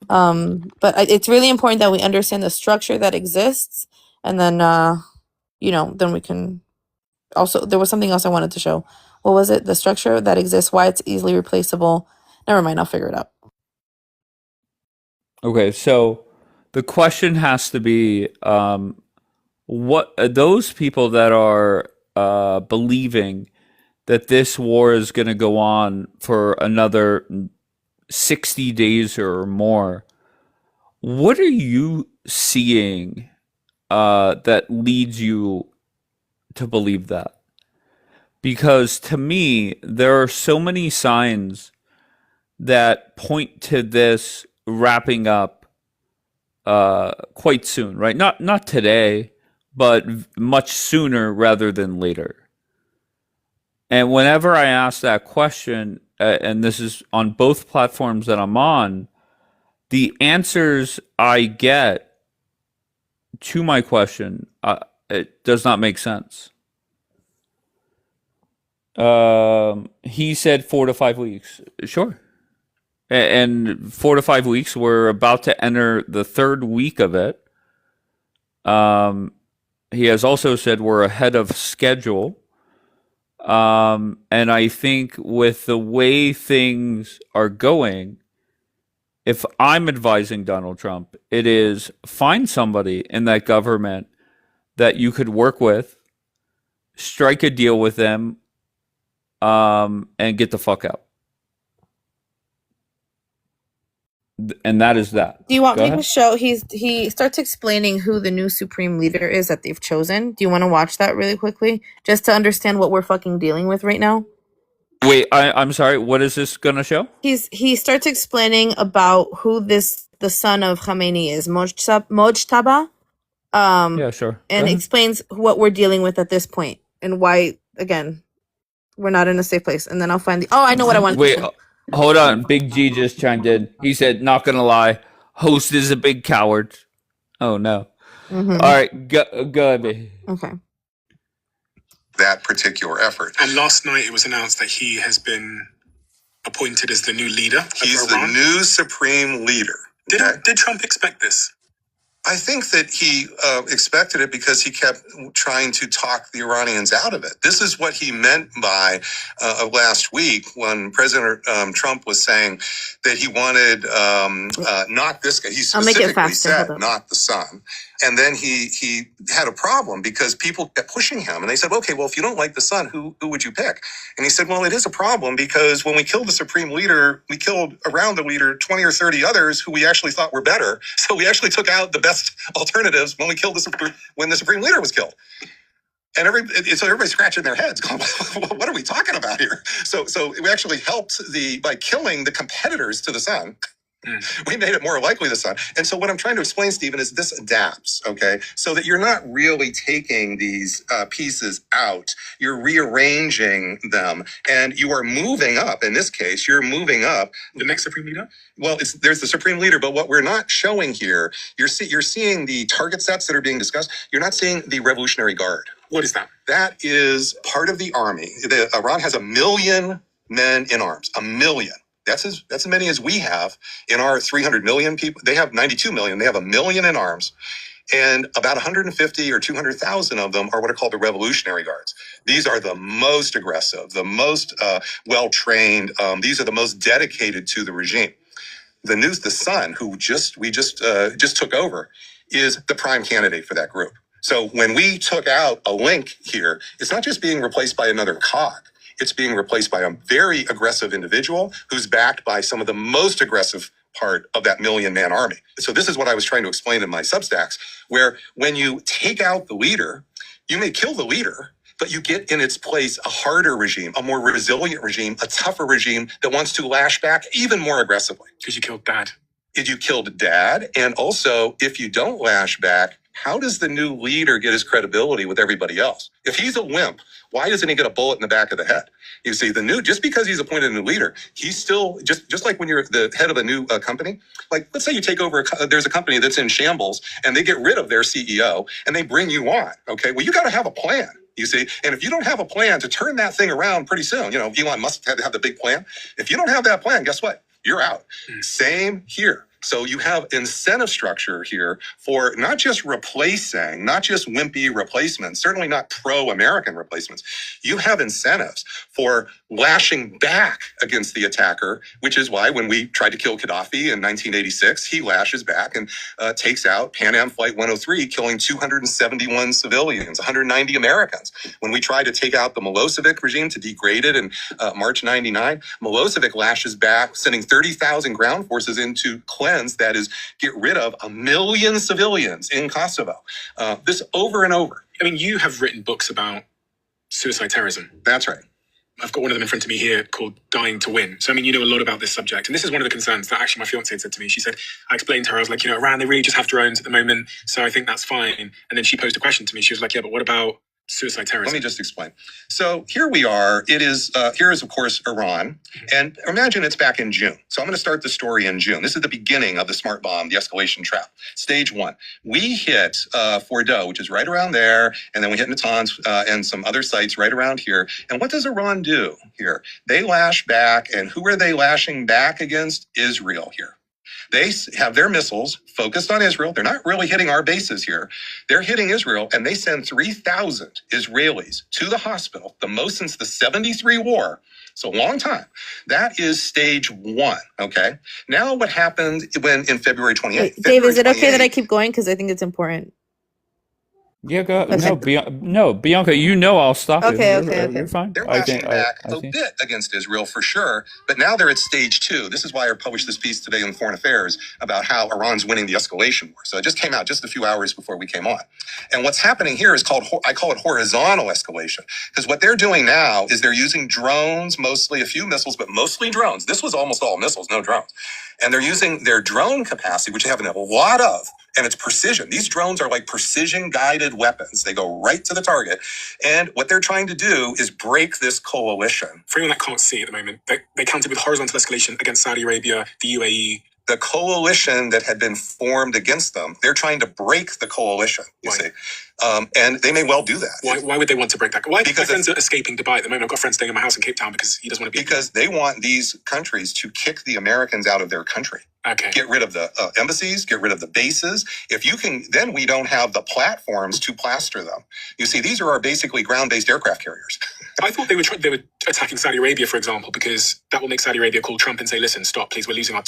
But it's really important that we understand the structure that exists, and then then we can also. There was something else I wanted to show. What was it? The structure that exists, why it's easily replaceable. Never mind, I'll figure it out. Okay, so the question has to be, what those people that are believing that this war is going to go on for another 60 days or more, what are you seeing that leads you to believe that? Because to me, there are so many signs that point to this wrapping up quite soon, right? Not today, but much sooner rather than later. And whenever I ask that question, and this is on both platforms that I'm on, the answers I get to my question, it does not make sense. He said 4 to 5 weeks. Sure. And 4 to 5 weeks, we're about to enter the 3rd week of it. He has also said we're ahead of schedule. And I think with the way things are going, if I'm advising Donald Trump, it is find somebody in that government that you could work with, strike a deal with them, and get the fuck out. And that is that. Do you want me to show? He starts explaining who the new supreme leader is that they've chosen. Do you want to watch that really quickly, just to understand what we're fucking dealing with right now? Wait, I'm sorry. What is this gonna show? He starts explaining about who the son of Khamenei is, Mojtaba. Yeah, sure. And explains what we're dealing with at this point and why, again, we're not in a safe place. And then I'll find I know what I want. Wait. Hold on, Big G just chimed in. He said, not gonna lie, host is a big coward. Oh, no. Mm-hmm. All right, go ahead, baby. Okay. That particular effort. And last night it was announced that he has been appointed as the new leader of He's Iran. the new supreme leader. Did Trump expect this? I think that he expected it because he kept trying to talk the Iranians out of it. This is what he meant by last week when President Trump was saying that he wanted not this guy. He specifically said not the son. And then he had a problem because people kept pushing him. And they said, okay, well, if you don't like the son, who would you pick? And he said, well, it is a problem because when we killed the supreme leader, we killed around the leader 20 or 30 others who we actually thought were better. So we actually took out the best alternatives when we killed when the supreme leader was killed. And so everybody's scratching their heads going, what are we talking about here? So we actually helped by killing the competitors to the sun. We made it more likely the sun. And so what I'm trying to explain, Stephen, is this adapts, okay? So that you're not really taking these pieces out. You're rearranging them, and you are moving up. In this case, you're moving up. The next Supreme Leader? Well, there's the Supreme Leader, but what we're not showing here, you're seeing the target sets that are being discussed. You're not seeing the Revolutionary Guard. What is that? That is part of the army. Iran has 1 million men in arms. 1 million. That's as many as we have in our 300 million people. They have 92 million. They have 1 million in arms. And about 150 or 200,000 of them are what are called the Revolutionary Guards. These are the most aggressive, the most well-trained. These are the most dedicated to the regime. The son, who we just took over, is the prime candidate for that group. So when we took out a link here, it's not just being replaced by another cog. It's being replaced by a very aggressive individual who's backed by some of the most aggressive part of that 1 million-man army. So this is what I was trying to explain in my Substacks, where when you take out the leader, you may kill the leader, but you get in its place a harder regime, a more resilient regime, a tougher regime that wants to lash back even more aggressively. Because you killed Dad. If you killed Dad, and also if you don't lash back, how does the new leader get his credibility with everybody else? If he's a wimp, why doesn't he get a bullet in the back of the head? You see, just because he's appointed a new leader, he's still just like when you're the head of a new company. Like, let's say you take over, there's a company that's in shambles and they get rid of their CEO and they bring you on. Okay, well, you got to have a plan. You see, and if you don't have a plan to turn that thing around pretty soon, Elon Musk had to have the big plan. If you don't have that plan, guess what? You're out. Same here. So you have incentive structure here for not just replacing, not just wimpy replacements, certainly not pro-American replacements. You have incentives for lashing back against the attacker, which is why when we tried to kill Gaddafi in 1986, he lashes back and takes out Pan Am Flight 103, killing 271 civilians, 190 Americans. When we tried to take out the Milosevic regime, to degrade it in March 99, Milosevic lashes back, sending 30,000 ground forces into cleanse, that is, get rid of 1 million civilians in Kosovo. This over and over. I mean, you have written books about suicide terrorism. That's right. I've got one of them in front of me here called Dying to Win. So, I mean, you know a lot about this subject. And this is one of the concerns that actually my fiance said to me. She said, I explained to her, I was like, Iran, they really just have drones at the moment. So I think that's fine. And then she posed a question to me. She was like, yeah, but what about suicide terrorism? Let me just explain. So here we are. Here is, of course, Iran. And imagine it's back in June. So I'm going to start the story in June. This is the beginning of the smart bomb, the escalation trap. Stage 1. We hit Fordow, which is right around there. And then we hit Natanz and some other sites right around here. And what does Iran do here? They lash back. And who are they lashing back against? Israel here. They have their missiles focused on Israel. They're not really hitting our bases here. They're hitting Israel, and they send 3,000 Israelis to the hospital, the most since the 73 war. So a long time. That is stage 1, okay? Now what happened in February 28th? Wait, Dave, is it okay that I keep going? Because I think it's important. Yeah, go. Okay. No, Bianca. I'll stop Okay, you. okay. You're fine. They're lashing back a bit against Israel for sure, but now they're at stage 2. This is why I published this piece today in Foreign Affairs about how Iran's winning the escalation war. So it just came out just a few hours before we came on. And what's happening here is I call it horizontal escalation, because what they're doing now is they're using drones, mostly a few missiles, but mostly drones. This was almost all missiles, no drones. And they're using their drone capacity, which they have a lot of, and it's precision. These drones are like precision-guided weapons. They go right to the target. And what they're trying to do is break this coalition. For anyone that can't see at the moment, they countered with horizontal escalation against Saudi Arabia, the UAE. The coalition that had been formed against them, they're trying to break the coalition, you see. And they may well do that. Why would they want to break that? Why? Because my friends are escaping Dubai at the moment. I've got friends staying in my house in Cape Town because he doesn't want to be. Because they want these countries to kick the Americans out of their country. Okay. Get rid of the embassies, get rid of the bases. If you can, then we don't have the platforms to plaster them. You see, these are our basically ground-based aircraft carriers. I thought they were attacking Saudi Arabia, for example, because that will make Saudi Arabia call Trump and say, listen, stop, please, we're losing our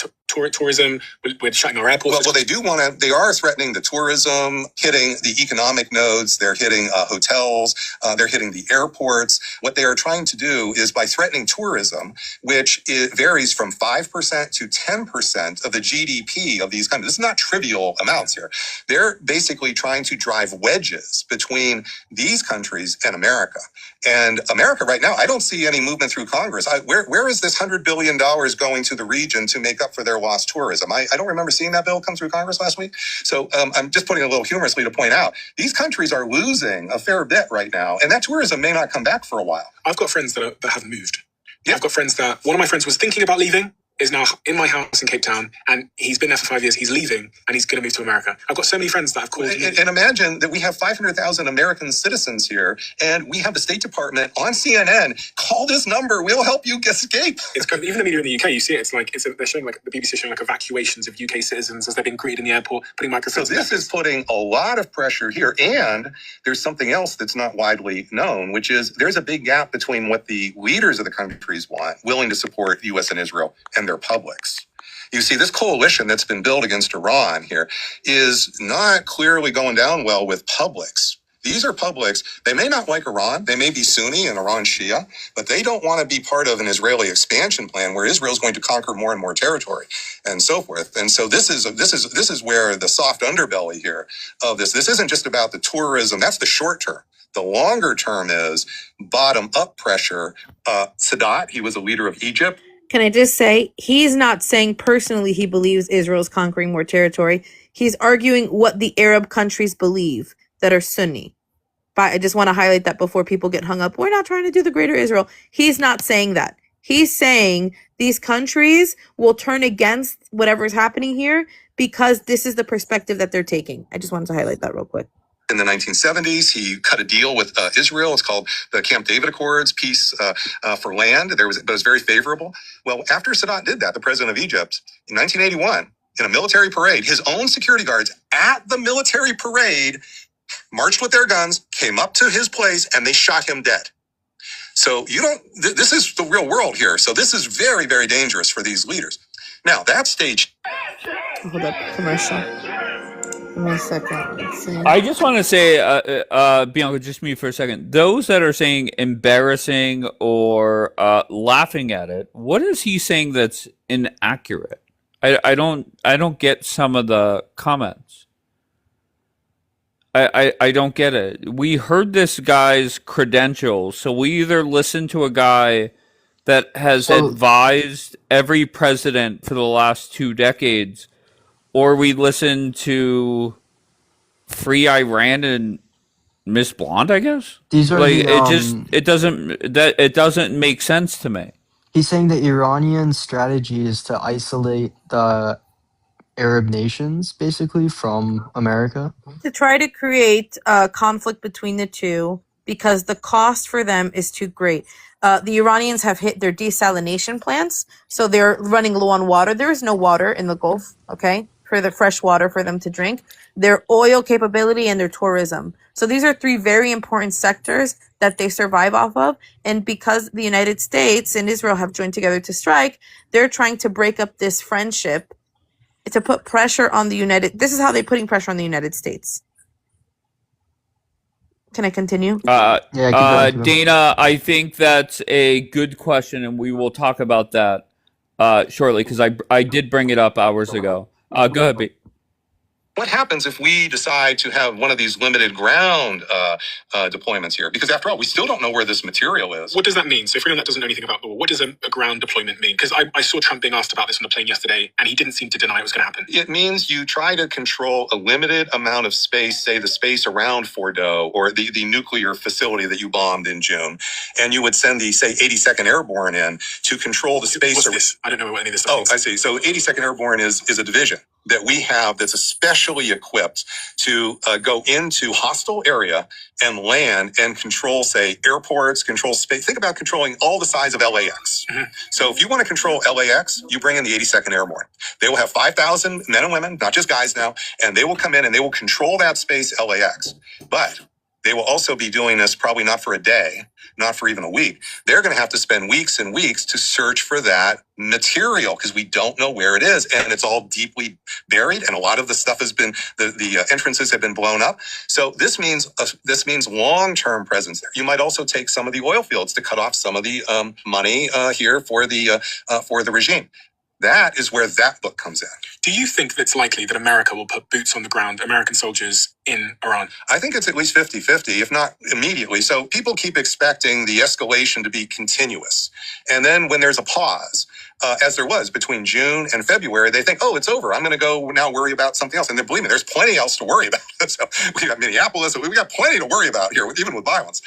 tourism, we're shutting our airports. Well, they do want to, they are threatening the tourism, hitting the economic nodes, they're hitting hotels, they're hitting the airports. What they are trying to do is by threatening tourism, which it varies from 5% to 10% of the GDP of these countries. This is not trivial amounts here. They're basically trying to drive wedges between these countries and America. And America right now, I don't see any movement through Congress. Where is this $100 billion going to the region to make up for their lost tourism? I don't remember seeing that bill come through Congress last week. So I'm just putting it a little humorously to point out, these countries are losing a fair bit right now, and that tourism may not come back for a while. I've got friends that have moved. Yeah. I've got friends that, one of my friends was thinking about leaving, is now in my house in Cape Town, and he's been there for 5 years. He's leaving, and he's going to move to America. I've got so many friends that have called me. And imagine that we have 500,000 American citizens here, and we have the State Department on CNN. Call this number. We'll help you escape. It's kind of, even the media in the UK, you see it. It's like they're showing, like the BBC showing like evacuations of UK citizens as they're being greeted in the airport, putting microphones. So this is putting a lot of pressure here, and there's something else that's not widely known, which is there's a big gap between what the leaders of the countries want, willing to support U.S. and Israel, and their publics. You see, this coalition that's been built against Iran here is not clearly going down well with publics. These are publics. They may not like Iran. They may be Sunni and Iran Shia, but they don't want to be part of an Israeli expansion plan where Israel's going to conquer more and more territory and so forth. And so this is where the soft underbelly here of this isn't just about the tourism. That's the short term. The longer term is bottom up pressure. Sadat, he was a leader of Egypt. Can I just say, he's not saying personally he believes Israel's conquering more territory. He's arguing what the Arab countries believe that are Sunni. But I just want to highlight that before people get hung up. We're not trying to do the greater Israel. He's not saying that. He's saying these countries will turn against whatever's happening here because this is the perspective that they're taking. I just wanted to highlight that real quick. In the 1970s, he cut a deal with Israel. It's called the Camp David Accords, peace for land. It was very favorable. Well, after Sadat did that, the president of Egypt, in 1981, in a military parade, his own security guards at the military parade marched with their guns, came up to his place, and they shot him dead. So this is the real world here. So this is very, very dangerous for these leaders. Now, that stage. Hold up, commercial. Give me a second. Let's see. I just want to say, Bianca, just mute for a second. Those that are saying embarrassing or laughing at it, what is he saying that's inaccurate? I don't get some of the comments. I don't get it. We heard this guy's credentials, so we either listen to a guy that has advised every president for the last 2 decades, or we listen to Free Iran and Miss Blonde, I guess. These are like the, it doesn't make sense to me. He's saying the Iranian strategy is to isolate the Arab nations, basically, from America. To try to create a conflict between the two because the cost for them is too great. The Iranians have hit their desalination plants, so they're running low on water. There is no water in the Gulf, okay, for the fresh water for them to drink. Their oil capability and their tourism. So these are 3 very important sectors that they survive off of. And because the United States and Israel have joined together to strike, they're trying to break up this friendship to put pressure on the this is how they're putting pressure on the United States. Can I continue? Yeah, keep going. Dana, I think that's a good question, and we will talk about that shortly, because I did bring it up hours ago. Go ahead, B. What happens if we decide to have one of these limited ground deployments here? Because after all, we still don't know where this material is. What does that mean? So for anyone that doesn't know anything about the war, what does a ground deployment mean? Because I saw Trump being asked about this on the plane yesterday, and he didn't seem to deny it was going to happen. It means you try to control a limited amount of space, say the space around Fordo or the nuclear facility that you bombed in June, and you would send the, say, 82nd Airborne in to control the space. What's this? I don't know what any of this stuff means. I see. So 82nd Airborne is a division that we have that's especially equipped to go into hostile area and land and control, say, airports, control space. Think about controlling all the size of LAX. Mm-hmm. So if you want to control LAX, you bring in the 82nd Airborne. They will have 5,000 men and women, not just guys now, and they will come in and they will control that space LAX. But they will also be doing this probably not for a day. not for even a week. They're going to have to spend weeks and weeks to search for that material because we don't know where it is, and it's all deeply buried, and a lot of the stuff has been the entrances have been blown up. So this means long-term presence there. You might also take some of the oil fields to cut off some of the money here for the regime. That is where that book comes in. Do you think that it's likely that America will put boots on the ground, American soldiers in Iran? I think it's at least 50-50, if not immediately. So people keep expecting the escalation to be continuous. And then when there's a pause, as there was between June and February, they think, oh, it's over. I'm going to go now worry about something else. And then believe me, there's plenty else to worry about. So we got Minneapolis, we got plenty to worry about here, even with violence.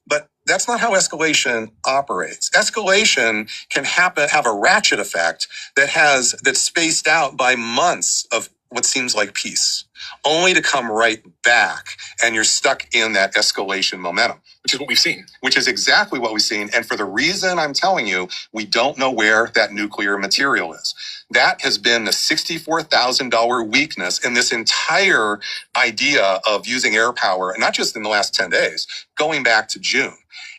But that's not how escalation operates. Escalation can have a ratchet effect that's spaced out by months of what seems like peace, only to come right back, and you're stuck in that escalation momentum. Which is what we've seen. Which is exactly what we've seen. And for the reason I'm telling you, we don't know where that nuclear material is. That has been the $64,000 weakness in this entire idea of using air power, and not just in the last 10 days, going back to June.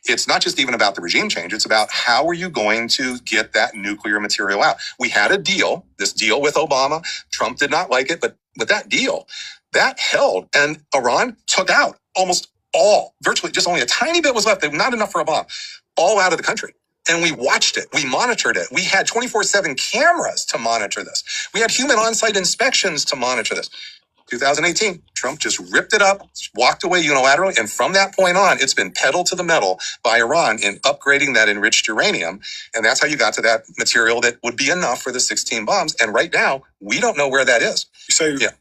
It's not just even about the regime change. It's about how are you going to get that nuclear material out? We had this deal with Obama. Trump did not like it, but with that deal, that held, and Iran took out almost all, virtually just only a tiny bit was left. Not enough for a bomb, all out of the country. And we watched it. We monitored it. We had 24/7 cameras to monitor this. We had human on-site inspections to monitor this. 2018, Trump just ripped it up, walked away unilaterally, and from that point on, it's been pedal to the metal by Iran in upgrading that enriched uranium, and that's how you got to that material that would be enough for the 16 bombs, and right now, we don't know where that is. So, yeah.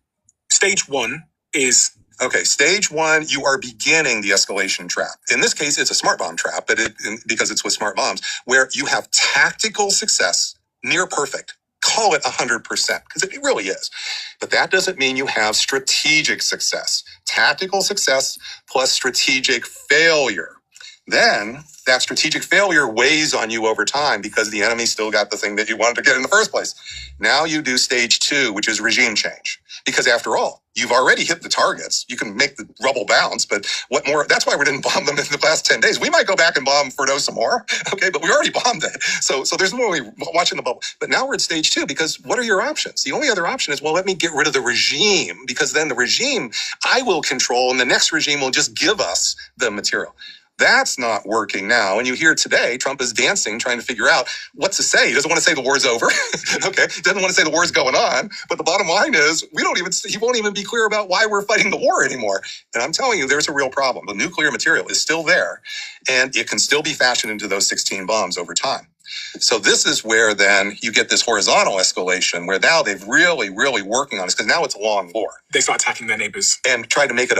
Stage one is... Okay, stage one, you are beginning the escalation trap. In this case, it's a smart bomb trap, but because it's with smart bombs, where you have tactical success, near perfect. Call it 100%, because it really is. But that doesn't mean you have strategic success. Tactical success plus strategic failure. Then that strategic failure weighs on you over time because the enemy still got the thing that you wanted to get in the first place. Now you do stage two, which is regime change. Because after all, you've already hit the targets. You can make the rubble bounce, but what more? That's why we didn't bomb them in the last 10 days. We might go back and bomb Fordo some more, okay? But we already bombed it. So there's no way watching the bubble. But now we're at stage two because what are your options? The only other option is, well, let me get rid of the regime because then the regime I will control and the next regime will just give us the material. That's not working now. And you hear today, Trump is dancing, trying to figure out what to say. He doesn't want to say the war's over. Okay. He doesn't want to say the war's going on. But the bottom line is he won't even be clear about why we're fighting the war anymore. And I'm telling you, there's a real problem. The nuclear material is still there and it can still be fashioned into those 16 bombs over time. So this is where then you get this horizontal escalation where now they've really working on this because now it's a long war. They start attacking their neighbors. And try to make it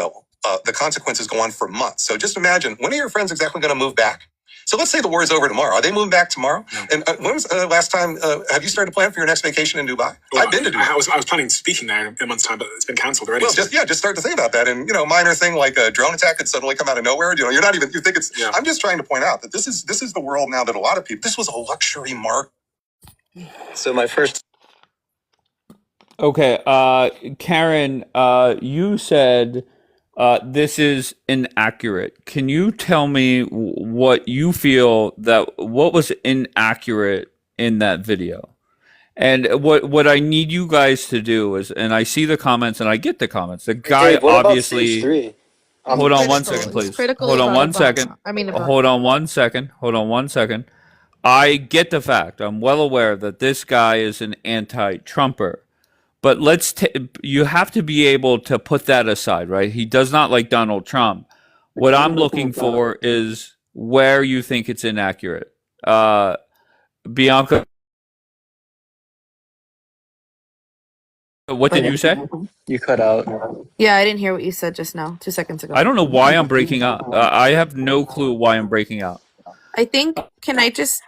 the consequences go on for months. So just imagine, when are your friends exactly going to move back? So let's say the war is over tomorrow. Are they moving back tomorrow? No. And when was the last time, have you started to plan for your next vacation in Dubai? Well, I've been to Dubai. I was planning to speaking there in a month's time, but it's been cancelled already. Well, just start to think about that. And, minor thing like a drone attack could suddenly come out of nowhere. You think it's, yeah. I'm just trying to point out that this is the world now that a lot of people, this was a luxury market. So my first... Okay, Karen, you said this is inaccurate. Can you tell me what you feel what was inaccurate in that video? And what I need you guys to do is, and I see the comments and I get the comments. The guy Dave, what obviously. About stage 3? Hold on one second, please. Hold on 1 second. Hold on 1 second. Hold on 1 second. I get the fact. I'm well aware that this guy is an anti-Trumper. But you have to be able to put that aside, right? He does not like Donald Trump. What I'm looking for is where you think it's inaccurate. Bianca, what did you say? You cut out. Yeah, I didn't hear what you said just now, 2 seconds ago. I don't know why I'm breaking up. I have no clue why I'm breaking out. I think, can I just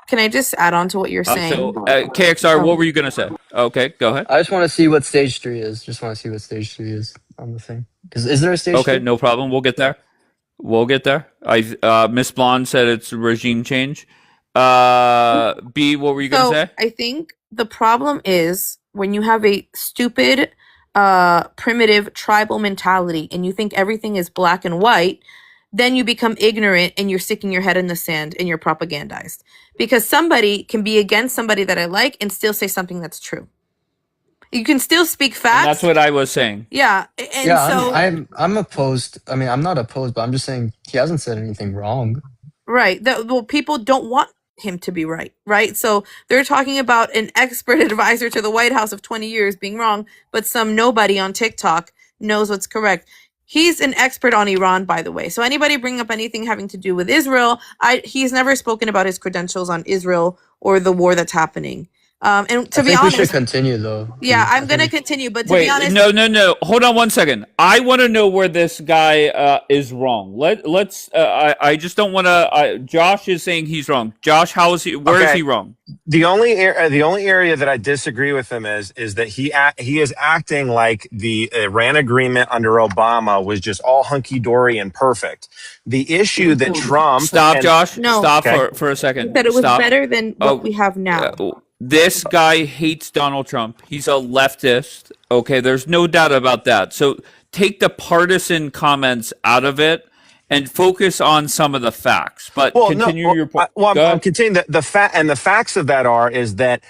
add on to what you're saying? KXR, what were you going to say? Okay, go ahead. I just want to see what stage 3 is. Just want to see what stage 3 is on the thing. Because is there a stage 3? Okay, no problem. We'll get there. Miss Blonde said it's regime change. B, what were you going to say? I think the problem is when you have a stupid, primitive tribal mentality and you think everything is black and white, then you become ignorant and you're sticking your head in the sand and you're propagandized. Because somebody can be against somebody that I like and still say something that's true. You can still speak facts. And that's what I was saying. Yeah, and Yeah, so I'm opposed. I mean, I'm not opposed, but I'm just saying he hasn't said anything wrong. right. Well, people don't want him to be right? So they're talking about an expert advisor to the White House of 20 years being wrong, but some nobody on TikTok knows what's correct. He's an expert on Iran, by the way. So anybody bring up anything having to do with Israel, he's never spoken about his credentials on Israel or the war that's happening. And to be honest, we should continue though. Yeah, I'm gonna continue, but to Wait, be honest, no. Hold on one second. I want to know where this guy is wrong. Let's. I just don't want to. Josh is saying he's wrong. Josh, how is he? Where is he wrong? The only area that I disagree with him is that he is acting like the Iran agreement under Obama was just all hunky dory and perfect. The issue that Trump Josh. No. Stop Okay. for a second. that it was Stop. better than what we have now. This guy hates Donald Trump. He's a leftist. Okay, there's no doubt about that. So take the partisan comments out of it and focus on some of the facts. But continue your point. I'm continuing. The facts of that is that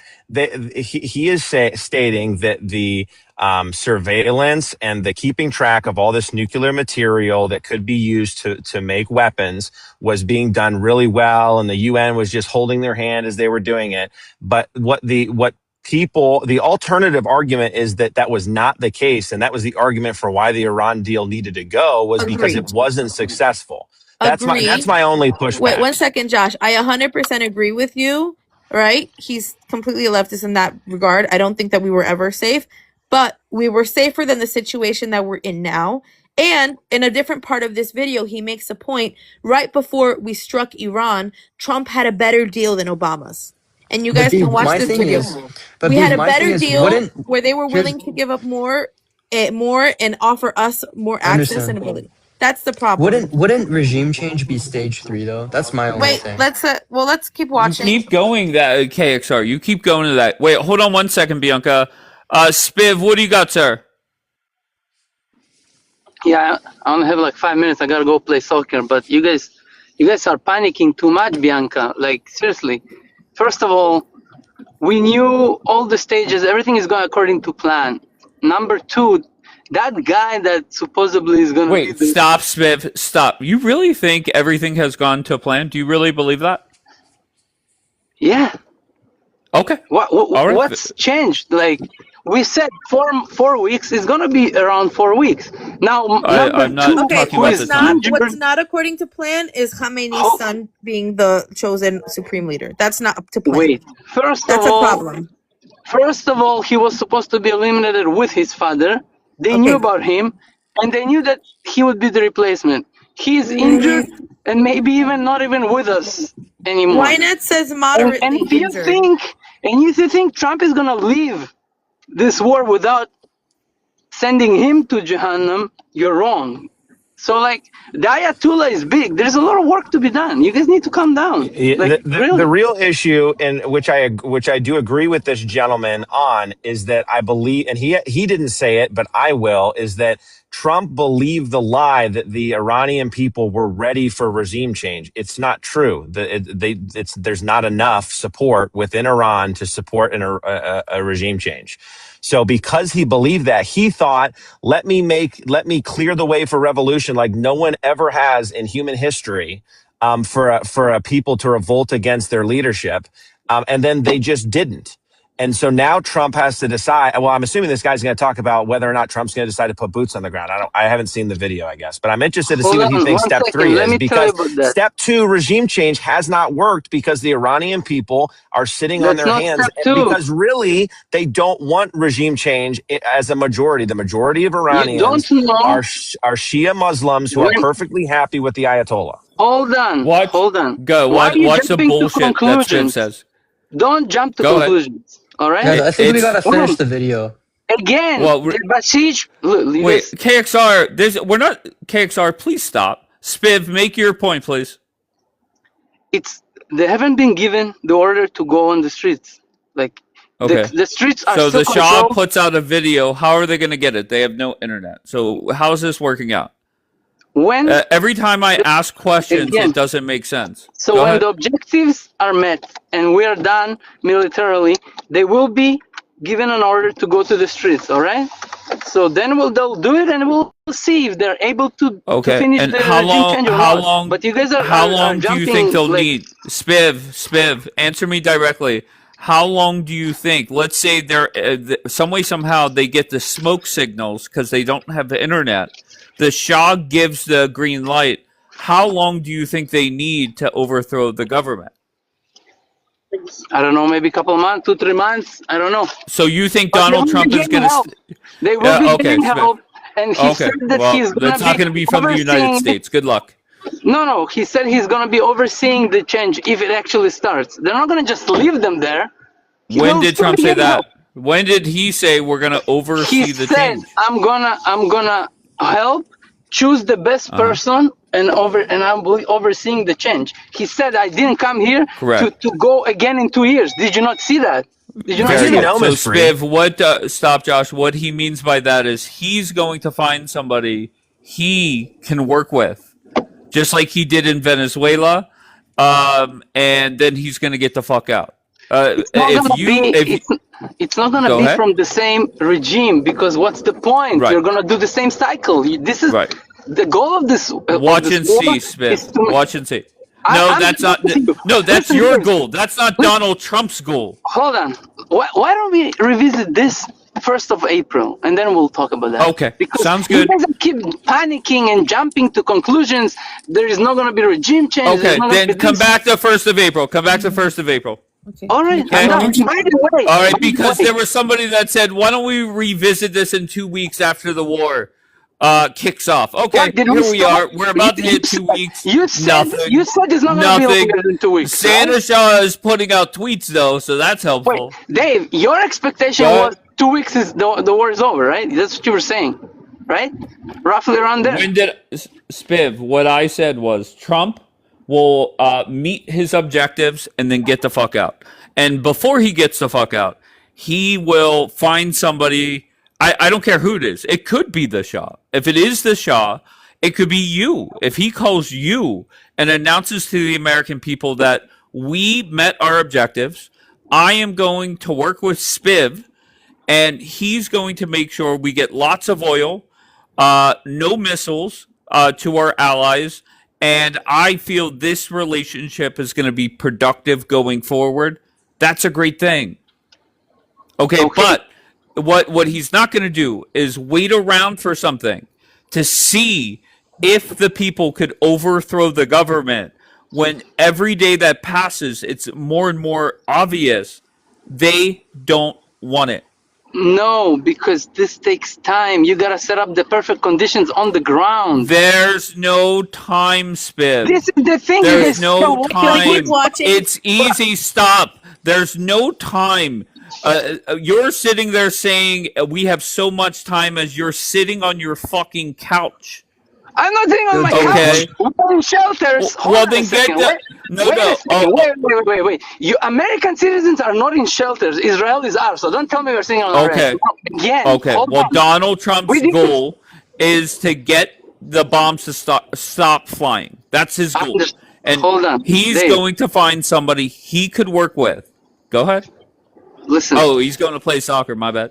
he is stating that the surveillance and the keeping track of all this nuclear material that could be used to make weapons was being done really well, and the UN was just holding their hand as they were doing it. But the alternative argument is that was not the case, and that was the argument for why the Iran deal needed to go was because it wasn't successful. That's my only pushback. Wait, 1 second, Josh. I 100% agree with you. Right? He's completely a leftist in that regard. I don't think that we were ever safe, but we were safer than the situation that we're in now. And in a different part of this video, he makes a point right before we struck Iran, Trump had a better deal than Obama's. And you guys can watch this video. We had a better deal where they were willing to give up more and offer us more access and ability. That's the problem. Wouldn't regime change be stage 3 though? That's my only thing. Let's keep watching. You keep going that KXR. You keep going to that. Wait, hold on 1 second, Bianca. Spiv, what do you got, sir? Yeah, I only have like 5 minutes. I gotta go play soccer. But you guys are panicking too much, Bianca. Like seriously. First of all, we knew all the stages. Everything is going according to plan. Number 2, that guy that supposedly is going to Wait, stop, Spiv. Stop. You really think everything has gone to plan? Do you really believe that? Yeah. Okay. What's changed? Like we said, 4 weeks is gonna be around 4 weeks. Now, I'm not talking about this. What's not according to plan is Khamenei's son being the chosen supreme leader. That's not up to plan. Wait, that's a problem. First of all, he was supposed to be eliminated with his father. They knew about him, and they knew that he would be the replacement. He's injured, and maybe even not even with us anymore. Ynet says moderately and if you think Trump is gonna leave this war without sending him to Jahannam, you're wrong. So like the Ayatollah is big. There's a lot of work to be done. You guys need to calm down. The real issue, in which I do agree with this gentleman on, is that I believe, and he didn't say it, but I will, is that Trump believed the lie that the Iranian people were ready for regime change. It's not true. There's not enough support within Iran to support a regime change. So because he believed that, he thought, let me clear the way for revolution like no one ever has in human history, for a people to revolt against their leadership. And then they just didn't. And so now Trump has to decide. Well, I'm assuming this guy's going to talk about whether or not Trump's going to decide to put boots on the ground. I haven't seen the video, I guess, but I'm interested to see what he thinks step 3 is, because step 2, regime change, has not worked because the Iranian people are sitting on their hands, because really they don't want regime change as a majority. The majority of Iranians are Shia Muslims who are perfectly happy with the Ayatollah. Hold on. Go. Watch the bullshit that Spiv says. Don't jump to conclusions. All right. Guys, I think we gotta finish the video. Again, wait, KXR. We're not KXR. Please stop. Spiv, make your point, please. They haven't been given the order to go on the streets. Like the streets are. So still the Shah puts out a video. How are they going to get it? They have no internet. So how is this working out? When Every time I ask questions, again, it doesn't make sense. so Go when ahead. the objectives are met and we are done militarily, they will be given an order to go to the streets. All right. So then they'll do it, and we'll see if they're able to Okay, finish and the how regime long? change or How not. long? But you guys How are long do you think jumping they'll like need? Spiv, answer me directly. How long do you think? Let's say they're some way somehow they get the smoke signals because they don't have the internet. The Shah gives the green light. How long do you think they need to overthrow the government? I don't know, maybe a couple of months, 2-3 months. I don't know. So you think But Donald Trump is going to? They will be Okay, getting Spiv. help, and he Okay, said that well, he's that's not going to be from the United overseeing. States. Good luck. No, he said he's gonna be overseeing the change if it actually starts. They're not gonna just leave them there. When did Trump say that? Help. When did he say we're going to oversee He the said, change? I'm gonna help choose the best person and I'm overseeing the change. He said, I didn't come here Correct. to go again in 2 years. Did you not see that? Did you not Very see good. that? So Spiv, what? Stop, Josh. What he means by that is he's going to find somebody he can work with, just like he did in Venezuela, and then he's going to get the fuck out. It's not gonna be from the same regime, because what's the point? Right. You're gonna do the same cycle. This is Right. the goal of this. Watch and see, Spiv. Watch and see. No, that's not. No, that's Listen, your guys. goal. That's not Donald Trump's goal. Hold on. Why don't we revisit this 1st of April, and then we'll talk about that. Okay, Because sounds you good. guys keep panicking and jumping to conclusions. There is not going to be regime change. Okay, there's not gonna then be come this. back to 1st of April. Come back to 1st of April. All right. Okay. By the way, All right, by the because way, there was somebody that said, "Why don't we revisit this in 2 weeks after the war kicks off?" Okay, What, did here we we start? are. We're about to hit 2 weeks. You said Nothing. it's not going to be Nothing. longer than 2 weeks. Santa right? Shaw is putting out tweets though, so that's helpful. Dave, your expectation Go was 2 weeks is the war is over, right? That's what you were saying, right? Roughly around there. When did Spiv? What I said was Trump will meet his objectives and then get the fuck out. And before he gets the fuck out, he will find somebody. I don't care who it is. It could be the Shah. If it is the Shah, it could be you. If he calls you and announces to the American people that we met our objectives, I am going to work with Spiv, and he's going to make sure we get lots of oil, no missiles to our allies, and I feel this relationship is going to be productive going forward. That's a great thing. Okay, but what he's not going to do is wait around for something to see if the people could overthrow the government when every day that passes, it's more and more obvious they don't want it. No, because this takes time. You gotta set up the perfect conditions on the ground. There's no time, Spiv. This is the thing. There's no Can time. we keep watching? It's easy. Stop. There's no time. You're sitting there saying we have so much time as you're sitting on your fucking couch. I'm not sitting on my Okay. couch. We're in shelters. Well, Hold on then a second. get Wait a second. Wait. You American citizens are not in shelters. Israelis are. So don't tell me we're sitting on our Okay. rest. No, again. Okay. hold Well, on. Donald Trump's We didn't- goal is to get the bombs to stop flying. That's his goal. And Hold on, he's Dave. going to find somebody he could work with. Go ahead. Listen. Oh, he's going to play soccer. My bad.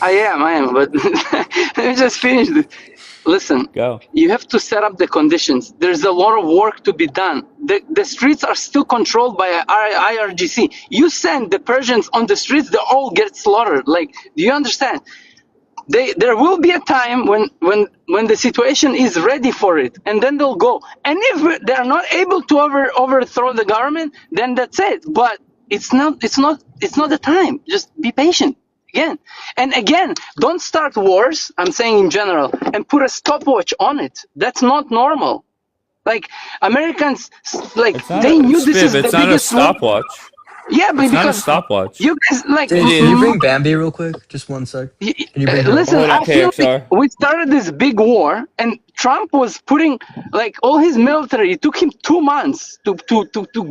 I am. But let me just finish this. Listen. Go. You have to set up the conditions. There's a lot of work to be done. The streets are still controlled by IRGC. You send the Persians on the streets, they all get slaughtered. Like, do you understand? There will be a time when the situation is ready for it, and then they'll go. And if they're not able to overthrow the government, then that's it. But it's not the time. Just be patient. Again, don't start wars, I'm saying in general, and put a stopwatch on it. That's not normal. Like, Americans, like, they knew this is the It's not a biggest war. stopwatch. Yeah, but It's not a because stopwatch. you guys, like, Can you bring Bambi real quick? Just one sec. Can you bring her? listen, Hold on, I feel KXR. like we started this big war, and Trump was putting like all his military. It took him 2 months to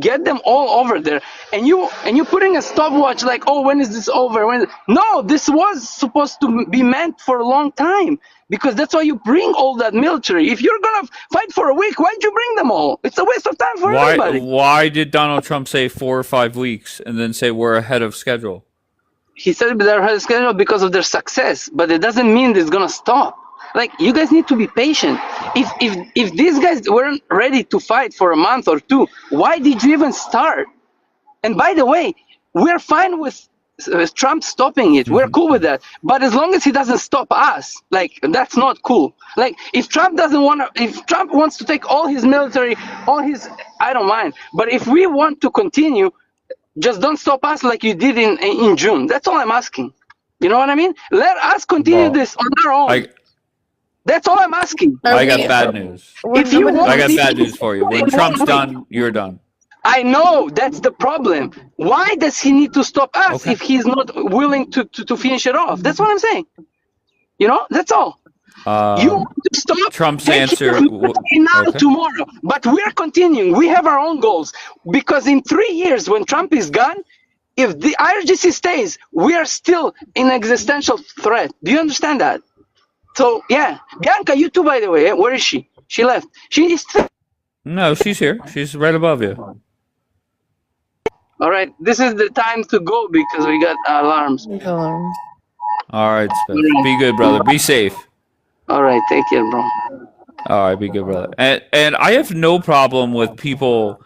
get them all over there, and you putting a stopwatch like, oh, when is this over? No, this was supposed to be meant for a long time, because that's why you bring all that military. If you're gonna fight for a week, why'd you bring them all? It's a waste of time for everybody. Why did Donald Trump say 4 or 5 weeks and then say we're ahead of schedule? He said they're ahead of schedule because of their success, but it doesn't mean it's gonna stop. Like, you guys need to be patient. If these guys weren't ready to fight for a month or two, why did you even start? And by the way, we're fine with Trump stopping it. We're cool with that. But as long as he doesn't stop us, like, that's not cool. Like, if Trump wants to take all his military, I don't mind. But if we want to continue, just don't stop us like you did in June. That's all I'm asking. You know what I mean? Let us continue this on our own. That's all I'm asking. I got bad news. I got bad news for you. When Trump's done, you're done. I know, that's the problem. Why does he need to stop us if he's not willing to finish it off? That's what I'm saying. You know, that's all. You want to stop Trump's answer tomorrow, but we're continuing. We have our own goals, because in 3 years, when Trump is gone, if the IRGC stays, we are still in existential threat. Do you understand that? So yeah, Bianca, you too, by the way. Where is she? She left. She is. No, she's here. She's right above you. All right, this is the time to go because we got alarms. All right, Spence. Be good, brother. Be safe. All right, take care, bro. All right, be good, brother. And I have no problem with people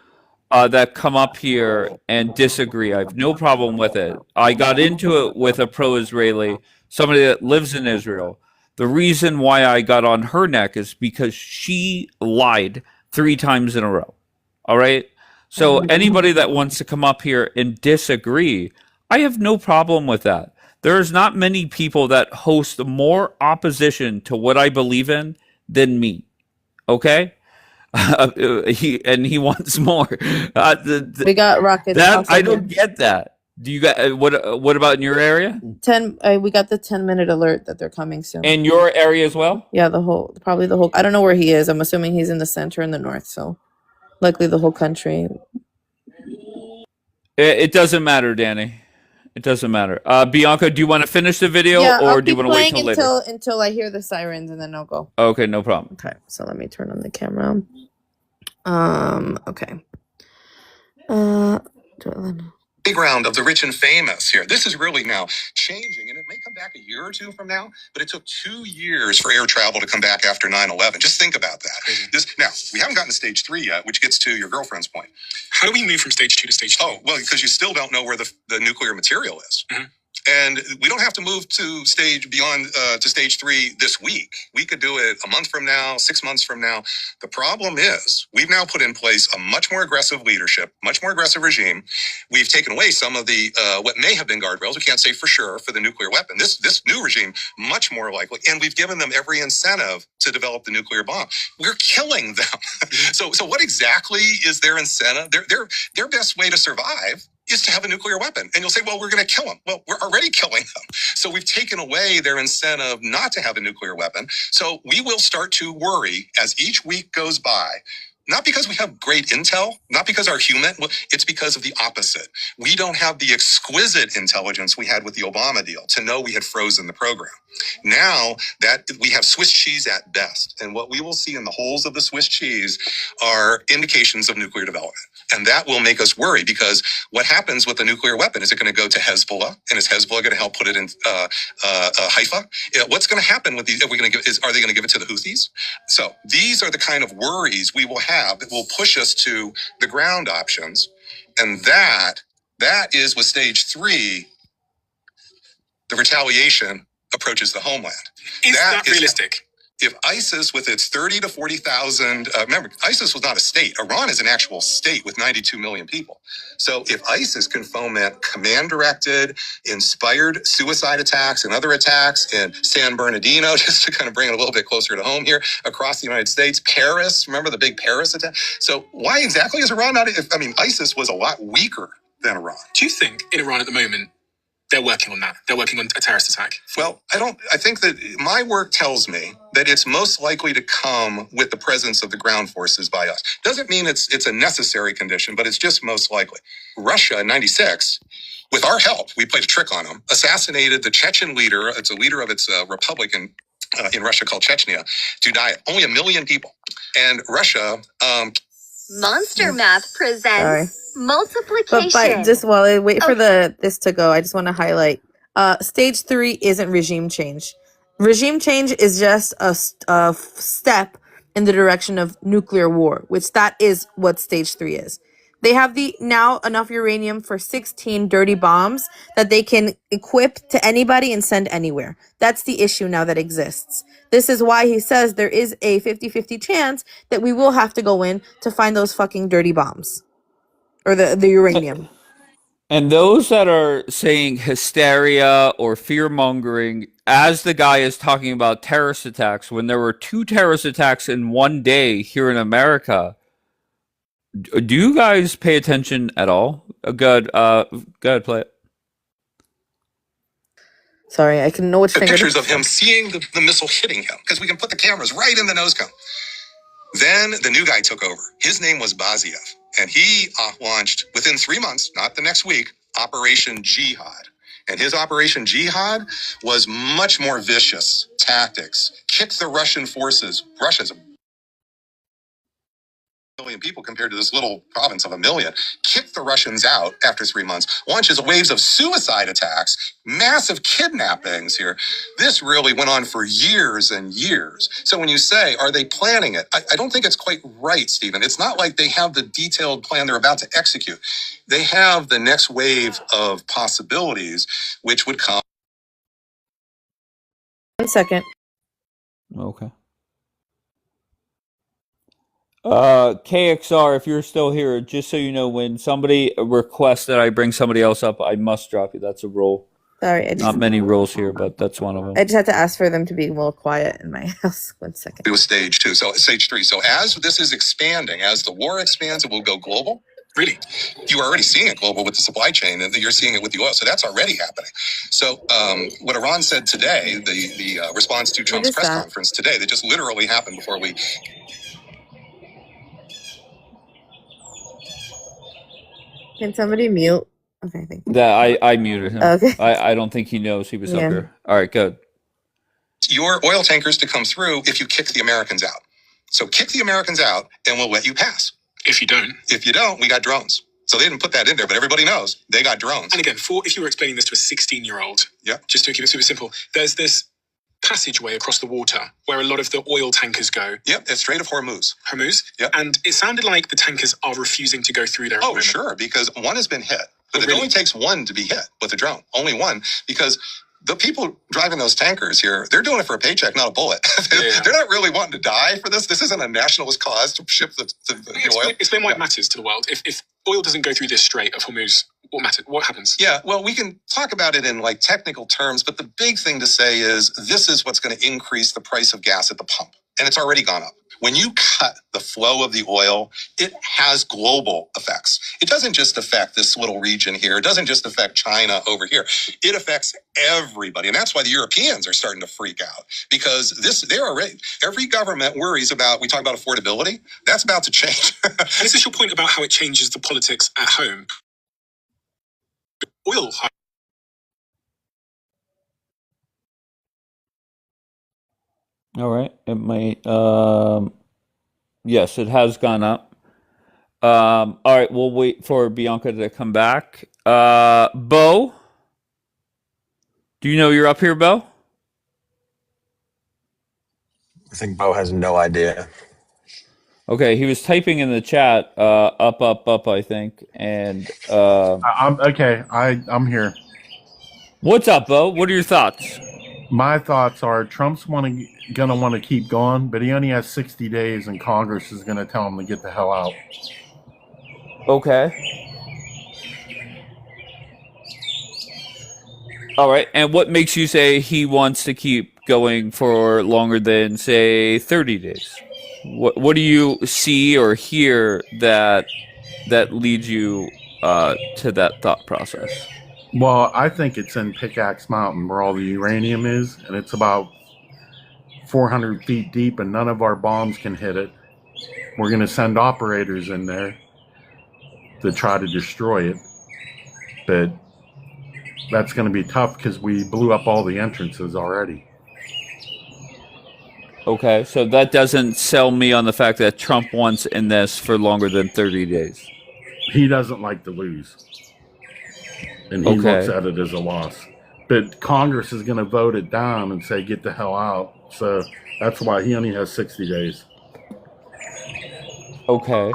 that come up here and disagree. I have no problem with it. I got into it with a pro-Israeli, somebody that lives in Israel. The reason why I got on her neck is because she lied 3 times in a row. All right? So anybody that wants to come up here and disagree, I have no problem with that. There's not many people that host more opposition to what I believe in than me. Okay? He wants more. We got rockets. I don't get that. Do you got what about in your area? We got the 10-minute alert that they're coming soon. In your area as well? Yeah, probably the whole. I don't know where he is. I'm assuming he's in the center and the north, so likely the whole country. It doesn't matter, Danny. It doesn't matter. Bianca, do you want to finish the video, or do you want to wait till later? Until I hear the sirens, and then I'll go. Okay, no problem. Okay, so let me turn on the camera. Okay. Playground of the rich and famous here. This is really now changing, and it may come back a year or two from now, but it took 2 years for air travel to come back after 9/11. Just think about that. Now, we haven't gotten to stage 3 yet, which gets to your girlfriend's point. How do we move from stage 2 to stage 3? Oh, well, because you still don't know where the nuclear material is. And we don't have to move to stage 3 this week. We could do it a month from now, 6 months from now. The problem is we've now put in place a much more aggressive leadership, much more aggressive regime. We've taken away some of the what may have been guardrails. We can't say for sure for the nuclear weapon. This new regime, much more likely, and we've given them every incentive to develop the nuclear bomb. We're killing them. So what exactly is their incentive? Their best way to survive is to have a nuclear weapon. And you'll say, well, we're going to kill them. Well, we're already killing them. So we've taken away their incentive not to have a nuclear weapon. So we will start to worry as each week goes by. Not because we have great intel, not because our human, it's because of the opposite. We don't have the exquisite intelligence we had with the Obama deal to know we had frozen the program. Now that we have Swiss cheese at best, and what we will see in the holes of the Swiss cheese are indications of nuclear development. And that will make us worry, because what happens with a nuclear weapon? Is it going to go to Hezbollah? And is Hezbollah going to help put it in Haifa? What's going to happen with these? Are they going to give it to the Houthis? So these are the kind of worries we will have that will push us to the ground options. And that is with stage 3, the retaliation approaches the homeland. Is that realistic? If ISIS, with its 30 to 40,000, remember, ISIS was not a state. Iran is an actual state with 92 million people. So if ISIS can foment command-directed, inspired suicide attacks and other attacks in San Bernardino, just to kind of bring it a little bit closer to home here, across the United States, Paris, remember the big Paris attack? So why exactly is Iran not? ISIS was a lot weaker than Iran. Do you think in Iran at the moment They're working on that. They're working on a terrorist attack. Well, I think that my work tells me that it's most likely to come with the presence of the ground forces by us. Doesn't mean it's a necessary condition, but it's just most likely. Russia in 96, with our help, we played a trick on them, assassinated the Chechen leader. It's a leader of its republic in Russia called Chechnya, to die. Only 1 million people. And Russia, Monster Math presents multiplication. But just while I wait for this to go, I just want to highlight stage 3 isn't regime change. Regime change is just a step in the direction of nuclear war, which that is what stage 3 is. They have now enough uranium for 16 dirty bombs that they can equip to anybody and send anywhere. That's the issue now that exists. This is why he says there is a 50-50 chance that we will have to go in to find those fucking dirty bombs. Or the uranium. And those that are saying hysteria or fear-mongering, as the guy is talking about terrorist attacks, when there were 2 terrorist attacks in one day here in America, do you guys pay attention at all? Go ahead, play it. Sorry, I can know which finger. Pictures of him seeing the missile hitting him, because we can put the cameras right in the nose cone. Then the new guy took over. His name was Baziev, and he launched within 3 months, not the next week, Operation Jihad. And his Operation Jihad was much more vicious tactics. Kicked the Russian forces. Russia's a million people compared to this little province of 1 million, kicked the Russians out after 3 months, launches waves of suicide attacks, massive kidnappings here. This really went on for years and years. So when you say, are they planning it? I don't think it's quite right, Stephen. It's not like they have the detailed plan they're about to execute. They have the next wave of possibilities, which would come. 1 second. Okay. KXR, if you're still here, just so you know, when somebody requests that I bring somebody else up, I must drop you. That's a rule. Sorry, not many rules here, but that's one of them. I just had to ask for them to be more quiet in my house. 1 second. It was stage 2, so stage 3. So as this is expanding, as the war expands, it will go global. Really? You are already seeing it global with the supply chain, and you're seeing it with the oil. So that's already happening. So what Iran said today, the response to Trump's press conference today, that just literally happened before we... Can somebody mute? Okay, thank you. That I muted him. Okay. I don't think he knows he was up here. All right, good. Your oil tankers to come through if you kick the Americans out. So kick the Americans out, and we'll let you pass. If you don't, we got drones. So they didn't put that in there, but everybody knows they got drones. And again, if you were explaining this to a 16-year-old, yeah, just to keep it super simple, there's this passageway across the water where a lot of the oil tankers go. Yep, it's Strait of Hormuz. Yep. And it sounded like the tankers are refusing to go through there. Oh, sure, because one has been hit. But it only takes one to be hit with a drone. Only one, because the people driving those tankers here, they're doing it for a paycheck, not a bullet. They're not really wanting to die for this. This isn't a nationalist cause to ship the oil. Explain why it matters to the world. If oil doesn't go through this Strait of Hormuz, what happens? Yeah, well, we can talk about it in like technical terms, but the big thing to say is this is what's going to increase the price of gas at the pump. And it's already gone up. When you cut the flow of the oil, it has global effects. It doesn't just affect this little region here. It doesn't just affect China over here. It affects everybody. And that's why the Europeans are starting to freak out, because they're already, every government worries about, we talk about affordability. That's about to change. And is this your point about how it changes the politics at home? Oil. All right. It might. Yes, it has gone up. All right. We'll wait for Bianca to come back. Bo, do you know you're up here, Bo? I think Bo has no idea. Okay, he was typing in the chat, up, I think, and I'm okay. I'm here. What's up, Bo? What are your thoughts? My thoughts are Trump's gonna want to keep going, but he only has 60 days, and Congress is gonna tell him to get the hell out. Okay. All right, and what makes you say he wants to keep going for longer than, say, 30 days? What do you see or hear that leads you to that thought process? Well, I think it's in Pickaxe Mountain where all the uranium is, and it's about 400 feet deep, and none of our bombs can hit it. We're going to send operators in there to try to destroy it, but that's going to be tough because we blew up all the entrances already. Okay, so that doesn't sell me on the fact that Trump wants in this for longer than 30 days. He doesn't like to lose, and he looks at it as a loss. But Congress is going to vote it down and say, get the hell out. So that's why he only has 60 days. Okay.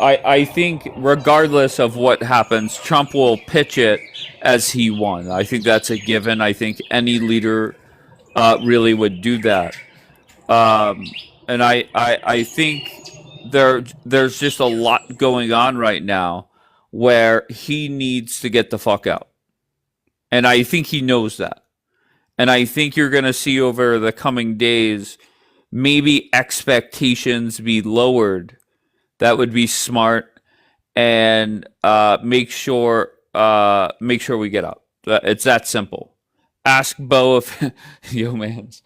I think regardless of what happens, Trump will pitch it as he won. I think that's a given. I think any leader really would do that. And I think there's just a lot going on right now where he needs to get the fuck out. And I think he knows that. And I think you're going to see over the coming days maybe expectations be lowered. That would be smart, and make sure we get out. It's that simple. Ask Bo if yo man's.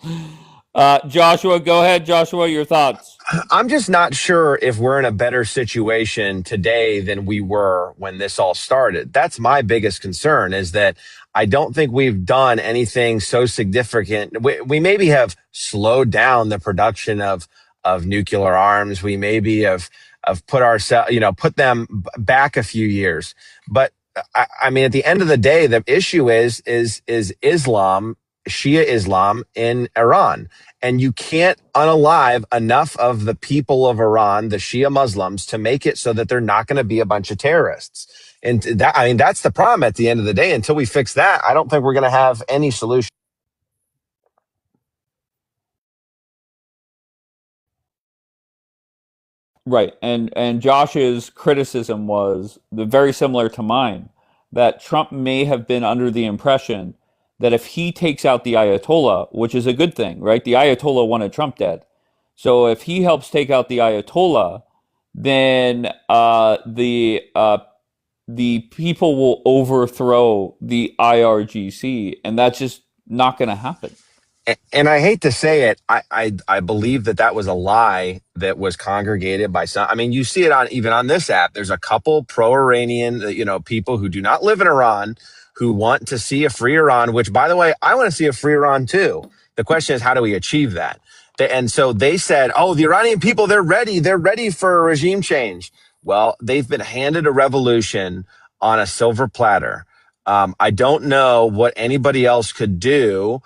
Joshua, go ahead. Joshua, your thoughts. I'm just not sure if we're in a better situation today than we were when this all started. That's my biggest concern, is that I don't think we've done anything so significant. We maybe have slowed down the production of nuclear arms. We maybe have put ourselves, put them back a few years. But I mean, at the end of the day, the issue is Islam, Shia Islam in Iran. And you can't unalive enough of the people of Iran, the Shia Muslims, to make it so that they're not going to be a bunch of terrorists. And that's the problem at the end of the day. Until we fix that, I don't think we're going to have any solution. Right. And Josh's criticism was very similar to mine, that Trump may have been under the impression that if he takes out the Ayatollah, which is a good thing, right? The Ayatollah wanted Trump dead. So if he helps take out the Ayatollah, then the people will overthrow the IRGC, and that's just not going to happen. And I hate to say it, I believe that was a lie that was congregated by some. I mean, you see it even on this app. There's a couple pro-Iranian, people who do not live in Iran, who want to see a free Iran, which, by the way, I want to see a free Iran too. The question is, how do we achieve that? And so they said, oh, the Iranian people, they're ready. They're ready for a regime change. Well, they've been handed a revolution on a silver platter. I don't know what anybody else could do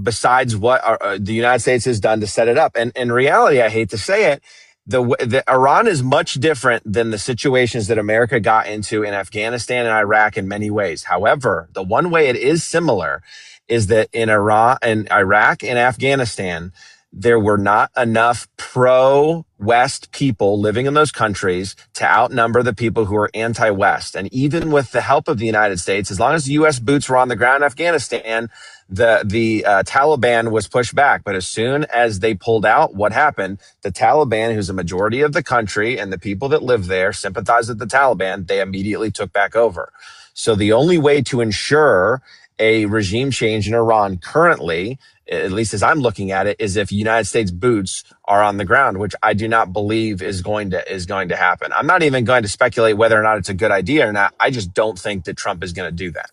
besides what the United States has done to set it up. And in reality, I hate to say it, the Iran is much different than the situations that America got into in Afghanistan and Iraq in many ways. However, the one way it is similar is that in Iran and Iraq and Afghanistan, there were not enough pro-West people living in those countries to outnumber the people who are anti-West. And even with the help of the United States, as long as the U.S. boots were on the ground in Afghanistan, the Taliban was pushed back. But as soon as they pulled out, what happened? The Taliban, who's a majority of the country, and the people that live there sympathized with the Taliban, they immediately took back over. So the only way to ensure a regime change in Iran currently, at least as I'm looking at it, is if United States boots are on the ground, which I do not believe is going to happen. I'm not even going to speculate whether or not it's a good idea or not. I just don't think that Trump is going to do that.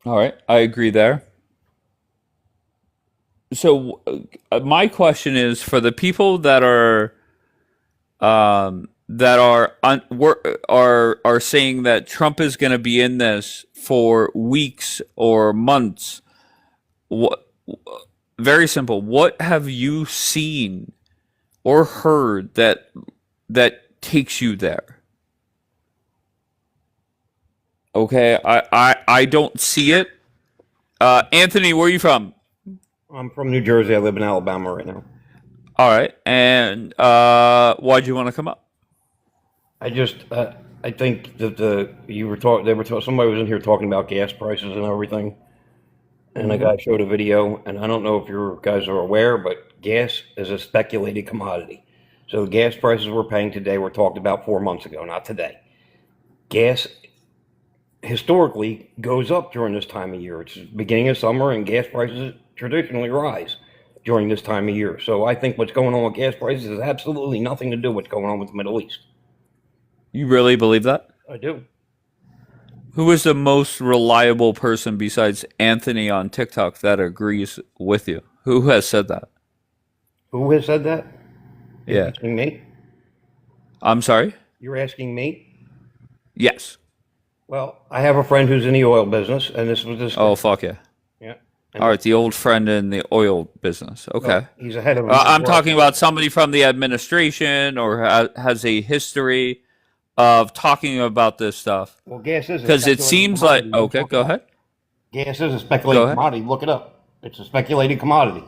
All right, I agree there. So my question is, for the people that are saying that Trump is going to be in this for weeks or months, very simple. What have you seen or heard that takes you there? Okay, I don't see it. Anthony, where are you from? I'm from New Jersey. I live in Alabama right now. All right, and why'd you want to come up? I think that somebody was in here talking about gas prices and everything, and a guy showed a video, and I don't know if you guys are aware, but gas is a speculated commodity. So the gas prices we're paying today were talked about 4 months ago, not today. gas historically goes up during this time of year. It's the beginning of summer, and gas prices traditionally rise during this time of year. So I think what's going on with gas prices has absolutely nothing to do with what's going on with the Middle East. You really believe that? I do. Who is the most reliable person besides Anthony on TikTok that agrees with you? Who has said that? Who has said that? You're Yeah. asking me? I'm sorry? You're asking me? Yes. Well, I have a friend who's in the oil business, and this was this. Oh, fuck yeah. Yeah. All right, the old friend in the oil business. Okay. Well, he's ahead of. I'm talking about somebody from the administration or has a history of talking about this stuff. Well, gas is a because it speculated seems like commodity. okay. Go ahead. Gas is a speculated commodity. Look it up. It's a speculated commodity.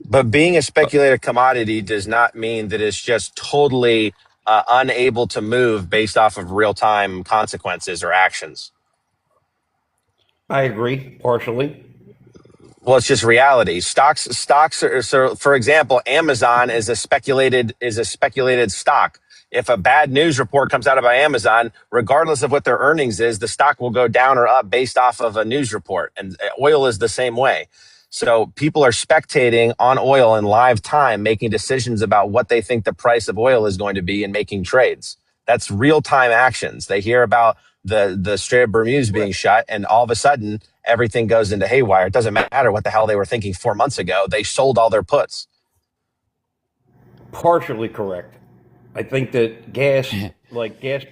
But being a speculative commodity does not mean that it's just totally unable to move based off of real-time consequences or actions. I agree, partially. Well, it's just reality. Stocks are, so for example, Amazon is a speculated stock. If a bad news report comes out about Amazon, regardless of what their earnings is, the stock will go down or up based off of a news report. And oil is the same way. So people are spectating on oil in live time, making decisions about what they think the price of oil is going to be and making trades. That's real-time actions. They hear about the Strait of Bermuda being shut, and all of a sudden, everything goes into haywire. It doesn't matter what the hell they were thinking 4 months ago. They sold all their puts. Partially correct. I think that gas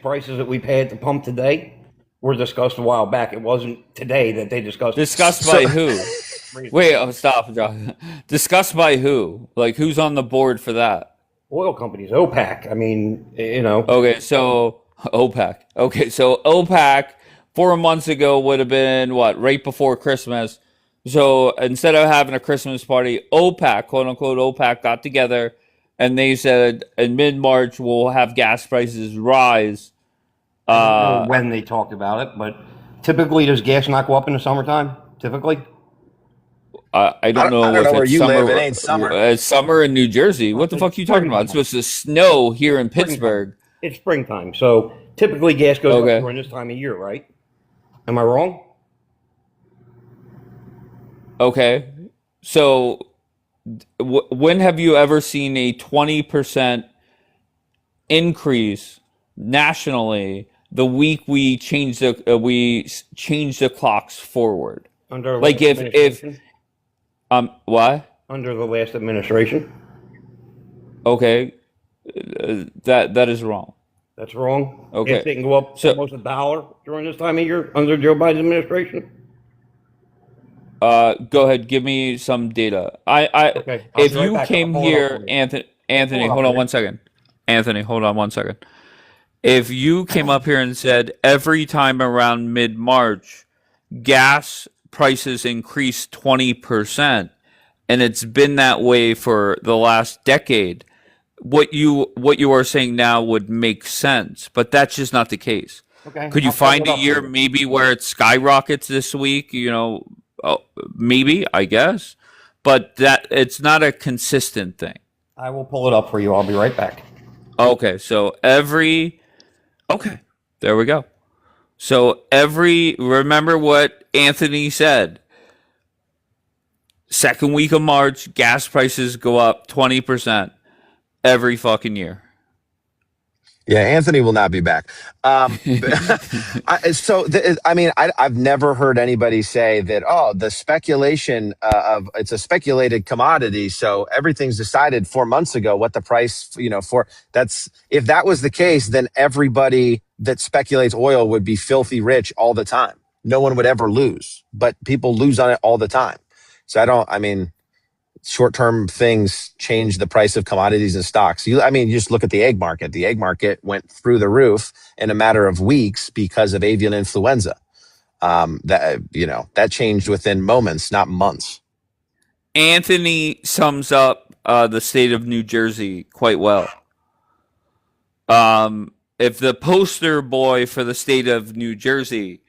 prices that we pay at the pump today were discussed a while back. It wasn't today that they discussed. Discussed by who? Wait, stop, John. Discussed by who? Like, who's on the board for that? Oil companies, OPEC. I mean, Okay, so OPEC. Okay, so OPEC 4 months ago would have been what? Right before Christmas. So instead of having a Christmas party, OPEC, quote unquote, OPEC got together and they said in mid-March we'll have gas prices rise. I don't know when they talked about it, but typically does gas not go up in the summertime? Typically? I I don't know don't know if where it's you summer. live. It ain't summer. It's summer in New Jersey. What the fuck are you talking about? It's supposed to snow here in Pittsburgh. It's springtime, so typically gas goes up during this time of year, right? Am I wrong? Okay. So when have you ever seen a 20% increase nationally the week we change the clocks forward? Under like if what? Under the last administration. Okay. That is wrong. That's wrong. Okay. Gas didn't go up almost $1 during this time of year under Joe Biden's administration. Go ahead, give me some data. Okay, I'll if be right you back. came I'll pull it up here, for you. Anthony, Hold on, hold on man. 1 second. Anthony, hold on 1 second. If you came up here and said every time around mid-March, gas prices increase 20%, and it's been that way for the last decade, what you are saying now would make sense, but that's just not the case. Okay, Could you I'll pull find it a up year for you. maybe where it skyrockets this week? Maybe, I guess, but that it's not a consistent thing. I will pull it up for you. I'll be right back. Okay, so okay, there we go. So remember what Anthony said. Second week of March, gas prices go up 20% every fucking year. Yeah, Anthony will not be back. I've never heard anybody say that, the speculation of it's a speculated commodity. So everything's decided 4 months ago what the price, if that was the case, then everybody that speculates oil would be filthy rich all the time. No one would ever lose, but people lose on it all the time. So short-term things change the price of commodities and stocks. You just look at the egg market. The egg market went through the roof in a matter of weeks because of avian influenza. That changed within moments, not months. Anthony sums up the state of New Jersey quite well. If the poster boy for the state of New Jersey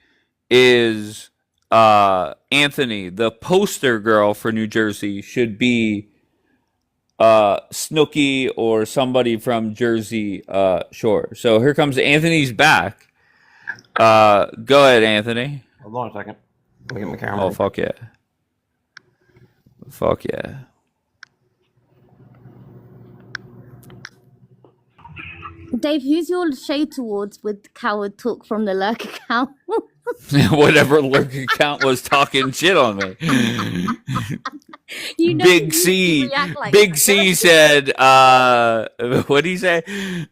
is Anthony, the poster girl for New Jersey should be Snooki or somebody from Jersey Shore. So here comes Anthony's back. Go ahead, Anthony. Hold on a second. Let me get my camera. Oh, fuck yeah. Fuck yeah. Dave, who's your shade towards with coward talk from the lurk account? Whatever lurk account was talking shit on me. You know Big you C, react like Big that. C said, what did he say?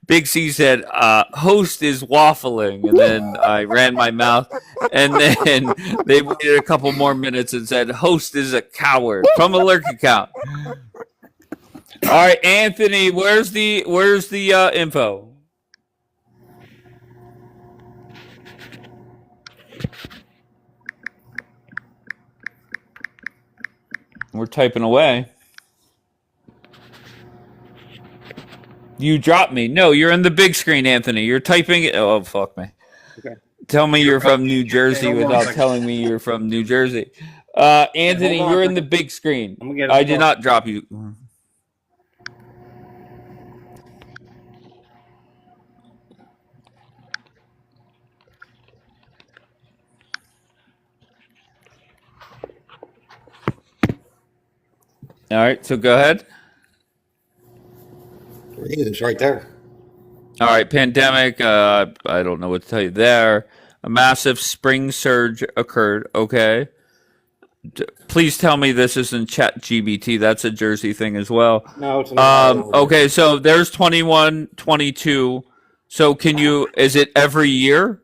Big C said, host is waffling. And then I ran my mouth. And then they waited a couple more minutes and said, host is a coward from a lurk account. All right, Anthony, where's the info? We're typing away. You dropped me. No, you're in the big screen, Anthony. You're typing it. Oh, fuck me. Okay. Tell me you're from New Jersey without telling me you're from New Jersey. Anthony, you're in the big screen. I did not drop you. All right, so go ahead. It's right there. All right, pandemic. I don't know what to tell you there. A massive spring surge occurred. Okay. Please tell me this isn't ChatGPT. That's a Jersey thing as well. No, it's not. Okay, so there's 21, 22. So is it every year?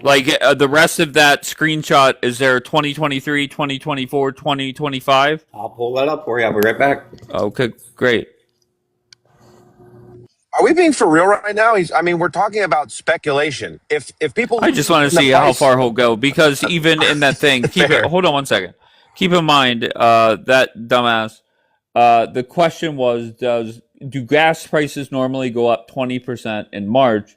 Like the rest of that screenshot, is there 2023, 2024, 2025? I'll pull that up for you. I'll be right back. Okay, great. Are we being for real right now? We're talking about speculation. If people, I just want to see how far he'll go, because even in that thing, hold on one second. Keep in mind that dumbass. The question was, do gas prices normally go up 20% in March?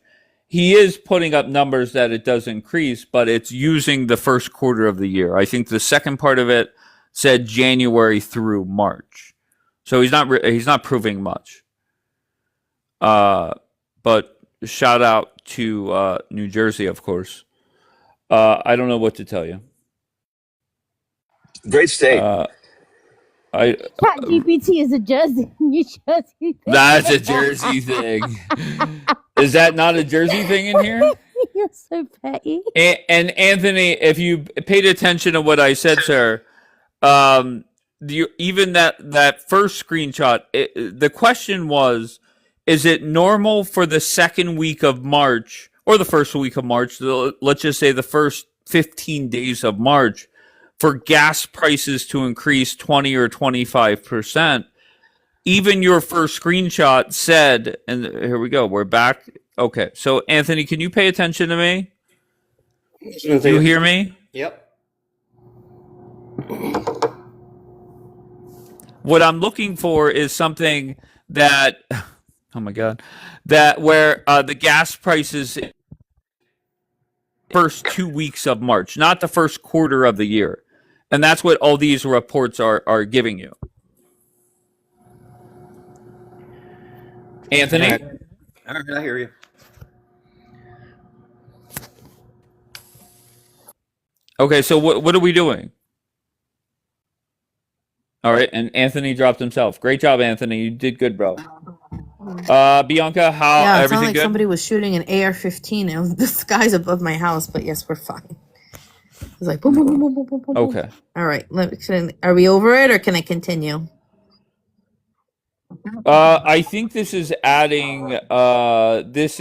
He is putting up numbers that it does increase, but it's using the first quarter of the year. I think the second part of it said January through March, so he's not proving much. But shout out to New Jersey, of course. I don't know what to tell you. Great state. ChatGPT is a New Jersey thing. That's a Jersey thing. Is that not a Jersey thing in here? You're so petty. And Anthony, if you paid attention to what I said, sir, even that first screenshot, the question was, is it normal for the second week of March or the first week of March, let's just say the first 15 days of March, for gas prices to increase 20 or 25%? Even your first screenshot said, and here we go, we're back. Okay, so Anthony, can you pay attention to me? Do you hear me? Yep. What I'm looking for is something that, oh my God, that where the gas prices first 2 weeks of March, not the first quarter of the year. And that's what all these reports are giving you. Anthony? All right, I hear you. Okay, so what are we doing? All right, and Anthony dropped himself. Great job, Anthony. You did good, bro. Bianca, how Yeah, it everything sounded like good? somebody was shooting an AR-15 in the skies above my house, but yes, we're fine. It was like boom, boom, boom, boom, boom, boom, boom. Okay. All right, are we over it, or can I continue? I think this is adding. This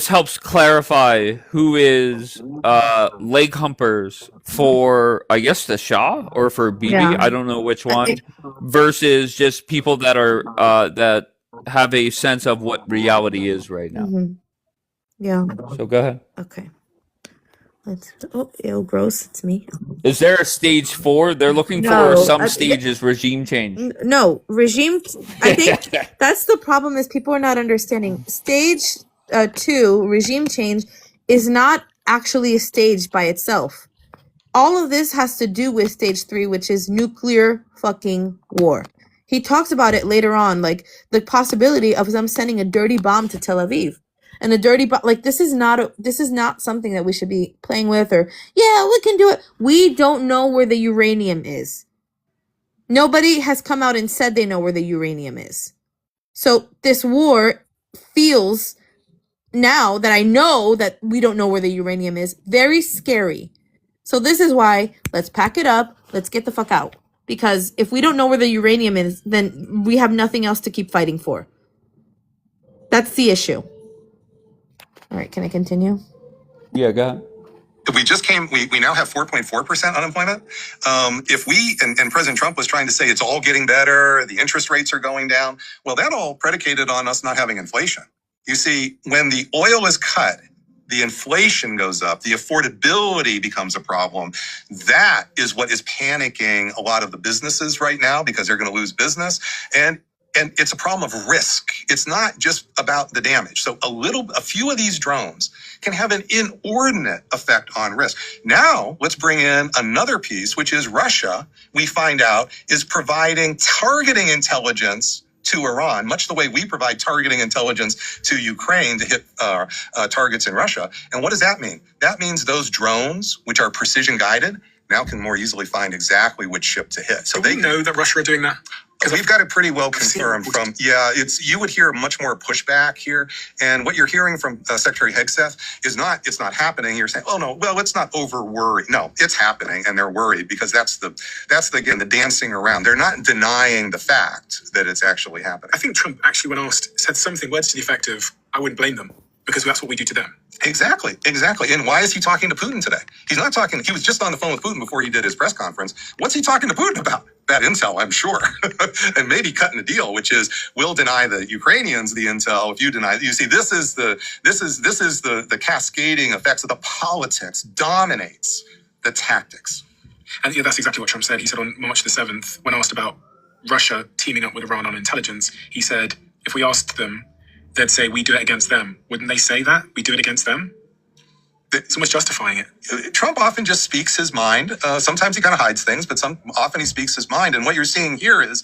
helps clarify who is leg humpers for, I guess, the Shah or for Bibi. Yeah. I don't know which one. Versus just people that are that have a sense of what reality is right now. Mhm. Yeah. So go ahead. Okay. Ew, gross. It's me. Is there a stage 4? They're looking No, for some I- stages regime change. No, regime. I think that's the problem, is people are not understanding. Stage 2, regime change, is not actually a stage by itself. All of this has to do with stage 3, which is nuclear fucking war. He talks about it later on, like the possibility of them sending a dirty bomb to Tel Aviv. and a dirty like this is not something that we should be playing with, or yeah, we can do it. We don't know where the uranium is. Nobody has come out and said they know where the uranium is. So this war feels, now that I know that we don't know where the uranium is, very scary. So this is why, let's pack it up, let's get the fuck out. Because if we don't know where the uranium is, then we have nothing else to keep fighting for. That's the issue. All right, can I continue? Yeah, go ahead. We now have 4.4% unemployment. If we, and President Trump was trying to say it's all getting better, the interest rates are going down. Well, that all predicated on us not having inflation. You see, when the oil is cut, the inflation goes up, the affordability becomes a problem. That is what is panicking a lot of the businesses right now, because they're going to lose business. And it's a problem of risk. It's not just about the damage. So a few of these drones can have an inordinate effect on risk. Now, let's bring in another piece, which is Russia, we find out, is providing targeting intelligence to Iran, much the way we provide targeting intelligence to Ukraine to hit targets in Russia. And what does that mean? That means those drones, which are precision guided, now can more easily find exactly which ship to hit. So they know that Russia are doing that. Because we've got it pretty well confirmed from, you would hear much more pushback here. And what you're hearing from Secretary Hegseth is it's not happening. You're saying, oh no, well, let's not over worry. No, it's happening, and they're worried because that's again, the dancing around. They're not denying the fact that it's actually happening. I think Trump actually, when asked, said something, words to the effect of, I wouldn't blame them because that's what we do to them. Exactly. And why is he talking to Putin today? He's not talking, he was just on the phone with Putin before he did his press conference. What's he talking to Putin about? That intel, I'm sure. And maybe cutting a deal, which is, we'll deny the Ukrainians the intel if you deny it. You see, this is the cascading effects of the politics dominates the tactics. And that's exactly what Trump said. He said on March the 7th, when asked about Russia teaming up with Iran on intelligence, he said, if we asked them, they'd say, we do it against them. Wouldn't they say that? We do it against them? It's almost justifying it. Trump often just speaks his mind. Sometimes he kind of hides things, but often he speaks his mind. And what you're seeing here is,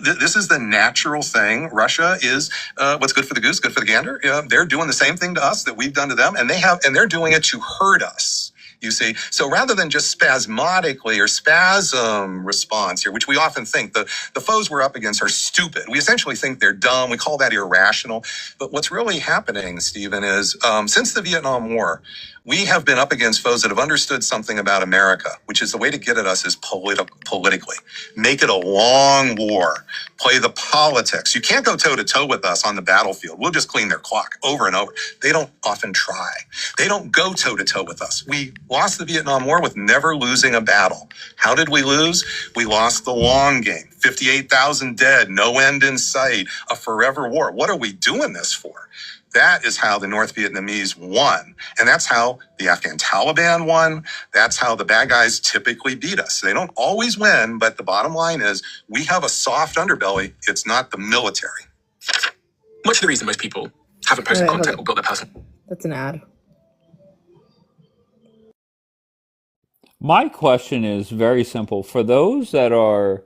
this is the natural thing. Russia is what's good for the goose, good for the gander. They're doing the same thing to us that we've done to them, and they're doing it to hurt us. You see, so rather than just spasmodically or spasm response here, which we often think the foes we're up against are stupid. We essentially think they're dumb. We call that irrational. But what's really happening, Stephen, is since the Vietnam War, we have been up against foes that have understood something about America, which is the way to get at us is politically. Make it a long war. Play the politics. You can't go toe-to-toe with us on the battlefield. We'll just clean their clock over and over. They don't often try. They don't go toe-to-toe with us. We lost the Vietnam War with never losing a battle. How did we lose? We lost the long game. 58,000 dead, no end in sight, a forever war. What are we doing this for? That is how the North Vietnamese won. And that's how the Afghan Taliban won. That's how the bad guys typically beat us. They don't always win, but the bottom line is we have a soft underbelly. It's not the military. Much of the reason most people haven't posted content or built their personal. That's an ad. My question is very simple. For those that are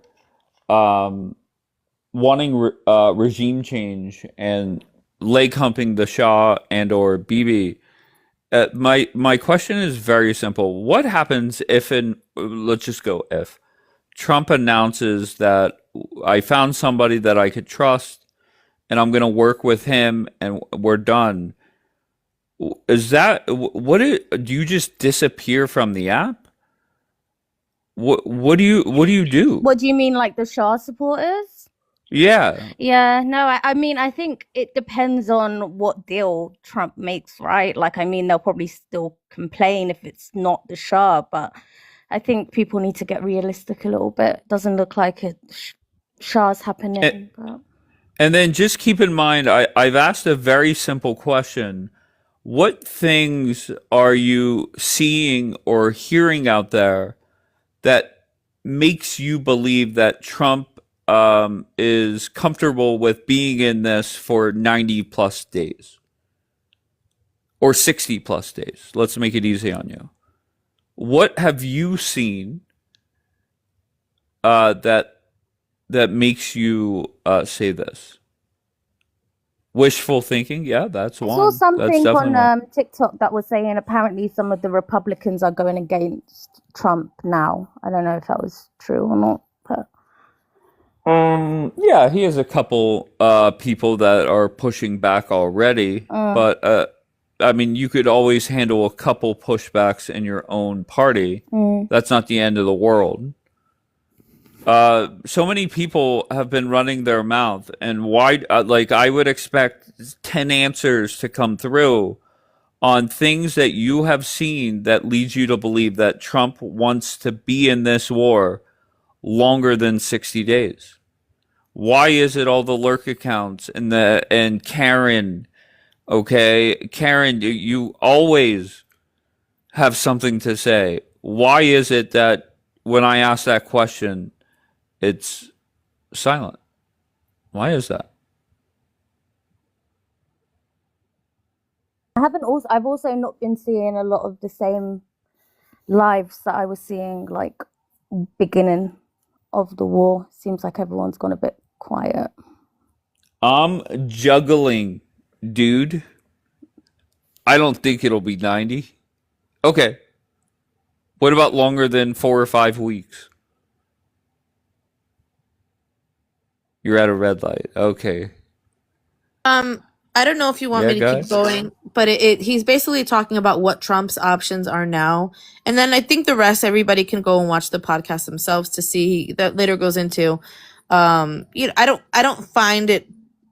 wanting regime change and leg humping the Shah and or Bibi, my question is very simple. What happens if let's just go if Trump announces that I found somebody that I could trust and I'm going to work with him and we're done? Is that do you just disappear from the app? What do you do? What do you mean, like the Shah supporters? Yeah. Yeah, no, I mean, I think it depends on what deal Trump makes, right? Like, I mean, they'll probably still complain if it's not the Shah, but I think people need to get realistic a little bit. Doesn't look like Shah's happening. And then just keep in mind, I've asked a very simple question. What things are you seeing or hearing out there that makes you believe that Trump is comfortable with being in this for 90 plus days or 60 plus days? Let's make it easy on you. What have you seen that makes you say this? Wishful thinking, yeah, that's I saw one. That's something definitely one. on TikTok that was saying apparently some of the Republicans are going against Trump now. I don't know if that was true or not, but Yeah, he has a couple people that are pushing back already, but I mean, you could always handle a couple pushbacks in your own party. That's not the end of the world. So many people have been running their mouth, and why? Like, I would expect 10 answers to come through on things that you have seen that leads you to believe that Trump wants to be in this war longer than 60 days. Why is it all the lurk accounts and Karen? Okay, Karen, you always have something to say. Why is it that when I ask that question, it's silent? Why is that? I've also not been seeing a lot of the same lives that I was seeing like beginning of the war. Seems like everyone's gone a bit quiet. I'm juggling, dude. I don't think it'll be 90. Okay. What about longer than 4 or 5 weeks? You're at a red light. Okay. I don't know if you want Yeah, me to keep guys? going, but he's basically talking about what Trump's options are now. And then I think the rest, everybody can go and watch the podcast themselves to see. That later goes into, I don't find it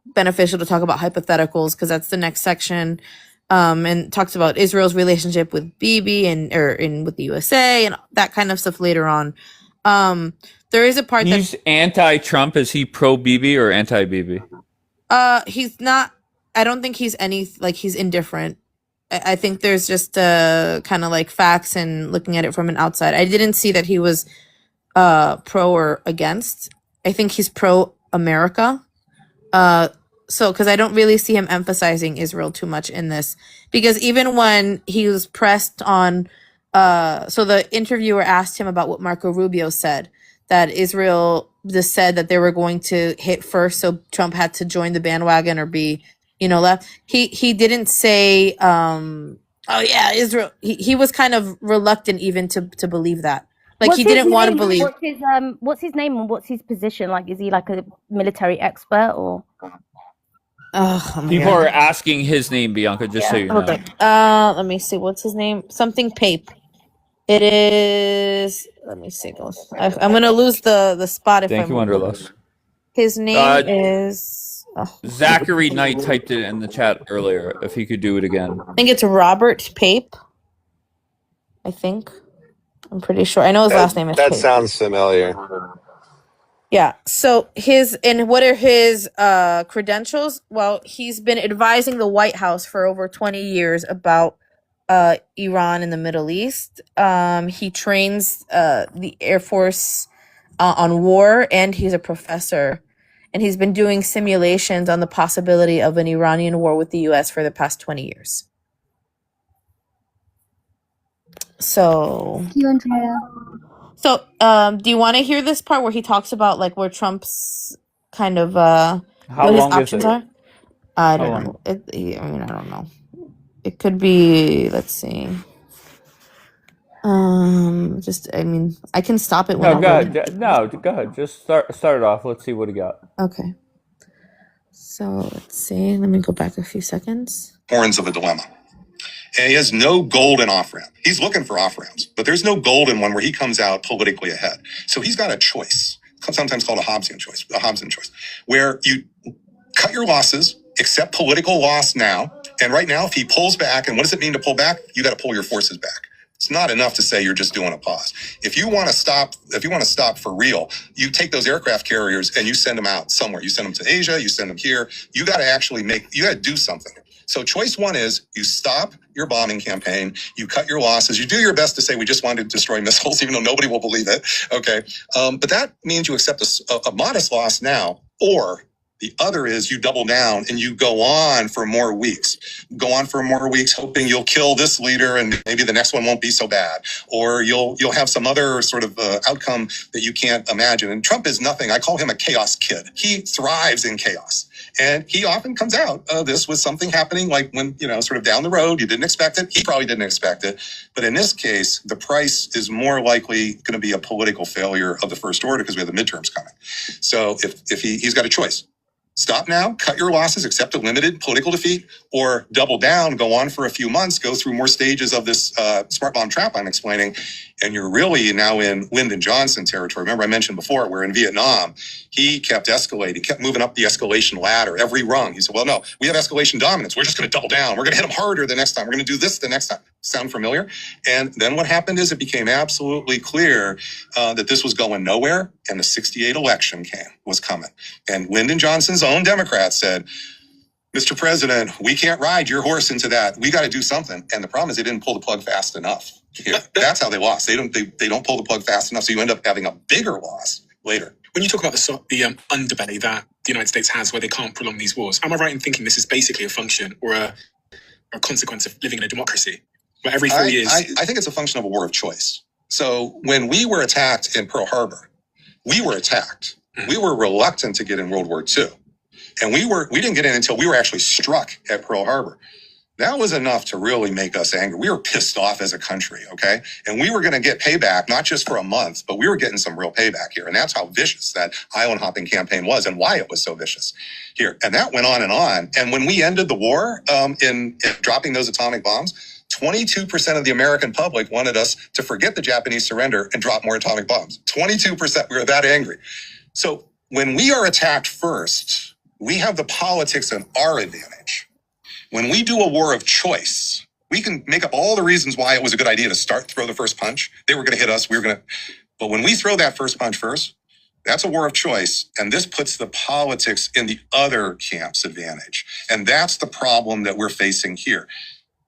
beneficial to talk about hypotheticals because that's the next section. And talks about Israel's relationship with Bibi and with the USA and that kind of stuff later on. There is a part He's anti-Trump. Is he pro-Bibi or anti-Bibi? He's not. I don't think he's he's indifferent. I think there's just kind of like facts and looking at it from an outside. I didn't see that he was pro or against. I think he's pro America. So because I don't really see him emphasizing Israel too much in this, because even when he was pressed on, so the interviewer asked him about what Marco Rubio said, that Israel just said that they were going to hit first, so Trump had to join the bandwagon or be, left. He didn't say, oh yeah, Israel. He was kind of reluctant even to believe that. Like What's he his didn't want to name? believe. What's his name and what's his position? Like, is he like a military expert or? Oh my People God. are asking his name, Bianca, just so you know. Okay. Let me see. What's his name? Something Pape. It is. Let me see. I'm gonna lose the spot if Thank I'm. you, Wanderlust. His name is. Zachary Knight typed it in the chat earlier. If he could do it again. I think it's Robert Pape. I think. I'm pretty sure. I know his last name is That Pape. sounds familiar. Yeah. So what are his credentials? Well, he's been advising the White House for over 20 years about Iran and the Middle East. He trains the Air Force on war, and he's a professor. And he's been doing simulations on the possibility of an Iranian war with the US for the past 20 years. So, Thank you, Andrea. So, do you want to hear this part where he talks about like where Trump's kind of How what his long is options it? are? I How don't long? know. I don't know. It could be. Let's see. I can stop it No, go whenever. ahead. No, go ahead. Just start it off. Let's see what he got. Okay. So let's see. Let me go back a few seconds. Horns of a dilemma. And he has no golden off ramp. He's looking for off ramps, but there's no golden one where he comes out politically ahead. So he's got a choice, sometimes called a Hobbesian choice, where you cut your losses, accept political loss now. And right now, if he pulls back, and what does it mean to pull back? You got to pull your forces back. It's not enough to say you're just doing a pause. If you want to stop for real, you take those aircraft carriers and you send them out somewhere. You send them to Asia, you send them here. You got to do something. So choice one is you stop your bombing campaign, you cut your losses, you do your best to say we just wanted to destroy missiles, even though nobody will believe it. Okay. But that means you accept a modest loss now, or The other is you double down and you go on for more weeks. Go on for more weeks, hoping you'll kill this leader and maybe the next one won't be so bad, or you'll have some other sort of outcome that you can't imagine. And Trump is nothing. I call him a chaos kid. He thrives in chaos. And he often comes out of this with something happening, like when, sort of down the road, you didn't expect it. He probably didn't expect it. But in this case, the price is more likely going to be a political failure of the first order because we have the midterms coming. So if he's got a choice. Stop now, cut your losses, accept a limited political defeat, or double down, go on for a few months, go through more stages of this smart bomb trap I'm explaining, and you're really now in Lyndon Johnson territory. Remember I mentioned before, where in Vietnam, he kept escalating, kept moving up the escalation ladder, every rung. He said, well, no, we have escalation dominance. We're just going to double down. We're going to hit them harder the next time. We're going to do this the next time. Sound familiar? And then what happened is it became absolutely clear that this was going nowhere, and the 68 election was coming. And Lyndon Johnson's own Democrats said, Mr. President, we can't ride your horse into that. We got to do something. And the problem is they didn't pull the plug fast enough. Here. That's how they lost. They don't pull the plug fast enough, so you end up having a bigger loss later. When you talk about the underbelly that the United States has where they can't prolong these wars, am I right in thinking this is basically a function or a consequence of living in a democracy? Where every 4 years... I think it's a function of a war of choice. So when we were attacked in Pearl Harbor, we were attacked. We were reluctant to get in World War II. And we didn't get in until we were actually struck at Pearl Harbor. That was enough to really make us angry. We were pissed off as a country, okay? And we were going to get payback, not just for a month, but we were getting some real payback here. And that's how vicious that island hopping campaign was and why it was so vicious here. And that went on. And when we ended the war in dropping those atomic bombs, 22% of the American public wanted us to forget the Japanese surrender and drop more atomic bombs. 22%. We were that angry. So when we are attacked first, we have the politics in our advantage. When we do a war of choice, we can make up all the reasons why it was a good idea to throw the first punch. They were going to hit us. But when we throw that first punch first, that's a war of choice. And this puts the politics in the other camp's advantage. And that's the problem that we're facing here.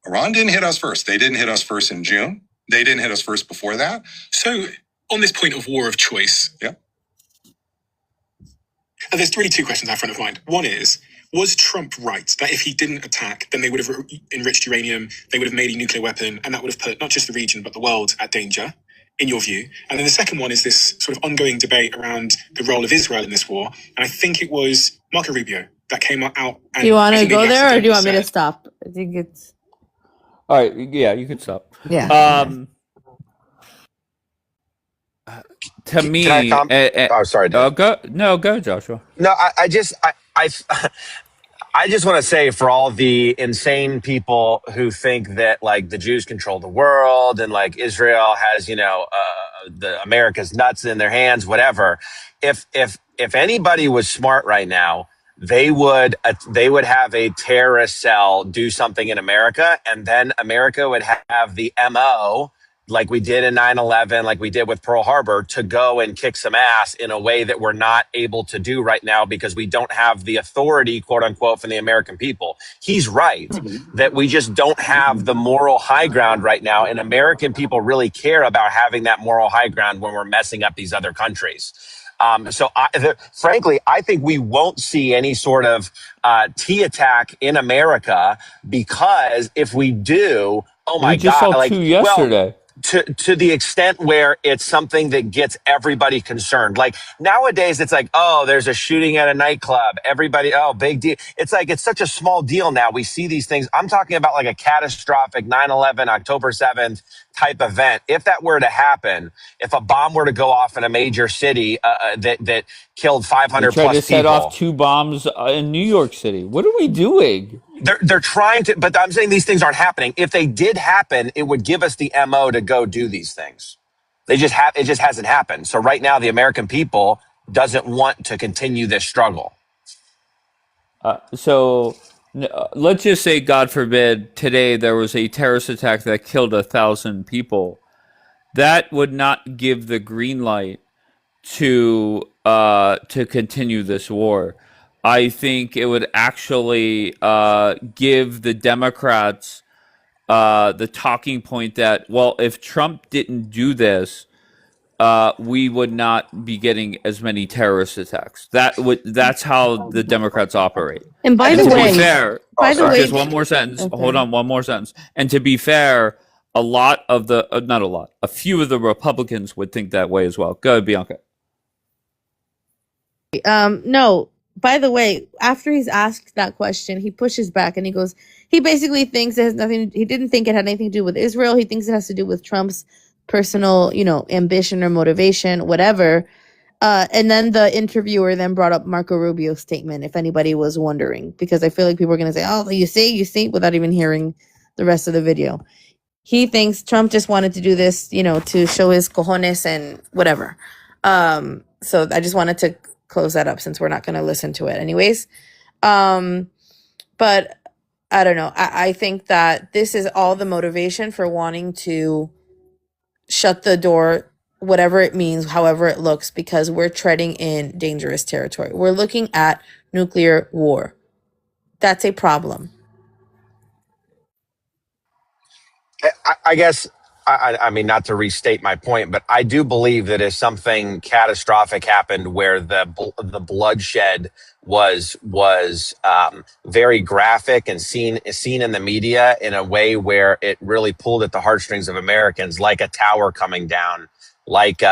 Iran didn't hit us first. They didn't hit us first in June. They didn't hit us first before that. So on this point of war of choice, yeah. And there's really two questions I have front of mind. One is, was Trump right that if he didn't attack, then they would have enriched uranium, they would have made a nuclear weapon, and that would have put not just the region, but the world at danger, in your view? And then the second one is this sort of ongoing debate around the role of Israel in this war. And I think it was Marco Rubio that came out. And Do you want I to think go he there or do you want me to said- stop? I think it's... All right, yeah, you can stop. Yeah. To me, Can I oh, sorry. Dave. Go, Joshua. No, I just want to say for all the insane people who think that like the Jews control the world and like Israel has, the America's nuts in their hands, whatever. If anybody was smart right now, they would have a terrorist cell do something in America, and then America would have the MO like we did in 9/11, like we did with Pearl Harbor, to go and kick some ass in a way that we're not able to do right now because we don't have the authority, quote unquote, from the American people. He's right that we just don't have the moral high ground right now. And American people really care about having that moral high ground when we're messing up these other countries. Frankly, I think we won't see any sort of T attack in America, because if we do, oh my We just God, saw two yesterday. to the extent where it's something that gets everybody concerned. Like nowadays, it's like, oh, there's a shooting at a nightclub. Everybody, oh, big deal. It's like, it's such a small deal now. We see these things. I'm talking about like a catastrophic 9/11, October 7th type event. If that were to happen, if a bomb were to go off in a major city that killed 500 They tried plus to set people. off 2 bombs in New York City. What are we doing? They're trying to, but I'm saying these things aren't happening. If they did happen, it would give us the MO to go do these things. It just hasn't happened. So right now, the American people doesn't want to continue this struggle. Let's just say, God forbid, today there was a terrorist attack that killed 1,000 people. That would not give the green light to continue this war. I think it would actually give the Democrats the talking point that, well, if Trump didn't do this, we would not be getting as many terrorist attacks. That's how the Democrats operate. And by And the to way, be fair, just one more sentence. Okay. Hold on, one more sentence. And to be fair, a lot of the not a lot, a few of the Republicans would think that way as well. Go ahead, Bianca. No, by the way, after he's asked that question, he pushes back and he goes, he basically thinks it has nothing, he didn't think it had anything to do with Israel. He thinks it has to do with Trump's personal, ambition or motivation, whatever. And then the interviewer then brought up Marco Rubio's statement, if anybody was wondering, because I feel like people are going to say, oh, you see, without even hearing the rest of the video. He thinks Trump just wanted to do this, to show his cojones and whatever. So I just wanted to close that up since we're not going to listen to it anyways. But I don't know. I think that this is all the motivation for wanting to shut the door, whatever it means, however it looks, because we're treading in dangerous territory. We're looking at nuclear war. That's a problem. I guess, I mean, not to restate my point, but I do believe that if something catastrophic happened where the bloodshed was very graphic and seen in the media in a way where it really pulled at the heartstrings of Americans, like a tower coming down, like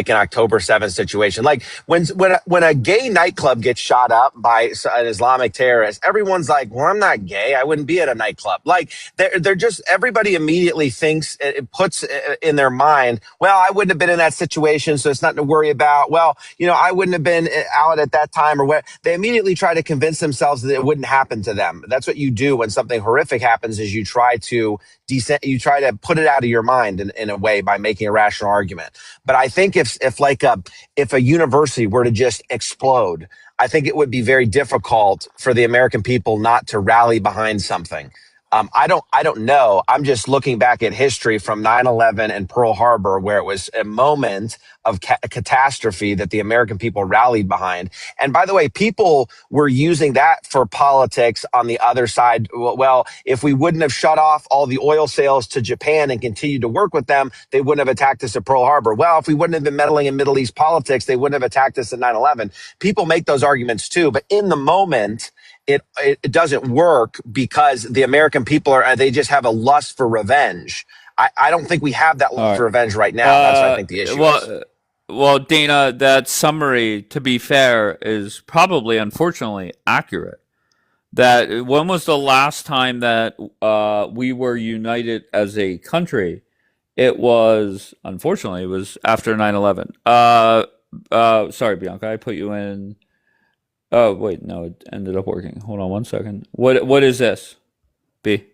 an October 7th situation. Like when a gay nightclub gets shot up by an Islamic terrorist, everyone's like, well, I'm not gay. I wouldn't be at a nightclub. Like they're just, everybody immediately thinks, it puts in their mind, well, I wouldn't have been in that situation, so it's nothing to worry about. Well, I wouldn't have been out at that time or what. They immediately try to convince themselves that it wouldn't happen to them. That's what you do when something horrific happens, is you try to put it out of your mind in a way by making a rational argument. But I think if a university were to just explode, I think it would be very difficult for the American people not to rally behind something. I don't know. I'm just looking back at history from 9/11 and Pearl Harbor, where it was a moment of catastrophe that the American people rallied behind. And by the way, people were using that for politics on the other side. Well, if we wouldn't have shut off all the oil sales to Japan and continued to work with them, they wouldn't have attacked us at Pearl Harbor. Well, if we wouldn't have been meddling in Middle East politics, they wouldn't have attacked us at 9/11. People make those arguments too, but in the moment, it doesn't work because the American people they just have a lust for revenge. I don't think we have that lust for revenge right now. That's what I think the issue is. Well, Dana, that summary, to be fair, is probably, unfortunately, accurate. That when was the last time that we were united as a country? It was, unfortunately, it was after 9/11. Sorry, Bianca, I put you in. Oh, wait, no, it ended up working. Hold on one second. What is this? B?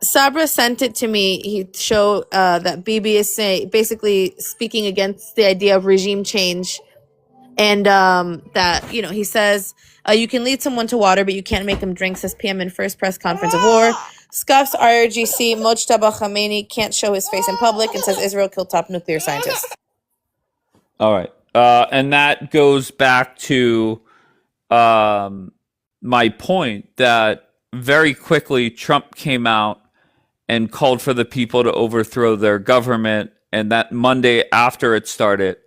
Sabra sent it to me. He showed that BB is basically speaking against the idea of regime change. And that, he says, you can lead someone to water, but you can't make them drink, says PM in first press conference of war. Scuffs IRGC, Mojtaba Khamenei can't show his face in public, and says Israel killed top nuclear scientist. All right. And that goes back to my point that very quickly Trump came out and called for the people to overthrow their government. And that Monday after it started,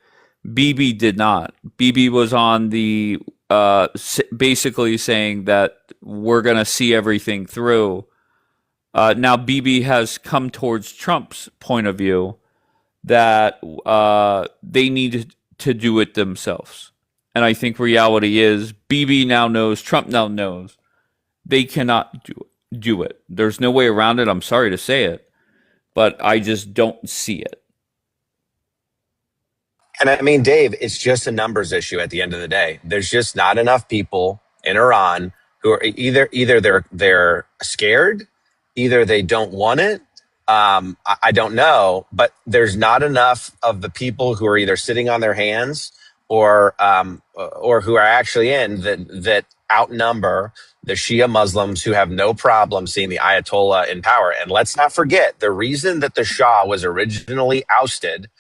Bibi did not. Bibi was on the basically saying that we're going to see everything through. Now Bibi has come towards Trump's point of view that they needed to do it themselves. And I think reality is Bibi now knows, Trump now knows, they cannot do it. There's no way around it. I'm sorry to say it, but I just don't see it. And I mean, Dave, it's just a numbers issue at the end of the day. There's just not enough people in Iran who are either they're scared, either they don't want it. I don't know, but there's not enough of the people who are either sitting on their hands or who are actually in that outnumber the Shia Muslims who have no problem seeing the Ayatollah in power. And let's not forget, the reason that the Shah was originally ousted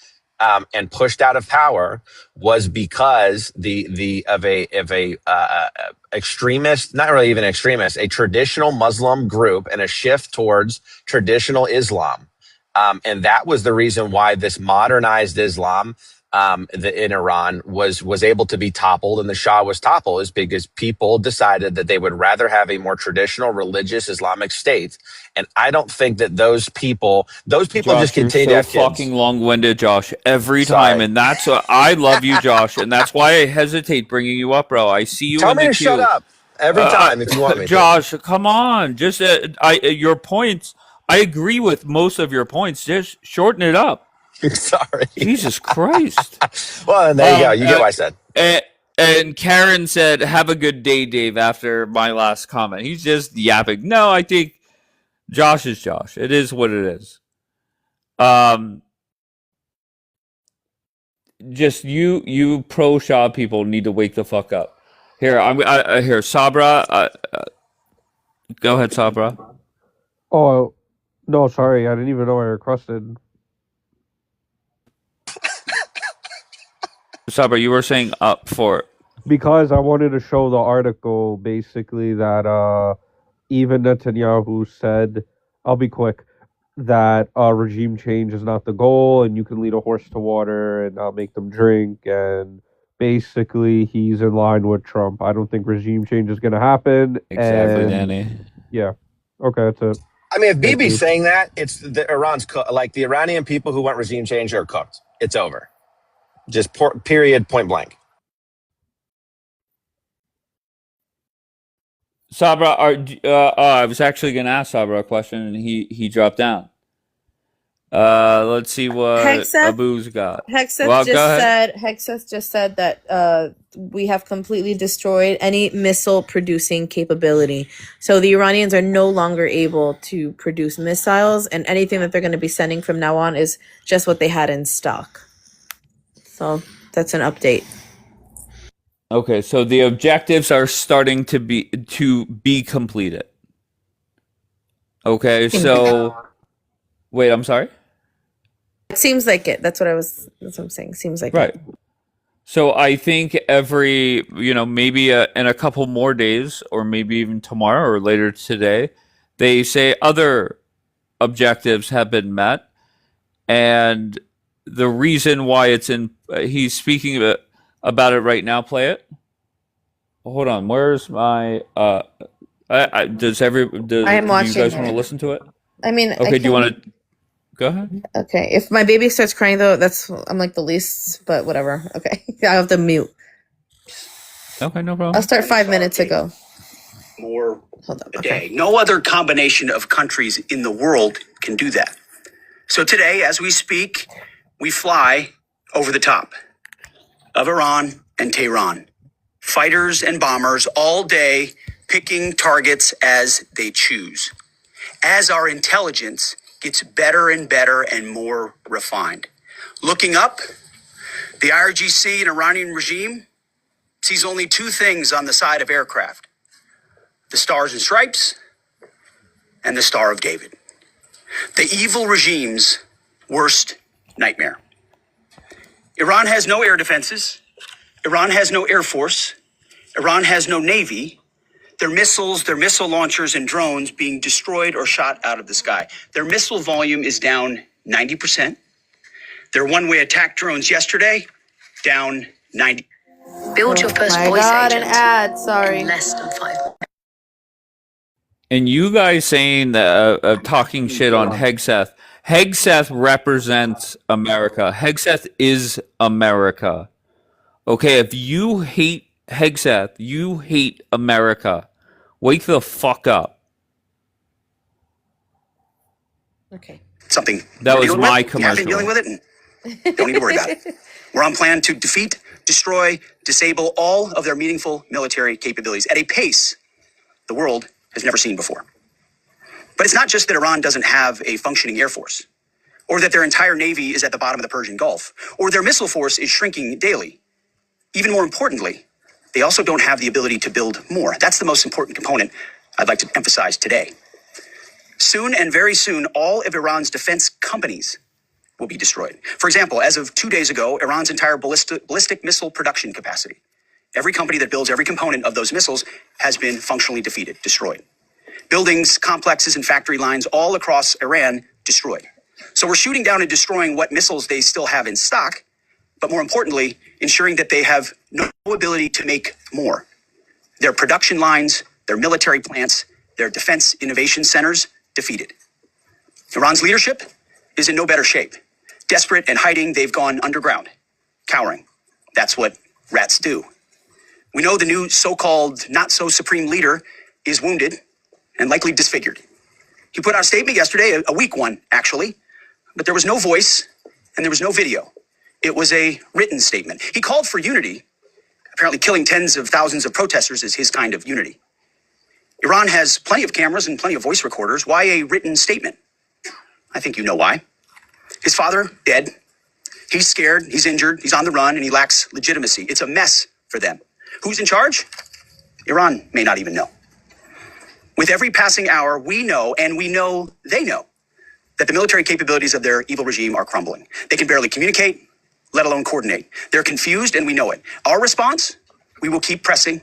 and pushed out of power was because of a extremist, not really even extremist, a traditional Muslim group and a shift towards traditional Islam And that was the reason why this modernized Islam in Iran was able to be toppled, and the Shah was toppled, is because people decided that they would rather have a more traditional religious Islamic state. And I don't think that those people Josh, just you're continue to so have kids. fucking long-winded, Josh, every Sorry. time, and that's I love you, Josh, and that's why I hesitate bringing you up, bro. I see you Tell in me the to queue. shut up every time if you want me to. Josh, come on, just your points. I agree with most of your points. Just shorten it up. Sorry. Jesus Christ. Well, there you go. You get what I said. And Karen said, "Have a good day, Dave." After my last comment, he's just yapping. No, I think Josh is Josh. It is what it is. Just you pro Shah people need to wake the fuck up. Here, here, Sabra. Go ahead, Sabra. Oh, no, sorry. I didn't even know I requested. Sabra, you were saying up for Because I wanted to show the article, basically, that even Netanyahu said, I'll be quick, that regime change is not the goal, and you can lead a horse to water and not make them drink, and basically he's in line with Trump. I don't think regime change is going to happen. Exactly, and Danny. Yeah. Okay, that's it. I mean, if Thank Bibi's you. saying that, it's the Iran's like the Iranian people who want regime change are cooked. It's over. Just period, point blank. Sabra, I was actually going to ask Sabra a question, and he dropped down. Let's see what Abu's got. Hexeth just said that we have completely destroyed any missile producing capability. So the Iranians are no longer able to produce missiles, and anything that they're going to be sending from now on is just what they had in stock. So that's an update. Okay, so the objectives are starting to be completed. Okay, so wait, I'm sorry? It seems like it. That's what I'm saying. Seems like right. it. So I think every, maybe in a couple more days, or maybe even tomorrow or later today, they say other objectives have been met. And the reason why it's in, he's speaking about it right now. Play it. Hold on. Where's my, does I am do you watching guys it. want to listen to it? I mean, Okay, do you want to, go ahead. Okay, if my baby starts crying though, I'm like the least, but whatever. Okay, I have to mute. Okay, no problem. I'll start 5 minutes ago. More a day. No other combination of countries in the world can do that. So today, as we speak, we fly over the top of Iran and Tehran. Fighters and bombers all day picking targets as they choose. As our intelligence gets better and better and more refined. Looking up, the IRGC and Iranian regime sees only two things on the side of aircraft: the stars and stripes and the Star of David. The evil regime's worst nightmare. Iran has no air defenses. Iran has no air force. Iran has no navy. Their missiles, their missile launchers and drones being destroyed or shot out of the sky. Their missile volume is down 90%. Their one-way attack drones yesterday, down 90%. Build your first voice agent. An ad. Sorry. Less than 5. And you guys saying that talking shit on Hegseth. Hegseth represents America. Hegseth is America. Okay, if you hate Hegseth, you hate America. Wake the fuck up. Okay. Something that was my I've been commercial. dealing with it and don't need to worry about it. We're on plan to defeat, destroy, disable all of their meaningful military capabilities at a pace the world has never seen before. But it's not just that Iran doesn't have a functioning air force, or that their entire navy is at the bottom of the Persian Gulf, or their missile force is shrinking daily. Even more importantly, they also don't have the ability to build more. That's the most important component I'd like to emphasize today. Soon and very soon, all of Iran's defense companies will be destroyed. For example, as of 2 days ago, Iran's entire ballistic missile production capacity, every company that builds every component of those missiles, has been functionally defeated, destroyed. Buildings, complexes, and factory lines all across Iran destroyed. So we're shooting down and destroying what missiles they still have in stock, but more importantly, ensuring that they have no ability to make more. Their production lines, their military plants, their defense innovation centers defeated. Iran's leadership is in no better shape. Desperate and hiding, they've gone underground, cowering. That's what rats do. We know the new so-called not-so-supreme leader is wounded and likely disfigured. He put out a statement yesterday, a weak one, actually, but there was no voice and there was no video. It was a written statement. He called for unity. Apparently killing tens of thousands of protesters is his kind of unity. Iran has plenty of cameras and plenty of voice recorders. Why a written statement? I think you know why. His father, dead. He's scared, he's injured, he's on the run, and he lacks legitimacy. It's a mess for them. Who's in charge? Iran may not even know. With every passing hour, we know, and we know they know, that the military capabilities of their evil regime are crumbling. They can barely communicate, let alone coordinate. They're confused, and we know it. Our response? We will keep pressing.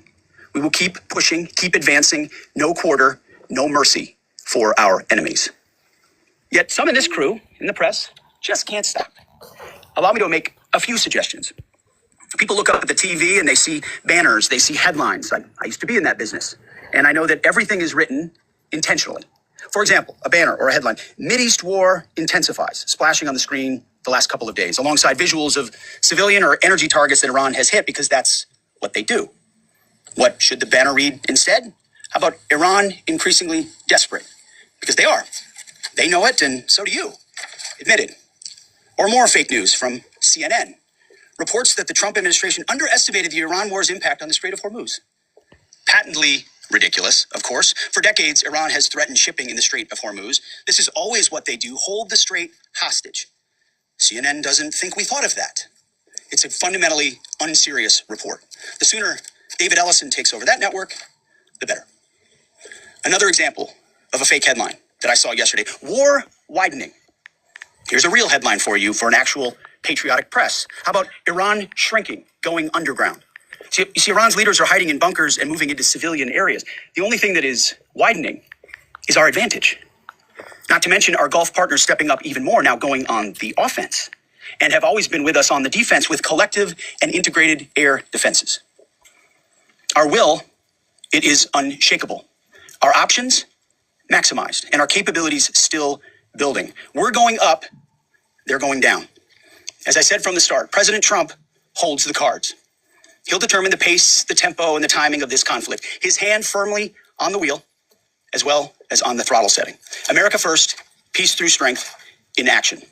We will keep pushing, keep advancing. No quarter, no mercy for our enemies. Yet some in this crew, in the press, just can't stop. Allow me to make a few suggestions. People look up at the TV and they see banners, they see headlines. I used to be in that business. And I know that everything is written intentionally. For example, a banner or a headline, Mideast war intensifies, splashing on the screen the last couple of days, alongside visuals of civilian or energy targets that Iran has hit, because that's what they do. What should the banner read instead? How about Iran increasingly desperate? Because they are. They know it, and so do you. Admitted. Or more fake news from CNN. Reports that the Trump administration underestimated the Iran war's impact on the Strait of Hormuz. Patently ridiculous, of course. For decades, Iran has threatened shipping in the Strait of Hormuz. This is always what they do, hold the strait hostage. CNN doesn't think we thought of that. It's a fundamentally unserious report. The sooner David Ellison takes over that network, the better. Another example of a fake headline that I saw yesterday, war widening. Here's a real headline for you for an actual patriotic press. How about Iran shrinking, going underground? You see, Iran's leaders are hiding in bunkers and moving into civilian areas. The only thing that is widening is our advantage. Not to mention our Gulf partners stepping up even more, now going on the offense, and have always been with us on the defense with collective and integrated air defenses. Our will, it is unshakable. Our options, maximized, and our capabilities still building. We're going up, they're going down. As I said from the start, President Trump holds the cards. He'll determine the pace, the tempo, and the timing of this conflict. His hand firmly on the wheel, as well as on the throttle setting. America first, peace through strength, in action.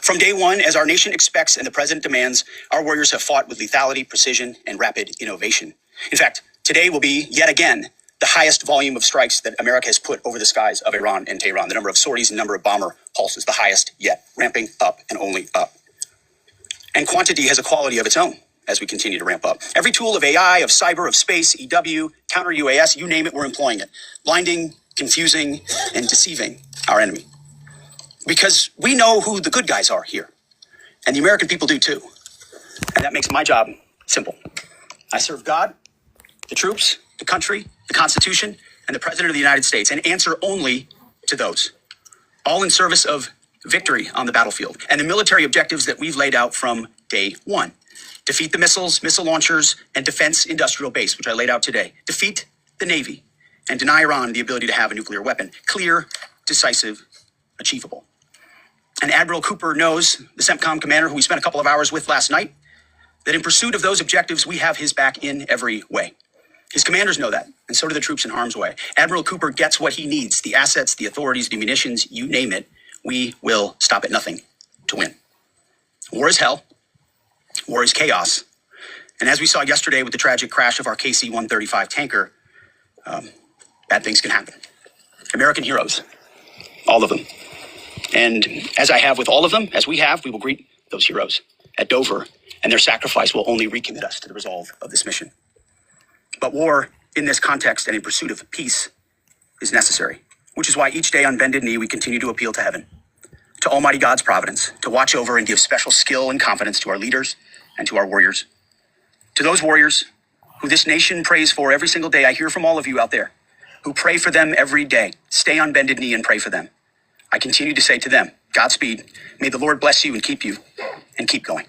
From day one, as our nation expects and the president demands, our warriors have fought with lethality, precision, and rapid innovation. In fact, today will be, yet again, the highest volume of strikes that America has put over the skies of Iran and Tehran. The number of sorties and number of bomber pulses, the highest yet, ramping up and only up. And quantity has a quality of its own as we continue to ramp up. Every tool of AI, of cyber, of space, EW, counter UAS, you name it, we're employing it. Blinding, confusing, and deceiving our enemy. Because we know who the good guys are here. And the American people do too. And that makes my job simple. I serve God, the troops, the country, the Constitution, and the President of the United States, and answer only to those. All in service of victory on the battlefield and the military objectives that we've laid out from day one. Defeat the missiles, missile launchers, and defense industrial base, which I laid out today. Defeat the Navy and deny Iran the ability to have a nuclear weapon. Clear, decisive, achievable. And Admiral Cooper knows, the CENTCOM commander who we spent a couple of hours with last night, that in pursuit of those objectives, we have his back in every way. His commanders know that, and so do the troops in harm's way. Admiral Cooper gets what he needs, the assets, the authorities, the munitions, you name it. We will stop at nothing to win. War is hell. War is chaos. And as we saw yesterday with the tragic crash of our KC-135 tanker, bad things can happen. American heroes, all of them. And as I have with all of them, as we have, we will greet those heroes at Dover, and their sacrifice will only recommit us to the resolve of this mission. But war in this context and in pursuit of peace is necessary, which is why each day on bended knee, we continue to appeal to heaven, to Almighty God's providence, to watch over and give special skill and confidence to our leaders and to our warriors. To those warriors who this nation prays for every single day, I hear from all of you out there who pray for them every day. Stay on bended knee and pray for them. I continue to say to them, Godspeed. May the Lord bless you and keep you, and keep going.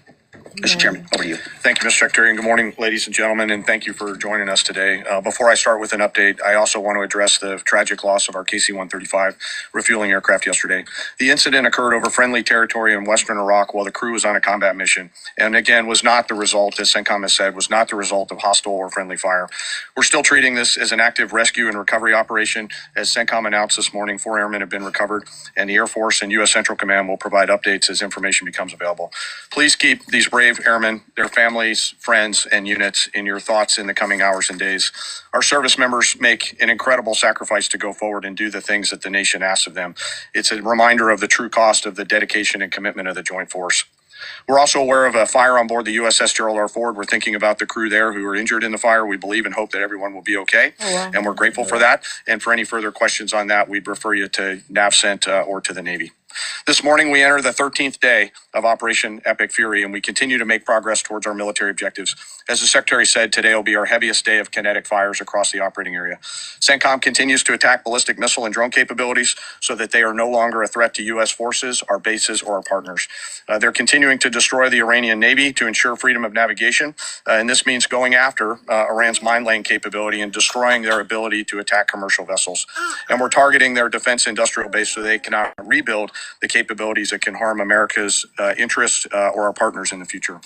Mr. Chairman, over to you. Thank you, Mr. Secretary, and good morning, ladies and gentlemen, and thank you for joining us today. Before I start with an update, I also want to address the tragic loss of our KC-135 refueling aircraft yesterday. The incident occurred over friendly territory in western Iraq while the crew was on a combat mission, and again, was not the result, as CENTCOM has said, was not the result of hostile or friendly fire. We're still treating this as an active rescue and recovery operation. As CENTCOM announced this morning, 4 airmen have been recovered, and the Air Force and U.S. Central Command will provide updates as information becomes available. Please keep these brave airmen, their families, friends, and units in your thoughts in the coming hours and days. Our service members make an incredible sacrifice to go forward and do the things that the nation asks of them. It's a reminder of the true cost of the dedication and commitment of the Joint Force. We're also aware of a fire on board the USS Gerald R. Ford. We're thinking about the crew there who were injured in the fire. We believe and hope that everyone will be okay, and we're grateful for that. And for any further questions on that, we'd refer you to NAVCENT or to the Navy. This morning, we enter the 13th day of Operation Epic Fury, and we continue to make progress towards our military objectives. As the Secretary said, today will be our heaviest day of kinetic fires across the operating area. CENTCOM continues to attack ballistic missile and drone capabilities so that they are no longer a threat to U.S. forces, our bases, or our partners. They're continuing to destroy the Iranian Navy to ensure freedom of navigation, and this means going after Iran's mine laying capability and destroying their ability to attack commercial vessels. And we're targeting their defense industrial base so they cannot rebuild the capabilities that can harm America's interests or our partners in the future.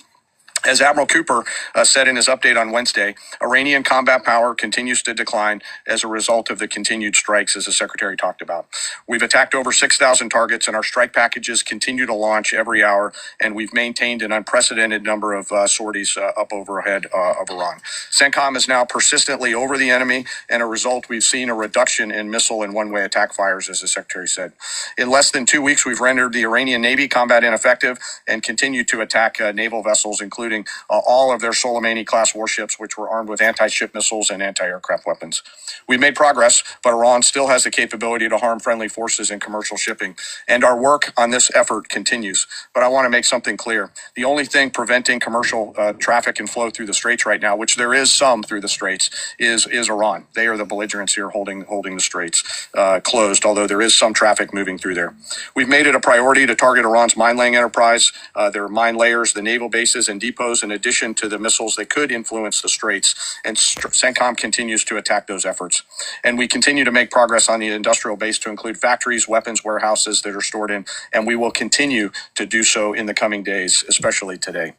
As Admiral Cooper said in his update on Wednesday, Iranian combat power continues to decline as a result of the continued strikes, as the Secretary talked about. We've attacked over 6,000 targets, and our strike packages continue to launch every hour, and we've maintained an unprecedented number of sorties up overhead of Iran. CENTCOM is now persistently over the enemy, and a result, we've seen a reduction in missile and one-way attack fires, as the Secretary said. In less than 2 weeks, we've rendered the Iranian Navy combat ineffective and continue to attack naval vessels, including all of their Soleimani-class warships, which were armed with anti-ship missiles and anti-aircraft weapons. We've made progress, but Iran still has the capability to harm friendly forces in commercial shipping, and our work on this effort continues. But I want to make something clear. The only thing preventing commercial traffic and flow through the Straits right now, which there is some through the Straits, is Iran. They are the belligerents here holding the Straits closed, although there is some traffic moving through there. We've made it a priority to target Iran's mine-laying enterprise, their mine layers, the naval bases, and depots, in addition to the missiles that could influence the Straits, and CENTCOM continues to attack those efforts. And we continue to make progress on the industrial base to include factories, weapons, warehouses that are stored in, and we will continue to do so in the coming days, especially today.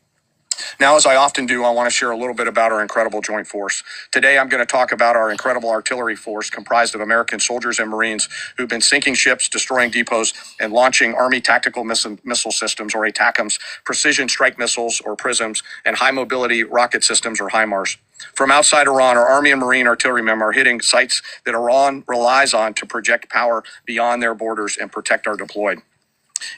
Now, as I often do, I want to share a little bit about our incredible joint force. Today, I'm going to talk about our incredible artillery force comprised of American soldiers and Marines who've been sinking ships, destroying depots, and launching Army tactical missile systems, or ATACMS, precision strike missiles, or PRISMs, and high-mobility rocket systems, or HIMARS. From outside Iran, our Army and Marine artillerymen are hitting sites that Iran relies on to project power beyond their borders and protect our deployed.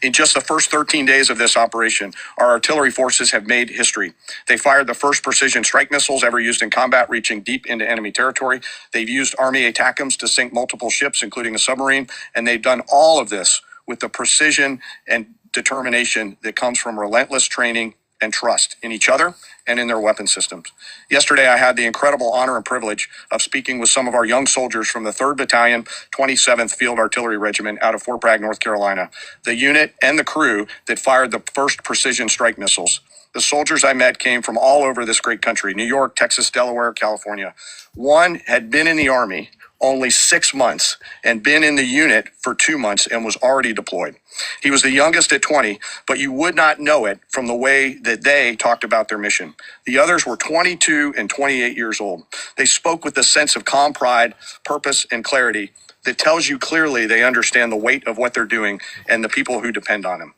In just the first 13 days of this operation, our artillery forces have made history. They fired the first precision strike missiles ever used in combat, reaching deep into enemy territory. They've used Army ATACMS to sink multiple ships, including a submarine, and they've done all of this with the precision and determination that comes from relentless training and trust in each other and in their weapon systems. Yesterday, I had the incredible honor and privilege of speaking with some of our young soldiers from the 3rd Battalion, 27th Field Artillery Regiment out of Fort Bragg, North Carolina, the unit and the crew that fired the first precision strike missiles. The soldiers I met came from all over this great country: New York, Texas, Delaware, California. One had been in the Army only 6 months and been in the unit for 2 months and was already deployed. He was the youngest at 20, but you would not know it from the way that they talked about their mission. The others were 22 and 28 years old. They spoke with a sense of calm pride, purpose, and clarity that tells you clearly they understand the weight of what they're doing and the people who depend on them.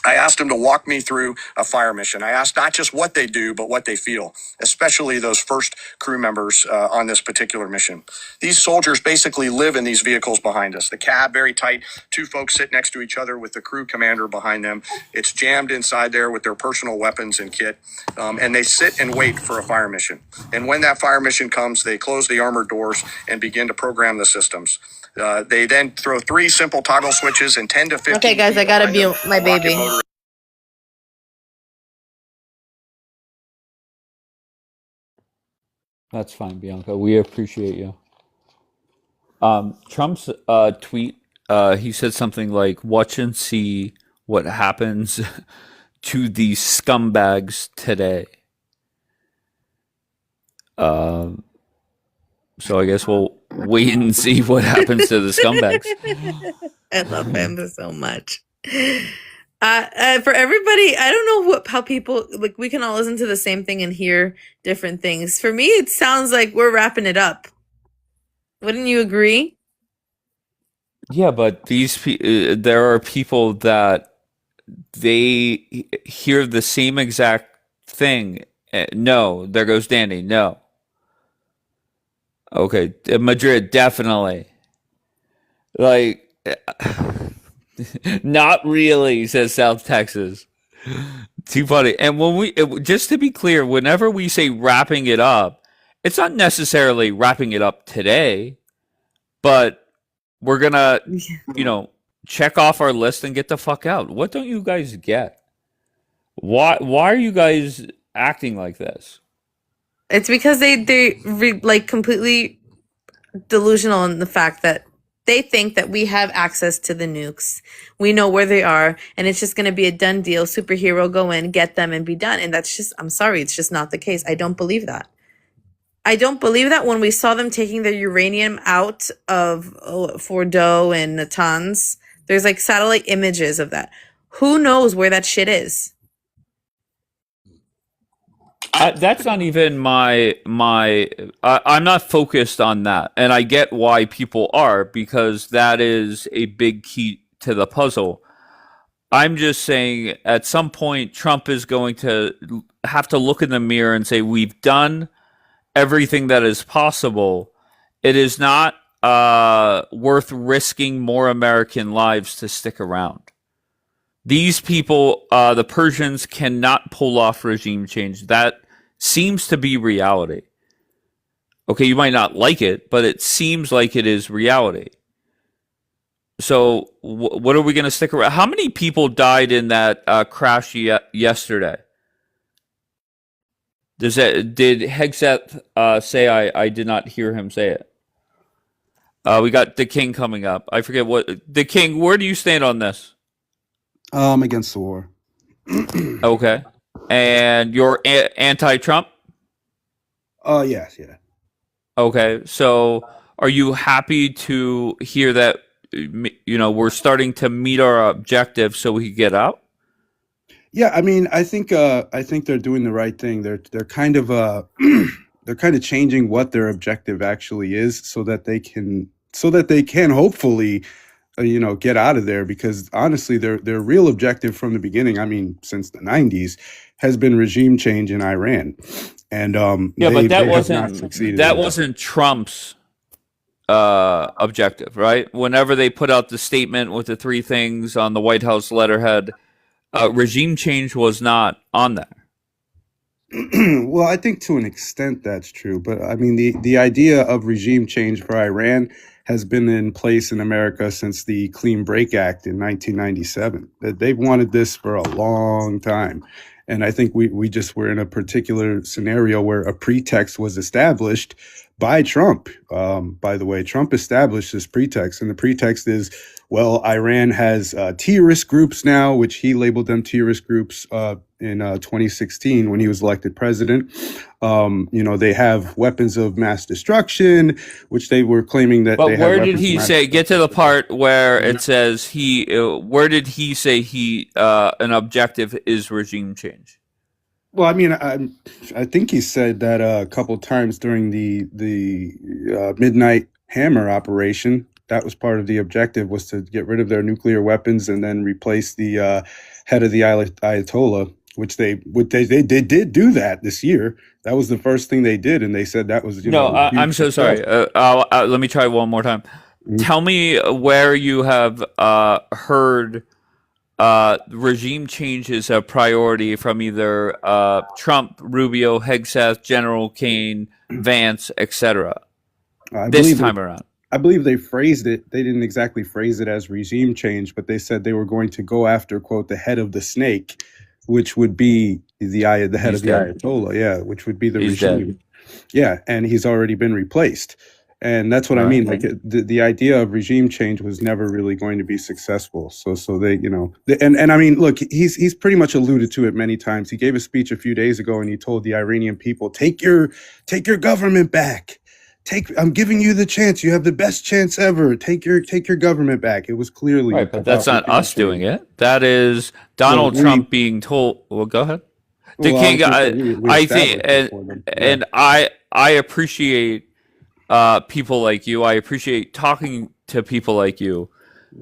I asked them to walk me through a fire mission. I asked not just what they do, but what they feel, especially those first crew members on this particular mission. These soldiers basically live in these vehicles behind us. The cab, very tight, 2 folks sit next to each other with the crew commander behind them. It's jammed inside there with their personal weapons and kit, and they sit and wait for a fire mission. And when that fire mission comes, they close the armored doors and begin to program the systems. They then throw 3 simple toggle switches and 10 to 15. Okay, guys, I gotta mute my baby. That's fine, Bianca. We appreciate you. Trump's tweet, he said something like, "Watch and see what happens to these scumbags today. So I guess we'll wait and see what happens to the scumbags. I love him so much. For everybody, I don't know how people, like, we can all listen to the same thing and hear different things. For me, it sounds like we're wrapping it up. Wouldn't you agree? Yeah, but there are people that they hear the same exact thing. No, there goes Danny. No. Okay, Madrid, definitely. Like, not really, says South Texas. Too funny. And just to be clear, whenever we say wrapping it up, it's not necessarily wrapping it up today, but we're gonna, check off our list and get the fuck out. What don't you guys get? Why are you guys acting like this? It's because they like completely delusional in the fact that they think that we have access to the nukes. We know where they are, and it's just going to be a done deal. Superhero, go in, get them, and be done. And that's just, I'm sorry, it's just not the case. I don't believe that. I don't believe that when we saw them taking the uranium out of Fordo and Natanz. There's like satellite images of that. Who knows where that shit is? That's not even my. I'm not focused on that, and I get why people are, because that is a big key to the puzzle. I'm just saying, at some point, Trump is going to have to look in the mirror and say, "We've done everything that is possible. It is not worth risking more American lives to stick around." These people, the Persians, cannot pull off regime change. That seems to be reality. Okay, you might not like it, but it seems like it is reality. So what are we going to stick around? How many people died in that crash yesterday? Did Hegseth say? I did not hear him say it. We got the King coming up. I forget what the King. Where do you stand on this? Against the war. Okay. And you're anti-Trump? Yes, yeah. Okay. So are you happy to hear that, we're starting to meet our objective so we can get out? Yeah, I mean, I think they're doing the right thing. They're kind of they're kind of changing what their objective actually is so that they can hopefully get out of there, because honestly their real objective from the beginning, I mean, since the 90s, has been regime change in Iran. And but that wasn't Trump's objective, right? Whenever they put out the statement with the three things on the White House letterhead, regime change was not on there. Well, I think to an extent that's true, but I mean the idea of regime change for Iran has been in place in America since the Clean Break Act in 1997. They've wanted this for a long time. And I think we just were in a particular scenario where a pretext was established by Trump. By the way, Trump established this pretext, and the pretext is, well, Iran has terrorist groups now, which he labeled them terrorist groups in 2016 when he was elected president. They have weapons of mass destruction, which they were claiming that. But where did he say? Get to the part where it says where did he say an objective is regime change? Well, I mean, I think he said that a couple of times during the Midnight Hammer operation. That was part of the objective, was to get rid of their nuclear weapons and then replace the head of the Ayatollah, which they did do that this year. That was the first thing they did, and they said that was I'm so sorry. Let me try one more time. Mm-hmm. Tell me where you have heard regime change is a priority from either Trump, Rubio, Hegseth, General Kane, Vance, etc. This time around. I believe they phrased it. They didn't exactly phrase it as regime change, but they said they were going to go after, quote, the head of the snake, which would be the head of the Ayatollah. Yeah, which would be the regime. Dead. Yeah, and he's already been replaced. And that's what I All mean. right. Like the idea of regime change was never really going to be successful. So they, and I mean, look, he's pretty much alluded to it many times. He gave a speech a few days ago and he told the Iranian people, take your government back. I'm giving you the chance. You have the best chance ever. Take your government back. It was clearly Right, but that's not about regime us doing change. it. That is Donald Trump being told. Well, go ahead. The Well, I king. was gonna say we I think, established before them. Yeah. and I appreciate people like you. I appreciate talking to people like you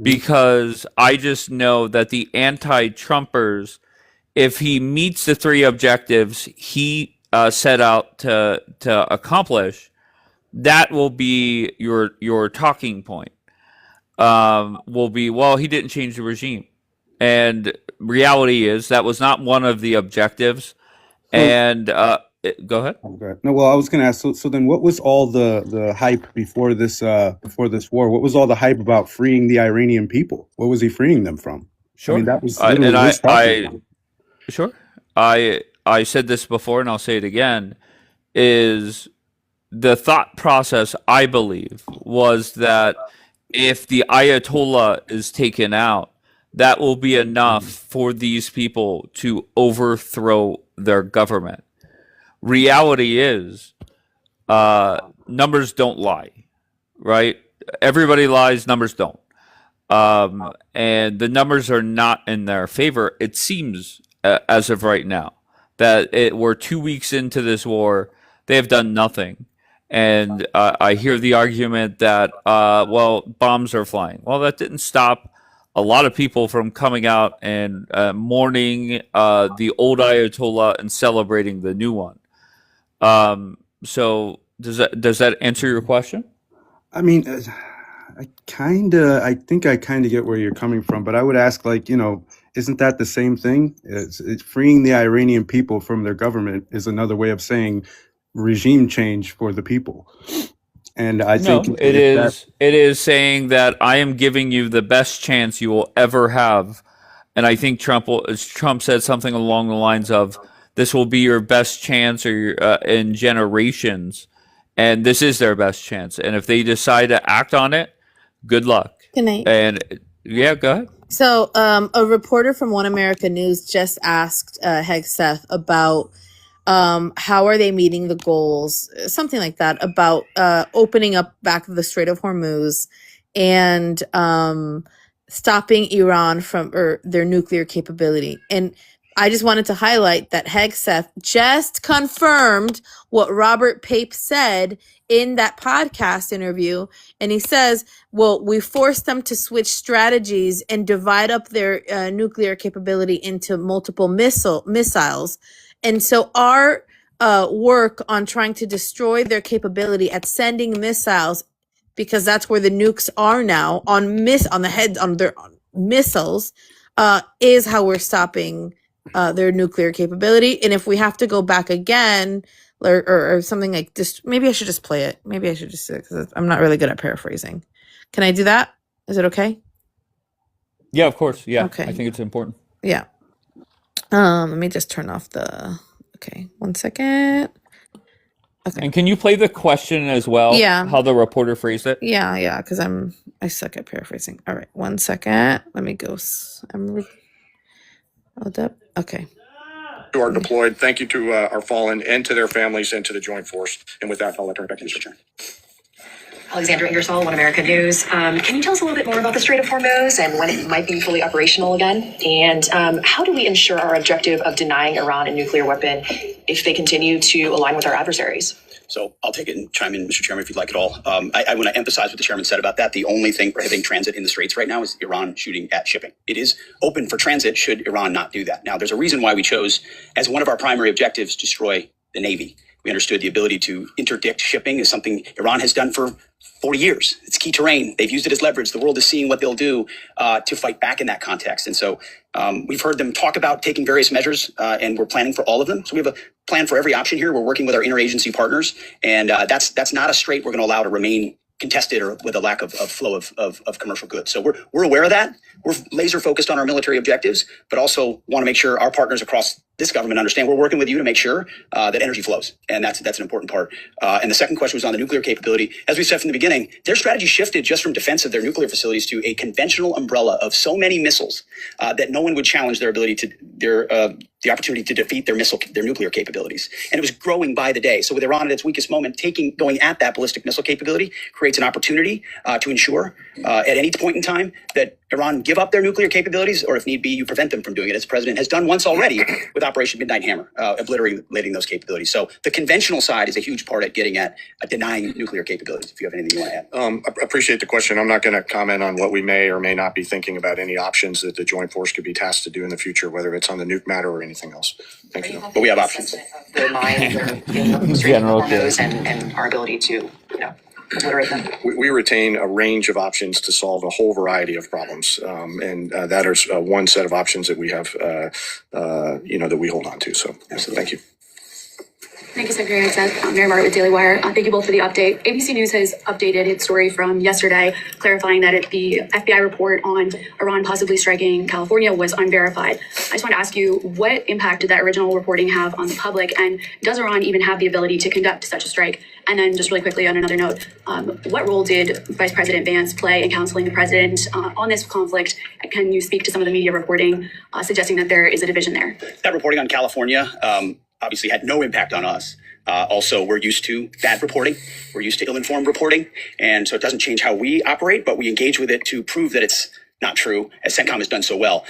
because I just know that the anti-Trumpers, if he meets the three objectives he set out to accomplish, that will be your talking point. Will be, well, he didn't change the regime, and reality is that was not one of the objectives. And go ahead. Okay. No, well, I was going to ask. So then, what was all the hype before this war? What was all the hype about freeing the Iranian people? What was he freeing them from? Sure. I mean, that was literally his talking point. Sure. I said this before, and I'll say it again. Is the thought process, I believe, was that if the Ayatollah is taken out, that will be enough for these people to overthrow their government. Reality is, numbers don't lie, right? Everybody lies, numbers don't. And the numbers are not in their favor, it seems, as of right now. That we're 2 weeks into this war, they have done nothing. And I hear the argument that, well, bombs are flying. Well, that didn't stop a lot of people from coming out and mourning the old Ayatollah and celebrating the new one. So does that answer your question? I mean, I think I kind of get where you're coming from, but I would ask, like, isn't that the same thing? It's freeing the Iranian people from their government is another way of saying regime change for the people. And I think it is saying that I am giving you the best chance you will ever have. And I think Trump said something along the lines of, this will be your best chance in generations. And this is their best chance. And if they decide to act on it, good luck. Good night. And yeah, go ahead. So, a reporter from One America News just asked Hegseth about how are they meeting the goals, something like that, about opening up back the Strait of Hormuz and stopping Iran from their nuclear capability. And I just wanted to highlight that Hegseth just confirmed what Robert Pape said in that podcast interview. And he says, well, we forced them to switch strategies and divide up their nuclear capability into multiple missiles. And so our work on trying to destroy their capability at sending missiles, because that's where the nukes are now, on their missiles, is how we're stopping their nuclear capability. And if we have to go back again, or something like this, maybe I should just play it. Maybe I should just, because I'm not really good at paraphrasing. Can I do that? Is it okay? Yeah, of course. Yeah. Okay. I think it's important. Yeah. Let me just turn off okay, 1 second. Okay. And can you play the question as well? Yeah. How the reporter phrased it? Yeah, because I suck at paraphrasing. All right, 1 second. Let me go. Hold up. Okay. Who are deployed. Thank you to our fallen and to their families and to the joint force. And with that, I'll turn it back to Mr. Chair. Alexandra Ingersoll, One America News. Can you tell us a little bit more about the Strait of Hormuz and when it might be fully operational again? And how do we ensure our objective of denying Iran a nuclear weapon if they continue to align with our adversaries? So I'll take it and chime in, Mr. Chairman, if you'd like it all. I want to emphasize what the chairman said about that. The only thing prohibiting transit in the Straits right now is Iran shooting at shipping. It is open for transit should Iran not do that. Now, there's a reason why we chose, as one of our primary objectives, destroy the Navy. We understood the ability to interdict shipping is something Iran has done for 40 years. It's key terrain. They've used it as leverage. The world is seeing what they'll do to fight back in that context. And so we've heard them talk about taking various measures, and we're planning for all of them. So we have a plan for every option here. We're working with our interagency partners, and that's not a strait we're going to allow to remain contested or with a lack of flow of commercial goods. So we're aware of that. We're laser focused on our military objectives, but also want to make sure our partners across this government understand we're working with you to make sure that energy flows. And that's an important part. And the second question was on the nuclear capability. As we said from the beginning, their strategy shifted just from defense of their nuclear facilities to a conventional umbrella of so many missiles that no one would challenge their ability to the opportunity to defeat their nuclear capabilities. And it was growing by the day. So with Iran at its weakest moment, going at that ballistic missile capability creates an opportunity to ensure at any point in time that Iran give up their nuclear capabilities, or if need be, you prevent them from doing it, as the president has done once already with Operation Midnight Hammer, obliterating those capabilities. So the conventional side is a huge part at getting at denying nuclear capabilities. If you have anything you want to add. I appreciate the question. I'm not going to comment on what we may or may not be thinking about any options that the Joint Force could be tasked to do in the future, whether it's on the nuke matter or anything else. Thank you. But we have options. The mine, General, and our ability to, obliterate them. We retain a range of options to solve a whole variety of problems, and that is one set of options that we have, that we hold on to. So thank you. Thank you, Secretary. I'm Mary Margaret with Daily Wire. Thank you both for the update. ABC News has updated its story from yesterday, clarifying that the FBI report on Iran possibly striking California was unverified. I just want to ask you, what impact did that original reporting have on the public? And does Iran even have the ability to conduct such a strike? And then just really quickly on another note, what role did Vice President Vance play in counseling the president on this conflict? Can you speak to some of the media reporting suggesting that there is a division there? That reporting on California obviously had no impact on us. Also, we're used to bad reporting. We're used to ill-informed reporting. And so it doesn't change how we operate, but we engage with it to prove that it's not true, as CENTCOM has done so well.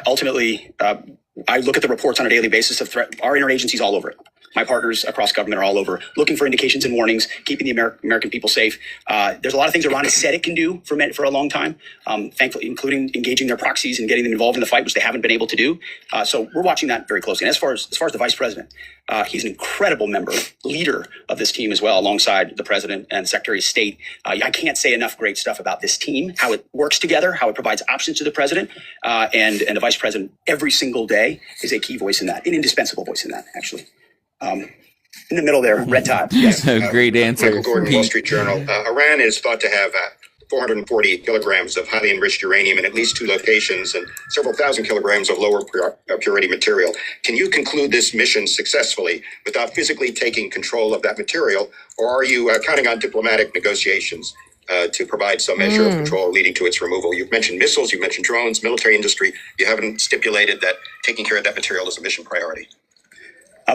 Ultimately, I look at the reports on a daily basis of threat. Our interagencies all over it. My partners across government are all over, looking for indications and warnings, keeping the American people safe. There's a lot of things Iran has said it can do for a long time, thankfully, including engaging their proxies and getting them involved in the fight, which they haven't been able to do. So we're watching that very closely. And as far as the vice president, he's an incredible leader of this team as well, alongside the president and Secretary of State. I can't say enough great stuff about this team, how it works together, how it provides options to the president, and the vice president every single day is a key voice in that, an indispensable voice in that, actually. In the middle there, red tie. Yes. Great answer. Michael Gordon, Wall Street Journal. Iran is thought to have 440 kilograms of highly enriched uranium in at least 2 locations and several thousand kilograms of lower purity material. Can you conclude this mission successfully without physically taking control of that material, or are you counting on diplomatic negotiations to provide some measure of control leading to its removal? You've mentioned missiles, you've mentioned drones, military industry. You haven't stipulated that taking care of that material is a mission priority.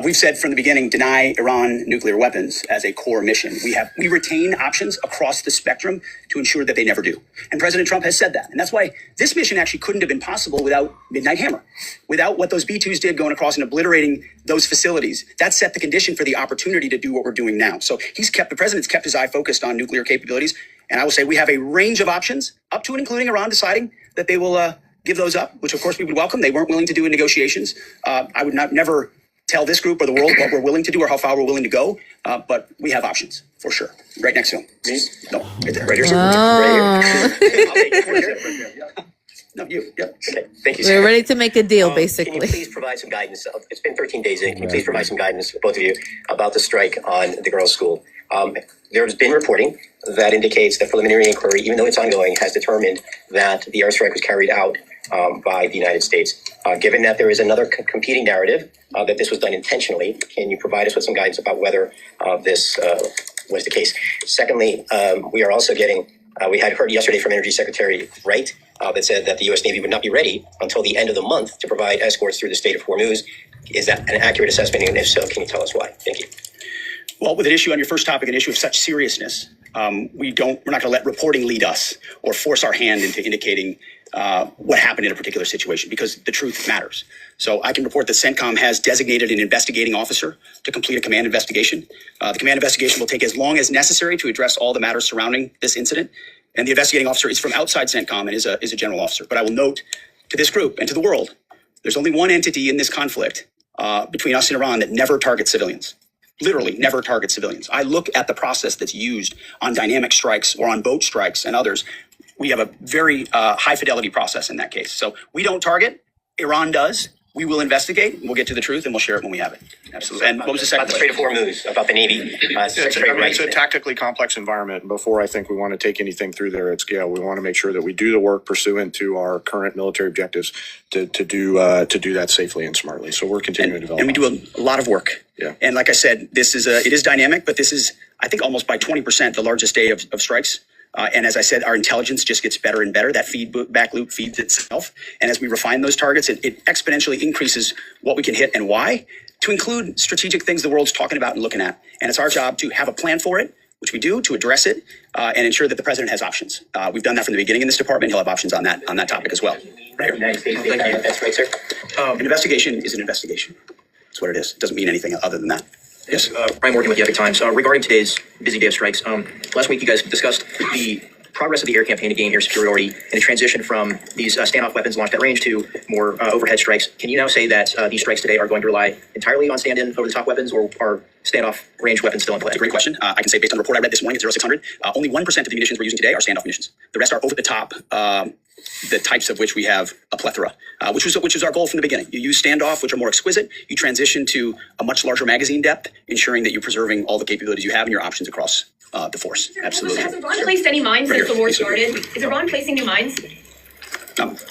We've said from the beginning, deny Iran nuclear weapons as a core mission. We retain options across the spectrum to ensure that they never do. And President Trump has said that. And that's why this mission actually couldn't have been possible without Midnight Hammer, without what those B-2s did going across and obliterating those facilities. That set the condition for the opportunity to do what we're doing now. So the president's kept his eye focused on nuclear capabilities. And I will say we have a range of options, up to and including Iran deciding that they will give those up, which of course we would welcome. They weren't willing to do in negotiations. I would never tell this group or the world what we're willing to do or how far we're willing to go, but we have options for sure. Right next to him. No, right there. Right here, sir. Right here. No, you. Yeah. Okay. Thank you, sir. We're ready to make a deal, basically. Can you please provide some guidance? It's been 13 days in. Can you please provide some guidance, both of you, about the strike on the girls' school? There's been reporting that indicates that preliminary inquiry, even though it's ongoing, has determined that the airstrike was carried out by the United States. Given that there is another competing narrative that this was done intentionally, can you provide us with some guidance about whether this was the case? Secondly, we are also getting, we had heard yesterday from Energy Secretary Wright that said that the U.S. Navy would not be ready until the end of the month to provide escorts through the Strait of Hormuz. Is that an accurate assessment? And if so, can you tell us why? Thank you. Well, with an issue on your first topic, an issue of such seriousness, we're not going to let reporting lead us or force our hand into indicating what happened in a particular situation, because the truth matters. So I can report that CENTCOM has designated an investigating officer to complete a command investigation. The command investigation will take as long as necessary to address all the matters surrounding this incident. And the investigating officer is from outside CENTCOM and is a general officer. But I will note to this group and to the world, there's only one entity in this conflict between us and Iran that never targets civilians. Literally never targets civilians. I look at the process that's used on dynamic strikes or on boat strikes and others. We have a very high fidelity process in that case. So we don't target, Iran does. We will investigate. We'll get to the truth, and we'll share it when we have it. Absolutely. And what was the second About the Strait of Hormuz, about the Navy. It's a tactically complex environment. Before I think we want to take anything through there at scale, we want to make sure that we do the work pursuant to our current military objectives to do that safely and smartly. So we're continuing to develop. And we do a lot of work. Yeah. And like I said, it is dynamic, but this is, I think, almost by 20% the largest day of strikes. And as I said, our intelligence just gets better and better. That feedback loop feeds itself. And as we refine those targets, it exponentially increases what we can hit and why, to include strategic things the world's talking about and looking at. And it's our job to have a plan for it, which we do, to address it and ensure that the president has options. We've done that from the beginning in this department. He'll have options on that topic as well. Right here. That's right, sir. An investigation is an investigation. That's what it is. It doesn't mean anything other than that. Yes, Brian Morgan with the Epic Times. Regarding today's busy day of strikes, last week you guys discussed the progress of the air campaign to gain air superiority and the transition from these standoff weapons launched at range to more overhead strikes. Can you now say that these strikes today are going to rely entirely on stand-in over-the-top weapons, or are standoff range weapons still in play? That's a great question. I can say based on the report I read this morning at 0600, only 1% of the munitions we're using today are standoff munitions. The rest are over-the-top, the types of which we have a plethora, which was our goal from the beginning. You use standoff, which are more exquisite. You transition to a much larger magazine depth, ensuring that you're preserving all the capabilities you have and your options across the force. Absolutely. Has Iran placed any mines since the war started? Is Iran placing new mines?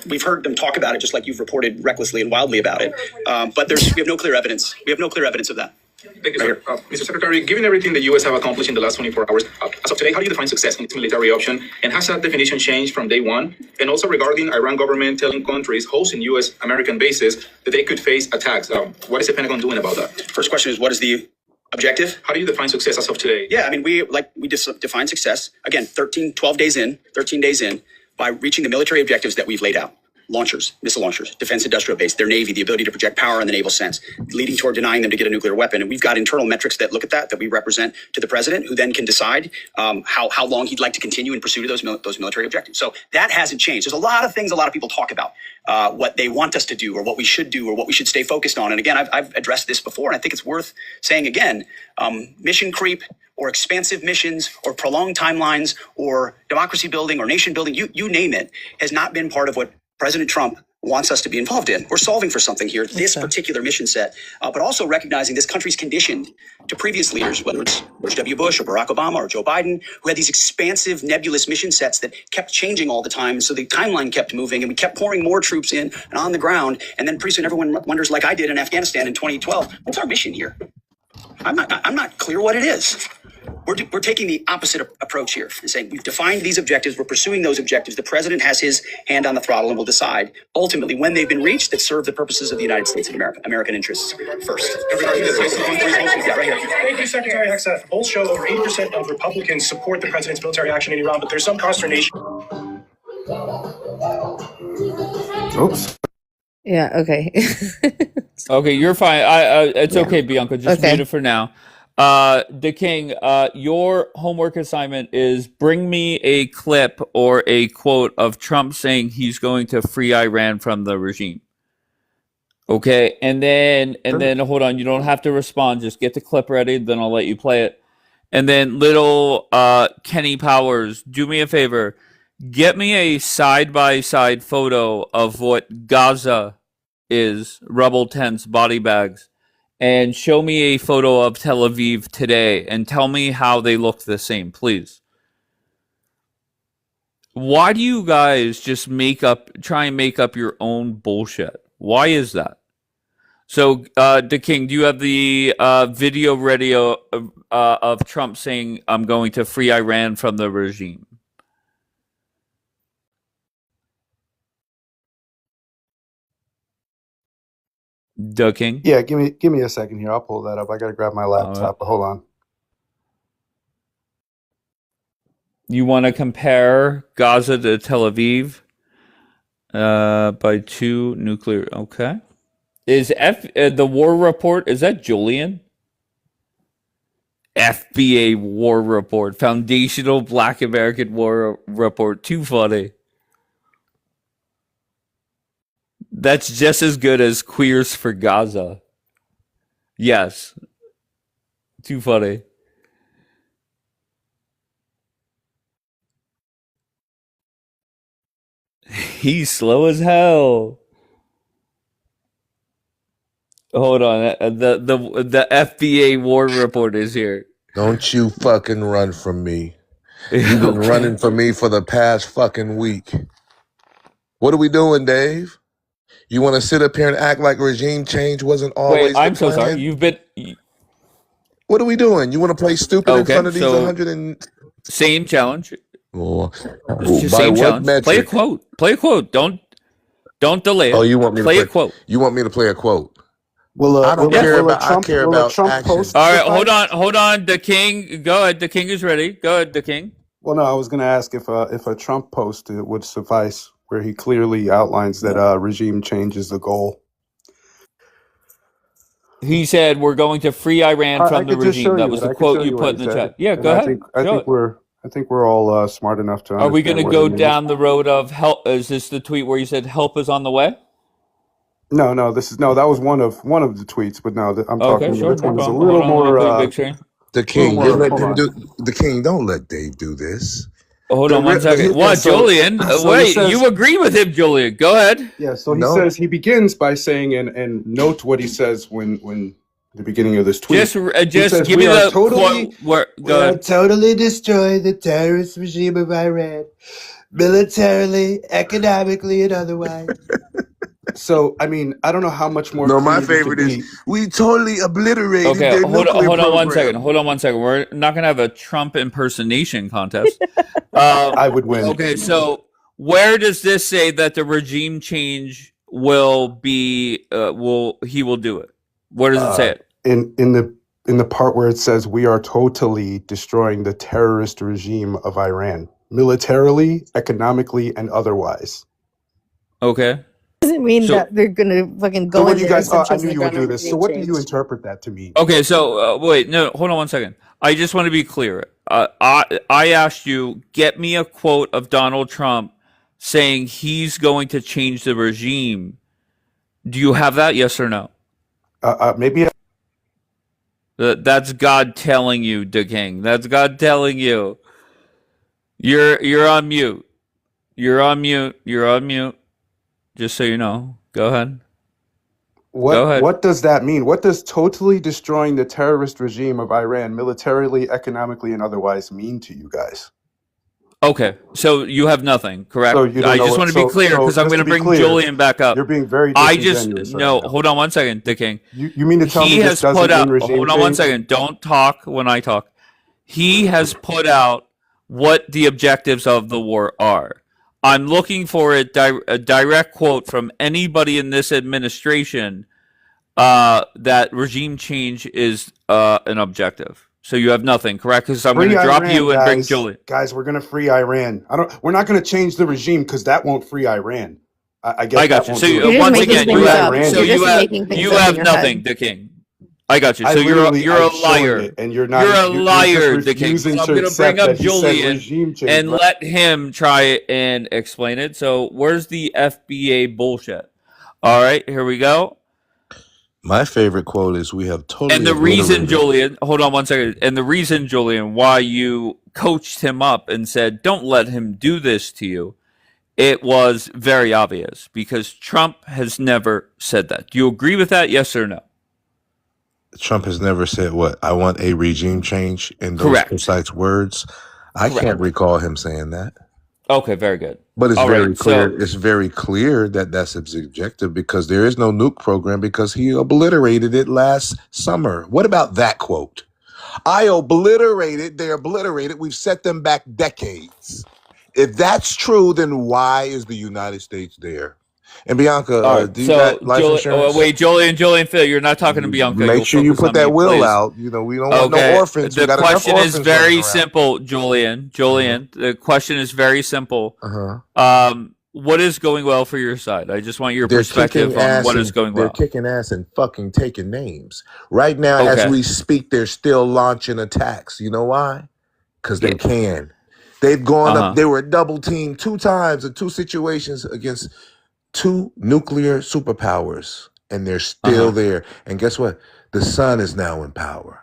We've heard them talk about it, just like you've reported recklessly and wildly about it. But we have no clear evidence. We have no clear evidence of that. Thank you, sir. Mr. Secretary, given everything the U.S. have accomplished in the last 24 hours, as of today, how do you define success in its military option? And has that definition changed from day one? And also regarding Iran government telling countries hosting U.S. American bases that they could face attacks. What is the Pentagon doing about that? First question is, what is the objective? How do you define success as of today? Yeah, I mean, we define success, again, 13 days in, by reaching the military objectives that we've laid out. Launchers, missile launchers, defense industrial base, their Navy, the ability to project power in the naval sense, leading toward denying them to get a nuclear weapon. And we've got internal metrics that look at that we represent to the president, who then can decide how long he'd like to continue in pursuit of those military objectives. So that hasn't changed. There's a lot of things a lot of people talk about, what they want us to do or what we should do or what we should stay focused on. And again, I've addressed this before, and I think it's worth saying again, mission creep or expansive missions or prolonged timelines or democracy building or nation building, you name it, has not been part of what President Trump wants us to be involved in. We're solving for something here, this particular mission set, but also recognizing this country's conditioned to previous leaders, whether it's George W. Bush or Barack Obama or Joe Biden, who had these expansive, nebulous mission sets that kept changing all the time. So the timeline kept moving and we kept pouring more troops in and on the ground. And then pretty soon everyone wonders, like I did in Afghanistan in 2012, what's our mission here? I'm not clear what it is. We're taking the opposite approach here and saying we've defined these objectives. We're pursuing those objectives. The president has his hand on the throttle and will decide ultimately when they've been reached that serve the purposes of the United States of America, American interests first. Yeah, right here. Thank you, Secretary Hegseth. Polls show over 80% of Republicans support the president's military action in Iran, but there's some consternation. Oops. Yeah, okay. Okay, you're fine. It's okay, Bianca. Just mute it for now. The King, your homework assignment is bring me a clip or a quote of Trump saying he's going to free Iran from the regime. Okay, and then hold on, you don't have to respond. Just get the clip ready, then I'll let you play it. And then little Kenny Powers, do me a favor, get me a side-by-side photo of what Gaza is, rubble tents, body bags. And show me a photo of Tel Aviv today and tell me how they look the same, please. Why do you guys just try and make up your own bullshit? Why is that? So, the King, do you have the video ready of Trump saying, I'm going to free Iran from the regime? The King? Yeah, give me a second here. I'll pull that up. I gotta grab my laptop. But hold on. You want to compare Gaza to Tel Aviv by 2 nuclear? Okay. Is the war report? Is that Julian? FBA war report, Foundational Black American War Report. Too funny. That's just as good as Queers for Gaza. Yes. Too funny. He's slow as hell. Hold on. The FBA war report is here. Don't you fucking run from me. You've been running from me for the past fucking week. What are we doing, Dave? You want to sit up here and act like regime change wasn't always Wait, I'm the so plan? sorry. You've been What are we doing? You want to play stupid in front of these 100 and... Same challenge. Oh, By by what challenge. metric? Play a quote. Play a quote. Don't delay it. Oh, you want me to play a quote? You want me to play a quote? Will I don't care about. I care about Trump action. post All right, suffice? hold on. The king, go ahead. The king is ready. Go ahead, the king. Well, no, I was going to ask if a Trump post would suffice, where he clearly outlines that regime change is the goal. He said we're going to free Iran I from the could just show regime. That you was it. the I could quote show you you put what in he the said. chat. Yeah, And go I ahead. think Show it. we're all smart enough to Are we going understand to what go it means. down the road of help? Is this the tweet where you said help is on the way? No, that was one of the tweets, but no, I'm Okay, talking. sure, This no one is a problem. little Hold on, let me more. put you big screen. The king, more- you're letting hold him on. do. The king, don't let Dave do this. Hold on one second. What, Julian? Wait, you agree with him, Julian? Go ahead. Yeah, so he No. says he begins by saying, and note what he says when the beginning of this tweet. Just He says, give me "We are the totally, quote. Where, we go are ahead. totally destroy the terrorist regime of Iran, militarily, economically, and otherwise." So, I mean, I don't know how much more. No, clear my you could favorite be. is we totally obliterated Okay, their hold nuclear on program. one second. Hold on one second. We're not going to have a Trump impersonation contest. I would win. Okay, so where does this say that the regime change will be? He will do it? Where does it say it? In the part where it says we are totally destroying the terrorist regime of Iran, militarily, economically, and otherwise. Okay. Doesn't mean So- that they're gonna fucking go So what in do you there guys? and I trust knew the you would ground do and this. So what do you change. interpret that to mean? Okay, so wait, no, hold on one second. I just want to be clear. I asked you, get me a quote of Donald Trump saying he's going to change the regime. Do you have that? Yes or no? Maybe. That's God telling you, the king. That's God telling you. You're on mute. You're on mute. You're on mute. Just so you know. Go ahead. Go ahead. What does that mean? What does totally destroying the terrorist regime of Iran, militarily, economically, and otherwise, mean to you guys? Okay, so you have nothing, correct? So you don't I know just what- want to be so- clear so because I'm just going to to be bring clear, Julian back up. You're being very I disingenuous just right no. now. Hold on one second, the king. You mean to tell me He this has doesn't put out. mean regime Hold on one change? second. Don't talk when I talk. He has put out what the objectives of the war are. I'm looking for a direct quote from anybody in this administration that regime change is an objective. So you have nothing, correct? Because I'm going to Free drop Iran, you and bring guys. Julian. Guys, we're gonna free Iran. We're not gonna change the regime because that won't free Iran. I guess I got that you. won't So do you, it. You're just once making again, you things have up. so You're you just have making things you up in have your nothing, head. the king. I got you. I So you're literally- a I've shown liar. it, and you're not. You're a you're liar, just the king. refusing So I'm to going to bring accept up that he said Julian regime change, and right? let him try and explain it. So where's the FBA bullshit? All right, here we go. My favorite quote is we have totally And the reason, obliterated. Julian, hold on one second. And the reason, Julian, why you coached him up and said, don't let him do this to you, it was very obvious because Trump has never said that. Do you agree with that? Yes or no? Trump has never said what? I want a regime change in those Correct. precise words. I Correct. can't recall him saying that. Okay, very good. But it's All very right, clear. so- It's very clear that that's his objective because there is no nuke program because he obliterated it last summer. What about that quote? I obliterated. They obliterated. We've set them back decades. If that's true, then why is the United States there? And Bianca, All right, do you so got life insurance? wait, Julian, Phil, you're not talking to Bianca. Make You'll sure you focus put on that me, will please. out. You know, we don't want Okay. no orphans. We The got enough question is orphans very running around. simple, Julian. The question is very simple. Uh-huh. What is going well for your side? I just want your They're perspective kicking on ass what and- is going They're well. kicking ass and fucking taking names. Right now, Okay. as we speak, they're still launching attacks. You know why? Because they can. They've gone Uh-huh. up. They were double teamed 2 times in 2 situations against 2 nuclear superpowers, and they're still there. And guess what? The sun is now in power.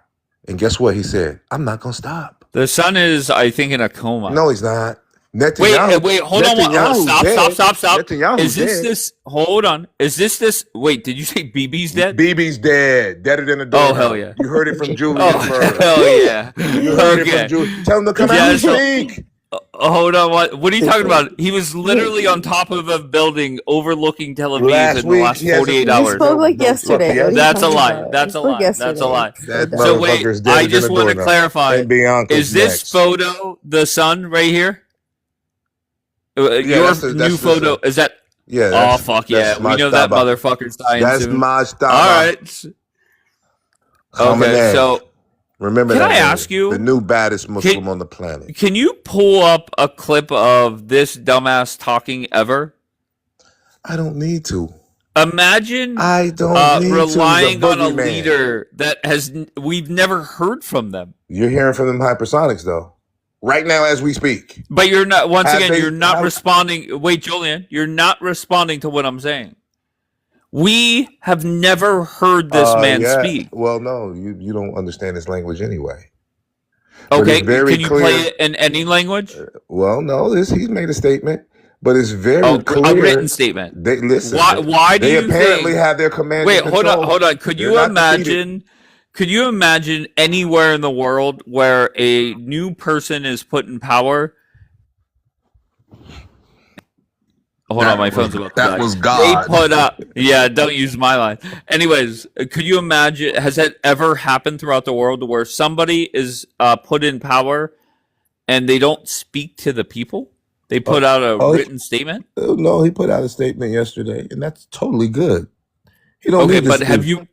And guess what he said? I'm not gonna stop. The son is, I think, in a coma. No, he's not. Netanyahu, Wait, hold on. Netanyahu's Stop. dead. Stop. Netanyahu's Is this dead. this? Hold on. Is this? Wait, did you say BB's dead? BB's dead. Deader than a Oh, doornail. hell yeah. You heard it from Julius Oh, first. hell yeah. You heard it Okay. from Julius. Tell him to come out and speak. Hold on. What are you talking about? He was literally on top of a building overlooking Tel Aviv Last in week, the last he has a- 48 You hours. spoke like yesterday. What are you That's a talking lie. about? That's a You spoke lie. That's a yesterday. lie. That So wait, motherfucker's deader I than just a want to doornail. clarify. And Bianca's Is this next. photo the sun right here? Your that's the- new that's the photo sun. is that? Yeah. Oh that's- fuck yeah! that's We know that Mashtaba. motherfucker's dying That's soon. Mashtaba. All right. Okay, Khamenei. so Remember can that I name. ask you? The new baddest Muslim on the planet. Can you pull up a clip of this dumbass talking ever? I don't need to. Imagine I don't need relying to. He's a on a boogeyman. leader that we've never heard from them. You're hearing from them hypersonics though, right now as we speak. But you're not. Once Have again, they- you're not have- responding. Wait, Julian, you're not responding to what I'm saying. We have never heard this man yeah. speak. Well, no, you don't understand his language anyway. But Okay, it's very can you clear. play it in any language? Well, no, he's made a statement, but it's very clear. A written statement. They listen. Why do they you apparently think? have their command? Wait, and hold control. on. Could They're you not imagine? defeated. Could you imagine anywhere in the world where a new person is put in power? Hold on, my phone's about to die. That was God. They put up. Yeah, don't use my line. Anyways, could you imagine? Has that ever happened throughout the world where somebody is put in power and they don't speak to the people? They put out a written statement. No, he put out a statement yesterday, and that's totally good. He don't need to but speak. have you?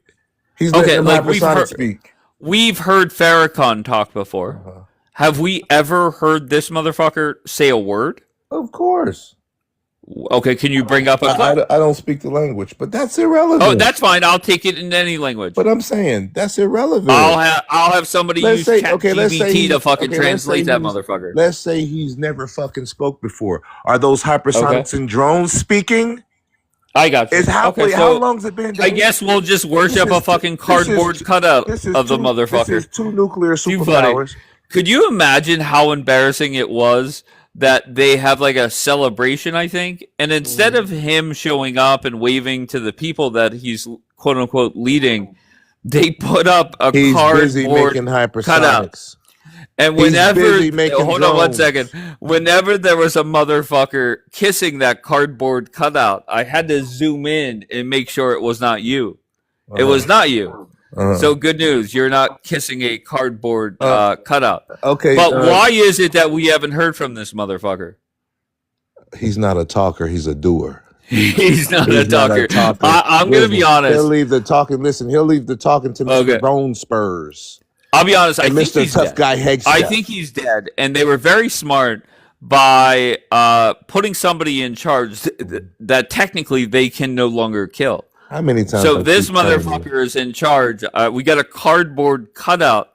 He's letting them like hypersonic speak. We've heard Farrakhan talk before. Have we ever heard this motherfucker say a word? Of course. Okay, can you bring up a clip? I don't speak the language, but that's irrelevant. Oh, that's fine. I'll take it in any language. But I'm saying that's irrelevant. I'll have somebody Let's use say- ChatGPT okay, let's say to he's- fucking okay, let's say translate that he's- motherfucker. Let's say he's never fucking spoke before. Are those hypersonics and drones speaking? I got you. It's how Okay, how so long's it been? I guess we'll just worship a fucking cardboard cutout of the motherfucker. This is two nuclear Too funny. superpowers. Could you imagine how embarrassing it was that they have like a celebration, I think, and instead of him showing up and waving to the people that he's quote unquote leading, they put up a He's busy cardboard making cutout. hypersonics. And He's whenever, busy making hold on one drones. second. Whenever there was a motherfucker kissing that cardboard cutout, I had to zoom in and make sure it was not you. It was not you. So good news, you're not kissing a cardboard cutout. Okay, but why is it that we haven't heard from this motherfucker? He's not a talker. He's a doer. He's not a talker. I'm gonna be honest. He'll leave the talking. Listen, he'll leave the talking to Mr. Bone Spurs. I'll be honest. I And think Mr. he's Tough dead. Guy Hegseth. I think he's dead, and they were very smart by putting somebody in charge that technically they can no longer kill. How many times? So I this keep telling you? motherfucker is in charge. We got a cardboard cutout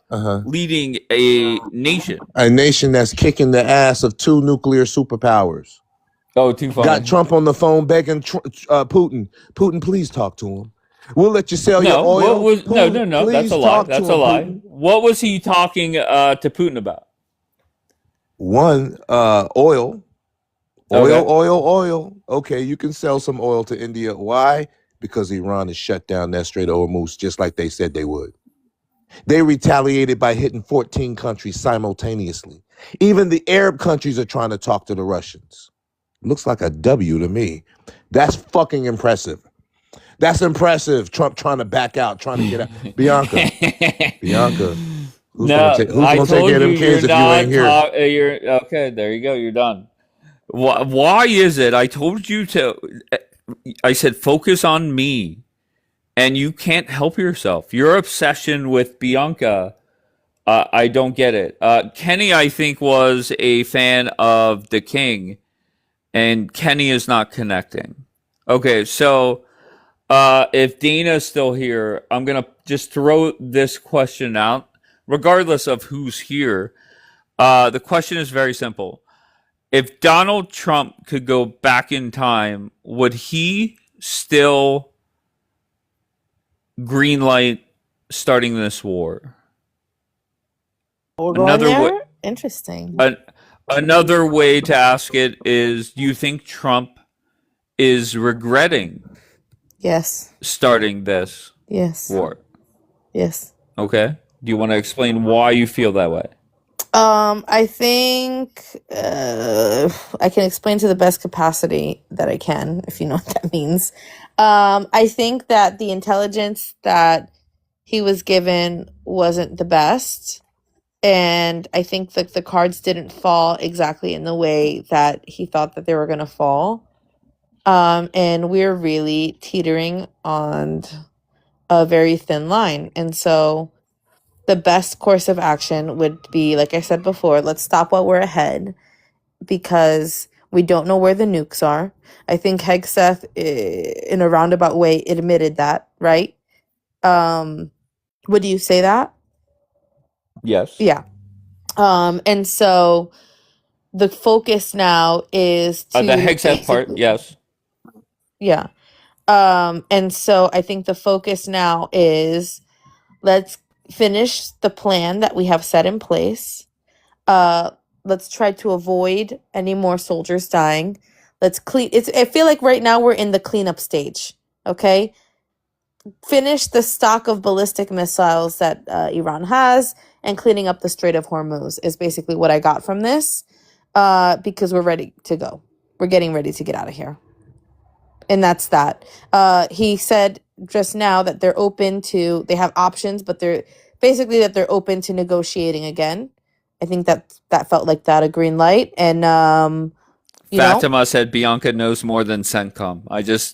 leading a nation. A nation that's kicking the ass of two nuclear superpowers. Oh, too funny. Got Trump on the phone begging Putin. Putin, please talk to him. We'll let you sell your No, oil. what was, no, Putin, no. That's please a lie. talk to That's a him, lie. Putin. What was he talking to Putin about? One, oil. Oil. Okay, you can sell some oil to India. Why? Because Iran has shut down that Strait of Hormuz just like they said they would. They retaliated by hitting 14 countries simultaneously. Even the Arab countries are trying to talk to the Russians. Looks like a W to me. That's fucking impressive. That's impressive. Trump trying to back out, trying to get out. Bianca. Who's gonna take care of them kids if you ain't here? You're okay. There you go. You're done. Why is it? I told you to. I said focus on me, and you can't help yourself. Your obsession with Bianca, I don't get it. Kenny, I think, was a fan of the King, and Kenny is not connecting. Okay, so if Dana's still here, I'm gonna just throw this question out, regardless of who's here. The question is very simple. If Donald Trump could go back in time, would he still greenlight starting this war? We're going there? Interesting. Another way to ask it is, do you think Trump is regretting Yes. starting this Yes. war? Yes. Okay. Do you want to explain why you feel that way? I think I can explain to the best capacity that I can, if you know what that means. I think that the intelligence that he was given wasn't the best. And I think that the cards didn't fall exactly in the way that he thought that they were going to fall. And we're really teetering on a very thin line. And so the best course of action would be, like I said before, let's stop while we're ahead, because we don't know where the nukes are. I think Hegseth, in a roundabout way, admitted that, right? Would you say that? Yes. Yeah. And so the focus now is to The Hegseth part, basically- yes. Yeah. And so I think the focus now is, let's finish the plan that we have set in place. Let's try to avoid any more soldiers dying. Let's clean. I feel like right now we're in the cleanup stage. Okay. Finish the stock of ballistic missiles that Iran has, and cleaning up the Strait of Hormuz is basically what I got from this. Because we're ready to go. We're getting ready to get out of here. And that's that. He said just now that they're open to, they have options, but they're basically that they're open to negotiating again. I think that felt like that a green light. And Fatima said Bianca knows more than CENTCOM.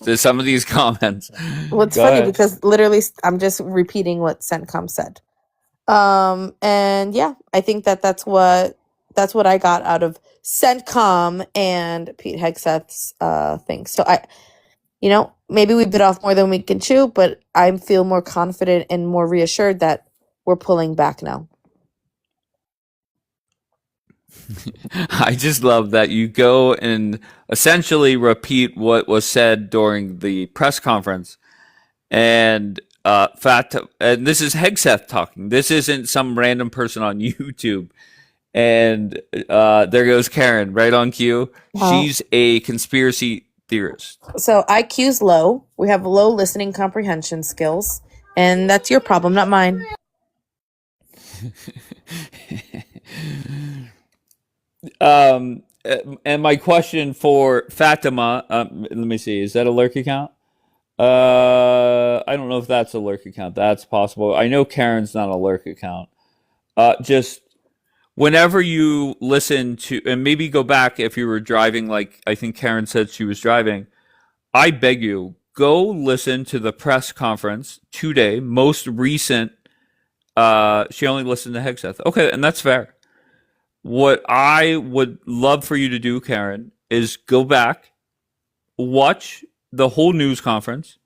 There's some of these comments. well, it's Go funny ahead. because literally I'm just repeating what CENTCOM said. And yeah, I think that's what I got out of CENTCOM and Pete Hegseth's thing. So maybe we bit off more than we can chew, but I feel more confident and more reassured that we're pulling back now. I just love that you go and essentially repeat what was said during the press conference. And and this is Hegseth talking. This isn't some random person on YouTube. And there goes Karen, right on cue. She's a conspiracy theorist. So IQ's low. We have low listening comprehension skills, and that's your problem, not mine. And my question for Fatima, let me see, is that a lurk account? I don't know if that's a lurk account. That's possible. I know Karen's not a lurk account. Just whenever you listen to, and maybe go back if you were driving, like I think Karen said she was driving, I beg you, go listen to the press conference today, most recent. She only listened to Hegseth. Okay, and that's fair. What I would love for you to do, Karen, is go back, watch the whole news conference,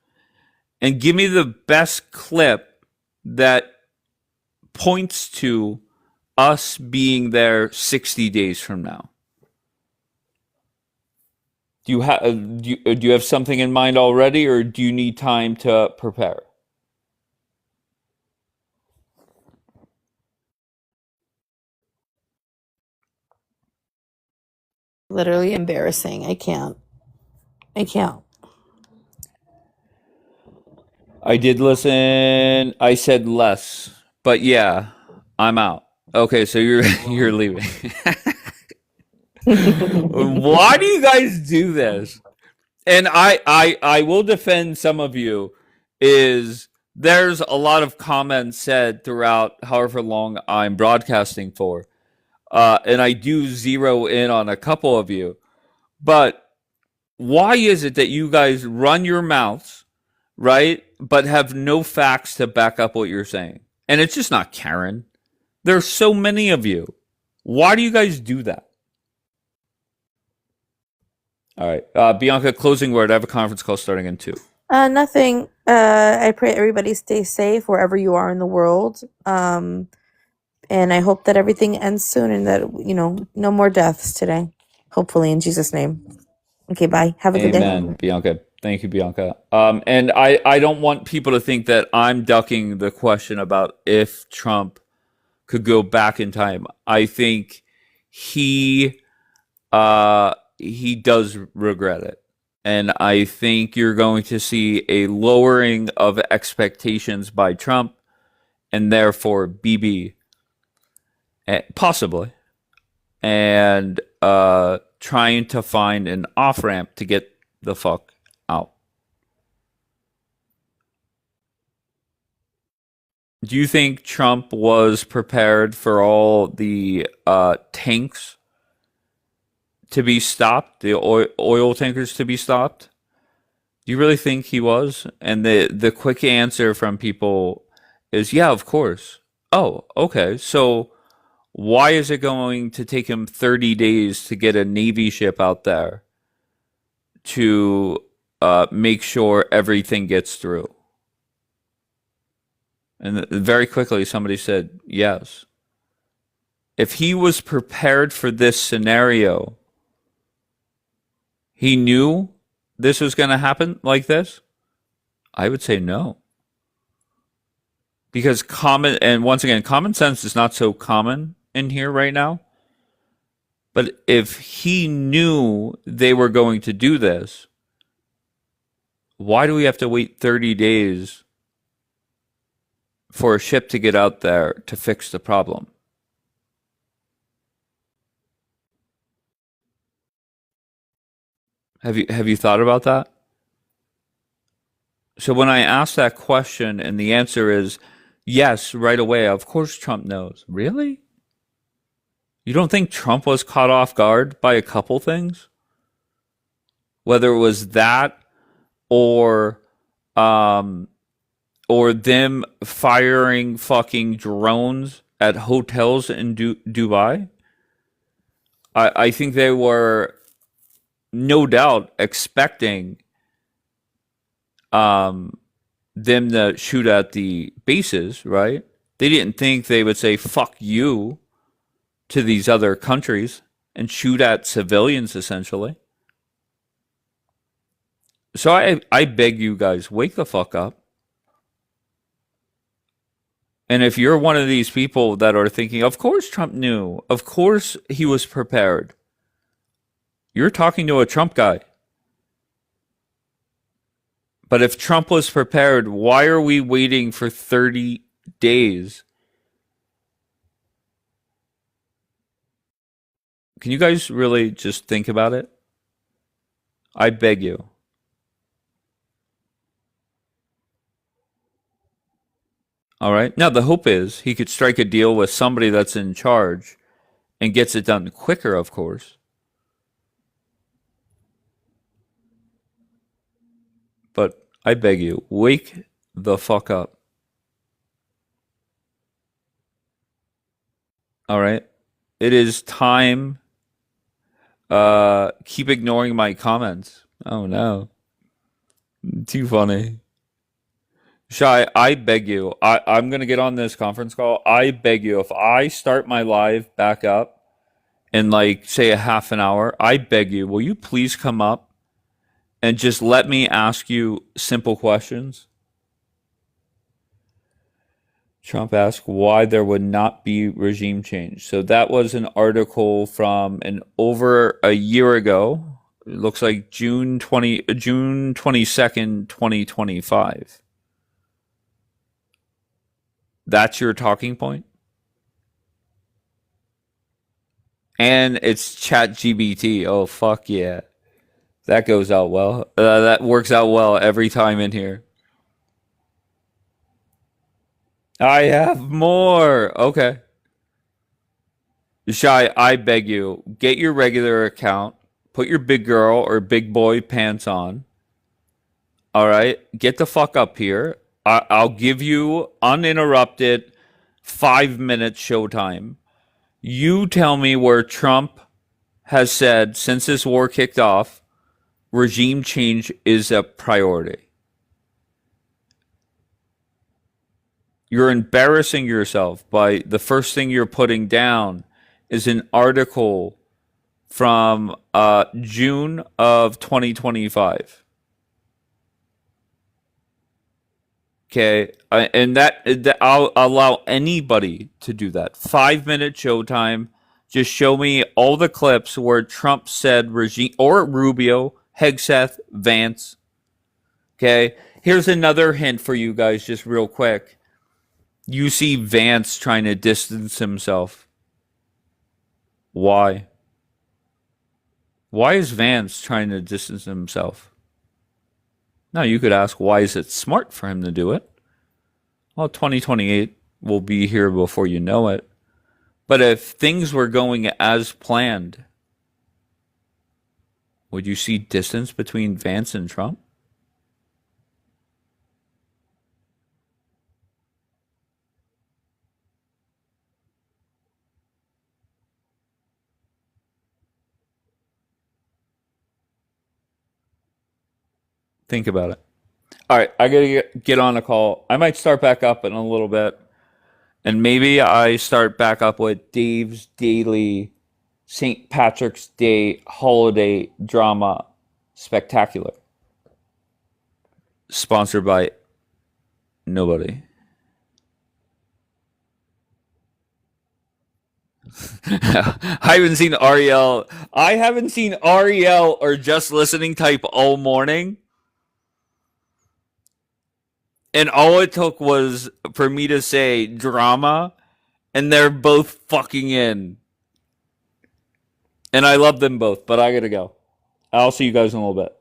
and give me the best clip that points to us being there 60 days from now. Do you have something in mind already, or do you need time to prepare? Literally embarrassing. I can't. I did listen. I said less, but yeah, I'm out. Okay, so you're leaving. Why do you guys do this? And I will defend some of you. Is there's a lot of comments said throughout however long I'm broadcasting for, and I do zero in on a couple of you. But why is it that you guys run your mouths, right, but have no facts to back up what you're saying? And it's just not Karen. There's so many of you. Why do you guys do that? All right. Bianca, closing word. I have a conference call starting in 2. Nothing. I pray everybody stays safe wherever you are in the world. And I hope that everything ends soon and that, no more deaths today. Hopefully, in Jesus' name. Okay, bye. Have a good day. Amen, Bianca. Thank you, Bianca. And I don't want people to think that I'm ducking the question about if Trump could go back in time. I think he does regret it. And I think you're going to see a lowering of expectations by Trump and therefore BB, possibly, and trying to find an off ramp to get the fuck out. Do you think Trump was prepared for all the tanks to be stopped, the oil tankers to be stopped? Do you really think he was? And the quick answer from people is, yeah, of course. Oh, okay. So why is it going to take him 30 days to get a Navy ship out there to make sure everything gets through? And very quickly, somebody said, yes. If he was prepared for this scenario, he knew this was going to happen like this? I would say no. Because once again, common sense is not so common in here right now. But if he knew they were going to do this, why do we have to wait 30 days for a ship to get out there to fix the problem? Have you thought about that? So when I ask that question and the answer is yes, right away, of course Trump knows. Really? You don't think Trump was caught off guard by a couple things? Whether it was that or them firing fucking drones at hotels in Dubai? I think they were no doubt expecting them to shoot at the bases, right? They didn't think they would say fuck you to these other countries and shoot at civilians, essentially. So I beg you guys, wake the fuck up. And if you're one of these people that are thinking, of course Trump knew, of course he was prepared, you're talking to a Trump guy. But if Trump was prepared, why are we waiting for 30 days? Can you guys really just think about it? I beg you. All right. Now, the hope is he could strike a deal with somebody that's in charge and gets it done quicker, of course. But I beg you, wake the fuck up. All right. It is time. Keep ignoring my comments. Oh no. Too funny. Shy, I beg you. I'm going to get on this conference call. I beg you, if I start my live back up in like, say, a half an hour, I beg you, will you please come up and just let me ask you simple questions? Trump asked why there would not be regime change. So that was an article from over a year ago. It looks like June 22nd, 2025. That's your talking point? And it's ChatGPT. Oh, fuck yeah. That goes out well. That works out well every time in here. I have more. Okay. Shy, I beg you, get your regular account, put your big girl or big boy pants on. All right? Get the fuck up here. I'll give you uninterrupted 5-minute showtime. You tell me where Trump has said, since this war kicked off, regime change is a priority. You're embarrassing yourself by the first thing you're putting down is an article from June of 2025. Okay, and that I'll allow anybody to do that. 5-minute showtime. Just show me all the clips where Trump said regime, or Rubio, Hegseth, Vance. Okay. Here's another hint for you guys, just real quick. You see Vance trying to distance himself. Why? Why is Vance trying to distance himself? Now, you could ask, why is it smart for him to do it? Well, 2028 will be here before you know it. But if things were going as planned, would you see distance between Vance and Trump? Think about it. All right, I gotta get on a call. I might start back up in a little bit. And maybe I start back up with Dave's Daily St. Patrick's Day Holiday Drama Spectacular. Sponsored by nobody. I haven't seen Ariel. I haven't seen Ariel or Just Listening type all morning. And all it took was for me to say drama, and they're both fucking in. And I love them both, but I gotta go. I'll see you guys in a little bit.